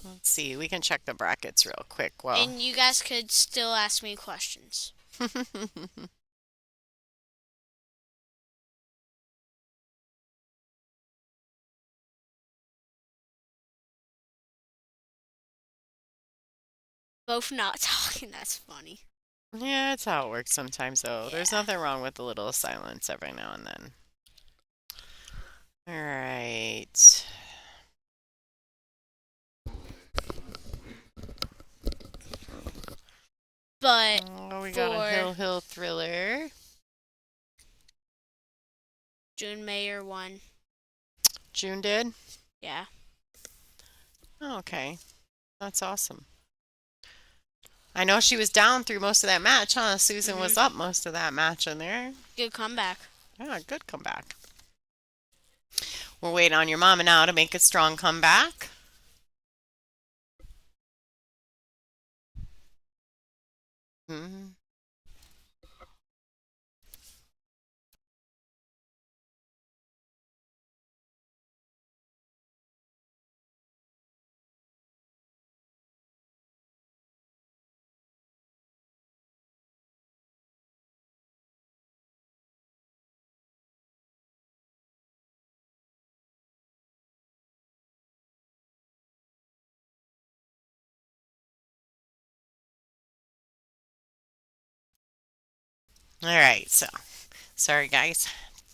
Let's see. We can check the brackets real quick. Well, And you guys could still ask me questions. Both not talking. That's funny. yeah, it's how it works sometimes, though. There's Yeah. nothing wrong with a little silence every now and then. All right. But Oh, we got a for Hill thriller. June Mayer won. June did? Yeah. Oh, okay. That's awesome. I know she was down through most of that match, huh? Susan was Mhm. up most of that match in there. Good comeback. Yeah, good comeback. We're waiting on your mama now to make a strong comeback. Mhm. All right, so sorry guys.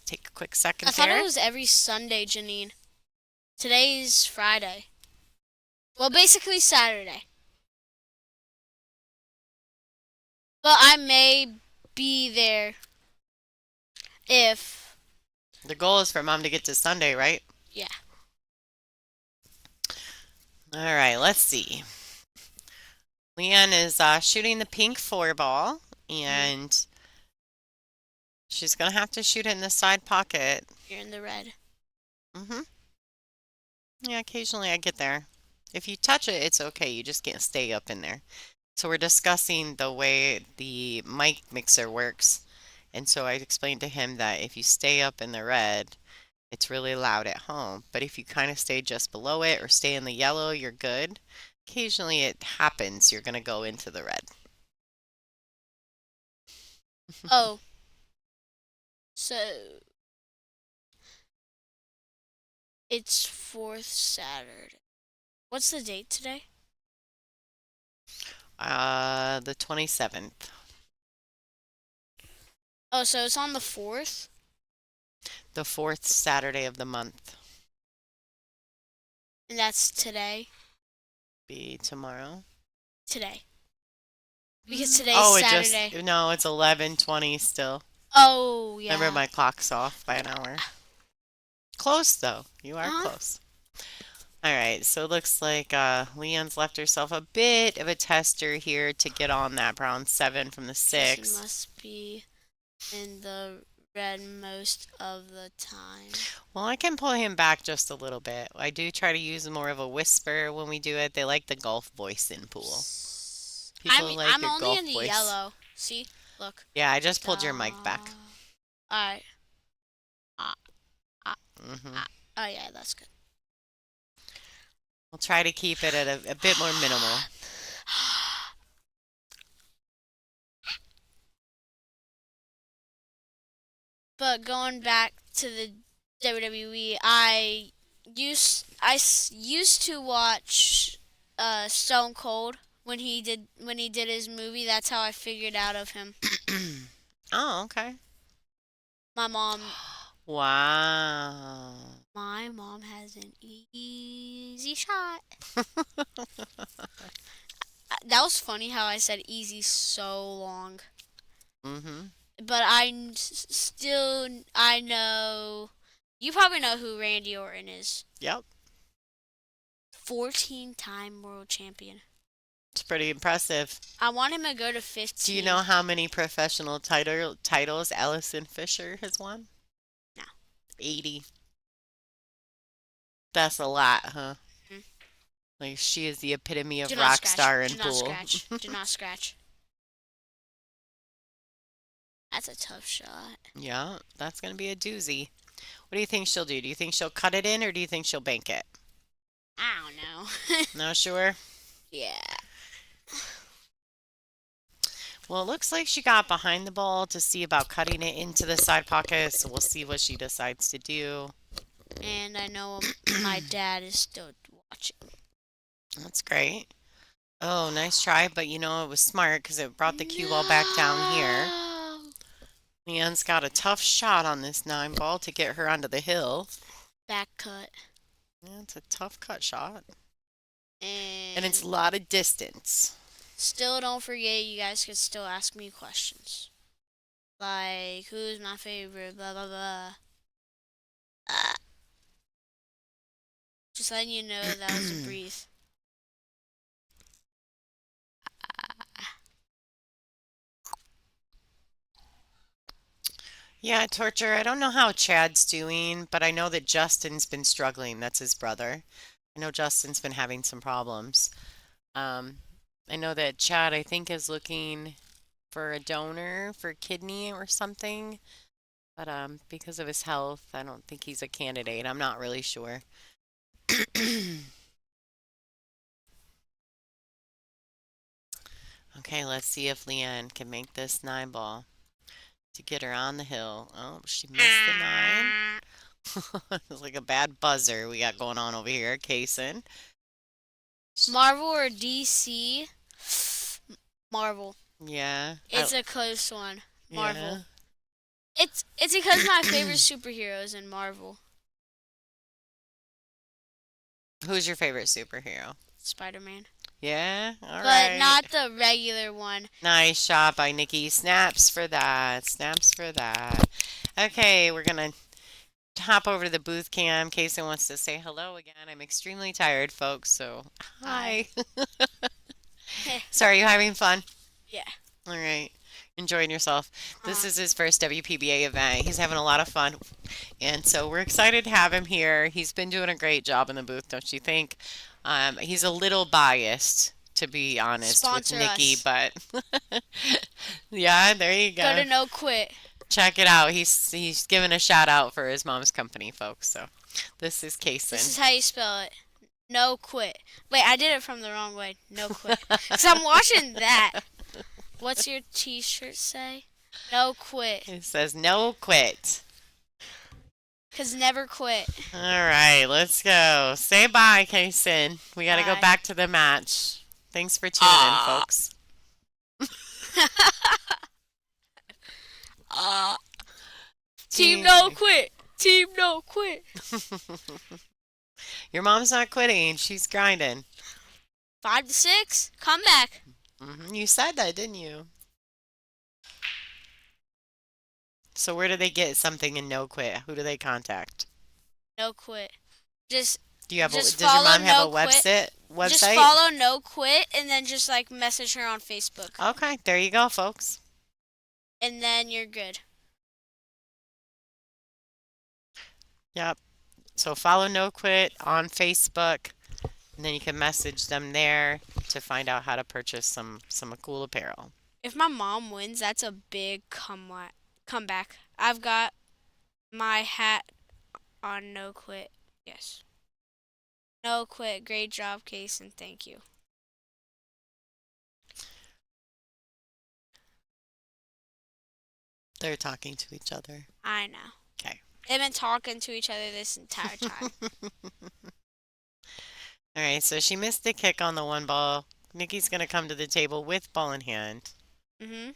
Take a quick I second thought it here. was every Sunday, Janine. Today's Friday. Well, basically Saturday. But I may be there if, The goal is for mom to get to Sunday, right? yeah. All right, let's see. Leanne is shooting the pink 4 ball, and she's going to have to shoot it in the side pocket. You're in the red. Mm-hmm. Yeah, occasionally I get there. If you touch it, it's okay. You just can't stay up in there. So we're discussing the way the mic mixer works. And so I explained to him that if you stay up in the red, it's really loud at home. But if you kind of stay just below it or stay in the yellow, you're good. Occasionally it happens, you're going to go into the red. Oh, so it's fourth Saturday. What's the date today? The 27th. Oh, so it's on the 4th? The fourth Saturday of the month. And that's today? Be tomorrow. Today. Because today's Oh, Saturday. no, it's 11:20 still. Oh, yeah. Remember, my clock's off by an hour. Close, though. You are Uh-huh. close. All right, so it looks like Leon's left herself a bit of a tester here to get on that brown 7 from the She 6. must be in the red most of the time. Well, I can pull him back just a little bit. I do try to use more of a whisper when we do it. They like the golf voice in pool. People like I'm your only golf in the voice. yellow. See? Look. Yeah, I just pulled your mic back. Alright. Hmm Oh, yeah, that's good. We'll try to keep it at a bit more minimal. But going back to the WWE, used to watch Stone Cold when he did his movie. That's how I figured out of him. Oh, okay. My mom Wow. My mom has an easy shot. That was funny how I said easy so long. hmm But I know, you probably know who Randy Orton is. Yep. 14-time world champion. It's pretty impressive. I want him to go to 15. Do you know how many professional titles Allison Fisher has won? No. 80. That's a lot, huh? Mhm. Like, she is the epitome of Do rock not scratch. star in Do not pool. scratch. Do not scratch. That's a tough shot. Yeah, that's going to be a doozy. What do you think she'll do? Do you think she'll cut it in or do you think she'll bank it? I don't know. Not sure? Yeah. Well, it looks like she got behind the ball to see about cutting it into the side pocket, so we'll see what she decides to do. And I know my dad is still watching. That's great. Oh, nice try, but you know, it was smart because it brought the cue ball back down here. No. Leanne's got a tough shot on this 9 ball to get her onto the hill. Back cut. Yeah, it's a tough cut shot. And it's a lot of distance. still don't forget, you guys can still ask me questions. Like, who's my favorite, blah, blah, blah. Just letting you know that was a breathe. Yeah, Torture, I don't know how Chad's doing, but I know that Justin's been struggling. That's his brother. I know Justin's been having some problems. I know that Chad, I think, is looking for a donor for kidney or something, but because of his health, I don't think he's a candidate. I'm not really sure. Okay, let's see if Leanne can make this 9 ball to get her on the hill. Oh, she missed the 9. It's like a bad buzzer we got going on over here, Kaysen. Marvel or DC? Marvel. Yeah. It's a close one. Marvel. Yeah. It's because my favorite superhero is in Marvel. Who's your favorite superhero? Spider-Man. Yeah? All But right. not the regular one. Nice shot by Nikki. Snaps for that. Snaps for that. Okay, we're gonna hop over to the booth cam. Kason wants to say hello again. I'm extremely tired, folks, so hi. So are you having fun? Yeah. All right. Enjoying yourself. This Uh, is his first WPBA event. He's having a lot of fun. And so we're excited to have him here. He's been doing a great job in the booth, don't you think? He's a little biased, to be honest, with Sponsor Nikki, us. but yeah, there you Go go. to No Quit. Check it out. He's giving a shout out for his mom's company, folks. So this is This is Kason. how you spell it. No Quit. Wait, I did it from the wrong way. No Quit. Because I'm watching that. What's your t-shirt say? No Quit. It says no quit. Because never quit. All right, let's go. Say bye, Kason. We got to go Bye. back to the match. Thanks for tuning in, folks. Team No Quit. Team No Quit. Your mom's not quitting. She's grinding. 5 to 6. Come back. You said that, didn't you? So where do they get something in no quit? Who do they contact? No Quit. Just Do you have Just does your follow mom have No a Quit. website? just Website? follow No Quit and then just like message her on Facebook. Okay, there you go, folks. And then you're good. Yep. So follow No Quit on Facebook, and then you can message them there to find out how to purchase some cool apparel. If my mom wins, that's a big comeback. I've got my hat on No Quit. Yes. No Quit. Great job, Case, and thank you. They're talking to each other. I know. Okay. They've been talking to each other this entire time. All right, so she missed the kick on the one ball. Nikki's going to come to the table with ball in hand. Mhm.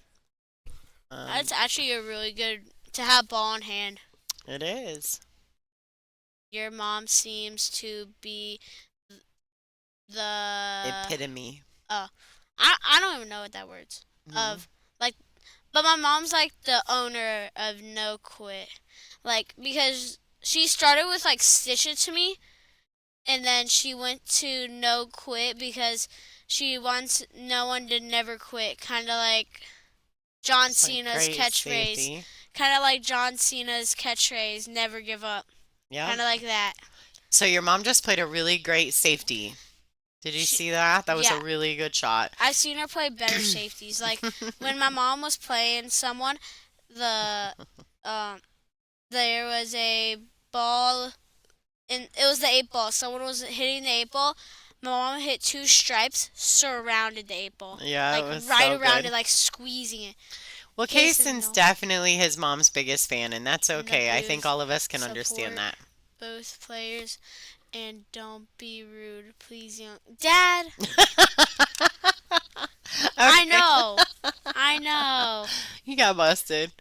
Um, That's actually a really good to have ball in hand. it is. Your mom seems to be the Epitome. I don't even know what that word's Mhm. of like, but my mom's like the owner of No Quit, like because she started with like Stitch It to Me, and then she went to No Quit because she wants no one to never quit, kind of like John It's like Cena's great catchphrase, safety. kind of like John Cena's catchphrase, never give up, Yeah. kind of like that. So your mom just played a really great safety. Did you She- see that? That was yeah. a really good shot. I've seen her play better safeties. Like when my mom was playing someone, the there was a ball, and it was the 8 ball. Someone was hitting the 8 ball. My mom hit 2 stripes, surrounded the 8 ball, Yeah, like it was right so around good. it, like squeezing it. Well, Kason, Kason's no. definitely his mom's biggest fan, and that's the okay. I think booth, all of us can understand support. that. Both players, and don't be rude, please, young Dad. I know, I know. You got busted.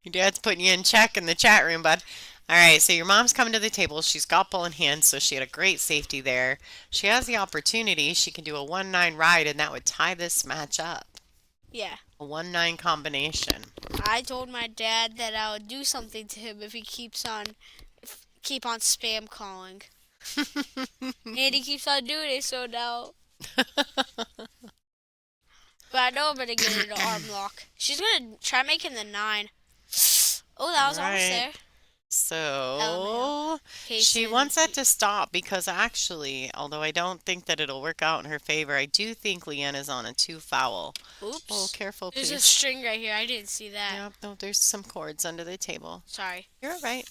Your dad's putting you in check in the chat room, bud. All right, so your mom's coming to the table. She's got ball in hand, so she had a great safety there. She has the opportunity. She can do a 1-9 ride, and that would tie this match up. Yeah. A 1-9 combination. I told my dad that I would do something to him if he keep on spam calling. And he keeps on doing it, so now. But I know I'm gonna get it an arm lock. She's gonna try making the 9. Oh, that was almost Right. there. So she Kason, wants that to stop because actually, although I don't think that it'll work out in her favor, I do think Leanna's on a 2 foul. Oops. Oh, careful, There's a please. string right here. I didn't see that. Yep, no, there's some cords under the table. Sorry. You're all right.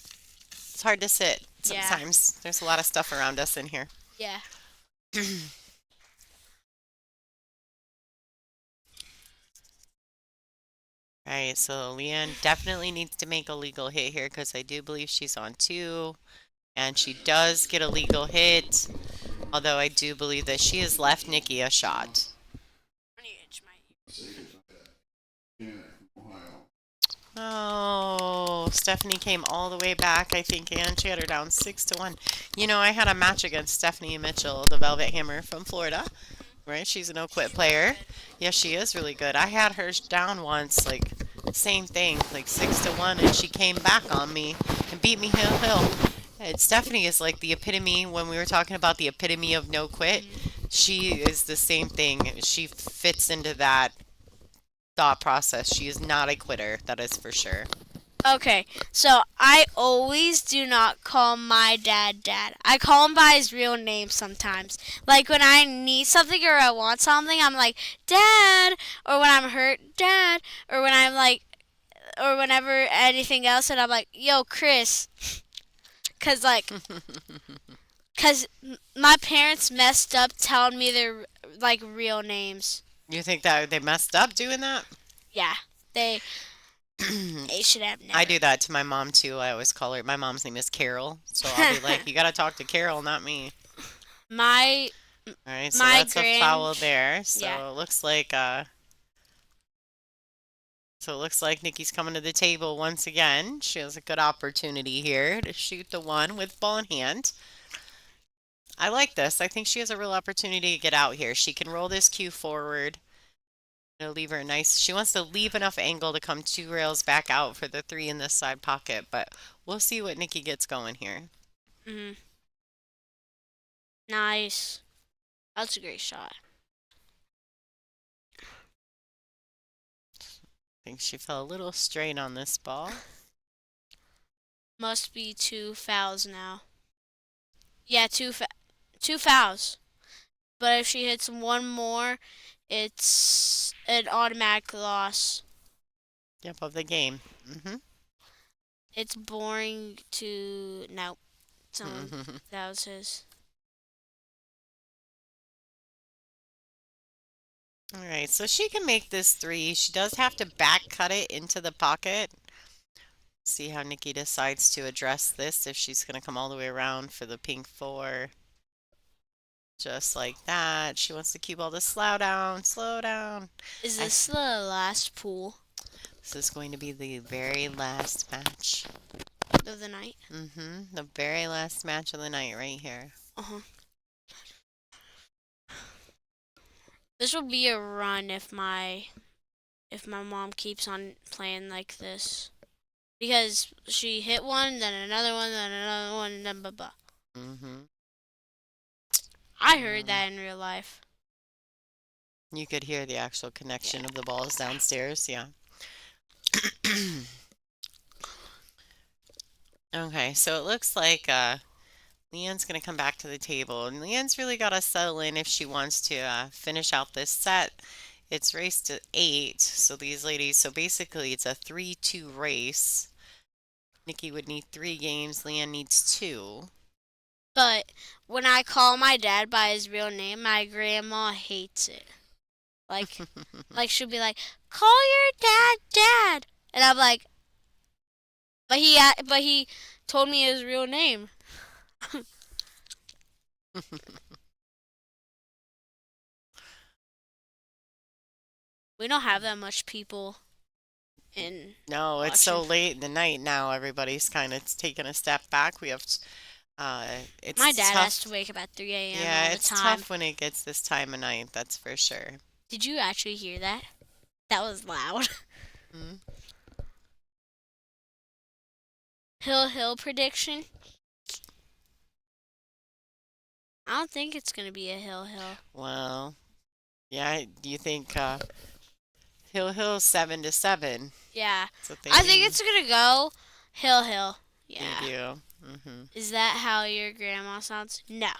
It's hard to sit Yeah. sometimes. There's a lot of stuff around us in here. Yeah. Right, so Leanne definitely needs to make a legal hit here because I do believe she's on 2. And she does get a legal hit, although I do believe that she has left Nikki a shot. I need to itch my ear. Oh, Stephanie came all the way back, I think, and she had her down 6-1. You know, I had a match against Stephanie Mitchell, the Velvet Hammer from Florida, right? She's a no-quit player. Yeah, she is really good. I had her down once, like, same thing, like 6-1, and she came back on me and beat me hill. And Stephanie is like the epitome, when we were talking about the epitome of no quit, Mhm. she is the same thing. She fits into that thought process. She is not a quitter, that is for sure. Okay, so I always do not call my dad dad. I call him by his real name sometimes. Like when I need something or I want something, I'm like, Dad! Or when I'm hurt, Dad! Or when I'm like, or whenever anything else, and I'm like, Yo, Chris. Cause like, cause my parents messed up telling me their like real names. You think that they messed up doing that? Yeah, they they should have I never. do that to my mom too. I always call her. My mom's name is Carol, so I'll be like, "You gotta talk to Carol, not me." my All right, so my that's a grand foul there. yeah. So it looks like Nikki's coming to the table once again. She has a good opportunity here to shoot the one with ball in hand. I like this. I think she has a real opportunity to get out here. She can roll this cue forward. It'll leave her a nice. She wants to leave enough angle to come 2 rails back out for the three in this side pocket, but we'll see what Nikki gets going here. Mhm. Nice. That's a great shot. I think she fell a little straight on this ball. Must be two fouls now. Yeah, two fouls. But if she hits one more, it's an automatic loss. Yep, of the game. Mm-hmm. It's boring to no. Someone that was his. All right, so she can make this three. She does have to back cut it into the pocket. See how Nikki decides to address this, if she's going to come all the way around for the pink four. Just like that. She wants to keep all the slow down, slow down. Is I, this the last pool this is going to be the very last match. of the night? Mm-hmm. The very last match of the night right here. Uh huh. This will be a run if my mom keeps on playing like this. Because she hit one, then another one, and then blah blah. Mm-hmm. I heard that in real life. You could hear the actual connection Yeah. of the balls downstairs, yeah. Okay, so it looks like Leanne's going to come back to the table, and Leanne's really got to settle in if she wants to finish out this set. It's race to 8, so these ladies, so basically it's a 3-2 race. Nikki would need 3 games, Leanne needs 2. But when I call my dad by his real name, my grandma hates it. Like, like she'll be like, "Call your dad, Dad," and I'm like, but he told me his real name. We don't have that much people in No, it's so watching. late in the night now, everybody's kind of taking a step back. My It's dad has to tough. wake up at 3 a.m. Yeah, all the it's time. tough when it gets this time of night, that's for sure. Did you actually hear that? That was loud. Mm. Hill prediction. I don't think it's gonna be a Hill. Well, yeah, do you think Hill 7-7? Yeah, That's what they I think mean. it's gonna go Hill. Think Yeah. you? Mm-hmm. Is that how your grandma sounds? No.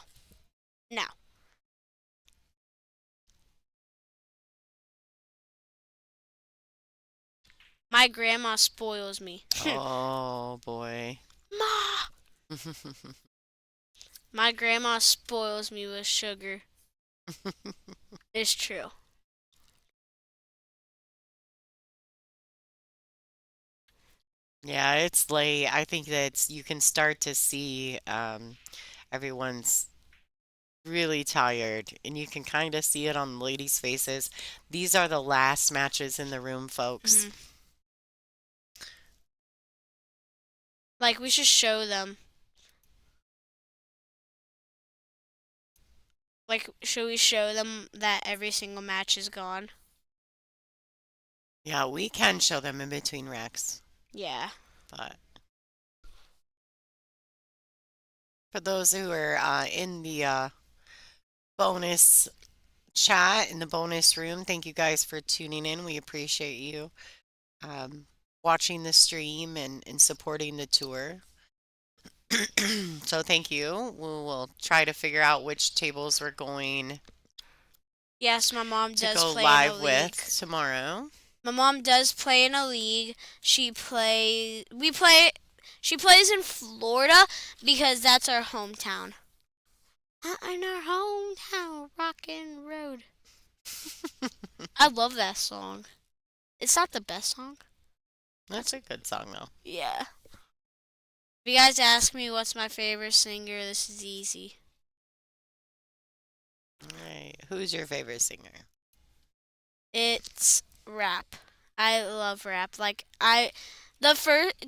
No. My grandma spoils me. Oh boy. Ma! My grandma spoils me with sugar. It's true. Yeah, it's late. I think that you can start to see everyone's really tired, and you can kind of see it on the ladies' faces. These are the last matches in the room, folks. Hmm. Like we should show them. Like, should we show them that every single match is gone? Yeah, we can show them in between racks, Yeah. but for those who are in the bonus chat in the bonus room, thank you guys for tuning in. We appreciate you um, watching the stream and supporting the tour. So thank you. We will try to figure out which tables we're going Yes, my mom to does go play in a live league. with tomorrow. My mom does play in a league. We play, she plays in Florida because that's our hometown. In our hometown, rockin' road. I love that song. It's not the best song. That's a good song though. Yeah. If you guys ask me what's my favorite singer, this is easy. All right. Who's your favorite singer? It's rap. I love rap.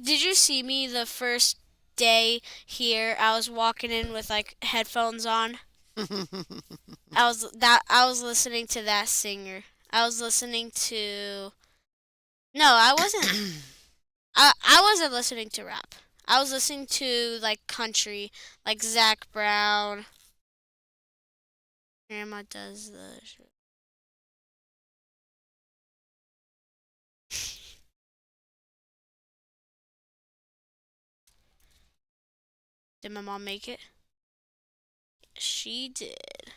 Did you see me the first day here? I was walking in with like headphones on. I was listening to that singer. I was listening to No, I wasn't. I wasn't listening to rap. I was listening to like country, like Zach Brown. Grandma does the Did my mom make it? She did.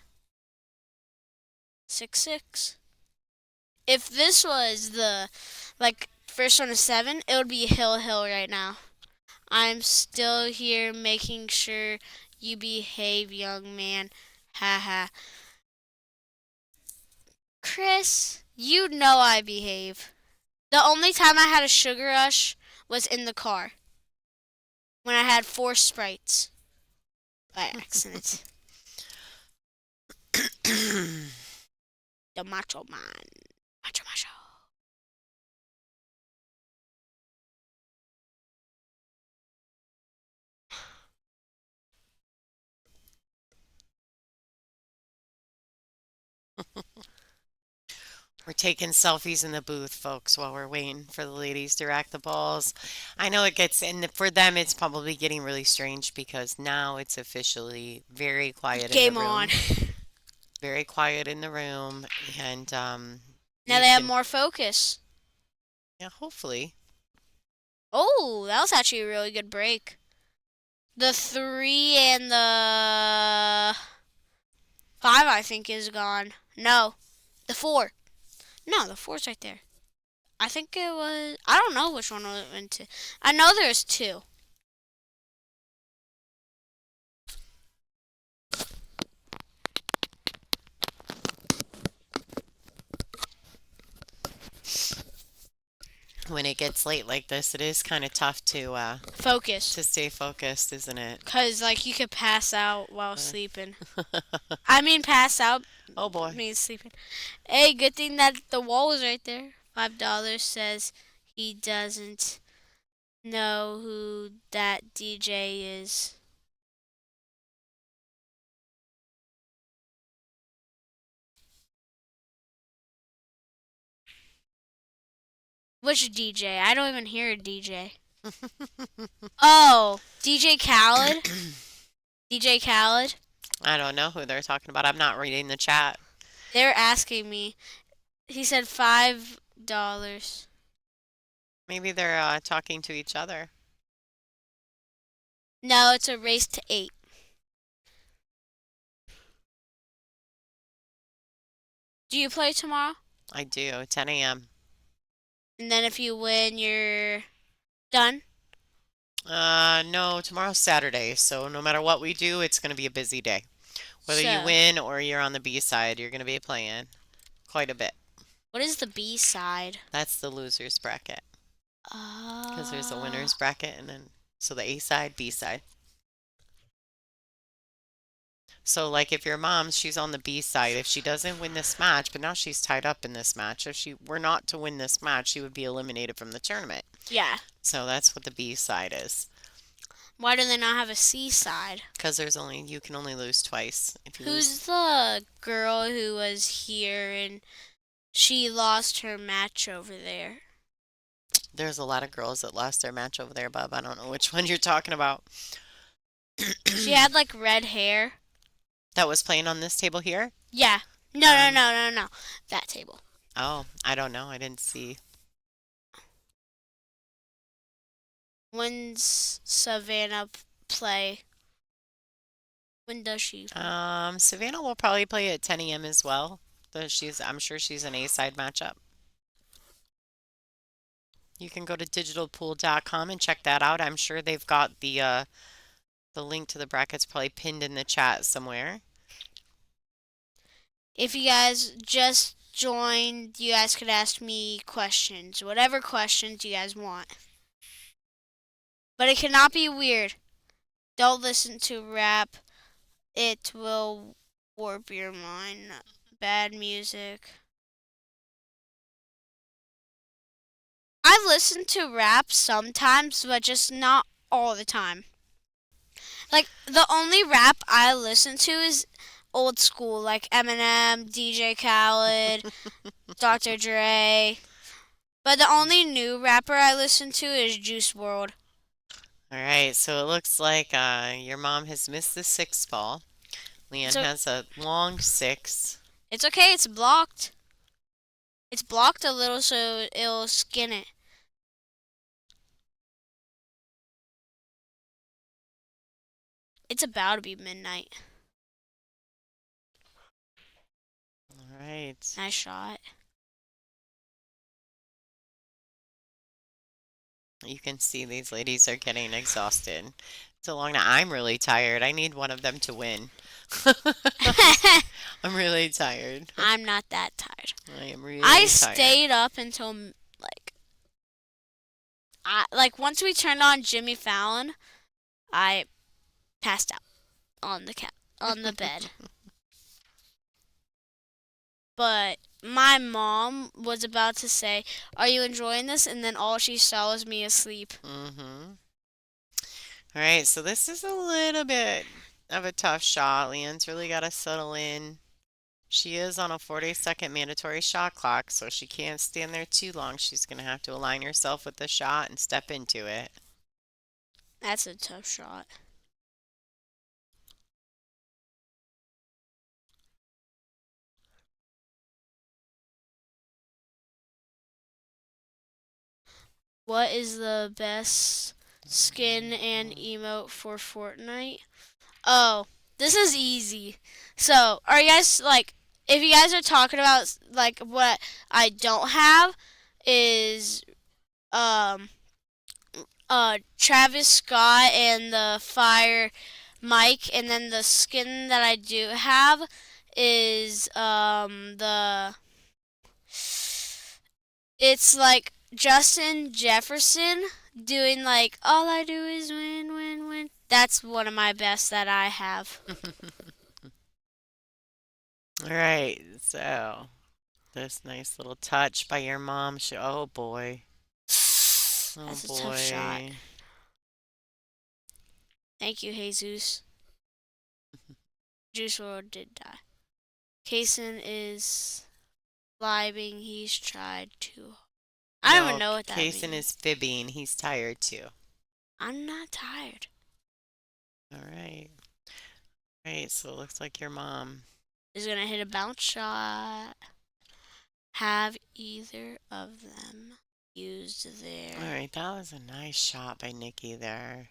6-6. If this was the like first one to 7, it would be Hill right now. I'm still here making sure you behave, young man. Haha. Chris, you know I behave. The only time I had a sugar rush was in the car when I had 4 Sprites by accident. The Macho Man. Macho Macho. We're taking selfies in the booth, folks, while we're waiting for the ladies to rack the balls. I know it gets, and for them, it's probably getting really strange because now it's officially very quiet in the Game room. on. Very quiet in the room, and Now you they have can, more focus. yeah, hopefully. Oh, that was actually a really good break. The 3 and the 5, I think, is gone. No, the 4. No, the 4's right there. I think it was. I don't know which one went to. I know there's 2. When it gets late like this, it is kind of tough Focus. to stay focused, isn't it? Because, like, you could pass out while sleeping. I mean, pass out Oh boy. means sleeping. Hey, good thing that the wall was right there. $5 says he doesn't know who that DJ is. Which DJ? I don't even hear a DJ. Oh, DJ Khaled? DJ Khaled? I don't know who they're talking about. I'm not reading the chat. They're asking me. He said $5. Maybe they're talking to each other. No, it's a race to 8. Do you play tomorrow? I do, 10 a.m. And then if you win, you're done? No, tomorrow's Saturday, so no matter what we do, it's going to be a busy day. Whether you So, win or you're on the B side, you're going to be playing quite a bit. what is the B side? That's the losers bracket. Because there's a winner's Uh, bracket, and then so the A side, B side. So like if your mom, she's on the B side, if she doesn't win this match, but now she's tied up in this match. If she were not to win this match, she would be eliminated from the tournament. yeah. So that's what the B side is. Why do they not have a seaside? Because you can only lose twice. If you lose, Who's the girl who was here and she lost her match over there? there's a lot of girls that lost their match over there, Bub. I don't know which one you're talking about. She had like red hair. That was playing on this table here? Yeah. No, no, Um, no, no, no. That table. oh, I don't know. I didn't see. When's Savannah play? When does she? Savannah will probably play at 10 a.m. as well. I'm sure she's an A-side matchup. You can go to digitalpool.com and check that out. I'm sure they've got the link to the brackets probably pinned in the chat somewhere. If you guys just joined, you guys could ask me questions. Whatever questions you guys want. But it cannot be weird. Don't listen to rap. It will warp your mind. Bad music. I listen to rap sometimes, but just not all the time. Like, the only rap I listen to is old school, like Eminem, DJ Khaled, Dr. Dre. But the only new rapper I listen to is Juice World. All right, so it looks like your mom has missed the sixth ball. Leanne So has a long six. it's okay, it's blocked. It's blocked a little so it'll skin it. It's about to be midnight. All right. Nice shot. You can see these ladies are getting exhausted. It's a long night. I'm really tired. I need one of them to win. I'm really tired. I'm not that tired. I am really I tired. stayed up until once we turned on Jimmy Fallon, I passed out on the bed. But my mom was about to say, "Are you enjoying this?" And then all she saw was me asleep. Mm-hmm. All right, so this is a little bit of a tough shot. Leanne's really got to settle in. She is on a 40-second mandatory shot clock, so she can't stand there too long. She's going to have to align herself with the shot and step into it. That's a tough shot. What is the best skin and emote for Fortnite? Oh, this is easy. So, are you guys if you guys are talking about what I don't have is um Travis Scott and the Fire Mike, and then the skin that I do have is it's like Justin Jefferson doing like all I do is win, win, win. That's one of my best that I have. All right, so this nice little touch by your mom. Oh boy. Oh That's a boy. tough shot. Thank you, Jesus. Juice WRLD did die. Kaysen is libing. He's tried to. I don't even know what that Kaysen means. is fibbing. He's tired too. I'm not tired. All right. All right, so it looks like your mom Is gonna hit a bounce shot. Have either of them used their? All right, that was a nice shot by Nikki there.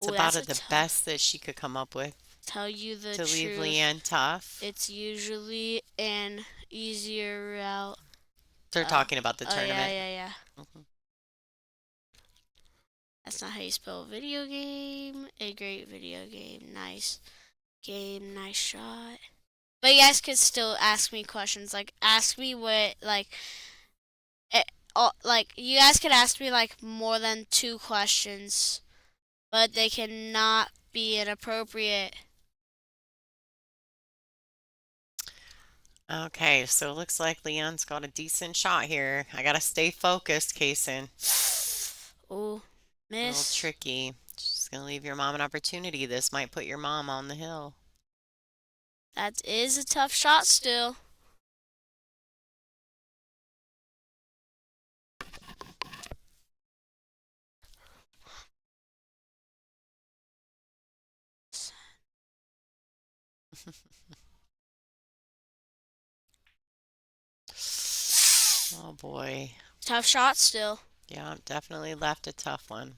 It's Ooh, about that's the best that she could come up with Tell you the to leave truth. Leanne tough. It's usually an easier route. They're talking about the Oh tournament. yeah. Mhm. That's not how you spell video game. A great video game. Nice game. Nice shot. But you guys could still ask me questions. Like, ask me what, you guys could ask me, more than 2 questions. But they cannot be inappropriate. Okay, so it looks like Leon's got a decent shot here. I gotta stay focused, Kaysen. Ooh, A little miss. tricky. Just Just gonna leave your mom an opportunity. This might put your mom on the hill. That is a tough shot still. Oh boy. Tough shot still. Yeah, definitely left a tough one.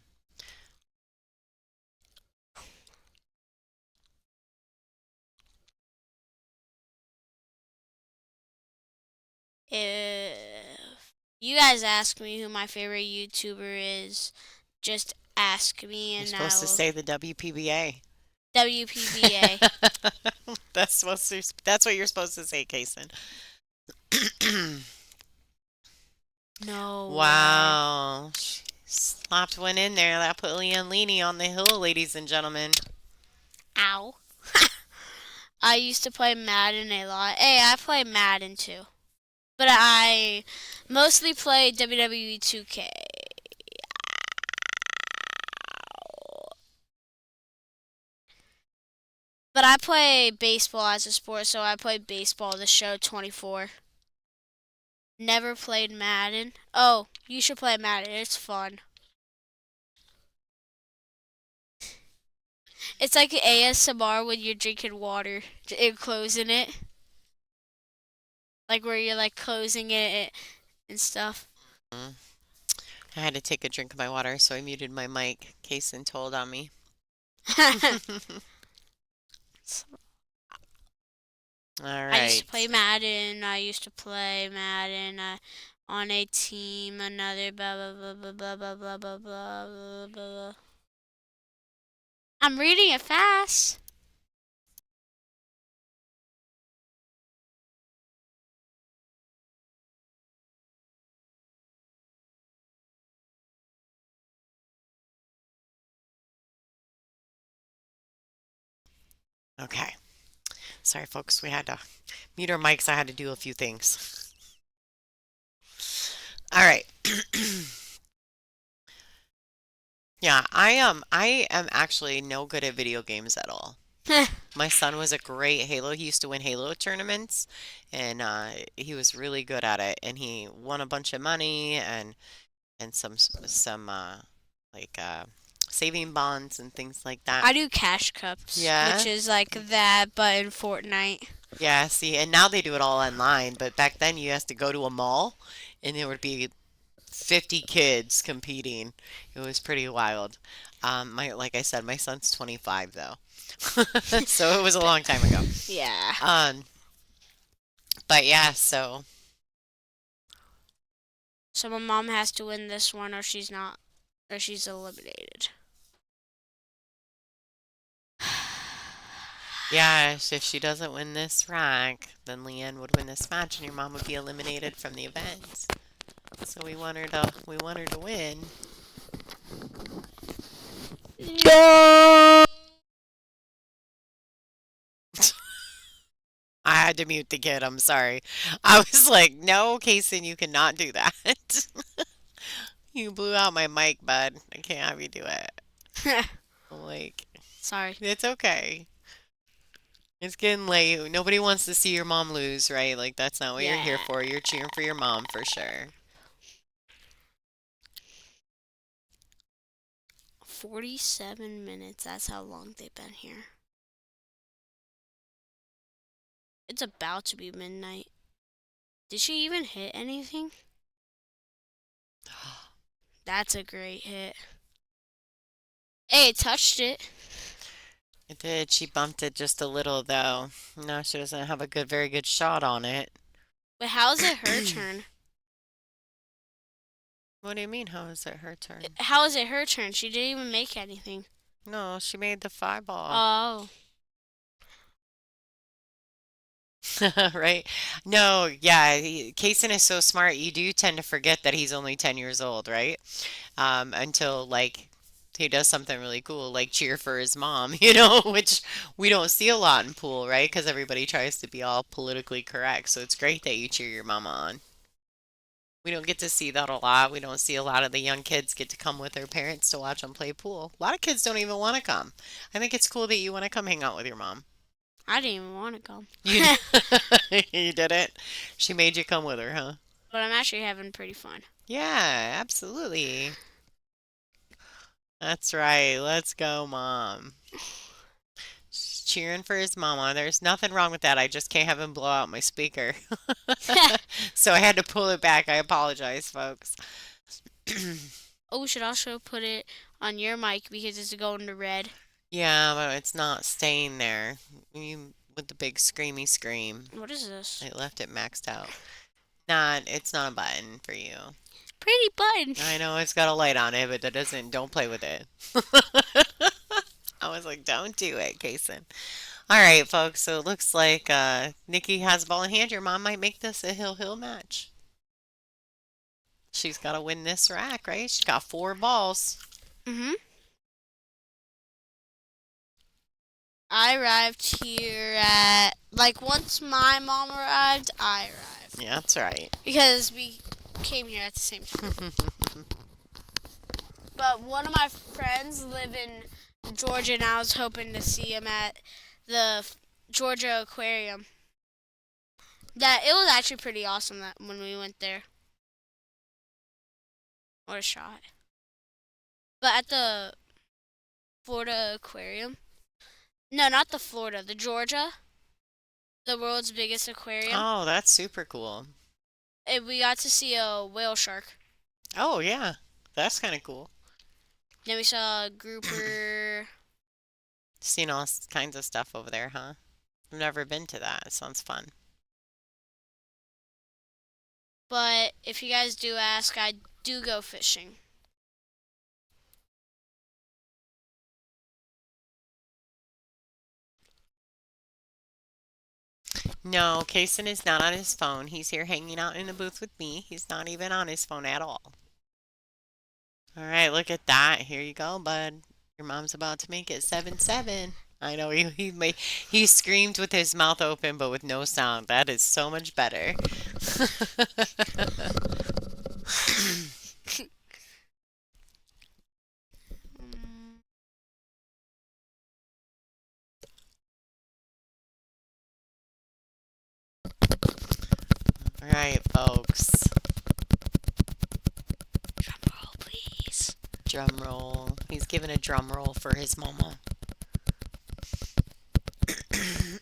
If you guys ask me who my favorite YouTuber is, just ask me You're and I supposed to will. say the WPBA. WPBA. That's what you're supposed to say, Kason. No way. Wow. She slapped one in there. That put Leanne Leaney on the hill, ladies and gentlemen. Ow. I used to play Madden a lot. Hey, I play Madden too. But I mostly play WWE 2K. But I play baseball as a sport, so I play baseball, the show 24. Never played Madden. Oh, you should play Madden. It's fun. It's like ASMR when you're drinking water and closing it. Like where you're like closing it and stuff. Mm. I had to take a drink of my water, so I muted my mic. Kason told on me. All I used to right. play Madden. I used to play Madden on a team. Another blah blah blah blah blah blah blah blah blah blah blah. I'm reading it fast. Okay. Sorry, folks. We had to mute our mics. I had to do a few things. All right. Yeah, I am actually no good at video games at all. My son was a great Halo. He used to win Halo tournaments, and he was really good at it. And he won a bunch of money and some like saving bonds and things like that. I do cash cups, Yeah, which is like that, but in Fortnite. yeah. See, and now they do it all online. But back then, you had to go to a mall, and there would be 50 kids competing. It was pretty wild. Like I said, my son's 25 though, so it was a long time ago. Yeah. Um, but yeah, so So my mom has to win this one, or she's not, or she's eliminated. yeah, if she doesn't win this rank, then Leanne would win this match, and your mom would be eliminated from the event. So we want her to win. No. I had to mute the kid. I'm sorry. I was like, no, Kason, you cannot do that. You blew out my mic, bud. I can't have you do it. Like, Sorry. it's okay. It's getting late. Nobody wants to see your mom lose, right? Like, that's not what you're here Yeah. for. You're cheering for your mom for sure. 47 minutes. That's how long they've been here. It's about to be midnight. Did she even hit anything? That's a great hit. Hey, it touched it. It did. She bumped it just a little, though. No, she doesn't have a very good shot on it. But how is it her turn? What do you mean? How is it her turn? How is it her turn? She didn't even make anything. No, she made the 5 ball. Oh. Right? No, yeah, Kason is so smart. You do tend to forget that he's only 10 years old, right? Until like he does something really cool, like cheer for his mom, which we don't see a lot in pool, right? Because everybody tries to be all politically correct. So it's great that you cheer your mama on. We don't get to see that a lot. We don't see a lot of the young kids get to come with their parents to watch them play pool. A lot of kids don't even want to come. I think it's cool that you want to come hang out with your mom. I didn't even want to come. You you did it. She made you come with her, huh? But I'm actually having pretty fun. Yeah, absolutely. That's right. Let's go, mom. She's cheering for his mama. There's nothing wrong with that. I just can't have him blow out my speaker. So I had to pull it back. I apologize, folks. Oh, we should also put it on your mic because it's going to red. Yeah, but it's not staying there. You with the big screamy scream. What is this? I left it maxed out. Not, it's not a button for you. Pretty button. I know it's got a light on it, but that doesn't, don't play with it. I was like, don't do it, Kason. All right, folks, so it looks like Nikki has the ball in hand. Your mom might make this a hill match. She's got to win this rack, right? She's got 4 balls. Mm-hmm. I arrived here at, like, once my mom arrived, I arrived. Yeah, that's right. Because we came here at the same time. But one of my friends live in Georgia, and I was hoping to see him at the Georgia Aquarium. That it was actually pretty awesome that when we went there. What a shot! But at the Florida Aquarium, no, not the Florida, the Georgia, the world's biggest aquarium. Oh, that's super cool. We got to see a whale shark. Oh, yeah. That's kind of cool. Then we saw a grouper. Seen all kinds of stuff over there, huh? I've never been to that. It sounds fun. But if you guys do ask, I do go fishing. No, Kason is not on his phone. He's here hanging out in the booth with me. He's not even on his phone at all. All right, look at that. Here you go, bud. Your mom's about to make it 7-7. I know he screamed with his mouth open but with no sound. That is so much better. All right, folks. Drum roll, please. Drum roll. He's giving a drum roll for his mama. It's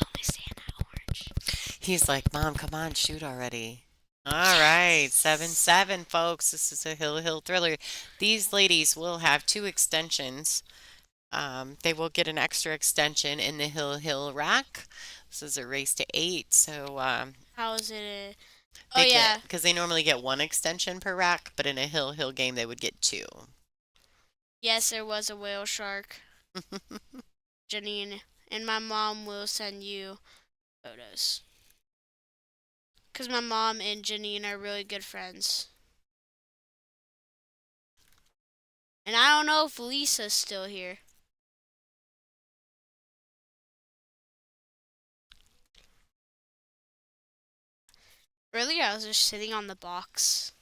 only Santa Orange. He's like, Mom, come on, shoot already. All right, 7-7, folks. This is a hill thriller. These ladies will have 2 extensions. They will get an extra extension in the hill rack. This is a race to 8, so How is it? they Yeah. because they normally get 1 extension per rack, but in a hill game they would get 2. Yes, there was a whale shark, Janine, and my mom will send you photos. Because my mom and Janine are really good friends. And I don't know if Lisa's still here. Earlier, I was just sitting on the box.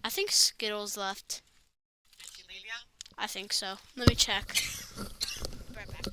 I think Skittles left. Did she leave ya? I think so. Let me check. Right back.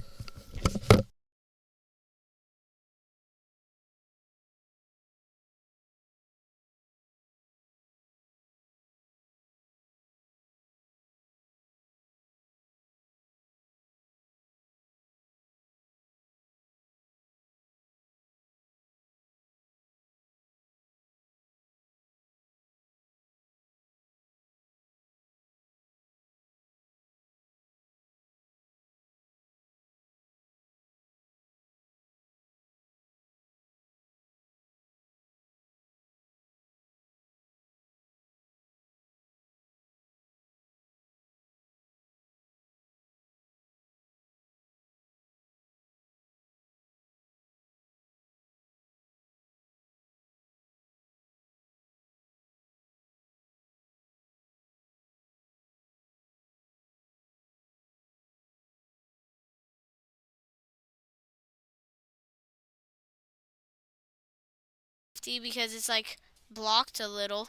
safety because it's like blocked a little.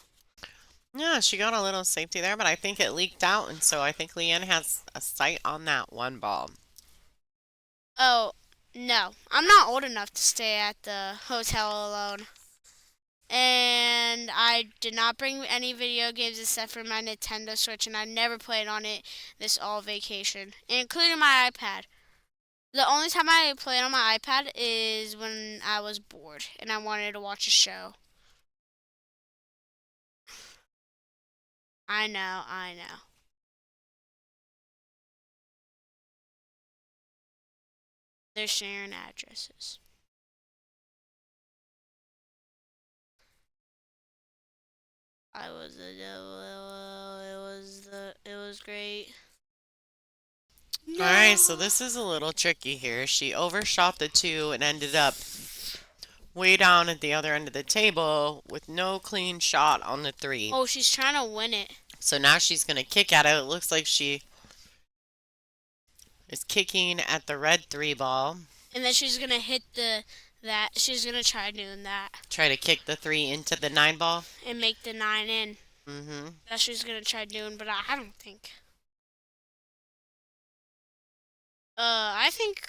Yeah, she got a little safety there, but I think it leaked out, and so I think Leanne has a sight on that one ball. Oh, no. I'm not old enough to stay at the hotel alone. And I did not bring any video games except for my Nintendo Switch, and I never played on it this all vacation, including my iPad. The only time I played on my iPad is when I was bored and I wanted to watch a show. I know, I know. They're sharing addresses. I was the devil. It was great. All right, so No. this is a little tricky here. She overshot the two and ended up way down at the other end of the table with no clean shot on the three. Oh, she's trying to win it. So now she's going to kick at it. It looks like she is kicking at the red three ball. And then she's gonna hit that. She's gonna try doing that Try to kick the three into the nine ball. and make the 9 in. Mm-hmm. That's what she's gonna try doing, but I don't think. I think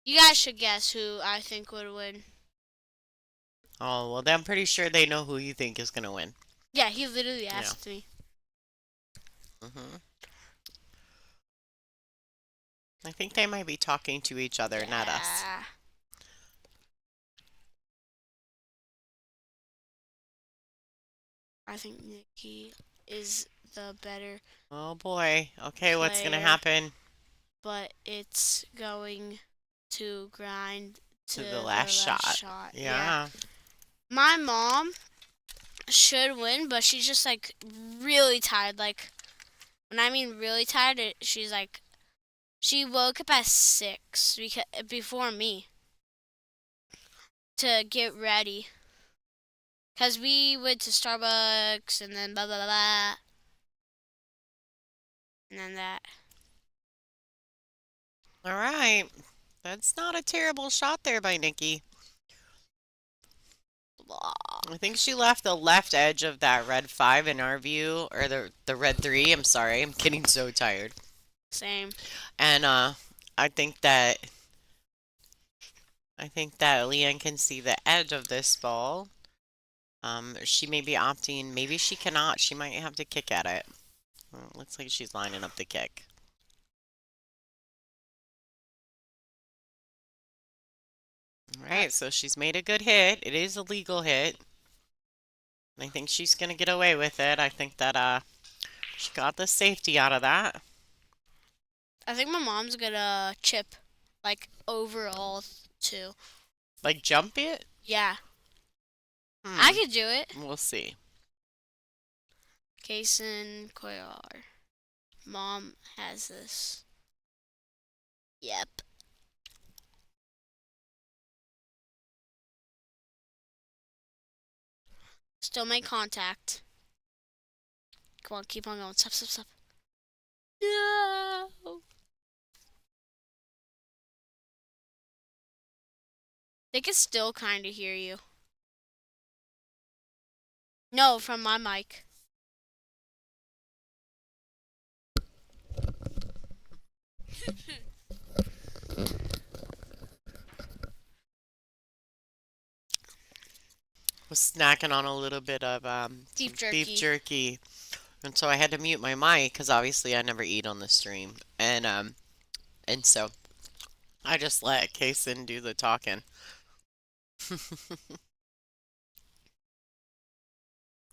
you guys should guess who I think would win. Oh, well, then I'm pretty sure they know who you think is going to win. Yeah, he literally asked me. Mm-hmm. I think they might be talking to each other, not us. Yeah. I think Nikki is the better, Oh boy. Okay, what's going to player. happen but it's going to grind to the last shot? Yeah. My mom should win, but she's just like really tired. Like, when I mean really tired, she's like, she woke up at 6 before me to get ready. Because we went to Starbucks and then blah, blah, blah, blah. And then that. All right. That's not a terrible shot there by Nikki. Blah. I think she left the left edge of that red five in our view, or the red three. I'm sorry, I'm getting so tired. Same. And I think that Leanne can see the edge of this ball. She may be opting. Maybe she cannot. She might have to kick at it. Well, looks like she's lining up the kick. All right, so she's made a good hit. It is a legal hit. I think she's gonna get away with it. I think that she got the safety out of that. I think my mom's gonna chip, like, overall, too. Like jump it? Yeah. Hmm. I could do it. We'll see. Kason Koyar. Mom has this. Yep. Still make contact. Come on, keep on going. Stop, stop, stop. No. They can still kind of hear you. No, from my mic. Was snacking on a little bit of Beef some jerky. beef jerky, and so I had to mute my mic because obviously I never eat on the stream, and so I just let Kason do the talking.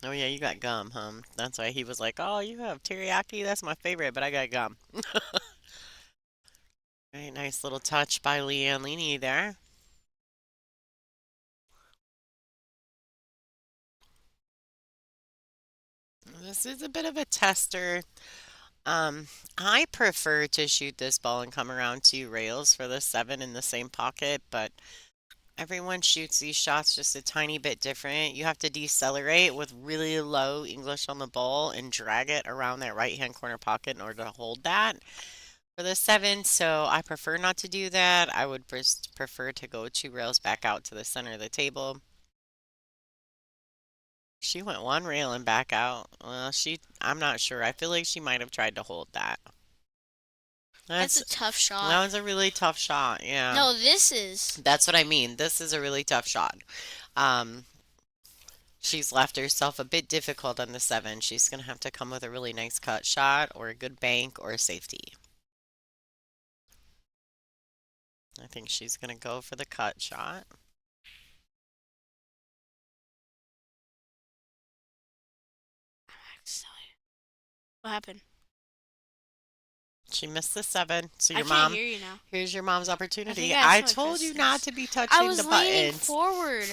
Oh yeah, you got gum, huh? That's why he was like, "Oh, you have teriyaki? That's my favorite, but I got gum." Very nice little touch by Leanne Leaney there. This is a bit of a tester. I prefer to shoot this ball and come around two rails for the 7 in the same pocket, but everyone shoots these shots just a tiny bit different. You have to decelerate with really low English on the ball and drag it around that right-hand corner pocket in order to hold that. for the 7, so I prefer not to do that. I would just prefer to go 2 rails back out to the center of the table. She went 1 rail and back out. Well, I'm not sure. I feel like she might have tried to hold that. That's That's a tough shot. that was a really tough shot. Yeah. No, this is. That's what I mean. This is a really tough shot. Um, she's left herself a bit difficult on the 7. She's going to have to come with a really nice cut shot or a good bank or a safety. I think she's going to go for the cut shot. What happened? She missed the 7. So I your can't mom, here's your now. here's your mom's I opportunity. think I I accidentally told pressed you not this. to be I touching was the leaning buttons. forward.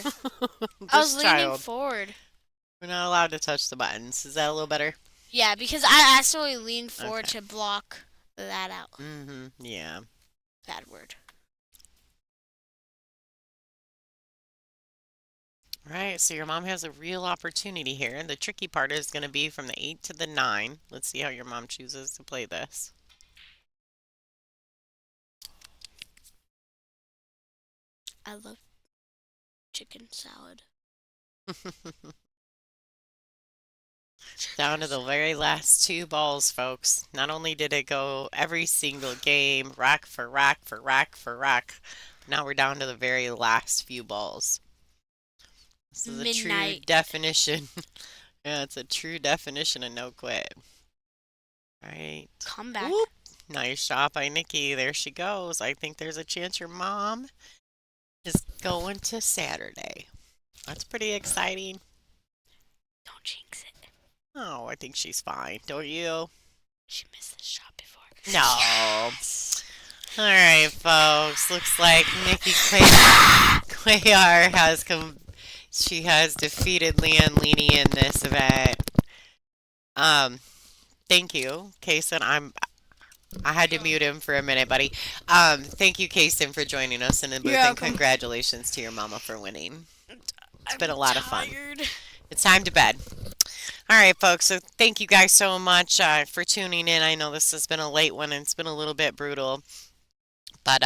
I was This leaning child. forward. We're not allowed to touch the buttons. Is that a little better? Yeah, because I accidentally leaned forward Okay. to block that out. Yeah. Bad word. All right, so your mom has a real opportunity here. And the tricky part is going to be from the 8 to the 9. Let's see how your mom chooses to play this. I love chicken salad. Down to the very last 2 balls, folks. Not only did it go every single game, rack for rack for rack for rack, but now we're down to the very last few balls. This is a true Midnight. definition. Yeah, it's a true definition of no quit. All right. Come back. Whoop. Nice shot by Nikki. There she goes. I think there's a chance your mom is going to Saturday. That's pretty exciting. Don't jinx it. Oh, I think she's fine. Don't you? She missed the shot before. No. Yes. All right, folks. Looks like Nikki Cuellar has she has defeated Leanne Leaney in this event. Thank you, Kason. I had to mute him for a minute, buddy. Thank you, Kason, for joining us in the booth, You're and welcome. congratulations to your mama for winning. It's been a I'm lot of fun. tired. It's time to bed. All right, folks. So thank you guys so much for tuning in. I know this has been a late one and it's been a little bit brutal. But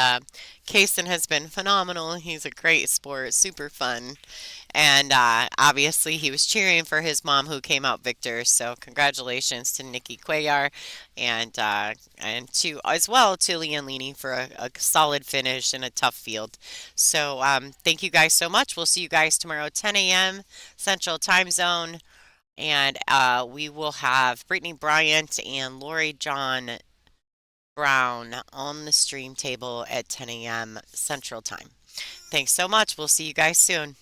Kason has been phenomenal. He's a great sport, super fun. And obviously he was cheering for his mom who came out victor. So congratulations to Nikki Cuellar and to as well to Leanne Leaney for a solid finish in a tough field. So thank you guys so much. We'll see you guys tomorrow 10 a.m. Central Time Zone. And we will have Brittany Bryant and Lori John Brown on the stream table at 10 a.m. Central Time. Thanks so much. We'll see you guys soon.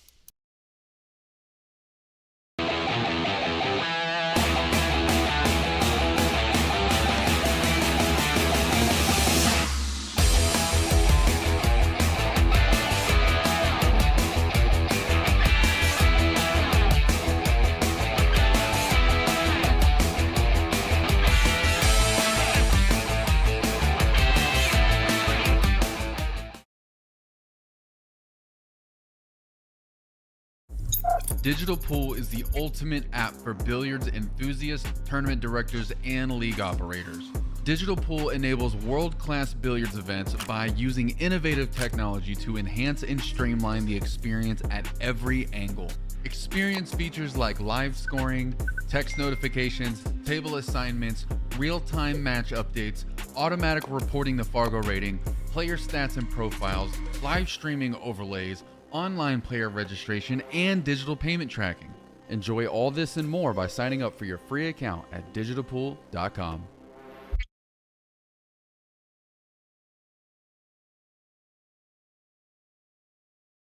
Digital Pool is the ultimate app for billiards enthusiasts, tournament directors, and league operators. Digital Pool enables world-class billiards events by using innovative technology to enhance and streamline the experience at every angle. Experience features like live scoring, text notifications, table assignments, real-time match updates, automatic reporting the Fargo rating, player stats and profiles, live streaming overlays, online player registration, and digital payment tracking. Enjoy all this and more by signing up for your free account at digitalpool.com.